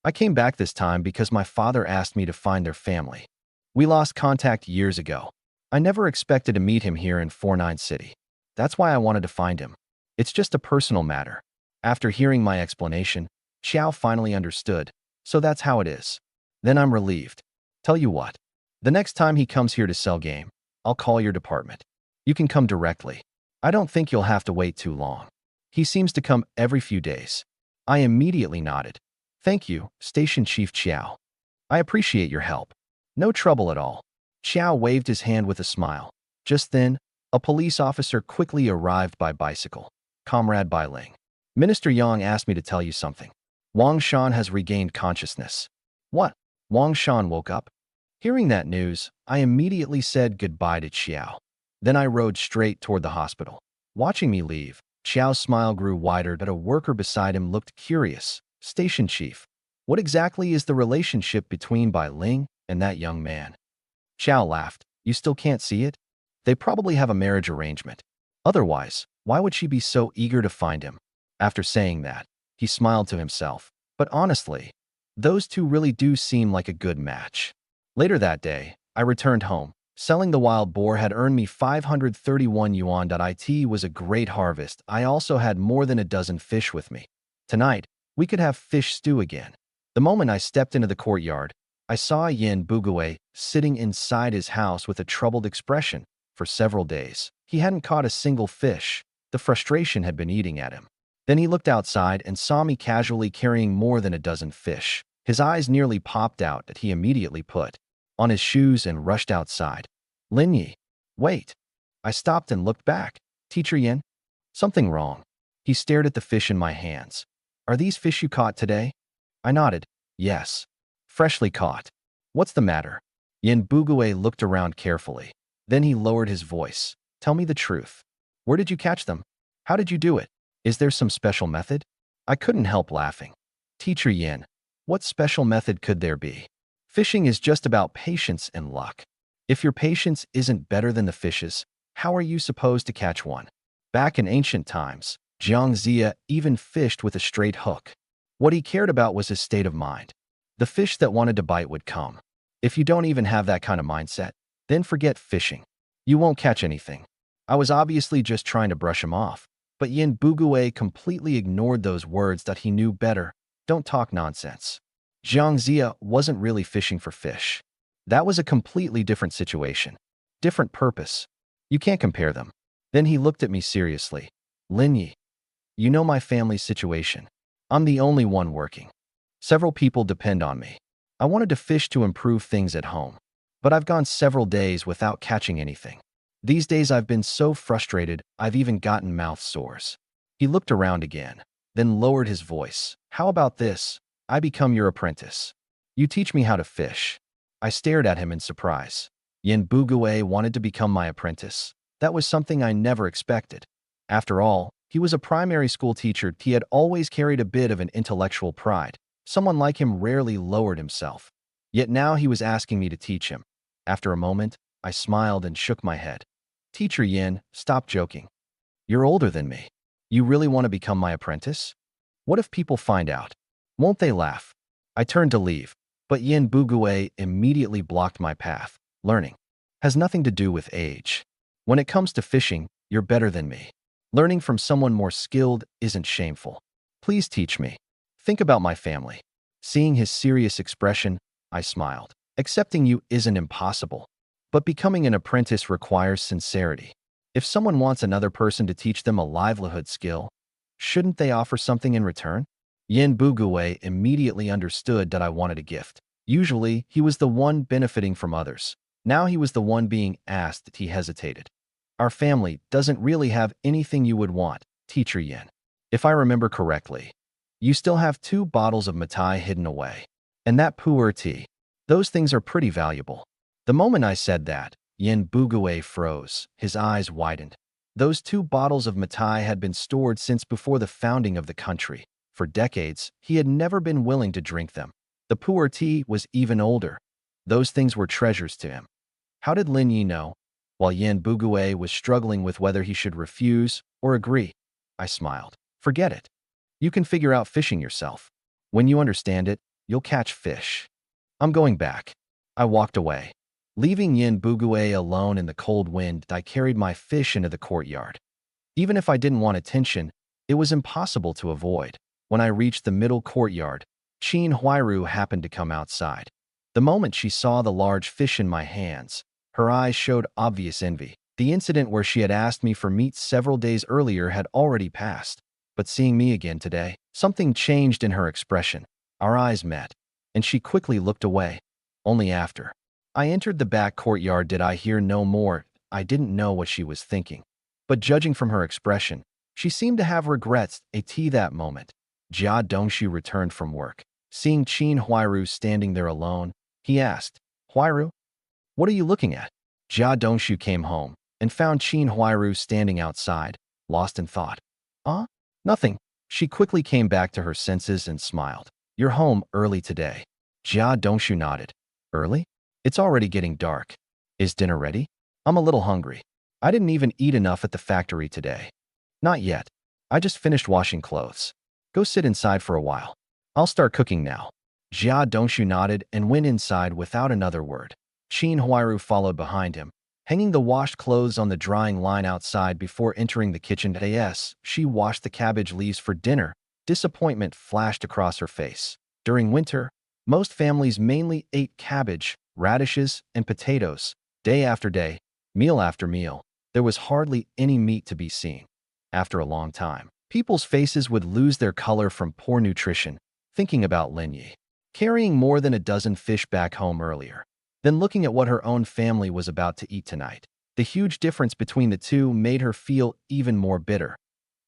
I came back this time because my father asked me to find their family. We lost contact years ago. I never expected to meet him here in 49 City. That's why I wanted to find him. It's just a personal matter. After hearing my explanation, Xiao finally understood. So that's how it is. Then I'm relieved. Tell you what. The next time he comes here to sell game, I'll call your department. You can come directly. I don't think you'll have to wait too long. He seems to come every few days. I immediately nodded. Thank you, Station Chief Chiao. I appreciate your help. No trouble at all. Chiao waved his hand with a smile. Just then, a police officer quickly arrived by bicycle. Comrade Bai Ling. Minister Yang asked me to tell you something. Wang Shan has regained consciousness. What? Wang Shan woke up? Hearing that news, I immediately said goodbye to Chiao. Then I rode straight toward the hospital. Watching me leave, Chiao's smile grew wider, but a worker beside him looked curious. Station Chief, what exactly is the relationship between Bai Ling and that young man? Chiao laughed. You still can't see it? They probably have a marriage arrangement. Otherwise, why would she be so eager to find him? After saying that, he smiled to himself. But honestly, those two really do seem like a good match. Later that day, I returned home. Selling the wild boar had earned me 531 yuan. It was a great harvest. I also had more than a dozen fish with me. Tonight, we could have fish stew again. The moment I stepped into the courtyard, I saw Yin Bugue sitting inside his house with a troubled expression. For several days, he hadn't caught a single fish. The frustration had been eating at him. Then he looked outside and saw me casually carrying more than a dozen fish. His eyes nearly popped out that he immediately put on his shoes and rushed outside. Lin Yi, wait. I stopped and looked back. Teacher Yin? Something wrong. He stared at the fish in my hands. Are these fish you caught today? I nodded. Yes. Freshly caught. What's the matter? Yin Bugue looked around carefully. Then he lowered his voice. Tell me the truth. Where did you catch them? How did you do it? Is there some special method? I couldn't help laughing. Teacher Yin, what special method could there be? Fishing is just about patience and luck. If your patience isn't better than the fish's, how are you supposed to catch one? Back in ancient times, Jiang Zia even fished with a straight hook. What he cared about was his state of mind. The fish that wanted to bite would come. If you don't even have that kind of mindset, then forget fishing. You won't catch anything. I was obviously just trying to brush him off, but Yin Bugue completely ignored those words that he knew better. Don't talk nonsense. Jiang Zia wasn't really fishing for fish. That was a completely different situation. Different purpose. You can't compare them. Then he looked at me seriously. Lin Yi, you know my family's situation. I'm the only one working. Several people depend on me. I wanted to fish to improve things at home, but I've gone several days without catching anything. These days I've been so frustrated, I've even gotten mouth sores. He looked around again, then lowered his voice. How about this? I become your apprentice. You teach me how to fish. I stared at him in surprise. Yin Bugue wanted to become my apprentice. That was something I never expected. After all, he was a primary school teacher. He had always carried a bit of an intellectual pride. Someone like him rarely lowered himself. Yet now he was asking me to teach him. After a moment, I smiled and shook my head. Teacher Yin, stop joking. You're older than me. You really want to become my apprentice? What if people find out? Won't they laugh? I turned to leave, but Yin Bugue immediately blocked my path. Learning has nothing to do with age. When it comes to fishing, you're better than me. Learning from someone more skilled isn't shameful. Please teach me. Think about my family. Seeing his serious expression, I smiled. Accepting you isn't impossible, but becoming an apprentice requires sincerity. If someone wants another person to teach them a livelihood skill, shouldn't they offer something in return? Yin Bugue immediately understood that I wanted a gift. Usually, he was the one benefiting from others. Now he was the one being asked that he hesitated. Our family doesn't really have anything you would want, Teacher Yin. If I remember correctly, you still have 2 bottles of Matai hidden away. And that pu'er tea. Those things are pretty valuable. The moment I said that, Yin Bugue froze. His eyes widened. Those 2 bottles of matai had been stored since before the founding of the country. For decades, he had never been willing to drink them. The pu'er tea was even older. Those things were treasures to him. How did Lin Yi know? While Yin Bugue was struggling with whether he should refuse or agree, I smiled. Forget it. You can figure out fishing yourself. When you understand it, you'll catch fish. I'm going back. I walked away. Leaving Yin Bugue alone in the cold wind, I carried my fish into the courtyard. Even if I didn't want attention, it was impossible to avoid. When I reached the middle courtyard, Qin Huairu happened to come outside. The moment she saw the large fish in my hands, her eyes showed obvious envy. The incident where she had asked me for meat several days earlier had already passed, but seeing me again today, something changed in her expression. Our eyes met, and she quickly looked away. Only after I entered the back courtyard did I hear no more. I didn't know what she was thinking, but judging from her expression, she seemed to have regrets. That moment, Jia Dongshu returned from work. Seeing Qin Huairu standing there alone, he asked, Huairu, what are you looking at? Jia Dongshu came home and found Qin Huairu standing outside, lost in thought. Nothing. She quickly came back to her senses and smiled. You're home early today. Jia Dongshu nodded. Early? It's already getting dark. Is dinner ready? I'm a little hungry. I didn't even eat enough at the factory today. Not yet. I just finished washing clothes. Go sit inside for a while. I'll start cooking now. Jia Dongshu nodded and went inside without another word. Qin Huairu followed behind him, hanging the washed clothes on the drying line outside before entering the kitchen. Yes, she washed the cabbage leaves for dinner. Disappointment flashed across her face. During winter, most families mainly ate cabbage, radishes, and potatoes. Day after day, meal after meal, there was hardly any meat to be seen. After a long time, people's faces would lose their color from poor nutrition, thinking about Lin Yi carrying more than a dozen fish back home earlier, then looking at what her own family was about to eat tonight. The huge difference between the two made her feel even more bitter.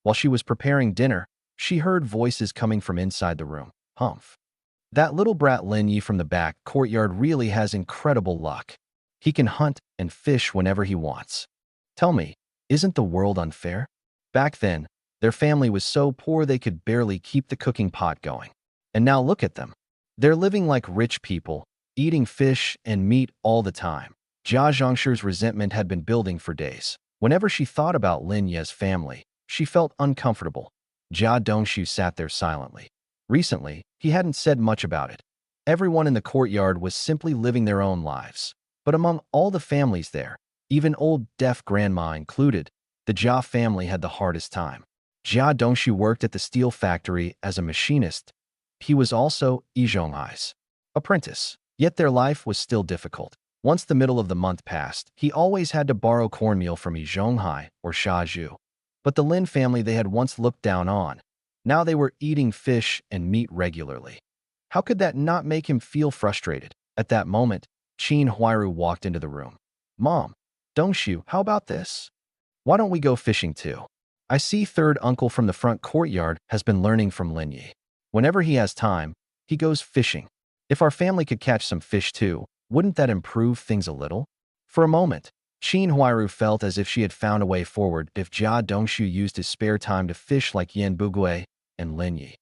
While she was preparing dinner, she heard voices coming from inside the room. Humph. That little brat Lin Yi from the back courtyard really has incredible luck. He can hunt and fish whenever he wants. Tell me, isn't the world unfair? Back then, their family was so poor they could barely keep the cooking pot going. And now look at them. They're living like rich people, eating fish and meat all the time. Jia Zhongshu's resentment had been building for days. Whenever she thought about Lin Ye's family, she felt uncomfortable. Jia Dongshu sat there silently. Recently, he hadn't said much about it. Everyone in the courtyard was simply living their own lives. But among all the families there, even old deaf grandma included, the Jia family had the hardest time. Jia Dongshu worked at the steel factory as a machinist. He was also Yi Zhonghai's apprentice. Yet their life was still difficult. Once the middle of the month passed, he always had to borrow cornmeal from Yi Zhonghai or Sha Zhu. But the Lin family they had once looked down on, now they were eating fish and meat regularly. How could that not make him feel frustrated? At that moment, Qin Huairu walked into the room. Mom, Dongshu, how about this? Why don't we go fishing too? I see third uncle from the front courtyard has been learning from Lin Yi. Whenever he has time, he goes fishing. If our family could catch some fish too, wouldn't that improve things a little? For a moment, Qin Huairu felt as if she had found a way forward if Jia Dongshu used his spare time to fish like Yin Bugue and Lin Yi.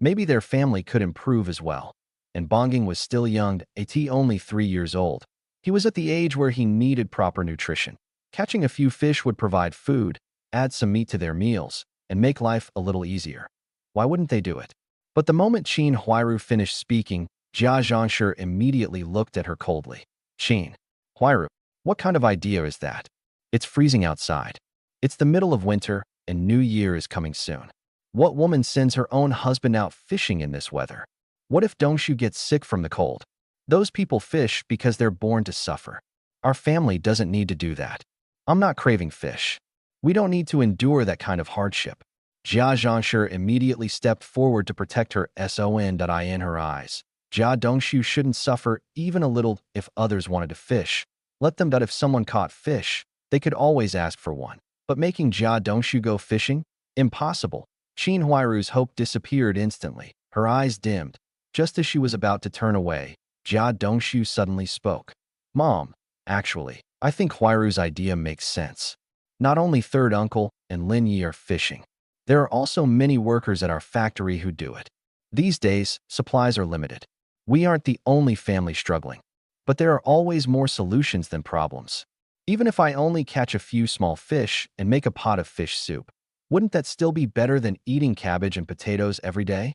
Maybe their family could improve as well. And Bongging was still young, only 3 years old. He was at the age where he needed proper nutrition. Catching a few fish would provide food, add some meat to their meals, and make life a little easier. Why wouldn't they do it? But the moment Qin Huairu finished speaking, Jia Zhongshu immediately looked at her coldly. Qin Huairu, what kind of idea is that? It's freezing outside. It's the middle of winter, and New Year is coming soon. What woman sends her own husband out fishing in this weather? What if Dongshu gets sick from the cold? Those people fish because they're born to suffer. Our family doesn't need to do that. I'm not craving fish. We don't need to endure that kind of hardship. Jia Zhongshu immediately stepped forward to protect her son in her eyes. Jia Dongshu shouldn't suffer even a little if others wanted to fish. Let them, but if someone caught fish, they could always ask for one. But making Jia Dongshu go fishing? Impossible. Qin Huairu's hope disappeared instantly. Her eyes dimmed. Just as she was about to turn away, Jia Dongshu suddenly spoke. Mom, actually, I think Huiru's idea makes sense. Not only third uncle and Lin Yi are fishing. There are also many workers at our factory who do it. These days, supplies are limited. We aren't the only family struggling. But there are always more solutions than problems. Even if I only catch a few small fish and make a pot of fish soup, wouldn't that still be better than eating cabbage and potatoes every day?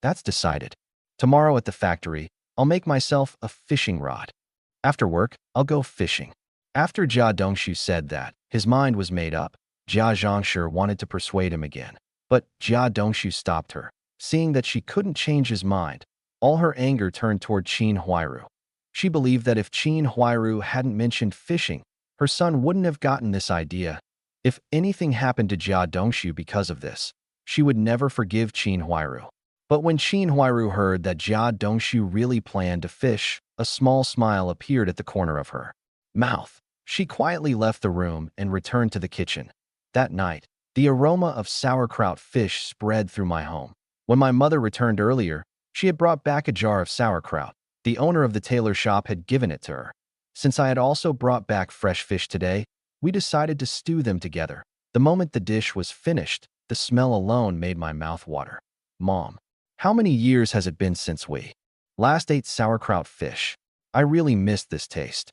That's decided. Tomorrow at the factory, I'll make myself a fishing rod. After work, I'll go fishing. After Jia Dongshu said that, his mind was made up. Jia Zhangshi wanted to persuade him again. But Jia Dongshu stopped her. Seeing that she couldn't change his mind, all her anger turned toward Qin Huairu. She believed that if Qin Huairu hadn't mentioned fishing, her son wouldn't have gotten this idea. If anything happened to Jia Dongshu because of this, she would never forgive Qin Huairu. But when Qin Huairu heard that Jia Dongshu really planned to fish, a small smile appeared at the corner of her mouth. She quietly left the room and returned to the kitchen. That night, the aroma of sauerkraut fish spread through my home. When my mother returned earlier, she had brought back a jar of sauerkraut. The owner of the tailor shop had given it to her. Since I had also brought back fresh fish today, we decided to stew them together. The moment the dish was finished, the smell alone made my mouth water. Mom, how many years has it been since we last ate sauerkraut fish? I really missed this taste.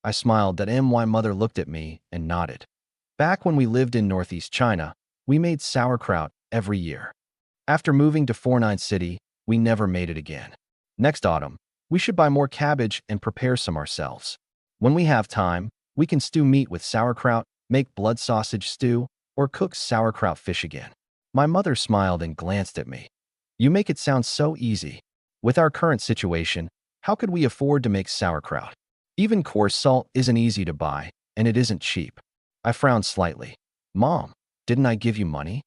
I smiled that my mother looked at me and nodded. Back when we lived in Northeast China, we made sauerkraut every year. After moving to Fornine City, we never made it again. Next autumn, we should buy more cabbage and prepare some ourselves. When we have time, we can stew meat with sauerkraut, make blood sausage stew, or cook sauerkraut fish again. My mother smiled and glanced at me. You make it sound so easy. With our current situation, how could we afford to make sauerkraut? Even coarse salt isn't easy to buy, and it isn't cheap. I frowned slightly. Mom, didn't I give you money?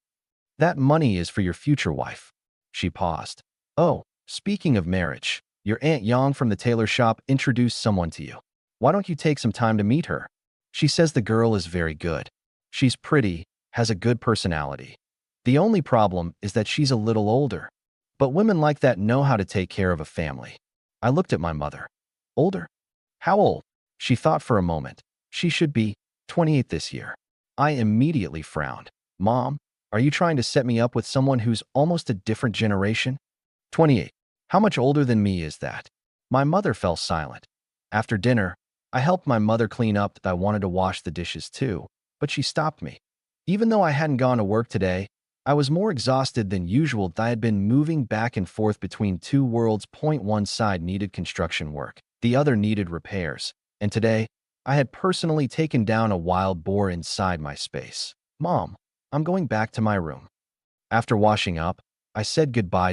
That money is for your future wife. She paused. Oh, speaking of marriage, your Aunt Yang from the tailor shop introduced someone to you. Why don't you take some time to meet her? She says the girl is very good. She's pretty, has a good personality. The only problem is that she's a little older. But women like that know how to take care of a family. I looked at my mother. Older? How old? She thought for a moment. She should be 28 this year. I immediately frowned. Mom, are you trying to set me up with someone who's almost a different generation? 28. How much older than me is that? My mother fell silent. After dinner, I helped my mother clean up. I wanted to wash the dishes too, but she stopped me. Even though I hadn't gone to work today, I was more exhausted than usual. I had been moving back and forth between two worlds. One side needed construction work, the other needed repairs, and today, I had personally taken down a wild boar inside my space. Mom, I'm going back to my room. After washing up, I said goodbye.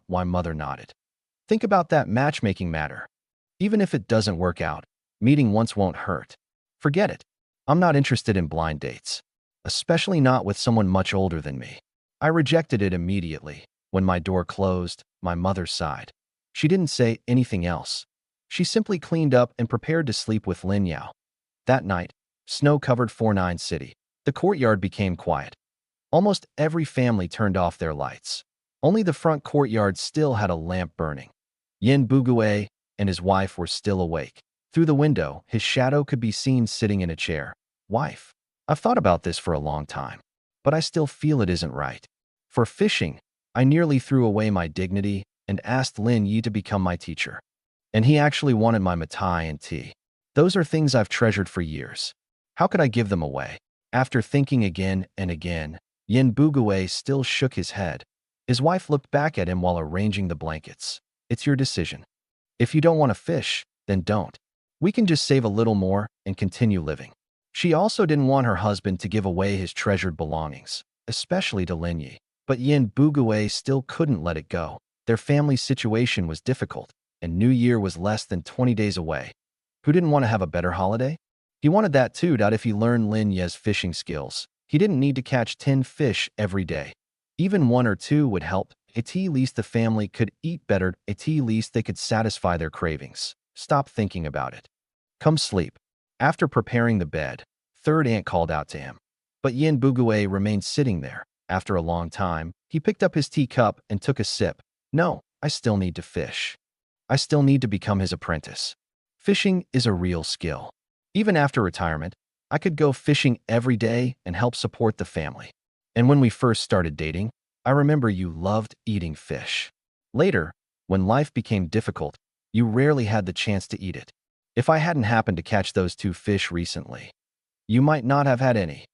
My mother nodded. Think about that matchmaking matter. Even if it doesn't work out, meeting once won't hurt. Forget it. I'm not interested in blind dates, especially not with someone much older than me. I rejected it immediately. When my door closed, my mother sighed. She didn't say anything else. She simply cleaned up and prepared to sleep with Lin Yao. That night, snow covered Fornine City. The courtyard became quiet. Almost every family turned off their lights. Only the front courtyard still had a lamp burning. Yin Bugue and his wife were still awake. Through the window, his shadow could be seen sitting in a chair. Wife, I've thought about this for a long time, but I still feel it isn't right. For fishing, I nearly threw away my dignity and asked Lin Yi to become my teacher. And he actually wanted my matai and tea. Those are things I've treasured for years. How could I give them away? After thinking again and again, Yin Bugue still shook his head. His wife looked back at him while arranging the blankets. It's your decision. If you don't want to fish, then don't. We can just save a little more and continue living. She also didn't want her husband to give away his treasured belongings, especially to Lin Yi. But Yin Bugue still couldn't let it go. Their family situation was difficult, and New Year was less than 20 days away. Who didn't want to have a better holiday? He wanted that too. If he learned Lin Ye's fishing skills, he didn't need to catch 10 fish every day. Even one or two would help. At least the family could eat better. At least they could satisfy their cravings. Stop thinking about it. Come sleep. After preparing the bed, third aunt called out to him. But Yin Bugue remained sitting there. After a long time, he picked up his teacup and took a sip. No, I still need to fish. I still need to become his apprentice. Fishing is a real skill. Even after retirement, I could go fishing every day and help support the family. And when we first started dating, I remember you loved eating fish. Later, when life became difficult, you rarely had the chance to eat it. If I hadn't happened to catch those two fish recently, you might not have had any.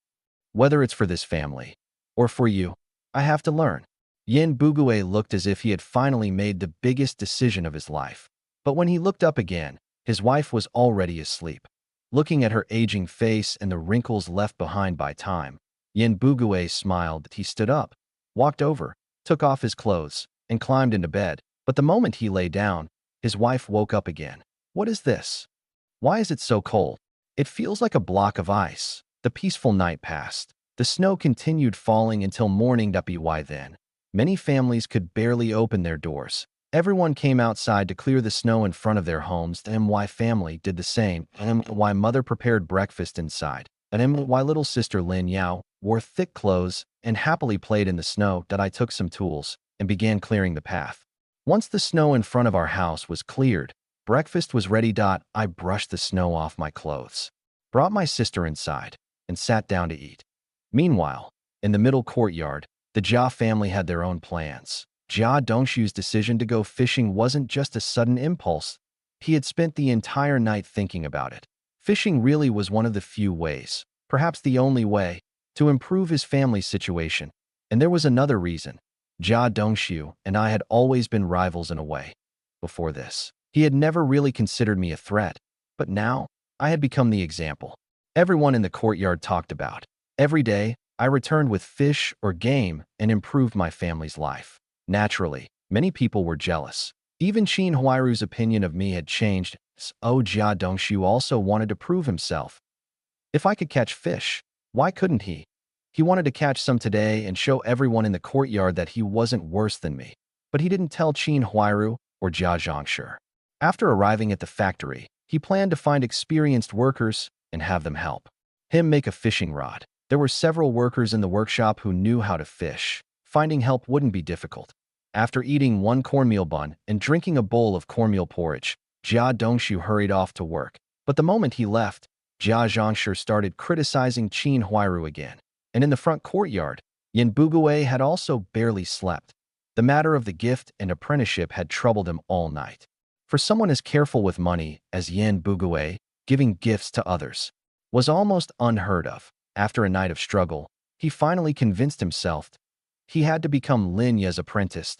Whether it's for this family or for you, I have to learn. Yin Bugue looked as if he had finally made the biggest decision of his life. But when he looked up again, his wife was already asleep. Looking at her aging face and the wrinkles left behind by time, Yin Bugue smiled. He stood up, walked over, took off his clothes, and climbed into bed. But the moment he lay down, his wife woke up again. What is this? Why is it so cold? It feels like a block of ice. The peaceful night passed. The snow continued falling until morning. Why then? Many families could barely open their doors. Everyone came outside to clear the snow in front of their homes. The MY family did the same. MY mother prepared breakfast inside. And MY little sister Lin Yao wore thick clothes and happily played in the snow. I took some tools and began clearing the path. Once the snow in front of our house was cleared, breakfast was ready. I brushed the snow off my clothes, brought my sister inside, and sat down to eat. Meanwhile, in the middle courtyard, the Jia family had their own plans. Jia Dongshu's decision to go fishing wasn't just a sudden impulse. He had spent the entire night thinking about it. Fishing really was one of the few ways, perhaps the only way, to improve his family's situation. And there was another reason. Jia Dongshu and I had always been rivals in a way. Before this, he had never really considered me a threat, but now I had become the example everyone in the courtyard talked about. Every day, I returned with fish or game and improved my family's life. Naturally, many people were jealous. Even Qin Huairu's opinion of me had changed. Jia Dongshu also wanted to prove himself. If I could catch fish, why couldn't he? He wanted to catch some today and show everyone in the courtyard that he wasn't worse than me. But he didn't tell Qin Huairu or Jia Zhangshi. After arriving at the factory, he planned to find experienced workers and have them help him make a fishing rod. There were several workers in the workshop who knew how to fish. Finding help wouldn't be difficult. After eating one cornmeal bun and drinking a bowl of cornmeal porridge, Jia Dongshu hurried off to work. But the moment he left, Jia Zhangshi started criticizing Qin Huairu again. And in the front courtyard, Yin Bugue had also barely slept. The matter of the gift and apprenticeship had troubled him all night. For someone as careful with money as Yin Bugue, giving gifts to others was almost unheard of. After a night of struggle, he finally convinced himself he had to become Lin Ye's apprentice.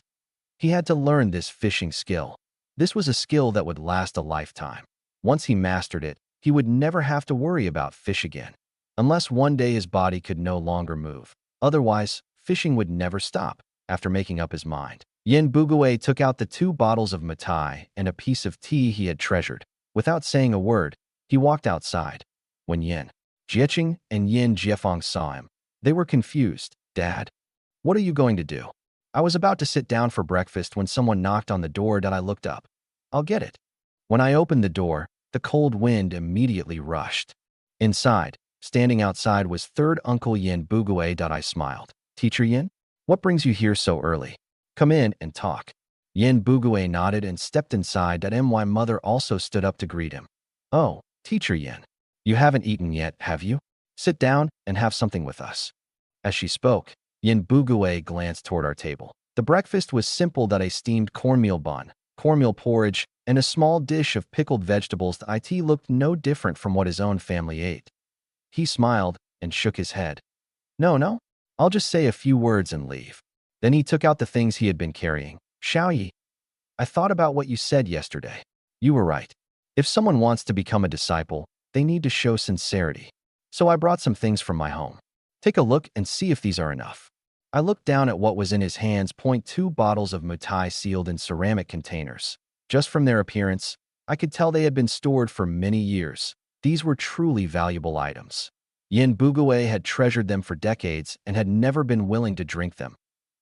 He had to learn this fishing skill. This was a skill that would last a lifetime. Once he mastered it, he would never have to worry about fish again. Unless one day his body could no longer move. Otherwise, fishing would never stop. After making up his mind, Yin Bugue took out the 2 bottles of matai and a piece of tea he had treasured. Without saying a word, he walked outside. When Yin Jieqing and Yin Jiefeng saw him, they were confused. Dad, what are you going to do? I was about to sit down for breakfast when someone knocked on the door. I looked up. I'll get it. When I opened the door, the cold wind immediately rushed. Inside, standing outside, was third Uncle Yin Bugue. I smiled. Teacher Yin, what brings you here so early? Come in and talk. Yin Bugue nodded and stepped inside. My mother also stood up to greet him. Oh, Teacher Yin, you haven't eaten yet, have you? Sit down and have something with us. As she spoke, Yin Bugue glanced toward our table. The breakfast was simple. A steamed cornmeal bun, cornmeal porridge, and a small dish of pickled vegetables. It looked no different from what his own family ate. He smiled and shook his head. No, I'll just say a few words and leave. Then he took out the things he had been carrying. Xiaoyi, I thought about what you said yesterday. You were right. If someone wants to become a disciple, they need to show sincerity. So I brought some things from my home. Take a look and see if these are enough. I looked down at what was in his hands. 2 bottles of mutai sealed in ceramic containers. Just from their appearance, I could tell they had been stored for many years. These were truly valuable items. Yin Bugue had treasured them for decades and had never been willing to drink them.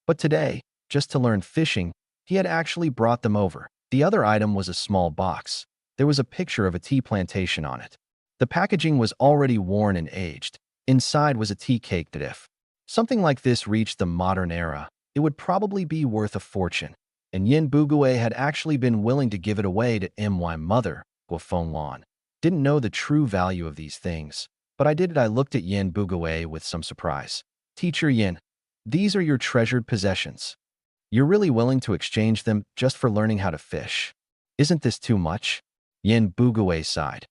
But today, just to learn fishing, he had actually brought them over. The other item was a small box. There was a picture of a tea plantation on it. The packaging was already worn and aged. Inside was a tea cake that if something like this reached the modern era, it would probably be worth a fortune. and Yin Bugue had actually been willing to give it away to my mother, Guofeng Lan. Didn't know the true value of these things, but I did it. I looked at Yin Bugue with some surprise. Teacher Yin, these are your treasured possessions. You're really willing to exchange them just for learning how to fish. Isn't this too much? Yin Bugue sighed.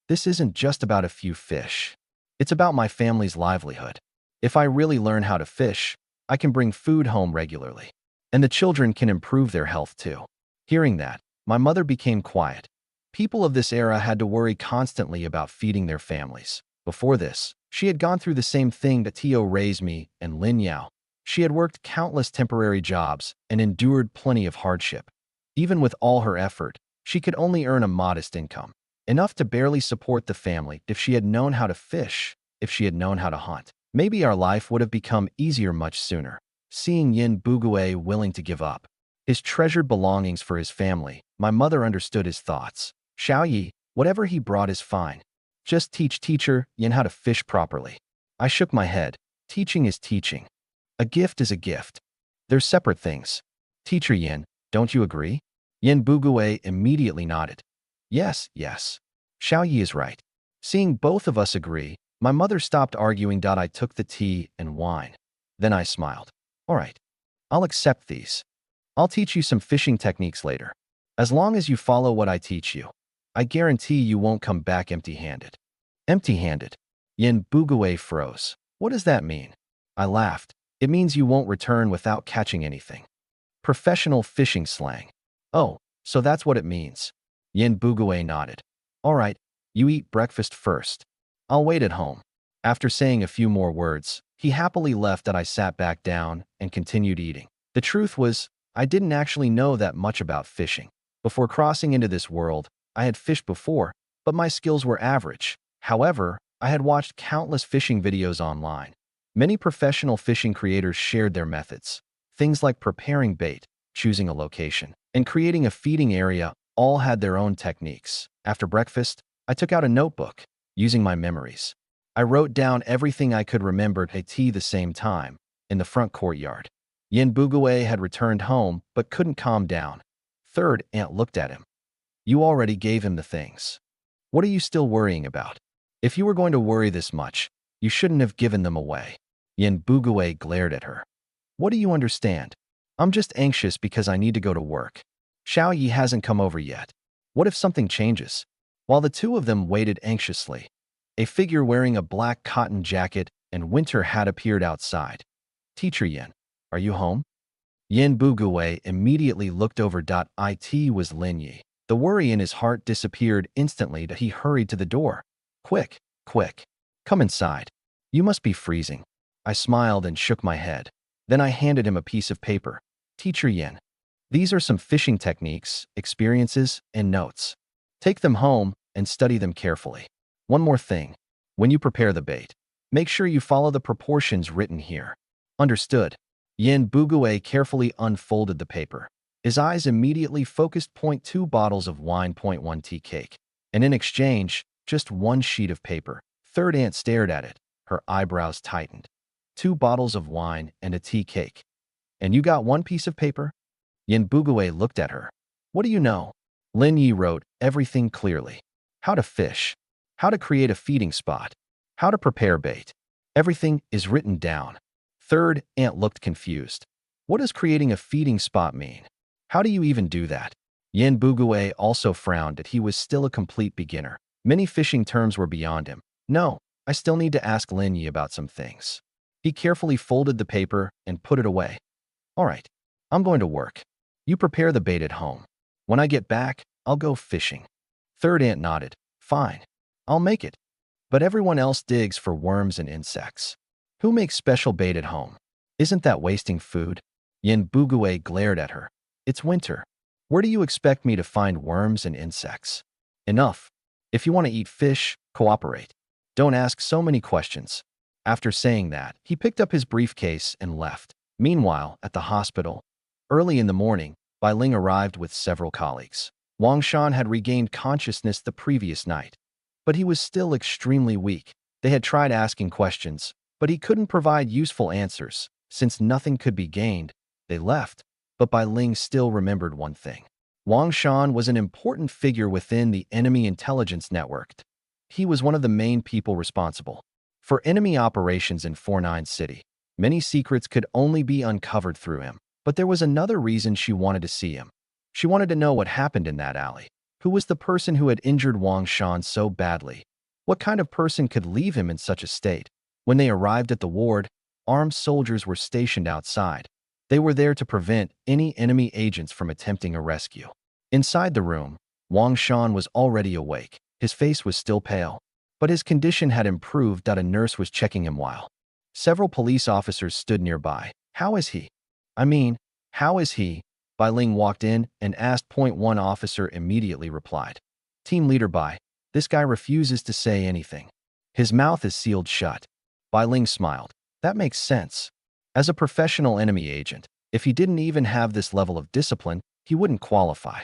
This isn't just about a few fish. It's about my family's livelihood. If I really learn how to fish, I can bring food home regularly. And the children can improve their health too. Hearing that, my mother became quiet. People of this era had to worry constantly about feeding their families. Before this, she had gone through the same thing that Tio raised me and Lin Yao. She had worked countless temporary jobs and endured plenty of hardship. Even with all her effort, she could only earn a modest income, enough to barely support the family. If she had known how to fish, if she had known how to hunt, maybe our life would have become easier much sooner. Seeing Yin Bugue willing to give up his treasured belongings for his family, my mother understood his thoughts. Xiao Yi, whatever he brought is fine. Just teach teacher Yin how to fish properly. I shook my head. Teaching is teaching. A gift is a gift. They're separate things. Teacher Yin, don't you agree? Yin Bugue immediately nodded. Yes, yes. Xiao Yi is right. Seeing both of us agree, my mother stopped arguing. I took the tea and wine. Then I smiled. All right. I'll accept these. I'll teach you some fishing techniques later. As long as you follow what I teach you, I guarantee you won't come back empty-handed. Empty-handed? Yin Bugue froze. What does that mean? I laughed. It means you won't return without catching anything. Professional fishing slang. Oh, so that's what it means. Yin Bugue nodded. All right, you eat breakfast first. I'll wait at home. After saying a few more words, he happily left. I sat back down and continued eating. The truth was, I didn't actually know that much about fishing. Before crossing into this world, I had fished before, but my skills were average. However, I had watched countless fishing videos online. Many professional fishing creators shared their methods. Things like preparing bait, choosing a location, and creating a feeding area all had their own techniques. After breakfast, I took out a notebook, using my memories. I wrote down everything I could remember at the same time, in the front courtyard. Yin Bugue had returned home, but couldn't calm down. Third aunt looked at him. You already gave him the things. What are you still worrying about? If you were going to worry this much, you shouldn't have given them away. Yin Bugue glared at her. What do you understand? I'm just anxious because I need to go to work. Xiao Yi hasn't come over yet. What if something changes? While the two of them waited anxiously, a figure wearing a black cotton jacket and winter hat appeared outside. Teacher Yin, are you home? Yin Bugue immediately looked over. It was Lin Yi. The worry in his heart disappeared instantly. He hurried to the door. Quick, quick. Come inside. You must be freezing. I smiled and shook my head. Then I handed him a piece of paper. Teacher Yin, these are some fishing techniques, experiences, and notes. Take them home and study them carefully. One more thing. When you prepare the bait, make sure you follow the proportions written here. Understood. Yin Bugue carefully unfolded the paper. His eyes immediately focused. 2 bottles of wine. 1 tea cake. And in exchange, just one sheet of paper. Third aunt stared at it. Her eyebrows tightened. 2 bottles of wine and a tea cake. And you got one piece of paper? Yin Bugue looked at her. What do you know? Lin Yi wrote everything clearly. How to fish. How to create a feeding spot. How to prepare bait. Everything is written down. Third aunt looked confused. What does creating a feeding spot mean? How do you even do that? Yin Bugue also frowned that he was still a complete beginner. Many fishing terms were beyond him. No, I still need to ask Lin Yi about some things. He carefully folded the paper and put it away. All right, I'm going to work. You prepare the bait at home. When I get back, I'll go fishing. Third aunt nodded. Fine, I'll make it. But everyone else digs for worms and insects. Who makes special bait at home? Isn't that wasting food? Yin Bugue glared at her. It's winter. Where do you expect me to find worms and insects? Enough. If you want to eat fish, cooperate. Don't ask so many questions. After saying that, he picked up his briefcase and left. Meanwhile, at the hospital, early in the morning, Bai Ling arrived with several colleagues. Wang Shan had regained consciousness the previous night, but he was still extremely weak. They had tried asking questions, but he couldn't provide useful answers. Since nothing could be gained, they left. but Bai Ling still remembered one thing. Wang Shan was an important figure within the enemy intelligence network. He was one of the main people responsible for enemy operations in 49 City. Many secrets could only be uncovered through him. But there was another reason she wanted to see him. She wanted to know what happened in that alley. Who was the person who had injured Wang Shan so badly? What kind of person could leave him in such a state? When they arrived at the ward, armed soldiers were stationed outside. They were there to prevent any enemy agents from attempting a rescue. Inside the room, Wang Shan was already awake. His face was still pale, but his condition had improved. A nurse was checking him while several police officers stood nearby. How is he? How is he? Bai Ling walked in and asked. One officer immediately replied. Team leader Bai, this guy refuses to say anything. His mouth is sealed shut. Bai Ling smiled. That makes sense. As a professional enemy agent, if he didn't even have this level of discipline, he wouldn't qualify.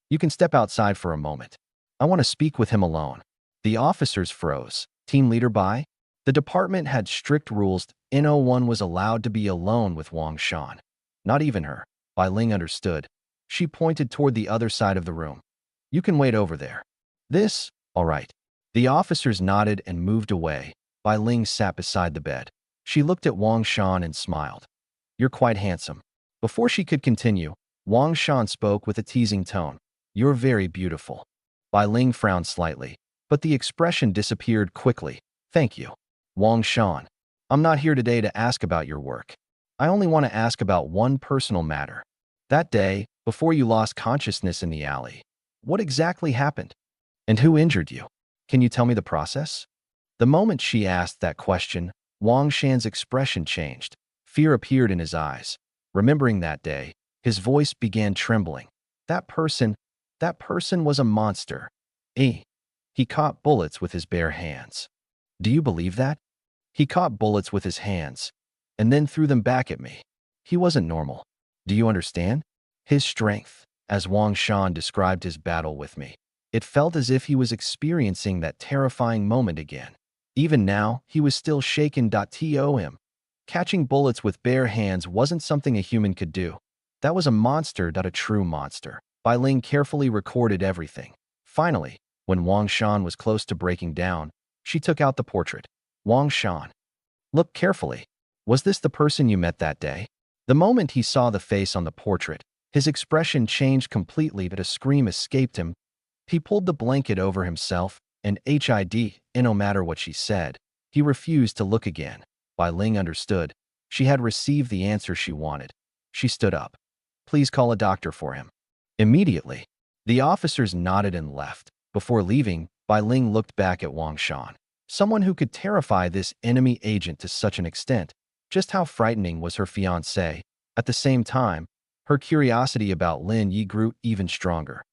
You can step outside for a moment. I want to speak with him alone. The officers froze. Team leader Bai? The department had strict rules. No1 was allowed to be alone with Wang Shan. Not even her. Bai Ling understood. She pointed toward the other side of the room. You can wait over there. All right. The officers nodded and moved away. Bai Ling sat beside the bed. She looked at Wang Shan and smiled. You're quite handsome. Before she could continue, Wang Shan spoke with a teasing tone. You're very beautiful. Bai Ling frowned slightly, but the expression disappeared quickly. Thank you. Wang Shan, I'm not here today to ask about your work. I only want to ask about one personal matter. That day, before you lost consciousness in the alley, what exactly happened? And who injured you? Can you tell me the process? The moment she asked that question, Wang Shan's expression changed. Fear appeared in his eyes. Remembering that day, his voice began trembling. That person was a monster. He caught bullets with his bare hands. Do you believe that? He caught bullets with his hands and then threw them back at me. He wasn't normal. Do you understand? His strength, as Wang Shan described his battle with me. It felt as if he was experiencing that terrifying moment again. Even now, he was still shaken. To him, catching bullets with bare hands wasn't something a human could do. That was a monster. A true monster. Bai Ling carefully recorded everything. Finally, when Wang Shan was close to breaking down, she took out the portrait. Wang Shan, look carefully. Was this the person you met that day? The moment he saw the face on the portrait, his expression changed completely. But a scream escaped him. He pulled the blanket over himself, and no matter what she said, he refused to look again. Bai Ling understood. She had received the answer she wanted. She stood up. Please call a doctor for him. Immediately, the officers nodded and left. Before leaving, Bai Ling looked back at Wang Shan. Someone who could terrify this enemy agent to such an extent. Just how frightening was her fiancé? At the same time, her curiosity about Lin Yi grew even stronger.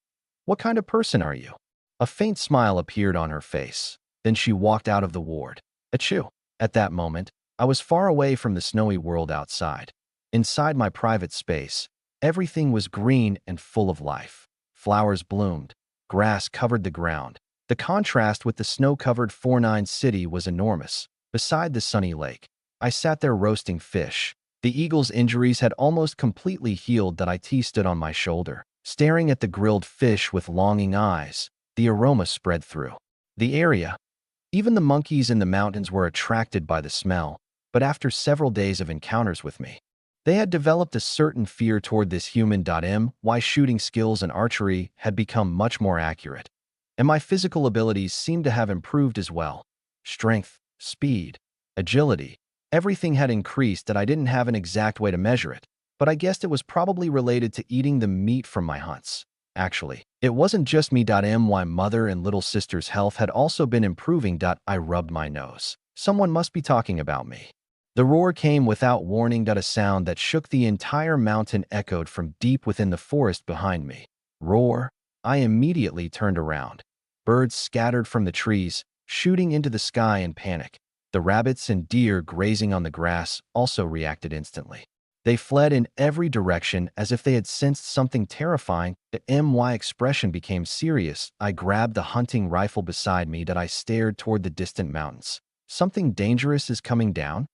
What kind of person are you? A faint smile appeared on her face. Then she walked out of the ward. Achoo! At that moment, I was far away from the snowy world outside. Inside my private space, everything was green and full of life. Flowers bloomed. Grass covered the ground. The contrast with the snow-covered 49 city was enormous. Beside the sunny lake, I sat there roasting fish. The eagle's injuries had almost completely healed. It stood on my shoulder, staring at the grilled fish with longing eyes. The aroma spread through the area. Even the monkeys in the mountains were attracted by the smell, but after several days of encounters with me, they had developed a certain fear toward this human. My shooting skills and archery had become much more accurate, and my physical abilities seemed to have improved as well. Strength, speed, agility, everything had increased. I didn't have an exact way to measure it, but I guessed it was probably related to eating the meat from my hunts. Actually, it wasn't just me. My mother and little sister's health had also been improving. I rubbed my nose. Someone must be talking about me. The roar came without warning. A sound that shook the entire mountain echoed from deep within the forest behind me. Roar. I immediately turned around. Birds scattered from the trees, shooting into the sky in panic. The rabbits and deer grazing on the grass also reacted instantly. They fled in every direction as if they had sensed something terrifying. My expression became serious. I grabbed the hunting rifle beside me. I stared toward the distant mountains. Something dangerous is coming down?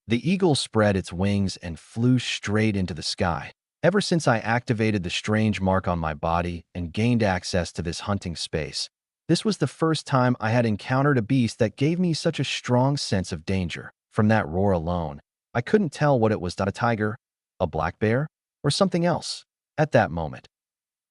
The eagle spread its wings and flew straight into the sky. Ever since I activated the strange mark on my body and gained access to this hunting space, this was the first time I had encountered a beast that gave me such a strong sense of danger. From that roar alone, I couldn't tell what it was: a tiger, a black bear, or something else. At that moment,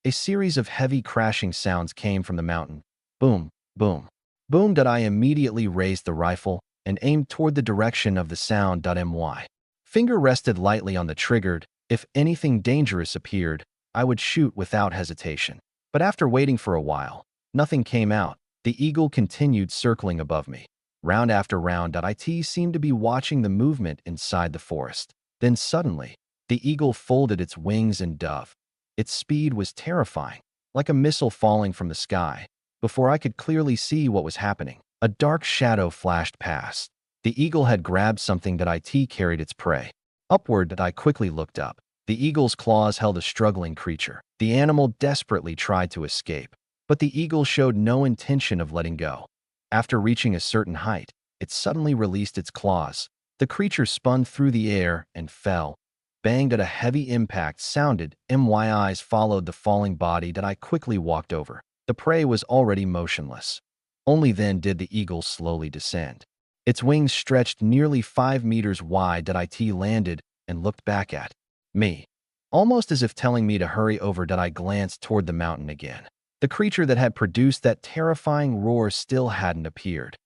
a series of heavy crashing sounds came from the mountain. Boom, boom, boom. I immediately raised the rifle and aimed toward the direction of the sound. My finger rested lightly on the trigger. If anything dangerous appeared, I would shoot without hesitation. But after waiting for a while, nothing came out. The eagle continued circling above me. Round after round. It seemed to be watching the movement inside the forest. Then suddenly, the eagle folded its wings and dove. Its speed was terrifying, like a missile falling from the sky. Before I could clearly see what was happening, a dark shadow flashed past. The eagle had grabbed something that it carried its prey. Upward. I quickly looked up. The eagle's claws held a struggling creature. The animal desperately tried to escape, but the eagle showed no intention of letting go. After reaching a certain height, it suddenly released its claws. The creature spun through the air and fell. Banged at a heavy impact sounded. My eyes followed the falling body. I quickly walked over. The prey was already motionless. Only then did the eagle slowly descend. Its wings stretched nearly 5 meters wide. It landed and looked back at me, almost as if telling me to hurry over. I glanced toward the mountain again. The creature that had produced that terrifying roar still hadn't appeared.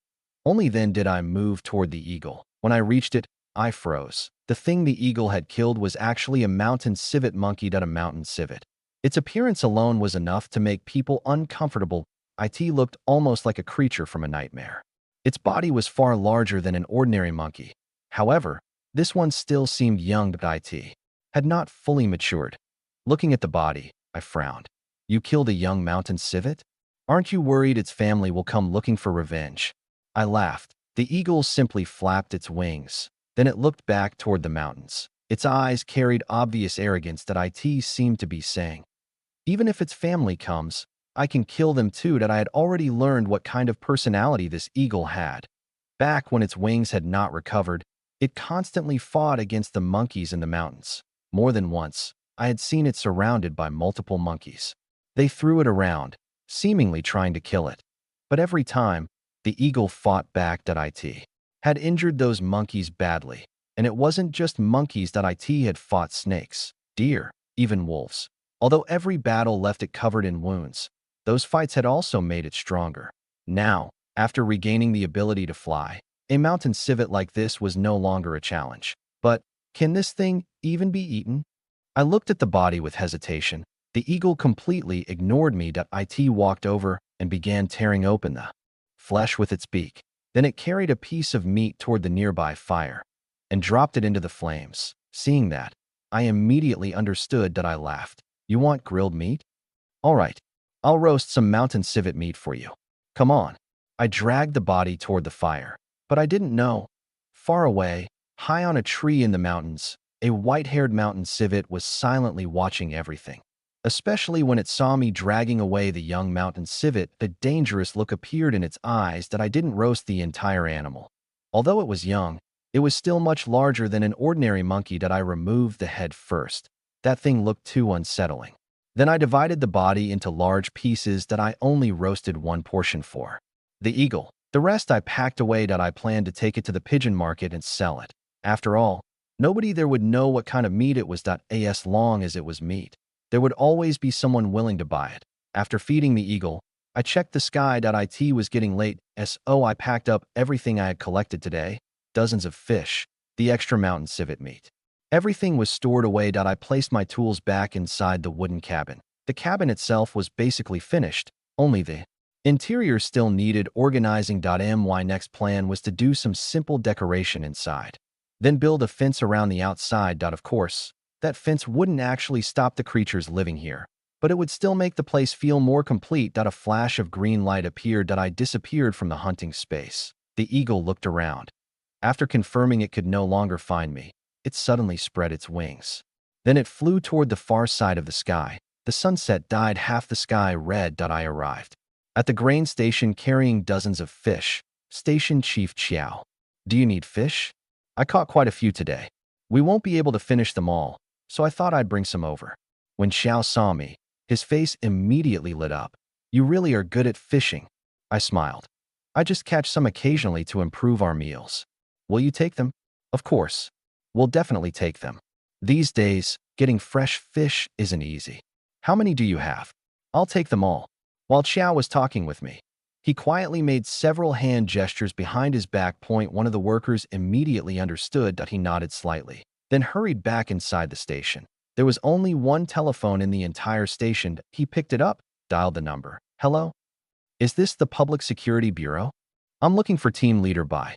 Only then did I move toward the eagle. When I reached it, I froze. The thing the eagle had killed was actually a mountain civet monkey. A mountain civet. Its appearance alone was enough to make people uncomfortable. It looked almost like a creature from a nightmare. Its body was far larger than an ordinary monkey. However, this one still seemed young. It had not fully matured. Looking at the body, I frowned. You killed a young mountain civet? Aren't you worried its family will come looking for revenge? I laughed. The eagle simply flapped its wings. Then it looked back toward the mountains. Its eyes carried obvious arrogance. It seemed to be saying, even if its family comes, I can kill them too. I had already learned what kind of personality this eagle had. Back when its wings had not recovered, it constantly fought against the monkeys in the mountains. More than once, I had seen it surrounded by multiple monkeys. They threw it around, seemingly trying to kill it. But every time, the eagle fought back. It had injured those monkeys badly. And it wasn't just monkeys. It had fought snakes, deer, even wolves. Although every battle left it covered in wounds, those fights had also made it stronger. Now, after regaining the ability to fly, a mountain civet like this was no longer a challenge. But can this thing even be eaten? I looked at the body with hesitation. The eagle completely ignored me. It walked over and began tearing open the flesh with its beak. Then it carried a piece of meat toward the nearby fire and dropped it into the flames. Seeing that, I immediately understood. I laughed. You want grilled meat? All right, I'll roast some mountain civet meat for you. Come on. I dragged the body toward the fire. But I didn't know. Far away, high on a tree in the mountains, a white-haired mountain civet was silently watching everything. Especially when it saw me dragging away the young mountain civet, a dangerous look appeared in its eyes. I didn't roast the entire animal. Although it was young, it was still much larger than an ordinary monkey. I removed the head first. That thing looked too unsettling. Then I divided the body into large pieces. I only roasted one portion for the eagle. The rest I packed away. I planned to take it to the pigeon market and sell it. After all, nobody there would know what kind of meat it was. As long as it was meat, there would always be someone willing to buy it. After feeding the eagle, I checked the sky. It was getting late. I packed up everything I had collected today. Dozens of fish, the extra mountain civet meat. Everything was stored away. I placed my tools back inside the wooden cabin. The cabin itself was basically finished, only the interior still needed organizing. My next plan was to do some simple decoration inside, then build a fence around the outside. Of course, that fence wouldn't actually stop the creatures living here, but it would still make the place feel more complete. A flash of green light appeared. I disappeared from the hunting space. The eagle looked around. After confirming it could no longer find me, it suddenly spread its wings. Then it flew toward the far side of the sky. The sunset dyed half the sky red. I arrived at the grain station carrying dozens of fish. Station Chief Chiao. Do you need fish? I caught quite a few today. We won't be able to finish them all, so I thought I'd bring some over. When Xiao saw me, his face immediately lit up. You really are good at fishing. I smiled. I just catch some occasionally to improve our meals. Will you take them? Of course. We'll definitely take them. These days, getting fresh fish isn't easy. How many do you have? I'll take them all. While Xiao was talking with me, he quietly made several hand gestures behind his back. One of the workers immediately understood that he nodded slightly, then hurried back inside the station. There was only one telephone in the entire station. He picked it up, dialed the number. Hello? Is this the Public Security Bureau? I'm looking for team leader Bai.